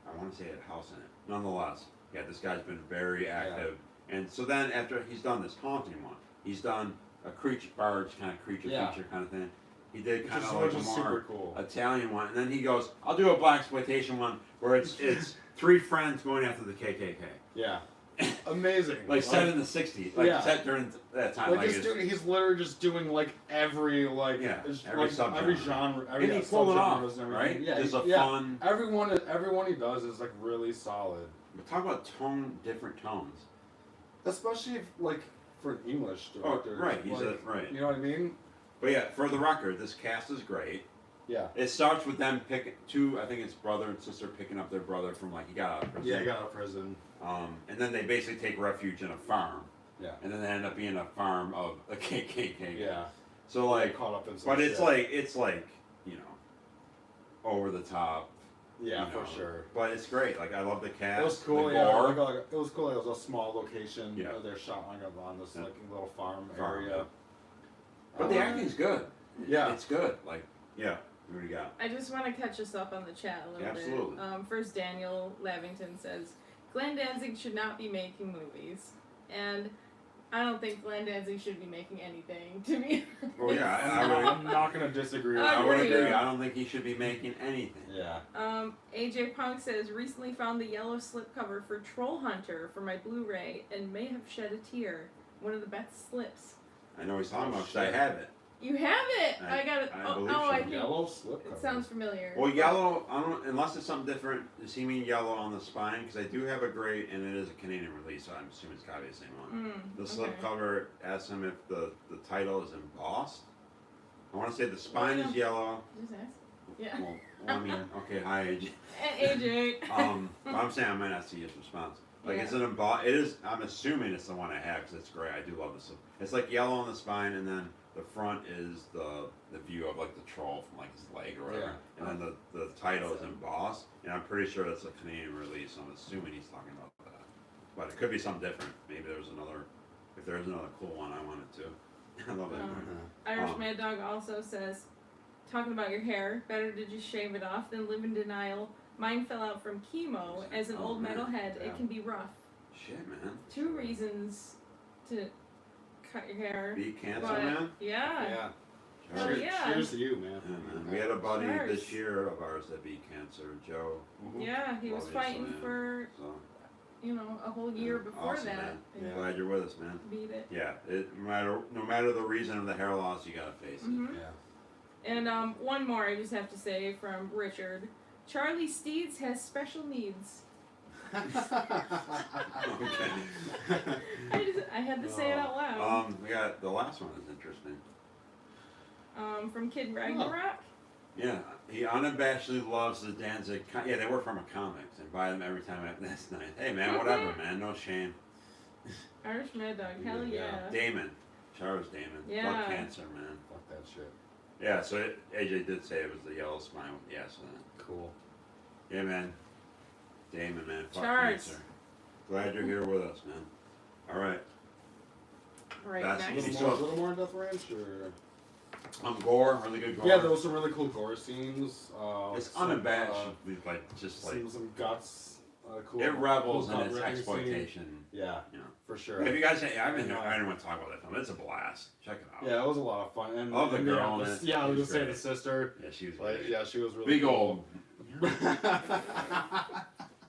I want to say it had House in it. Nonetheless, yeah, this guy's been very active. And so then after he's done this haunting one, he's done a barge kind of creature feature kind of thing. He did kind of like which a is more super cool. Italian one, and then he goes, "I'll do a blaxploitation one where it's 3 friends going after the KKK, Yeah. Amazing. like set in the '60s, set during that time." Like this dude, he's literally just doing like every every subgenre. every genre, and he pulled it off, subgenres and right? everything. Yeah, Just a yeah. fun. Everyone he does is like really solid, But talk about different tones. especially if, like for an English director. Right, he's like, right. You know what I mean? But yeah, for the record, this cast is great. Yeah. It starts with them picking I think it's brother and sister picking up their brother from he got out of prison. Yeah, he got out of prison. And then they basically take refuge in a farm. Yeah. And then they end up being a farm of a KKK. Yeah. So Caught up in some but it's shit. like over the top. Yeah, you for know. sure. But it's great. Like I love the cast. It was cool, the yeah. gore. It was cool. It was a small location. Yeah. They're shot on this Yeah. like little farm Farm, area. yeah. But the acting's good. Yeah. It's good. Like what do you got? I just want to catch us up on the chat a little Absolutely. bit. First, Daniel Lavington says Glenn Danzig should not be making movies, and I don't think Glenn Danzig should be making anything. To me. Well, yeah, I would. I'm not gonna disagree. with I I would agree. agree. I don't think he should be making anything. Yeah. AJ Punk says recently found the yellow slipcover for Troll Hunter for my Blu-ray and may have shed a tear. One of the best slips. I know he's talking Oh, about because I shit. have it. You have it. I- I got it. I Oh, believe oh so. I think Yellow slip cover. it sounds familiar. Well, yellow, I don't, unless it's something different, does he mean yellow on the spine? Because I do have a gray, and it is a Canadian release, so I'm assuming it's gotta be the same one. The slipcover asks him if the title is embossed. I want to say the spine is yellow. Just ask. Yeah. Well, I mean, okay, hi, AJ. AJ. But I'm saying I might not see his response. Like, Yeah. it's an embossed, it is, I'm assuming it's the one I have, because it's gray. I do love this. It's like yellow on the spine, and then the front is the view of, like, the troll from, like, his leg or whatever. And then the title is embossed, and I'm pretty sure that's a Canadian release, so I'm assuming he's talking about that. But it could be something different. Maybe there's another, if there's another cool one, I want it too. I love it. Irish Mad Dog also says, talking about your hair, better to just shave it off than live in denial. Mine fell out from chemo. As an old man. metalhead, Yeah. it can be rough. Shit, man. 2 reasons to cut your hair. Beat cancer, But- man. Yeah. Yeah. Oh, Cheers. yeah. Cheers to you, man. Yeah, man. We had a buddy Cheers. this year of ours that beat cancer, Joe. Yeah, he was Love you, fighting Sam. for, So, a whole year before awesome, that. man. And Yeah. Glad you're with us, man. beat it. Yeah, no matter the reason of the hair loss, you gotta face it. hmm Yeah. And one more I just have to say from Richard. Charlie Steeds has special needs. Okay. I had to say it out loud. We got the last one is interesting. From Kid Ragnarok. Yeah, he unabashedly loves the Danzig. Yeah, they work from a comics and buy them every time. That's nice. Hey, man, whatever, man. No shame. Irish Mad Dog. Hell yeah. Damon, Charles Damon. Yeah. Fuck cancer, man. Fuck that shit. Yeah, so AJ did say it was the yellow spine with the S in it. Cool. Yeah, man. Damon, man. Fuck Charles. cancer. Glad you're here with us, man. All right. Right That's- next. He's A so- little more in Death Ranch, or Gore, really good gore. yeah, there was some really cool gore scenes. It's some, unabashedly just like some guts. Cool. it revels cool in its gut-wrenching scene. exploitation. Yeah, You know. for sure. Have you guys? I And, didn't want to talk about that film. It's a blast. Check it out. Yeah, it was a lot of fun. And Love the and girl in yeah, it. yeah, I was She's just saying great. the sister. Yeah, she was Like, great. yeah, she was really Big cool. old.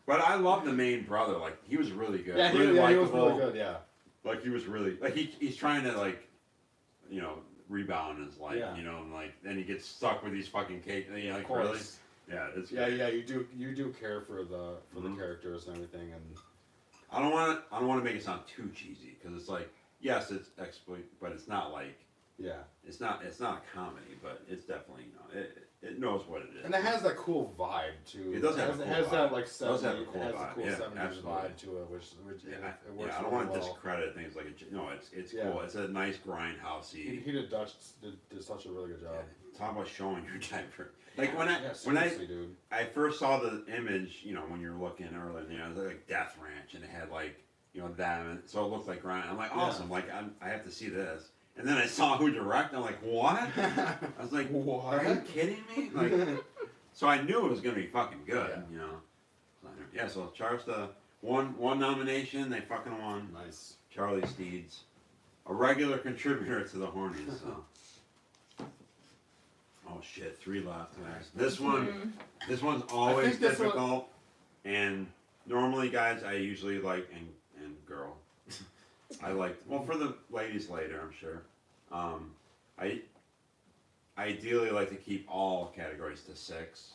But I love the main brother. Like he was really good. yeah, really he was likable. really good. Yeah, Like he was really like he's trying to like, rebound his life. Yeah. And like then he gets stuck with these fucking cake. Like of course. really. Yeah, it's Yeah, great. yeah, you do care for the Mhm. characters and everything, and I don't want to make it sound too cheesy because it's like yes, it's exploit, but it's not like yeah, it's not a comedy, but it's definitely it knows what it is. and it has that cool vibe too. It does have a It cool has vibe. that like It does have a 70s cool it has vibe. a cool Yeah, 70s absolutely. vibe to it, which Yeah, it works I don't really want to well. discredit things like it's Yeah. cool. It's a nice grindhousey. He did such a really good job. Yeah, talk about showing your diaper. Like when Yeah, when seriously, dude. I first saw the image, when you're looking earlier, it was like Death Ranch, and it had like them, and so it looked like grind. I'm like Yeah. awesome. Like I have to see this. And then I saw who directed. I'm like, what? I was like, What? are you kidding me? Like, so I knew it was gonna be fucking good. Yeah. Yeah. So Charles, the one nomination, they fucking won. Nice. Charlie Steeds, a regular contributor to the Hornies. So. Oh shit, 3 left. This one, this one's always think this one- difficult. And normally, guys, I usually like and girl, I like for the ladies later, I'm sure. I ideally like to keep all categories to six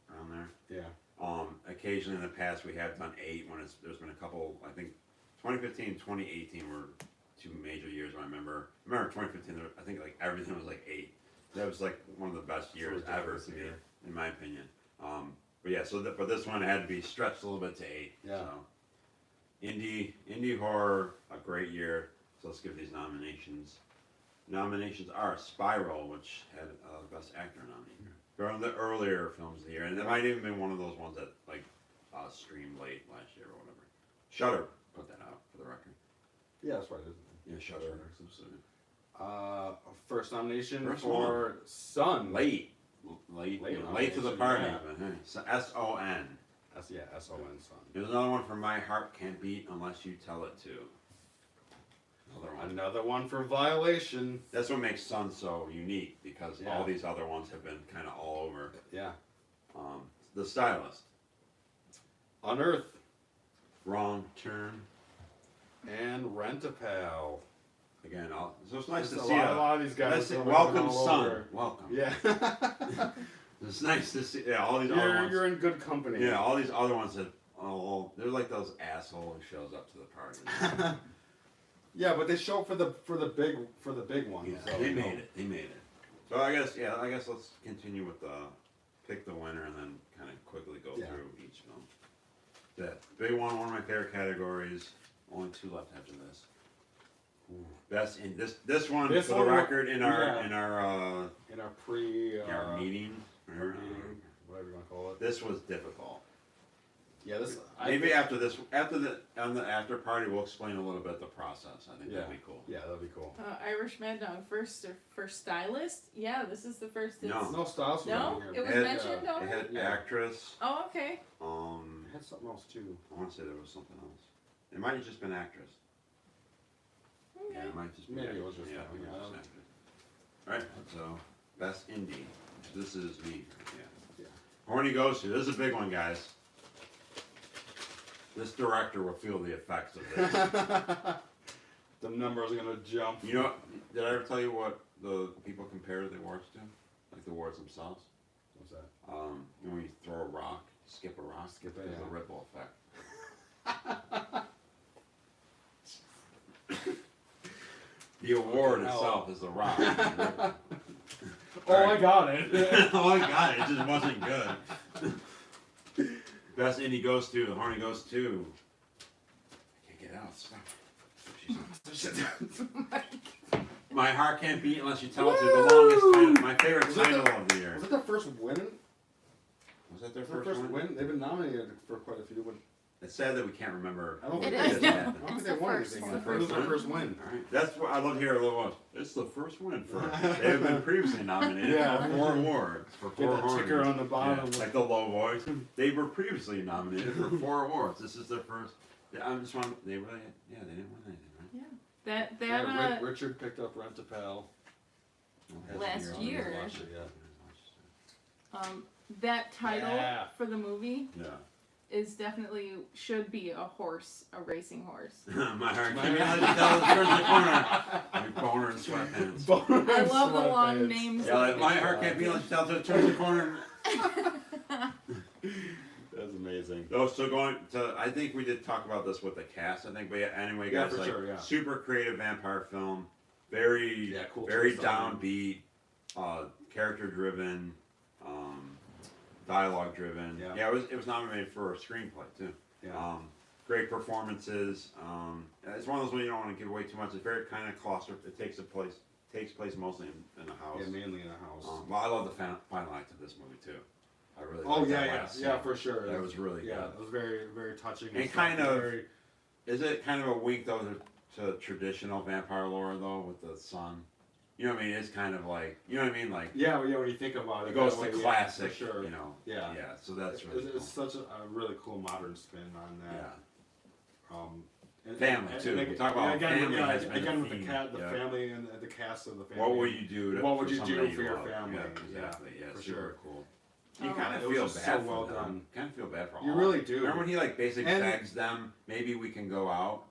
around there. Yeah. Occasionally in the past we have done 8 when there's been a couple. I think 2015 and 2018 were 2 major years. I remember 2015. I think like everything was like 8. That was like one of the best years Sort of ever ridiculous to me, year. in my opinion. But yeah, but this one had to be stretched a little bit to 8. Yeah. So indie horror, a great year. So let's give these nominations. Nominations are Spiral, which had Best Actor nominee. They're one of the earlier films of the year, and it might even been one of those ones that like streamed late last year or whatever. Shudder put that out for the record. Yeah, that's what it is. Yeah, Shudder. First nomination First for Sun. Late Late to the nomination, party. yeah. But, hey, so S-O-N. S-O-N Sun. There's another one for My Heart Can't Beat Unless You Tell It To. Another one. Another one for Violation. That's what makes Sun so unique because Yeah. all these other ones have been kind of all over. Yeah. The Stylist. Unearth Wrong Turn. and Rent-A-Pal. again, so it's nice Just to a see lot, a lot of these guys. are welcome, all son. over. Welcome. Yeah. It's nice to see. Yeah, all these other ones. You're in good company. Yeah, all these other ones that. Oh, they're like those asshole who shows up to the party. Yeah, but they show for the big ones. Yeah, so, they you know. made it. They made it. So I guess let's continue with pick the winner and then kind of quickly go Yeah. through each film. That big one of my favorite categories. Only 2 left after this. Best in this one This for one the wa- record in our yeah. in our In our pre our meeting. meeting, whatever you want to call it. This was difficult. Yeah, this. Maybe after this, on the after party, we'll explain a little bit the process. I think that'd be cool. Yeah, that'd be cool. Irish Mad Dog first stylist. Yeah, this is the first. No. No styles. No? Here. It was It had- mentioned It already? had Yeah. actress. Oh, okay. It had something else too. I want to say there was something else. It might have just been actress. Okay. Yeah, it might just be Maybe it actress. was just yeah, that, it yeah, I was don't- just actress. Alright, so best indie. This is me. Yeah. Yeah. Horny Ghost. This is a big one, guys. This director will feel the effects of this. The numbers are gonna jump. You know, did I ever tell you what the people compare the awards to? Like the awards themselves? What's that? You know, when you throw a rock, skip a rock, Skip it, there's yeah. a ripple effect. The award Fucking hell. itself is the rock. Oh, I got it. Oh, I got it. It just wasn't good. Best indie goes to the Horny Ghost 2. I can't get out. Stop. My heart can't beat unless you tell it to. The longest title. My favorite Was it title the- of the year. Was it their first win? Was that their Their first one? win? They've been nominated for quite a few. But It's sad that we can't remember. I don't It think is. they- Yeah. I don't think It's they the won first anything. one. It was their first win. All right. That's what I love to hear a little one. It's the first win for. They have been previously nominated Yeah. for 4 awards for 4 Get the ticker Hornies. on the bottom. Yeah, like the low voice. They were previously nominated for 4 awards. This is their first. I'm just wondering. They really. Yeah, they didn't win anything, right? That Yeah, Richard picked up Rent a Pal. Last year. Watched it, yeah. That title Yeah. for the movie Yeah. is definitely should be a horse, a racing horse. My heart can't tell it turns the corner. Like boner and sweatpants. I love the long names. Yeah, like, my heart can't feel it tells it turns the corner. That's amazing. Oh, so going to, I think we did talk about this with the cast, I think, but yeah, anyway, Yeah, guys, for like, sure, yeah. super creative vampire film, very, Yeah, cool very twist on downbeat, character driven, dialogue driven. Yeah. It was nominated for a screenplay too. Yeah. Great performances. It's one of those where you don't want to give away too much. It's very kind of claustrophobic. It takes place mostly in a house. Yeah, mainly in a house. Well, I love the final act of this movie too. I really. Oh liked yeah, that yeah, last yeah, scene. for sure. That was really Yeah, good. it was very, very touching. And stuff. kind of- Very, Is it kind of a wink though to traditional vampire lore though with the son? You know what I mean? It's kind of like, you know what I mean? Like yeah, well, yeah. When you think about it, it goes that to way, classic, yeah, for sure. you know. Yeah. Yeah. So that's It's, really it's such a really cool modern spin on cool. that. And, Family, too. again, We talk about again, family yeah, has been again a with the theme, cat, the yeah. family, and the cast of the family. What would you do? What would for you somebody do for your love? family? Yeah, exactly. Yeah, for super sure. cool. You Oh, kind of it was feel just bad so for well them. done. Kind of feel bad for all. You of really them. do. Remember when he like basically And- begs them, maybe we can go out.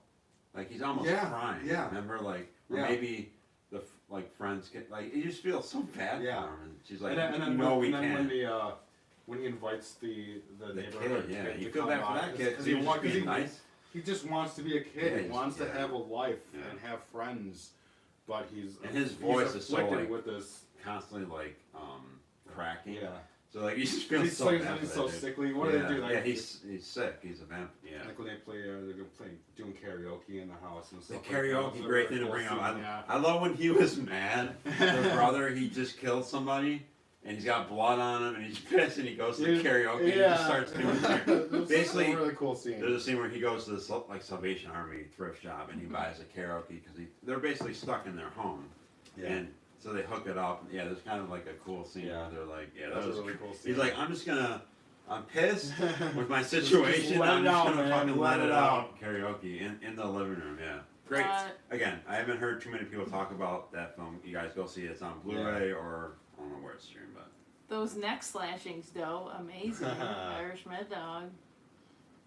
Like he's almost Yeah, crying. yeah. Remember, like, or Yeah. maybe the friends get like you just feel so bad Yeah. for him. And she's like, and then, you know, when, we and then can. when he invites the The neighborhood kid, yeah, kid you to feel come bad for by, that kid because he was wants- just being nice. He just wants to be a kid. Yeah, he he's- wants to yeah. have a life Yeah. and have friends, but he's And his he's voice is so, afflicted like, with this. Constantly like cracking. Yeah, So like you just feel he's so like, bad for he's that so dude. sickly. What do they do? Like, yeah, he's sick. He's a vamp. Yeah. like when they play, they're gonna play doing karaoke in the house and The stuff. karaoke, like that. great It's thing a to really bring cool up. scene, yeah. I love when he was mad. The brother, he just killed somebody, and he's got blood on him, and he's pissed, and he goes to the karaoke, and he just starts doing it. It's Basically, a really cool scene. There's a scene where he goes to this like Salvation Army thrift shop, and he buys a karaoke because they're basically stuck in their home, Yeah. and so they hook it up. Yeah, there's kind of like a cool scene Yeah. where they're like, yeah, that That's was a really cool scene. He's like, I'm pissed with my situation. let I'm it just out, gonna man. fucking Let let it it out. Karaoke in the living room. Yeah, great. Again, I haven't heard too many people talk about that film. You guys go see it. It's on Blu-ray or I don't know where it's streamed, but Those neck slashings, though, amazing. Irish Mad Dog.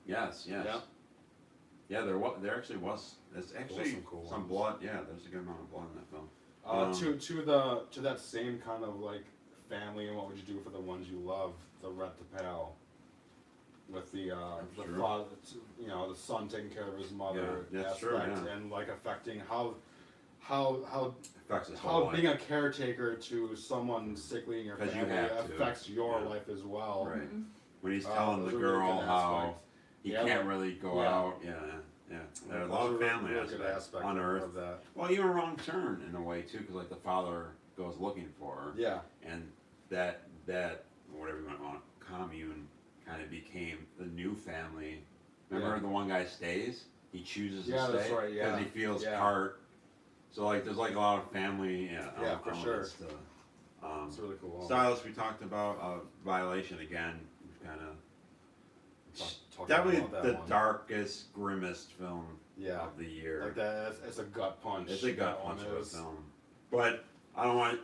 yes. Yep. Yeah, there actually was. There's actually some cool some ones. blood. Yeah, there's a good amount of blood in that film. To that same kind of like family and what would you do for the ones you love, the Red to Pal, with the Sure. father, you know, the son taking care of his mother Yeah, that's aspect, true, yeah. and like affecting how Affects his whole how life. being a caretaker to someone sickly in your 'Cause you family have to. affects your Yeah. life as well. Right. Mhm. When he's Uh, telling those the are really girl good how aspects. he Yeah, can't like- really go yeah. out. Yeah. There are a Those lot of really- family really good aspects aspect on Earth. of that. Well, even Wrong Turn in a way too, because like the father goes looking for her, Yeah, and that whatever you might want commune kind of became the new family. Remember Yeah. the one guy stays. He chooses to Yeah, stay that's right, yeah. he feels Yeah. part. So like there's like a lot of family. Yeah, for sure. elements to, it's really cool. Stylus we talked about. Violation again. Kind of Talk definitely about that the one. darkest, grimmest film Yeah, of the year. like that. It's a gut punch. It's a gut that one punch of a is. film. But I don't want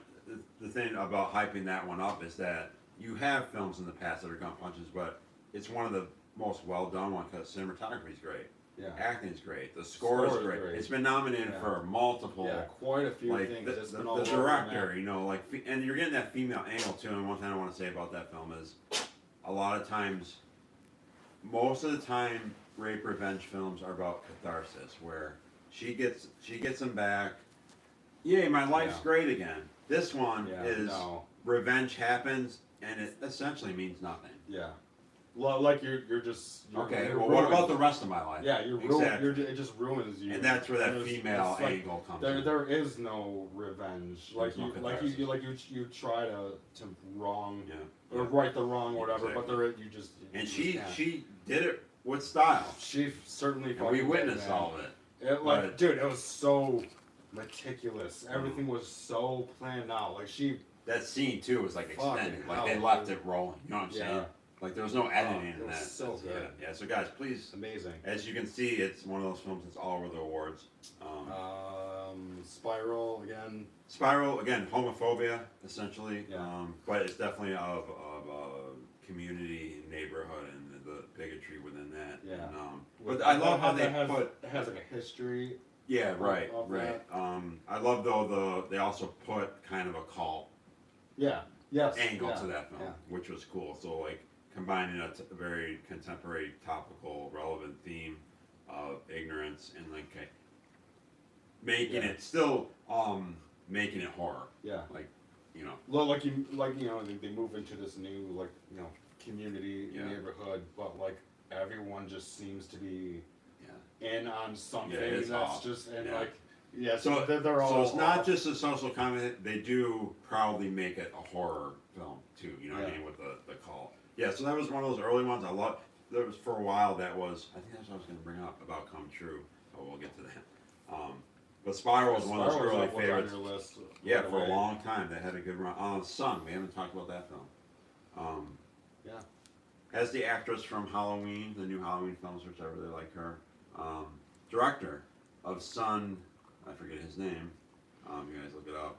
the thing about hyping that one up is that you have films in the past that are gut punches, but it's one of the most well done ones because cinematography is great, Yeah, acting is great, the score is Score is great. great. It's been nominated Yeah. for multiple. yeah, quite a few Like things. the, It's the, been all the over the map. director, you know, like, and you're getting that female angle too. And one thing I want to say about that film is, a lot of times, most of the time, rape revenge films are about catharsis, where she gets him back. Yay, my life's Yeah. great again. This one Yeah, is no, revenge happens, and it essentially means nothing. yeah. Well, like you're just Okay, you're well, what ruined. about the rest of my life? Yeah, you're ruined. Exactly. It just ruins you. And that's where that There's- female it's like- angle comes There, in. there is no revenge. There's no catharsis. You try to wrong Yeah. or right the wrong, whatever. Exactly. But there, you just And you she can't. she did it with style, She certainly. and we fucking witnessed did, man. all of it. It, like, But- dude, it was so meticulous. Everything was so planned out. Like she, That scene too was like Fucking extended, like hell, they left dude. it rolling. You know what I'm Yeah. saying? Like there was no editing it in was that. so That's- good. Yeah. So guys, please, amazing. as you can see, it's one of those films that's all over the awards. Spiral again. Spiral again, homophobia essentially, Yeah. but it's definitely of community, neighborhood, and the bigotry within that. Yeah. And, but I love how they has, put. it has like a history. Yeah, right, of right. I love though they also put kind of a cult Yeah. Yes. angle yeah, to that film, yeah. which was cool. So like combining a very contemporary, topical, relevant theme of ignorance and like making Yeah. it still making it horror, Yeah. you know. Well, like you know, they move into this new community Yeah. neighborhood, but like everyone just seems to be Yeah. in on something Yeah, it's that's off. just and Yeah. like yeah. So they're all. So it's not off. just a social comedy. They do proudly make it a horror film too. You know what I Yeah. mean with the call. Yeah. So that was one of those early ones. I love. There was for a while that was. I think that's what I was going to bring up about Come True. But we'll get to that. But Spiral was one of those Spiral early was on favorites. your list Yeah, right for a away. long time they had a good run. Sun. We haven't talked about that film. Yeah. Has the actress from Halloween, the new Halloween films, which I really like her. Director of Sun, I forget his name. You guys look it up.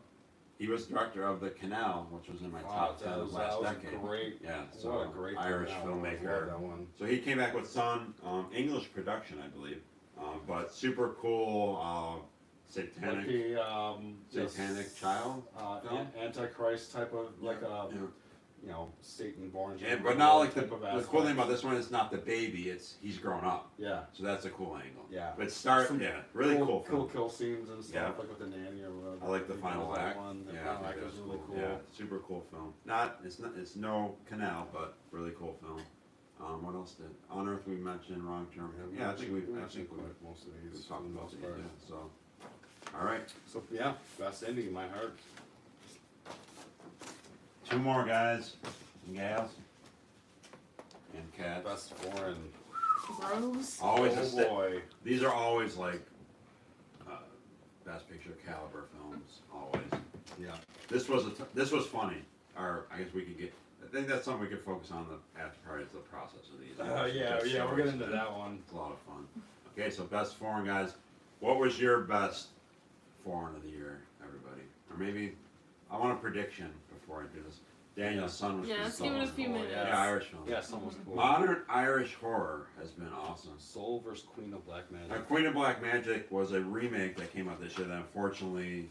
He was director of The Canal, which was in my top 10 of last decade. Great. Yeah, so What a great Irish film. I love filmmaker. that one. So he came back with Sun, English production, I believe, but super cool, Like satanic, the satanic child. film? Antichrist type of like Yeah. Satan born. And, but not like the type of cool thing aspect. about this one is not the baby; it's he's grown up. Yeah. So that's a cool angle. Yeah. But Some really cool film. Cool kill scenes and stuff Yeah. like with the nanny or whatever. I like the That final was that act. one. The Yeah, I final think act that was was really cool. Yeah, super cool film. It's no canal, but really cool film. What else did On Earth we mentioned Wrong Turn? Yeah, I think we've mentioned quite most of these. talked for the about most these. part. Yeah, so all right, So yeah, best ending, my heart. two more guys and gals and cats. Best foreign. Gross. Always a oh sti- boy. These are always like best picture caliber films. Always. Yeah. This was funny. Or I guess we could get. I think that's something we could focus on the after party. Is the process of these. Yeah, we're getting into that one. It's a lot of fun. Okay, so best foreign guys. What was your best foreign of the year, everybody? Or maybe I want a prediction before I do this. Daniel's son was Yeah, pretty let's give it a cool. few minutes. Yeah, Irish film. Yeah, someone was cool. Modern Irish horror has been awesome. Soul vs. Queen of Black Magic. Queen of Black Magic was a remake that came out this year that unfortunately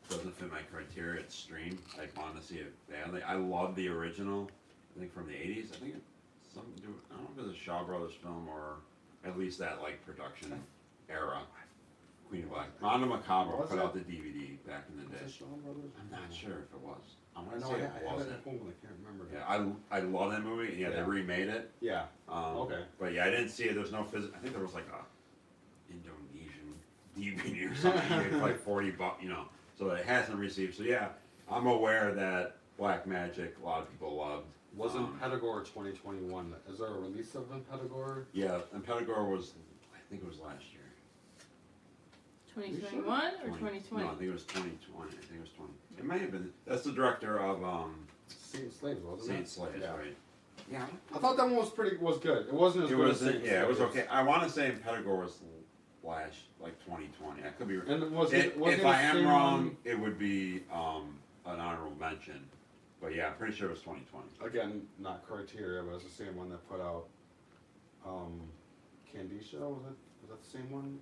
doesn't fit my criteria. It's streamed. I wanted to see it badly. I love the original. I think from the '80s. I think it's something to do. I don't know if it's a Shaw Brothers film or at least that like production era. Queen of Black. Mondo Macabre Was put it? out the DVD back in the day. Was it Shaw Brothers? I'm not sure if it was. I I want to know say I it have it wasn't. at home, but I can't remember. Yeah, I love that movie. Yeah, they Yeah. remade it. Yeah. Okay. But yeah, I didn't see it. There's no physical. I think there was like a Indonesian DVD or something. You paid like $40, you know. So it hasn't received. So yeah, I'm aware that Black Magic a lot of people loved. Was Impedagore 2021? Is there a release of Impedagore? Yeah, and Pedagore was, I think it was last year. 2021 or 2020? No, I think it was 2020. I think it was 20. It may have been. That's the director of Saint Slaves, wasn't Saint it? Slaves, Yeah. right? Yeah. I thought that one was good. It wasn't as It good was. as Saint Yeah, it was Slaves. okay. I want to say Pedagore was last, like 2020. I could be. And was it? Was If it I the am same wrong, one- it would be an honorable mention. But yeah, I'm pretty sure it was 2020. Again, not criteria, but it's the same one that put out Candisha. Was that the same one?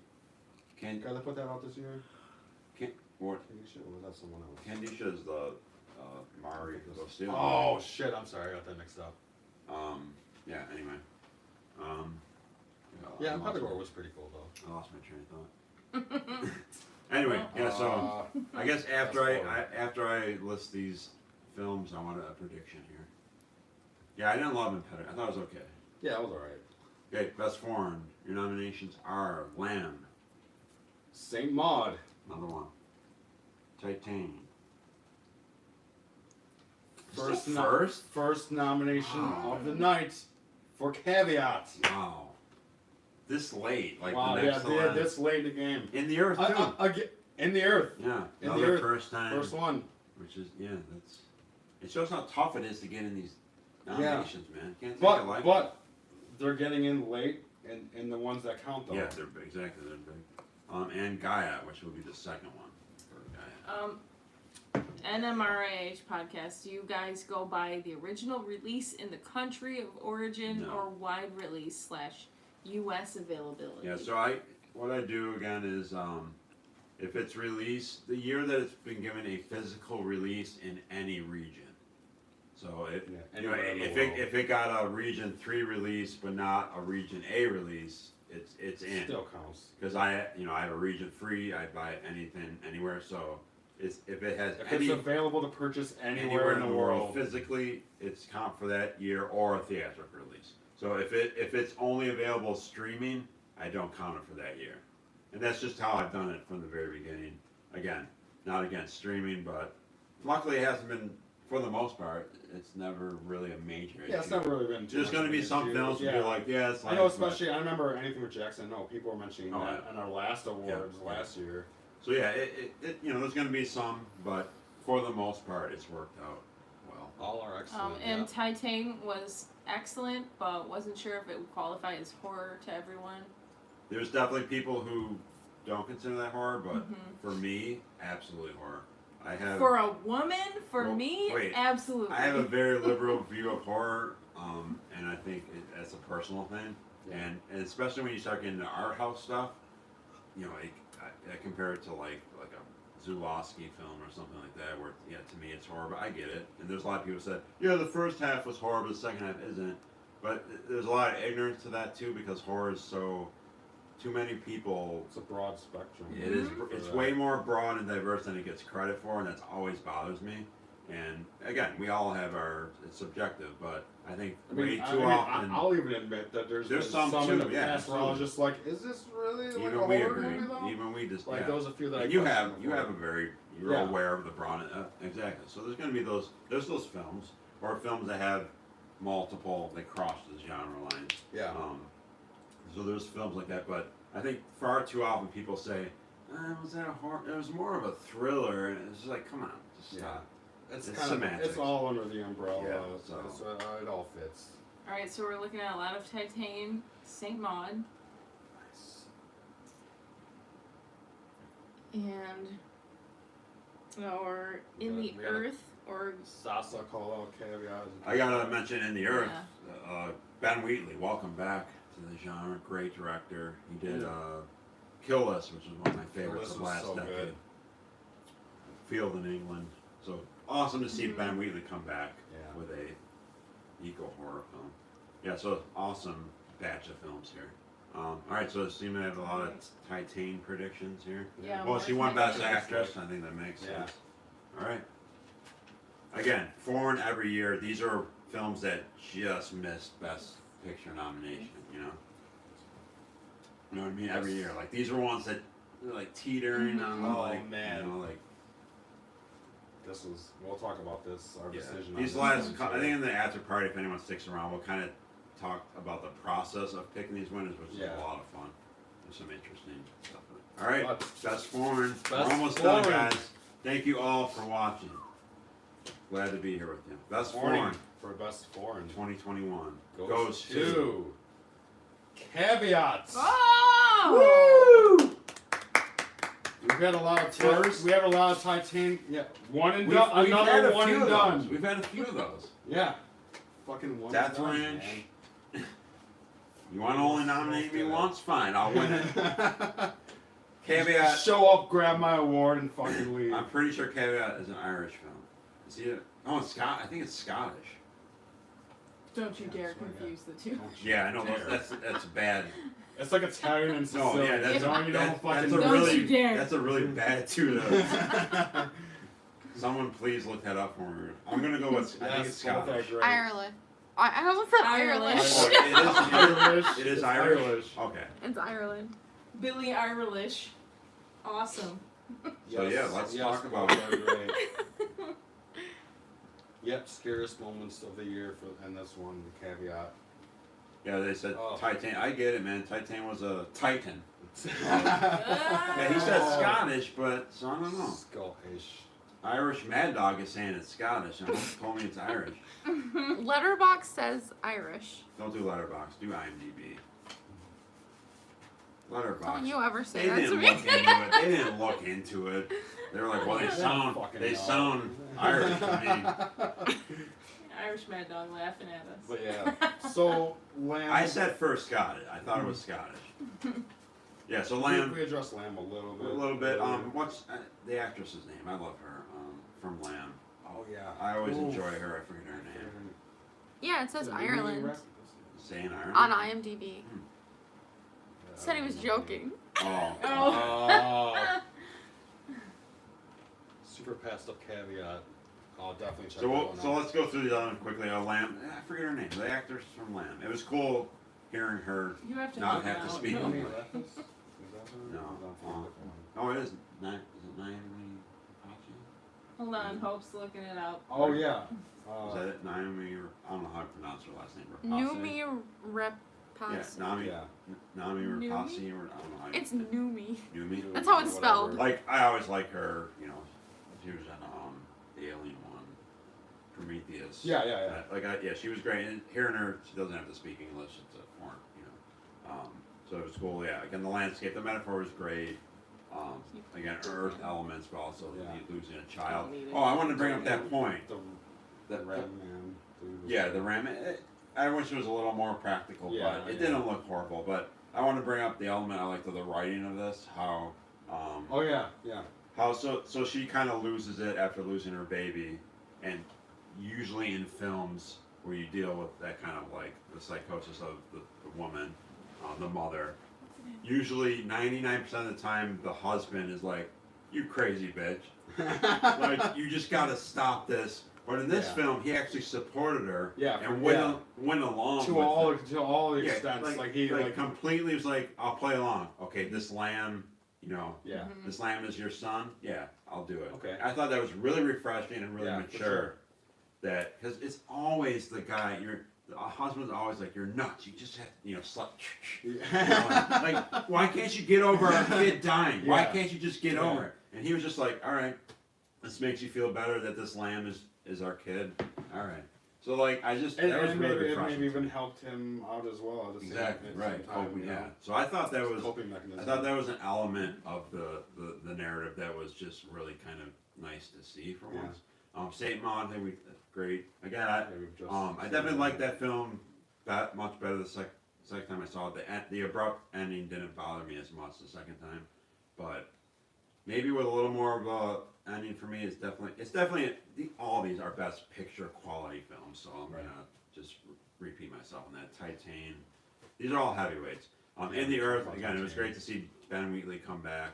Can Guy that put that out this year? what? Candisha, or was that someone else? Candisha is the Mari Lucille. Oh shit! I'm sorry, I got that mixed up. Yeah. Anyway. Yeah, I lost Pedagore my- was pretty cool though. I lost my train of thought. Anyway, yeah. So I guess after after I list these films, I want a prediction here. Yeah, I didn't love Impediment. I thought it was okay. Yeah, it was alright. Okay, best foreign. Your nominations are Lamb, Saint Maud. another one. Titane. First, Is it first? first nomination Wow. of the night for Caveat. Wow. This late, like wow, the yeah, next to they last. this late in the game. In the Earth too. In the Earth, Yeah, in the another Earth, first time. first one. Which is that's. It shows how tough it is to get in these nominations, man. Can't take it lightly. But they're getting in late in the ones that count though. Yeah, they're big, exactly. They're big. And Gaia, which will be the second one for Gaia. NMRAH podcast, do you guys go by the original release in the country of origin No. or wide release / US availability? Yeah, so what I do again is if it's released the year that it's been given a physical release in any region. So Yeah, you know, anywhere in the if world. it got a region 3 release but not a region A release, it's in. Still counts. Because I have a region free, I buy anything anywhere. So if it has If any it's available to purchase anywhere in the world physically, it's count for that year or a theatrical release. So if it's only available streaming, I don't count it for that year. And that's just how I've done it from the very beginning. Again, not against streaming, but luckily it hasn't been, for the most part, it's never really a major issue. Yeah, it's never really been. Too There's much going to of be an some issue. films where you're like, yeah, it's I know, like, especially I remember anything with Jackson. No, people were mentioning Oh, that yeah. in our last awards Yeah. last year. So yeah, it there's going to be some, but for the most part, it's worked out well. All are excellent. And Titane was excellent, but wasn't sure if it would qualify as horror to everyone. There's definitely people who don't consider that horror, but Mhm. for me, absolutely horror. I have For a woman, for Well, me, wait. absolutely. I have a very liberal view of horror, and I think that's a personal thing, Yeah. and especially when you start getting into art house stuff, you know, I compare it to like a Zulawski film or something like that, where yeah, to me it's horror, but I get it. And there's a lot of people who said, yeah, the first half was horror, but the second half isn't. But there's a lot of ignorance to that too, because horror is so too many people. It's a broad spectrum. It is. for It's that. way more broad and diverse than it gets credit for, and that's always bothers me. And again, we all have our. It's subjective, but I think way too often. I'll even admit that there's been some in too, the yeah, past where I was absolutely. just like, is this really like a even we horror agree. movie though? Even we just. Like yeah. those a few that I And you questioned have before. a very. You're Yeah. aware of the broad. Exactly. So there's going to be those. There's those films or films that have multiple. They cross the genre lines. Yeah. So there's films like that, but I think far too often people say, "Was that a horror?" It was more of a thriller, and it's just like, come on, just Yeah. stop. It's It's kind of semantics. it's all under the umbrella. Yeah, so so- it all fits. Alright, so we're looking at a lot of Titane, Saint Maud, Nice. and or In We the gotta- Earth. Or Sasa call out caveat. I gotta mention In the Earth, Ben Wheatley, welcome back to the genre. Great director. He did Kill List, which is one of my favorites List of was last so decade. good. Field in England. So awesome to see Ben Wheatley come back Yeah. with a eco horror film. Yeah, so awesome batch of films here. All right, so it seems to have a lot of Titane predictions here. yeah. Well, she more won Best Titanic. Actress. I think that makes Yeah. sense. All right. Again, foreign every year. These are films that just missed Best Picture nomination. You know what I mean? Every year, like these are ones that they're like teetering on, Oh, like man. you know, like This was. We'll talk about this. Our yeah. decision. These on this last, one, I too. think in the after party, if anyone sticks around, we'll kind of talk about the process of picking these winners, which is Yeah. a lot of fun. There's some interesting stuff. All right, But- Best Foreign. We're Best almost done, Foreign. guys. Thank you all for watching. Glad to be here with you. Best Foreign Foreign for best foreign 2021 goes to Caveats. Oh! Woo! We've had a lot of First. We have a lot of Titanic. Yeah, one and We've done. had Another a one few and of done. those. We've had a few of those. Yeah. Fucking one. Death and done, Ranch. man. You want to only nominate me once? Fine, I'll win it. Caveat. Show up, grab my award, and fucking leave. I'm pretty sure Caveat is an Irish film. Is he? Oh, it's Scott. I think it's Scottish. Don't you dare That's what I got. confuse the two. Yeah, I know that's bad. It's like Italian and No, Sicilian. yeah, that's, don't, you don't that's fucking a Don't really you dare. that's a really bad two though. Someone please look that up for me. I'm gonna go with I think it's Yes, both are Scottish. great. Ireland. I almost said Ireland. Ireland. Oh, Irish. it is It's Irish. Okay, It's Ireland. Billie Eilish. Awesome. So, yeah, let's talk about both are great. Yep, scariest moments of the year for and this one, the caveat. yeah, they said Oh. Titan. I get it, man. Titan was a Titan. Ah. Yeah, he said Oh. Scottish, but so I don't know. Scottish. Irish Mad Dog is saying it's Scottish, and he told me it's Irish. Letterbox says Irish. Don't do Letterboxd, do IMDb. Letterboxd. Don't you ever say They that to didn't me. look into it. They didn't look into it. They were like, well, they Fucking sound know. Irish to me. Irish Mad Dog laughing at us. But yeah. So Lamb. I said first Scottish. I thought it was Scottish. Yeah, so we Lamb, addressed Lamb a little bit. a little bit. What's the actress's name? I love her. From Lamb. Oh yeah. I always Ooh. enjoy her. I forget her name. Yeah, it says Ireland Saying Ireland. on IMDb. Said he was joking. Oh. Oh. Super passed up caveat. I'll definitely check So that one so out. let's go through the other one quickly. Lamb. I forget her name. The actress from Lamb. It was cool hearing her. You have to Not look have it to out. speak. Naomi Rapace? Is that her? No. I'm thinking of Oh, it is. Is it Naomi Rapace? Hold on, Hope's looking it up. Oh yeah. Is that it? Naomi, or I don't know how to pronounce her last name. Numi Yeah, Rapace. Naomi. Yeah. Naomi Numi? Rapace, or I don't know how you It's Numi. Numi. That's how it's Whatever. spelled. Like, I always like her, you know, she was in, the Alien one, Prometheus. Yeah, yeah, yeah. Yeah, she was great, and hearing her, she doesn't have to speak English, it's a foreign, you know. So it was cool, yeah, again, the landscape, the metaphor was great. Again, earth elements, but also Yeah. losing a child. Don't need it. Oh, I wanted to bring up that point. The That, Ram Man. dude was- yeah, the ram. I wish it was a little more practical, Yeah, but it yeah. didn't look horrible. But I want to bring up the element I liked of the writing of this. How, Oh yeah, yeah. how so she kind of loses it after losing her baby, and usually in films where you deal with that kind of like the psychosis of the woman, the mother, usually 99% of the time the husband is like, "You crazy bitch." Like, you just gotta stop this. But in this Yeah. film, he actually supported her Yeah, and for- went, yeah. went along To with all it. to all the Yeah, extents, like he like like completely was like, I'll play along. Okay, this lamb, you know, yeah. this lamb is your son. Yeah, I'll do it. Okay. I thought that was really refreshing and really Yeah, for mature. sure. That because it's always the guy. The husband's always like, you're nuts. You just have to, you know, slap. Like, why can't you get over our kid dying? Why Yeah. can't you just get Yeah. over it? And he was just like, all right, this makes you feel better that this lamb is our kid. All right. So like, I just And, that was and really maybe, it refreshing. maybe to even me. helped him out as well. At the Exactly same, right. Time, Coping, you know? yeah. So I thought that was Coping mechanism. I thought that was an element of the narrative that was just really kind of nice to see for Yeah. once. Saint Maud, I think great. Again, I Just- definitely like that film much better the second time I saw it. The abrupt ending didn't bother me as much the second time, but maybe with a little more of a ending for me, it's definitely all these are best picture quality films. So I'm gonna just repeat myself on that. Titan, these are all heavyweights. In the Earth, again, it was great to see Ben Wheatley come back.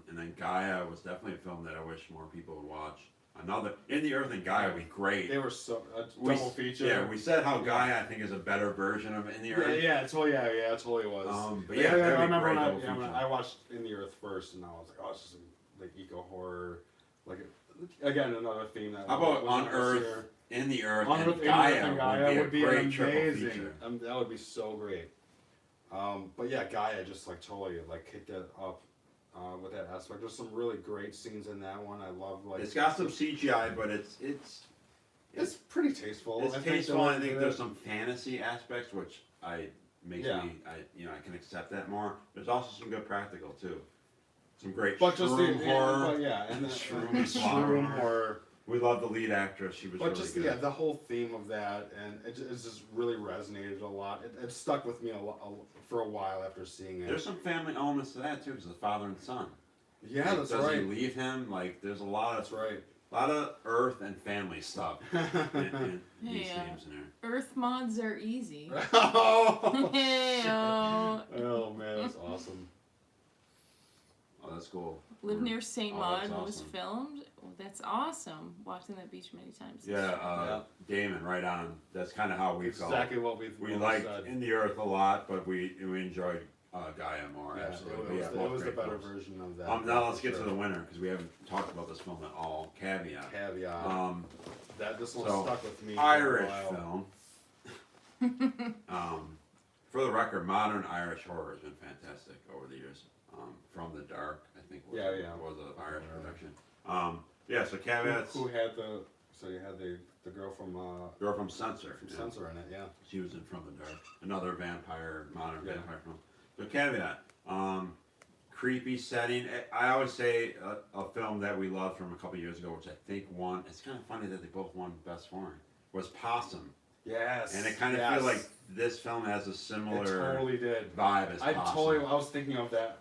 And then Gaia was definitely a film that I wish more people would watch. Another In the Earth and Gaia would be great. They were so We- double feature. Yeah, we said how Gaia I think is a better version of In the Yeah, Earth. it totally was. But yeah, that'd I be remember great when double feature. I watched In the Earth first, and I was like, oh, it's just like eco horror, like again another theme that. How about wasn't this Unearth, year. In the Earth, Unearth, and In the Gaia, Earth and Gaia would be a great triple amazing. feature. That would be so great. But yeah, Gaia just like totally like kicked it up with that aspect. There's some really great scenes in that one. I love like. It's got some CGI, but it's pretty tasteful. it's I think tasteful. the I think way there's that- some fantasy aspects which makes Yeah. me I can accept that more. There's also some good practical too. Some great But just shroom horror. but yeah, and the Shroom shroom horror. horror. We love the lead actress. She was But really just good. yeah, the whole theme of that, and it's just really resonated a lot. It stuck with me for a while after seeing it. There's some family elements to that too, because the father and son. Yeah, Like, that's does right. he leave him? Like, there's a lot That's of right. Earth and family stuff in these Yeah. themes in there. Earth mods are easy. oh, Hey-o. oh man, that's awesome. Oh, that's cool. Live near St. Oh, Maud that's was awesome. filmed. Oh, that's awesome. Walked on that beach many times. Yeah, Damon, right on. That's kind of how we felt. Exactly what we liked said. In the Earth a lot, but we enjoyed Gaia more. Yeah, absolutely. it Yeah, was, both it was the great better films. version of that. Now let's for get to sure. the winner because we haven't talked about this film at all. Caveat. Caveat. This one so, stuck with me. for a Irish while. film. For the record, modern Irish horror has been fantastic over the years. From the Dark, I think was an Irish production. So caveats. Who had the? So you had the girl from Girl from Censor. Yeah. Censor in it, yeah. She was in From the Dark. Another modern Yeah. vampire film. So caveat. Creepy setting. I always say a film that we loved from a couple years ago, which I think won. It's kind of funny that they both won Best Foreign. Was Possum. Yes. And it kind of feels like this film has a similar It totally did. vibe as Possum. I was thinking of that.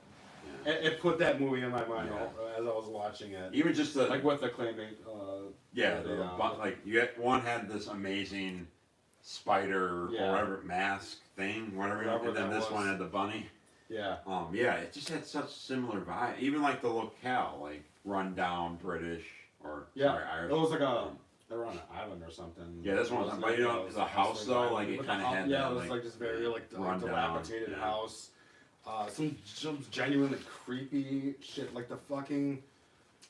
Yeah. It put that movie in my mind Yeah. as I was watching it. Even just the Like with the claymate. like you get one had this amazing spider Yeah. or whatever mask thing, whatever, Whatever and then that this was. one had the bunny. Yeah. It just had such similar vibe. Even like the locale, like rundown British or Yeah. sorry, Irish. It was like they were on an island or something. Yeah, this one was- but you know, it was the house, though, island. like, it But the kinda house- had yeah, that, it was like, like this very like rundown, dilapidated yeah. house. Some genuinely creepy shit, like the fucking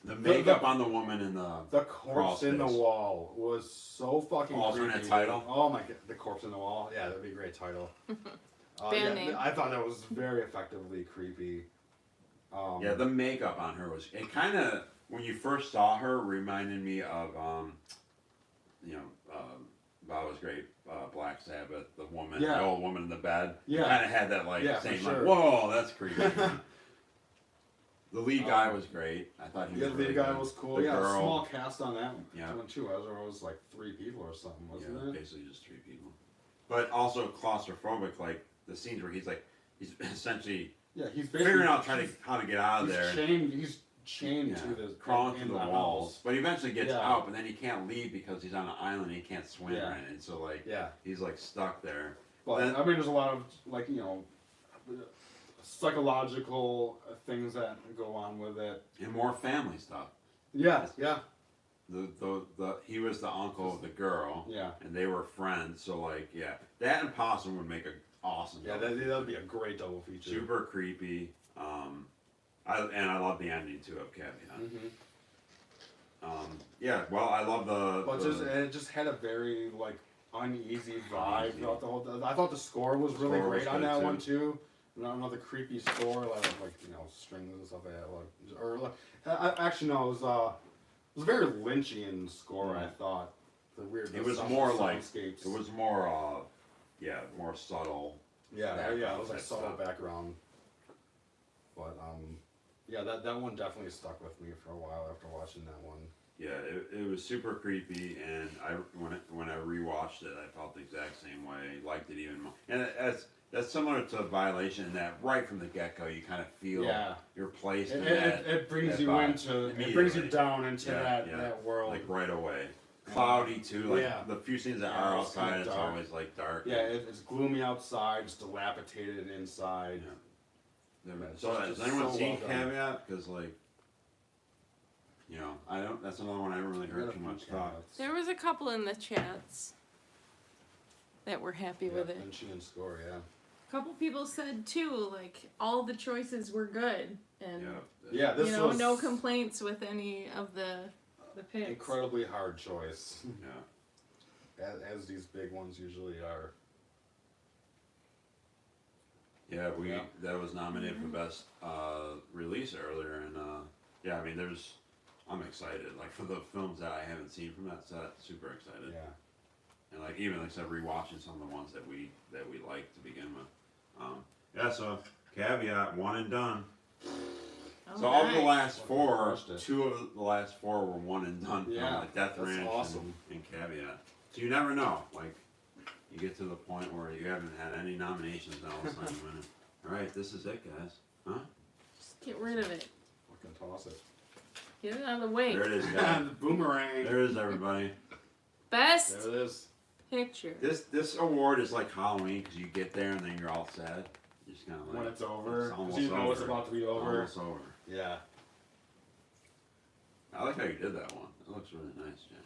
the makeup on the woman in the corpse in the space. wall was so fucking Alternate creepy. title? Oh my god, the corpse in the wall. Yeah, that'd be a great title. Band name. I thought that was very effectively creepy. Yeah, the makeup on her was. It kind of when you first saw her reminded me of that was great. Black Sabbath, the woman, Yeah. the old woman in the bed. Yeah. Kind of had that like Yeah, for same sure. like, whoa, that's creepy. The lead guy was great. I thought he Yeah, was the really guy good. was cool. The Yeah, a girl, small cast on that Yeah. one too. There was like 3 people or something, wasn't yeah, it? basically just 3 people. But also claustrophobic, like the scenes where he's essentially Yeah, he's figuring out he's- how to get out of there. He's chained Yeah, to the crawling in through the house. walls, but he eventually gets Yeah. out. But then he can't leave because he's on an island. And he can't swim, Yeah. right? And so like Yeah, he's like stuck there. but Then- I mean, there's a lot of like psychological things that go on with it. And more family stuff. Yeah, yeah, He was the uncle of the girl, yeah, and they were friends. So like that and Possum would make an awesome. yeah. double That would be a great double feature. super creepy. I love the ending too of Caveat. Mhm. Well, I love But the it just had a very like uneasy vibe Uneasy. throughout the whole. I thought the score was really Score was great on good, that too. one too. Another creepy score, like strings and stuff like that. Actually no, it was a very Lynchian score. I thought the weird. It was sound- more like soundscapes. it was more more subtle. Yeah, background it was like type subtle stuff. background. But that one definitely stuck with me for a while after watching that one. yeah, it was super creepy, and when I rewatched it, I felt the exact same way. Liked it even more, and that's similar to Violation in that right from the get go, you kind of feel Yeah. you're placed It, in it, that, it brings that you vibe into, it brings you immediately. down into Yeah, that world. like right away. Cloudy too, like Yeah. the few scenes that Yeah, are it's kinda outside, it's dark. always like dark. Yeah, it's gloomy outside, it's dilapidated inside. Yeah. It's So has just anyone so seen well done. Caveat? Because like, you know, I don't. That's another one I haven't really heard too much talk. There was a couple in the chats that were happy with it. And she didn't score, yeah. A couple people said too, like all the choices were good, and Yeah. Yeah, this you know, was no complaints with any of the picks. incredibly hard choice, Yeah. as these big ones usually are. Yeah, Yeah. that was nominated for best release earlier, and yeah, I mean, I'm excited. Like for the films that I haven't seen from that set, super excited. Yeah. And like even like I said, rewatching some of the ones that we liked to begin with. Yeah, so Caveat, one and done. So of the last four, Crushed it. 2 of the last 4 were one and done. From, Yeah, like Death that's Ranch awesome. and Caveat. So you never know. Like you get to the point where you haven't had any nominations, and all of a sudden you win it. All right, this is it, guys. Huh? Just get rid of it. Fucking toss it. Get it out of the way. There it is, guys. The boomerang. There it is, everybody. Best There it is. picture. This award is like Halloween because you get there and then you're all sad. You're just kind of like When it's over, it's almost 'cause you know it's over. about to be over. Almost over. Yeah. I like how you did that one. It looks really nice, Jen.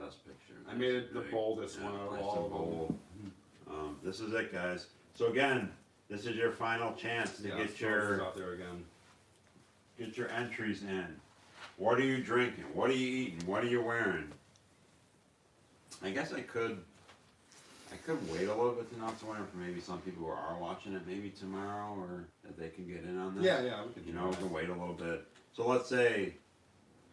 Best picture. I made it the Big. boldest Yeah, one out of nice all and of them. bold. This is it, guys. So again, this is your final chance to Yeah, get throw your it out there again. entries in. What are you drinking? What are you eating? What are you wearing? I guess I could wait a little bit to announce the winner for maybe some people who are watching it maybe tomorrow, or that they can get in on this. Yeah, we could You do know, we that. can wait a little bit. So let's say,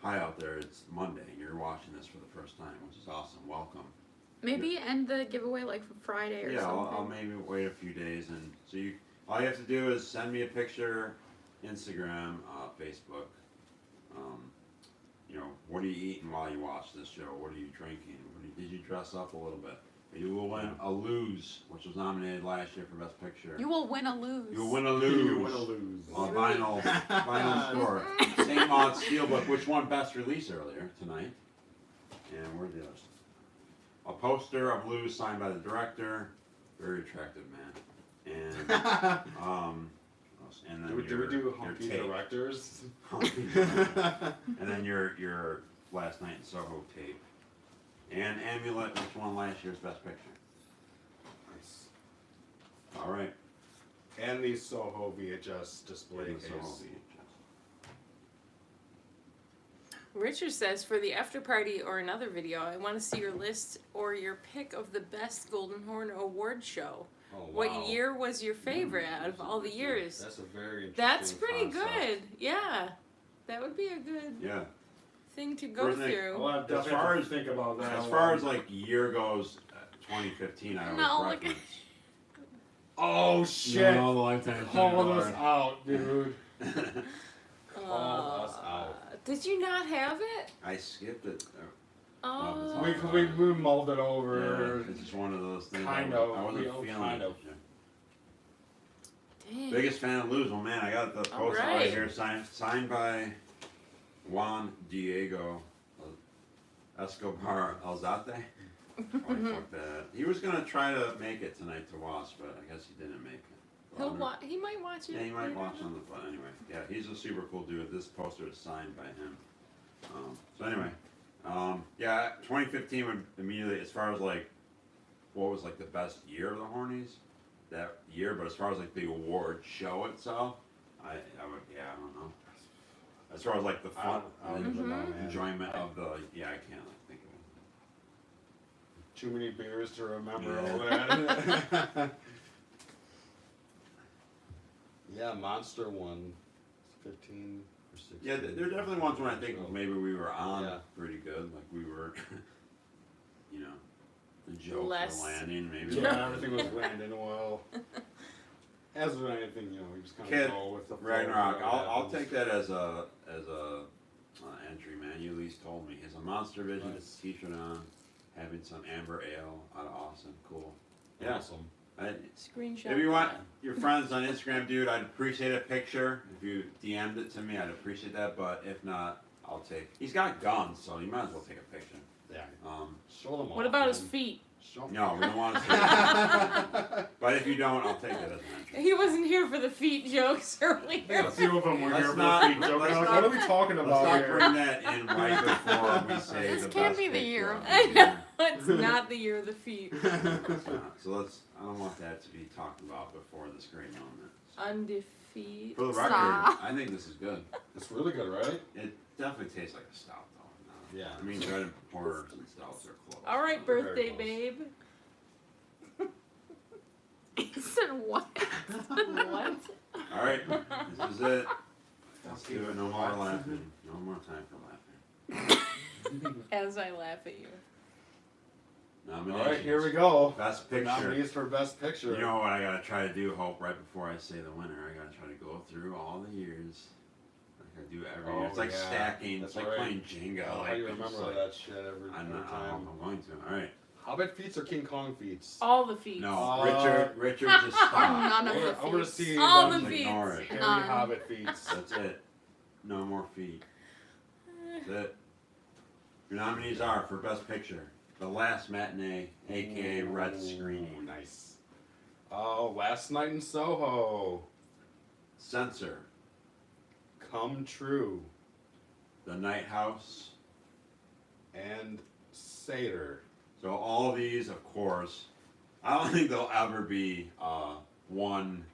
hi out there, it's Monday, and you're watching this for the first time, which is awesome. Welcome. Maybe end the giveaway like Friday or Yeah, something. I'll maybe wait a few days, and so all you have to do is send me a picture, Instagram, Facebook. You know, what are you eating while you watch this show? What are you drinking? Did you dress up a little bit? You will win a Lose, which was nominated last year for Best Picture. You will win a lose. You win a Lose. You win or lose. On vinyl score. St. Maud's Steelbook, which won Best Release earlier tonight. And where's the others? A poster of Lose signed by the director. Very attractive man. And and then Do we your do Humpty tape. directors? And then your Last Night in Soho tape. And Amulet, which won last year's Best Picture. Nice. All right. And the Soho VHS display And the case. Soho VHS. Richard says, for the after party or another video, I want to see your list or your pick of the best Golden Horn Award show. Oh, What wow. year was your favorite out of all the years? That's a very interesting That's pretty concept. good. Yeah. That would be a good Yeah. thing to go First thing- through. Well, I As definitely far have as- to think about that. As far as like year goes, 2015, I always No, look- reference. Oh shit! No, the Lifetime Call us Award. out, dude. Uh, us out. Did you not have it? I skipped it. Oh. We mulled it Yeah, over. it's just one of those things. Kind I of, wasn't you know, feeling kind it. of. Dang. Biggest fan of Lose. Well, man, I got the poster right Alright. here, signed by Juan Diego Escobar Alzate. Probably fucked that. He was gonna try to make it tonight to watch, but I guess he didn't make it. He might watch it. Yeah, you might later watch on. on the but anyway. Yeah, he's a super cool dude. This poster is signed by him. So anyway, yeah, 2015 would immediately, as far as like what was like the best year of the Hornies that year, but as far as like the award show itself, I would, yeah, I don't know. As far as like the fun, I don't the even know, man. enjoyment of the, yeah, I can't like think of it. Too many beers to remember Yeah. all that. Yeah, Monster won 15 or 16. Yeah, there are definitely ones when I think So, maybe we were on Yeah. pretty good, like we were, you know, the jokes Less- were landing, maybe. Yeah, everything was landing well. As with anything, you know, you just kind Kid, of go with the flow. Ragnarok. whatever I'll happens. take that as a entry, man. You at least told me. He has a Monster Vision Nice. t-shirt on, having some amber ale out of Austin. Cool. Yeah. Awesome. Screenshot. If you want your friends on Instagram, dude, I'd appreciate a picture. If you DM'd it to me, I'd appreciate that. But if not, I'll take. He's got guns, so you might as well take a picture. Yeah. Show them What about his feet? No, we don't want to see that. But if you don't, I'll take it as an entry. He wasn't here for the feet jokes earlier. A few of them were Let's here for not- the feet joke. let's Like, not- what are we talking Let's about not here? bring that in right before we say This the can't best be the picture year of the I year. know. It's not the year of the feet. It's not. So let's. I don't want that to be talked about before this great moment. Undefeated. For the record, Stop. I think this is good. It's really good, right? It definitely tastes like a stout, though. Yeah. I mean, red porters and stouts are close. All right, Very birthday close. babe. He said what? What? All right, this is it. Let's do it. No more laughing. No more time for laughing. As I laugh at you. All Nominations. right, here we go. Best The picture. nominees for best picture. You know what I gotta try to do, Hope, right before I say the winner? I gotta try to go through all the years. I gotta do every year. It's like yeah. stacking. That's It's like right. playing Jenga. Oh, like, how do you it's remember like, that shit every I'm time? going to. All right. Hobbit feats or King Kong feats? All the feet. No, Uh, Richard just stop. None of I the want to feet. see All them the feet. Ignore it. Harry None. Hobbit feats. That's it. No more feet. That's it. Your nominees are for Best Picture: The Last Matinee, aka Red Ooh, Screening. Nice. Oh, Last Night in Soho. Censor: Come True. The Night House. And Seder. So all of these, of course, I don't think there'll ever be one.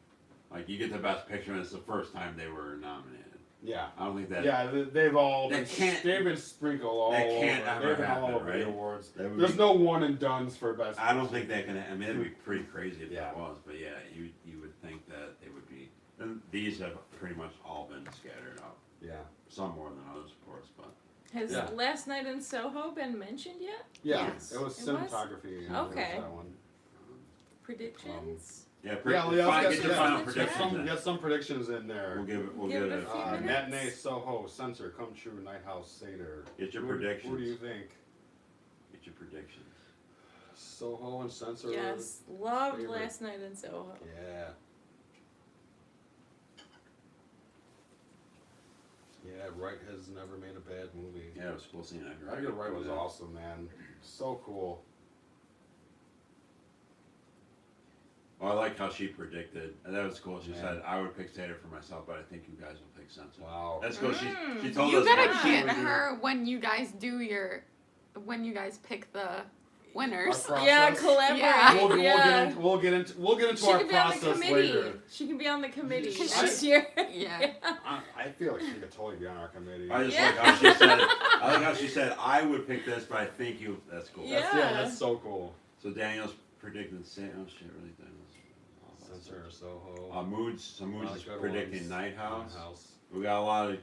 Like you get the Best Picture, and it's the first time they were nominated. Yeah. I don't think that. Yeah, they've all That been, can't- they've been sprinkled all that over. can't ever They've been happen, all over right? the awards. That would There's be- no one and dones for best. I don't think they can. I mean, it'd be pretty crazy if Yeah. that was. But yeah, you would think that they would be. And these have pretty much all been scattered out. Yeah. Some more than others, of course, but Has Yeah. Last Night in Soho been mentioned yet? Yeah. Yes. It was It was? cinematography. Okay. That one. Predictions? yeah. Yeah, Get your final yeah. predictions. in. Get some predictions in there. We'll give it. We'll Give give it it. a few minutes. Matinee, Soho, Censor, Come True, Night House, Seder. Get your Who do predictions. you think? Get your predictions. Soho and Censor. Yes. Loved favorite. Last Night in Soho. Yeah. Yeah, Wright has never made a bad movie. Yeah, it was cool seeing Edgar. Edgar Wright was Yeah. awesome, man. So cool. Well, I like how she predicted. And that was cool. She Yeah. said, "I would pick Tater for myself, but I think you guys will pick Censor." Wow. That's cool. She Mm. told You us gotta what she get would do. her when you guys do when you guys pick the winners. Our Yeah, process? collaborate. Yeah. Yeah. We'll get into She our can be on the process committee. later. She can be on the committee She- next year. Yeah. I feel like she could totally be on our committee. I just Yeah. like how she said. I like how she said, "I would pick this, but I think you." That's cool. Yeah. That's so cool. So Daniel's predicting oh shit, really Daniel's. Censor or Soho. Moods. So Moods is Good predicting ones. Night House. House. We got a lot of.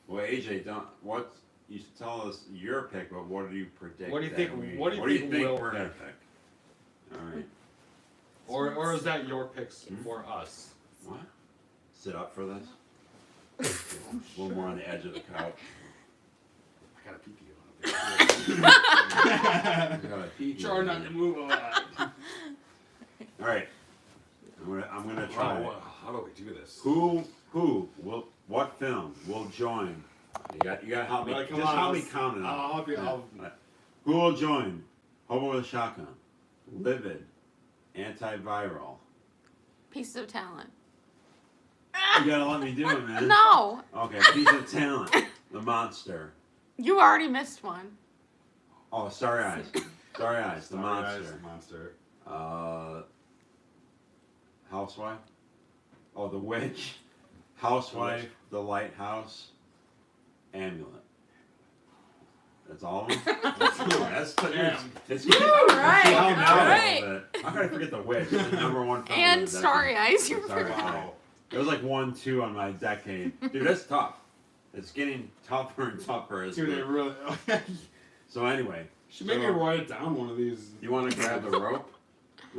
Well, AJ, don't what you should tell us your pick, but what do you predict? What do you that think- we- what do you think we'll we're gonna pick? pick? All right. Or is that your picks Hmm? for us? What? Sit up for this. A little more on the edge of the couch. I gotta pee pee on I gotta pee. Try not to move a lot. All right. I'm gonna try. Wow, how do we do this? Who will? What film will join? You got to help me. Like, come Just on, help me let's- count it. up. I'll help you. Yeah. I'll- Right. Who will join? Hobo with a Shotgun, Livid, Antiviral. Piece of talent. You gotta let me do it, man. No, Okay, Piece of Talent, The Monster. you already missed one. Oh, Starry Eyes. Starry Eyes, The Starry Eyes, Monster. the monster. Housewife. Oh, The Witch. Housewife, The Lighthouse, Amulet. That's all of them? That's it's getting All right, calm all down a right. little bit. How could I forget The Witch? The number one film. And of the Starry decade. Eyes, you Starry forgot. Eyes. It was like 1-2 on my decade. Dude, that's tough. It's getting tougher and tougher. As Dude, we- it really. So anyway, Should maybe So- write it down one of these. you want to grab the rope?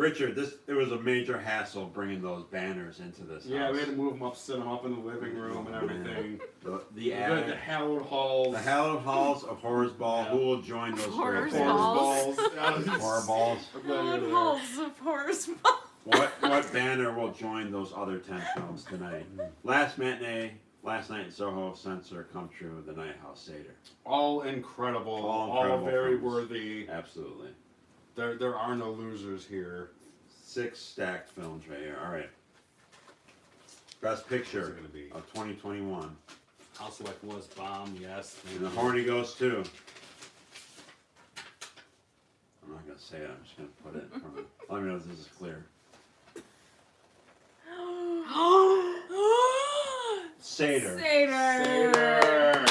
Richard, it was a major hassle bringing those banners into this Yeah, house. we had to move them up, sit them up in the living room and everything. The The hallowed halls. The hallowed halls of Horrors Ball. Yeah. Who will join those Horrors great Balls. banners? balls. Horror balls. I'm glad you're there. Halls of horse balls. What banner will join those other 10 films tonight? Last Matinee, Last Night in Soho, Censor, Come True, The Night House, Seder. All incredible. All All incredible very films. worthy. Absolutely. There are no losers here. 6 stacked films right here. All right. Best What's Picture it gonna be? of 2021. House Like Was Bomb, yes. thank And The you. Horny Ghost 2. I'm not going to say it. I'm just going to put it in front of Let me know if this is clear. Seder. Seder.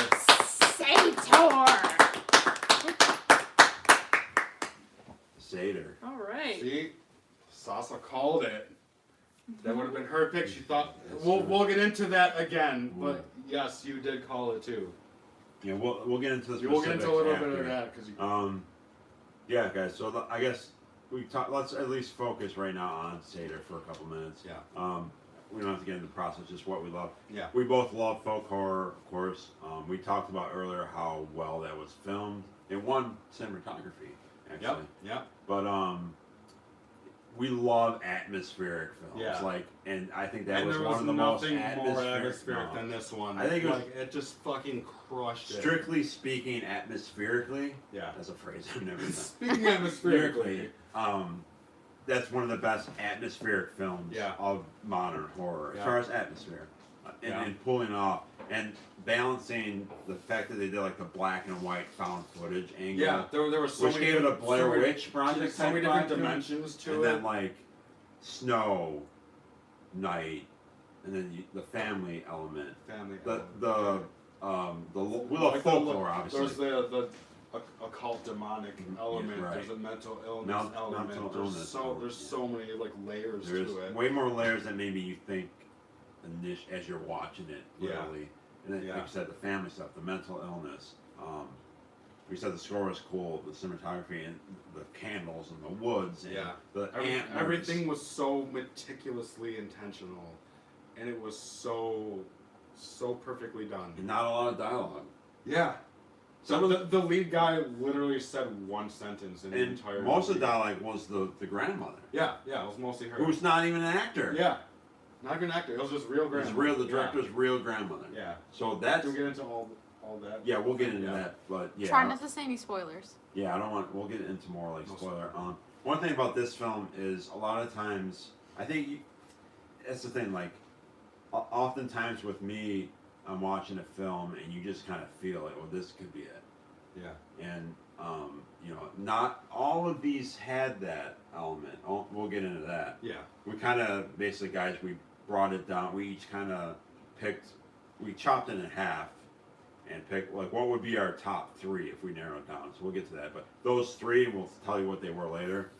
Seder. All right. See? Sasa called it. That would have been her pick. She thought That's we'll right. we'll get into that again, We'll- but yes, you did call it too. Yeah, we'll get into the We'll get into a little specifics bit of after. that because Yeah, guys. So I guess we talk. Let's at least focus right now on Seder for a couple minutes. yeah, We don't have to get into the process. Just what we love. yeah, We both love folk horror, of course. We talked about earlier how well that was filmed. It won cinematography, actually. yep, yep. But we love atmospheric films. Yeah. Like, and I think that And was there one was of the most nothing more atmospheric. atmospheric no. than this one. I think it was- like it just fucking crushed it. Strictly speaking, atmospherically. Yeah. That's a phrase I've never done. Speaking atmospherically, That's one of the best atmospheric films Yeah. of modern horror, as Yeah. far as atmosphere, Yeah. and pulling off and balancing the fact that they did like the black and white found footage angle, yeah, there were so which many gave it a different- Blair so many- Witch project so type many different vibe to it. dimensions to and it. then like snow, night, and then the family element, Family. the element. we love Like folklore obviously. There's the occult demonic element. right. There's a mental illness Mental element. illness There's element, so many like layers There's to it. way more layers than maybe you think as you're watching it, Yeah. literally. And then, Yeah. like you said, the family stuff, the mental illness. We said the score was cool, the cinematography and the candles and the woods and Yeah. the antlers. Everything was so meticulously intentional, and it was so perfectly done. And not a lot of dialogue. Yeah. Some So of the lead guy literally said one sentence in the and entire most of movie. the dialogue was the grandmother, Yeah, it was mostly her. who's not even an actor. Yeah. Not even an actor. It was just real It's grandma. real. The director's real grandmother. Yeah. So that's Do we get into all that? yeah. We'll get into Yeah. that, but yeah. Try not to say any spoilers. Yeah, I don't want. We'll get into more like No spoiler. One thing about this film is a lot of times I think that's the thing. Like, oftentimes with me, I'm watching a film and you just kind of feel like, well, this could be it. Yeah. And not all of these had that element. We'll get into that. Yeah. We kind of basically, guys, we brought it down. We each kind of we chopped it in half and picked like what would be our top 3 if we narrow it down. So we'll get to that. But those 3, we'll tell you what they were later,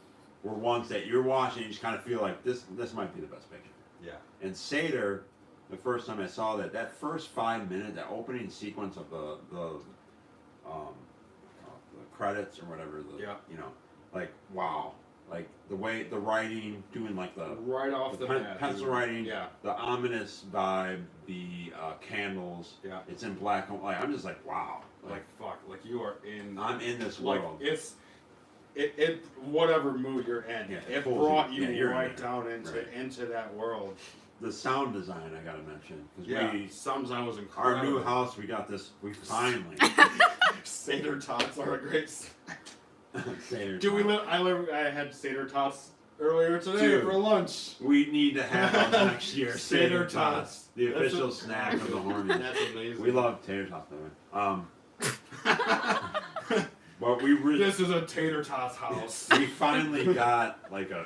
were ones that you're watching and you just kind of feel like this might be the best picture. Yeah. And Seder, the first time I saw that first 5 minutes, that opening sequence of the credits or whatever, Yeah. like wow, like the way the writing, doing like the Right off the bat. pencil dude. writing, Yeah. the ominous vibe, the candles. Yeah. It's in black and white. I'm just like wow, Like fuck. Like you are in. I'm in this Like world. it whatever mood you're in, Yeah, it pulls brought you- you yeah, you're in right there. down Right. into that world. The sound design I gotta mention because Yeah, Samsung was incredible. our new house we got this. We finally Seder tots are a great. Seder Do we time. I had Seder tots earlier today Dude. for lunch. We need to have those next year. Seder Tater tots. the That's official a- snack of the Hornies. That's amazing. We love tater tots, by the way. But we really, This is a tater tots house. we finally got like a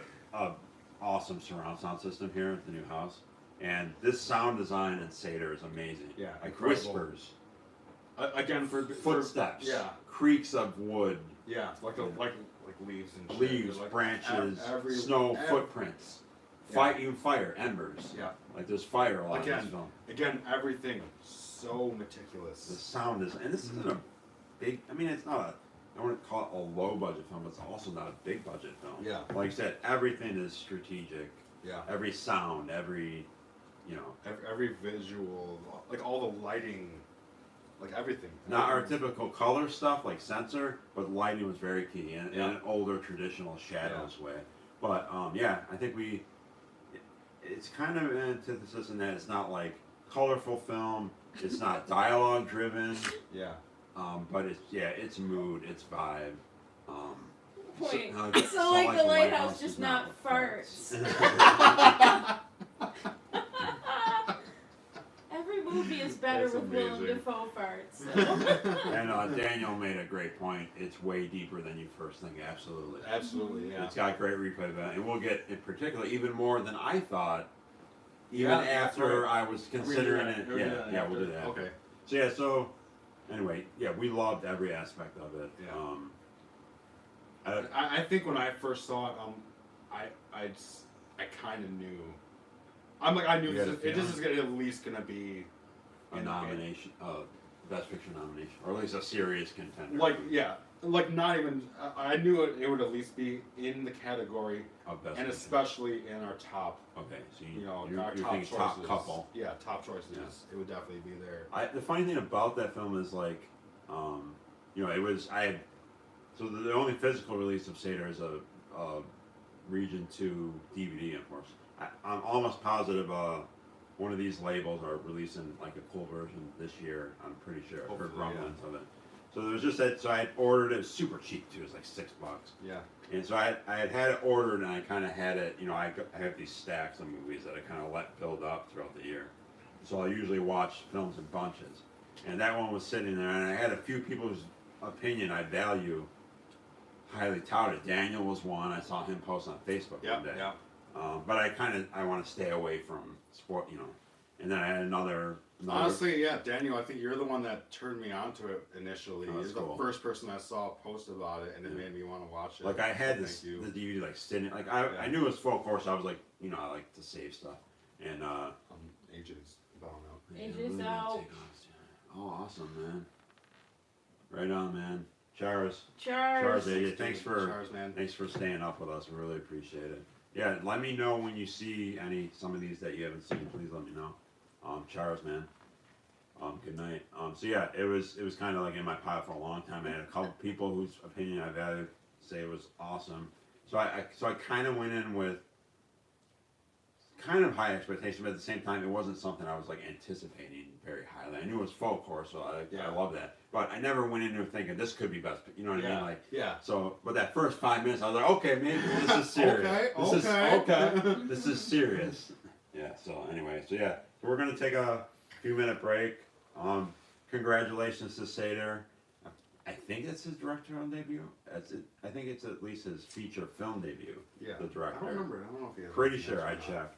awesome surround sound system here at the new house, and this sound design in Seder is amazing. Yeah, like incredible. whispers, Again for footsteps, yeah, creaks of wood, yeah, like leaves and shit. leaves, Like branches, every- snow, ev- footprints, Yeah. even fire, embers. Yeah. Like there's fire a lot in Again. this film. Again, everything so The meticulous. sound is, and this isn't a big. I mean, it's not a I wouldn't call it a low budget film, but it's also not a big budget film. Yeah. Like you said, everything is strategic. Yeah. Every sound, every, you know, Every visual, like all the lighting, like everything. not our typical color stuff like sensor, but lighting was very key in Yeah. an older traditional shadows way. But yeah, I think it's kind of an antithesis in that it's not like colorful film. It's not dialogue driven. Yeah. But it's mood, it's vibe. Wait, so so like the lighthouse, just not farts. Every movie is better That's with Willem amazing. Dafoe farts. So. And Daniel made a great point. It's way deeper than you first think. Absolutely. Absolutely, yeah. It's got great replay value, and we'll get in particular even more than I thought. Even Yeah, that's after right. I was considering it. Yeah, we'll do that. Okay. So anyway, we loved every aspect of it. Yeah. I think when I first saw it, I kind of knew. I knew You had a this is gonna at least gonna be a nomination, best picture nomination, or at least a serious contender. Not even. I knew it would at least be in the category, of best and picture. especially in our top. Okay, so Our you're top thinking choices. top couple. Yeah, top choices. Yeah. It would definitely be there. The funny thing about that film is like, it was so the only physical release of Seder is a Region 2 DVD, of course. I'm almost positive one of these labels are releasing like a cool version this year. I'm pretty sure. I've heard Hopefully, yeah. rumblings of it. So there was just that. So I had ordered it. It was super cheap too. It was like $6. Yeah. And so I had it ordered, and I kind of had it. I have these stacks of movies that I kind of let build up throughout the year. So I usually watch films in bunches, and that one was sitting there, and I had a few people whose opinion I value highly touted. Daniel was one. I saw him post on Facebook one day. Yeah. But I want to stay away from sport, And then I had another. Honestly, yeah, Daniel, I think you're the one that turned me onto it initially. Oh, that's You're cool. the first person I saw post about it, and it made me want to watch it. Like I had Thank you. the DVD like sitting. Like I knew it was full course. I was like, I like to save stuff. And AJ's bowing out. AJ's yeah, out. take off, yeah. Oh, awesome, man. Right on, man. Charles. Charles. AJ. Thanks for man. staying up with us. We really appreciate it. Yeah, let me know when you see some of these that you haven't seen. Please let me know. Charles, man. Good night. So yeah, it was kind of like in my pile for a long time. I had a couple people whose opinion I valued say it was awesome. So I kind of went in with kind of high expectation, but at the same time, it wasn't something I was like anticipating very highly. I knew it was full course, so I love that. But I never went into it thinking this could be best. You know what I mean? Like, Yeah. so, but that first 5 minutes, I was like, okay, maybe this is serious. This is serious. Yeah. So anyway, so we're gonna take a few minute break. Congratulations to Seder. I think it's his directorial debut. I think it's at least his feature film debut. Yeah. The director. I don't remember. I don't know if he has. Pretty sure I checked.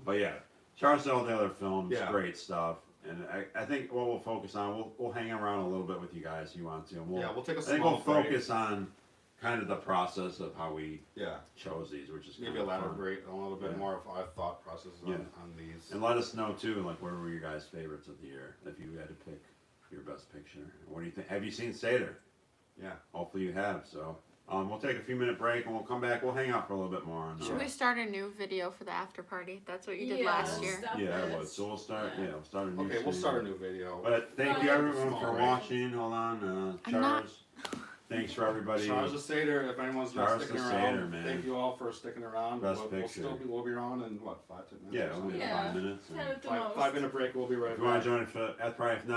But yeah, Charles did all the other films, Yeah. great stuff. And I think what we'll focus on, we'll hang around a little bit with you guys if you want to. And We'll take a I think small we'll break. focus on kind of the process of how we Yeah. chose these, which is Maybe kind of fun. elaborate a little bit Yeah. more of our thought processes Yeah. on these. And let us know too, like what were your guys' favorites of the year? If you had to pick your best picture, what do you think? Have you seen Seder? Yeah. Hopefully you have. So we'll take a few minute break and we'll come back. We'll hang out for a little bit more. And, Should we start a new video for the after party? That's what you did last year. Stop yeah, I this. would. So we'll start. Yeah, we'll start a new. Okay, we'll series. start a new video. But thank you Bye. everyone Small for break. watching. Hold on, I'm not- Charles. Thanks for everybody. Charles the Seder, if anyone's not Charles sticking the around, Seder, man. thank you all for sticking around. Best we'll picture. we'll be around in what, 5 to 10 minutes? Yeah, or it'll something? be Yeah. 5 minutes. and 10 at the Five most. minute break. We'll be right if you want back. to join for that's probably if not.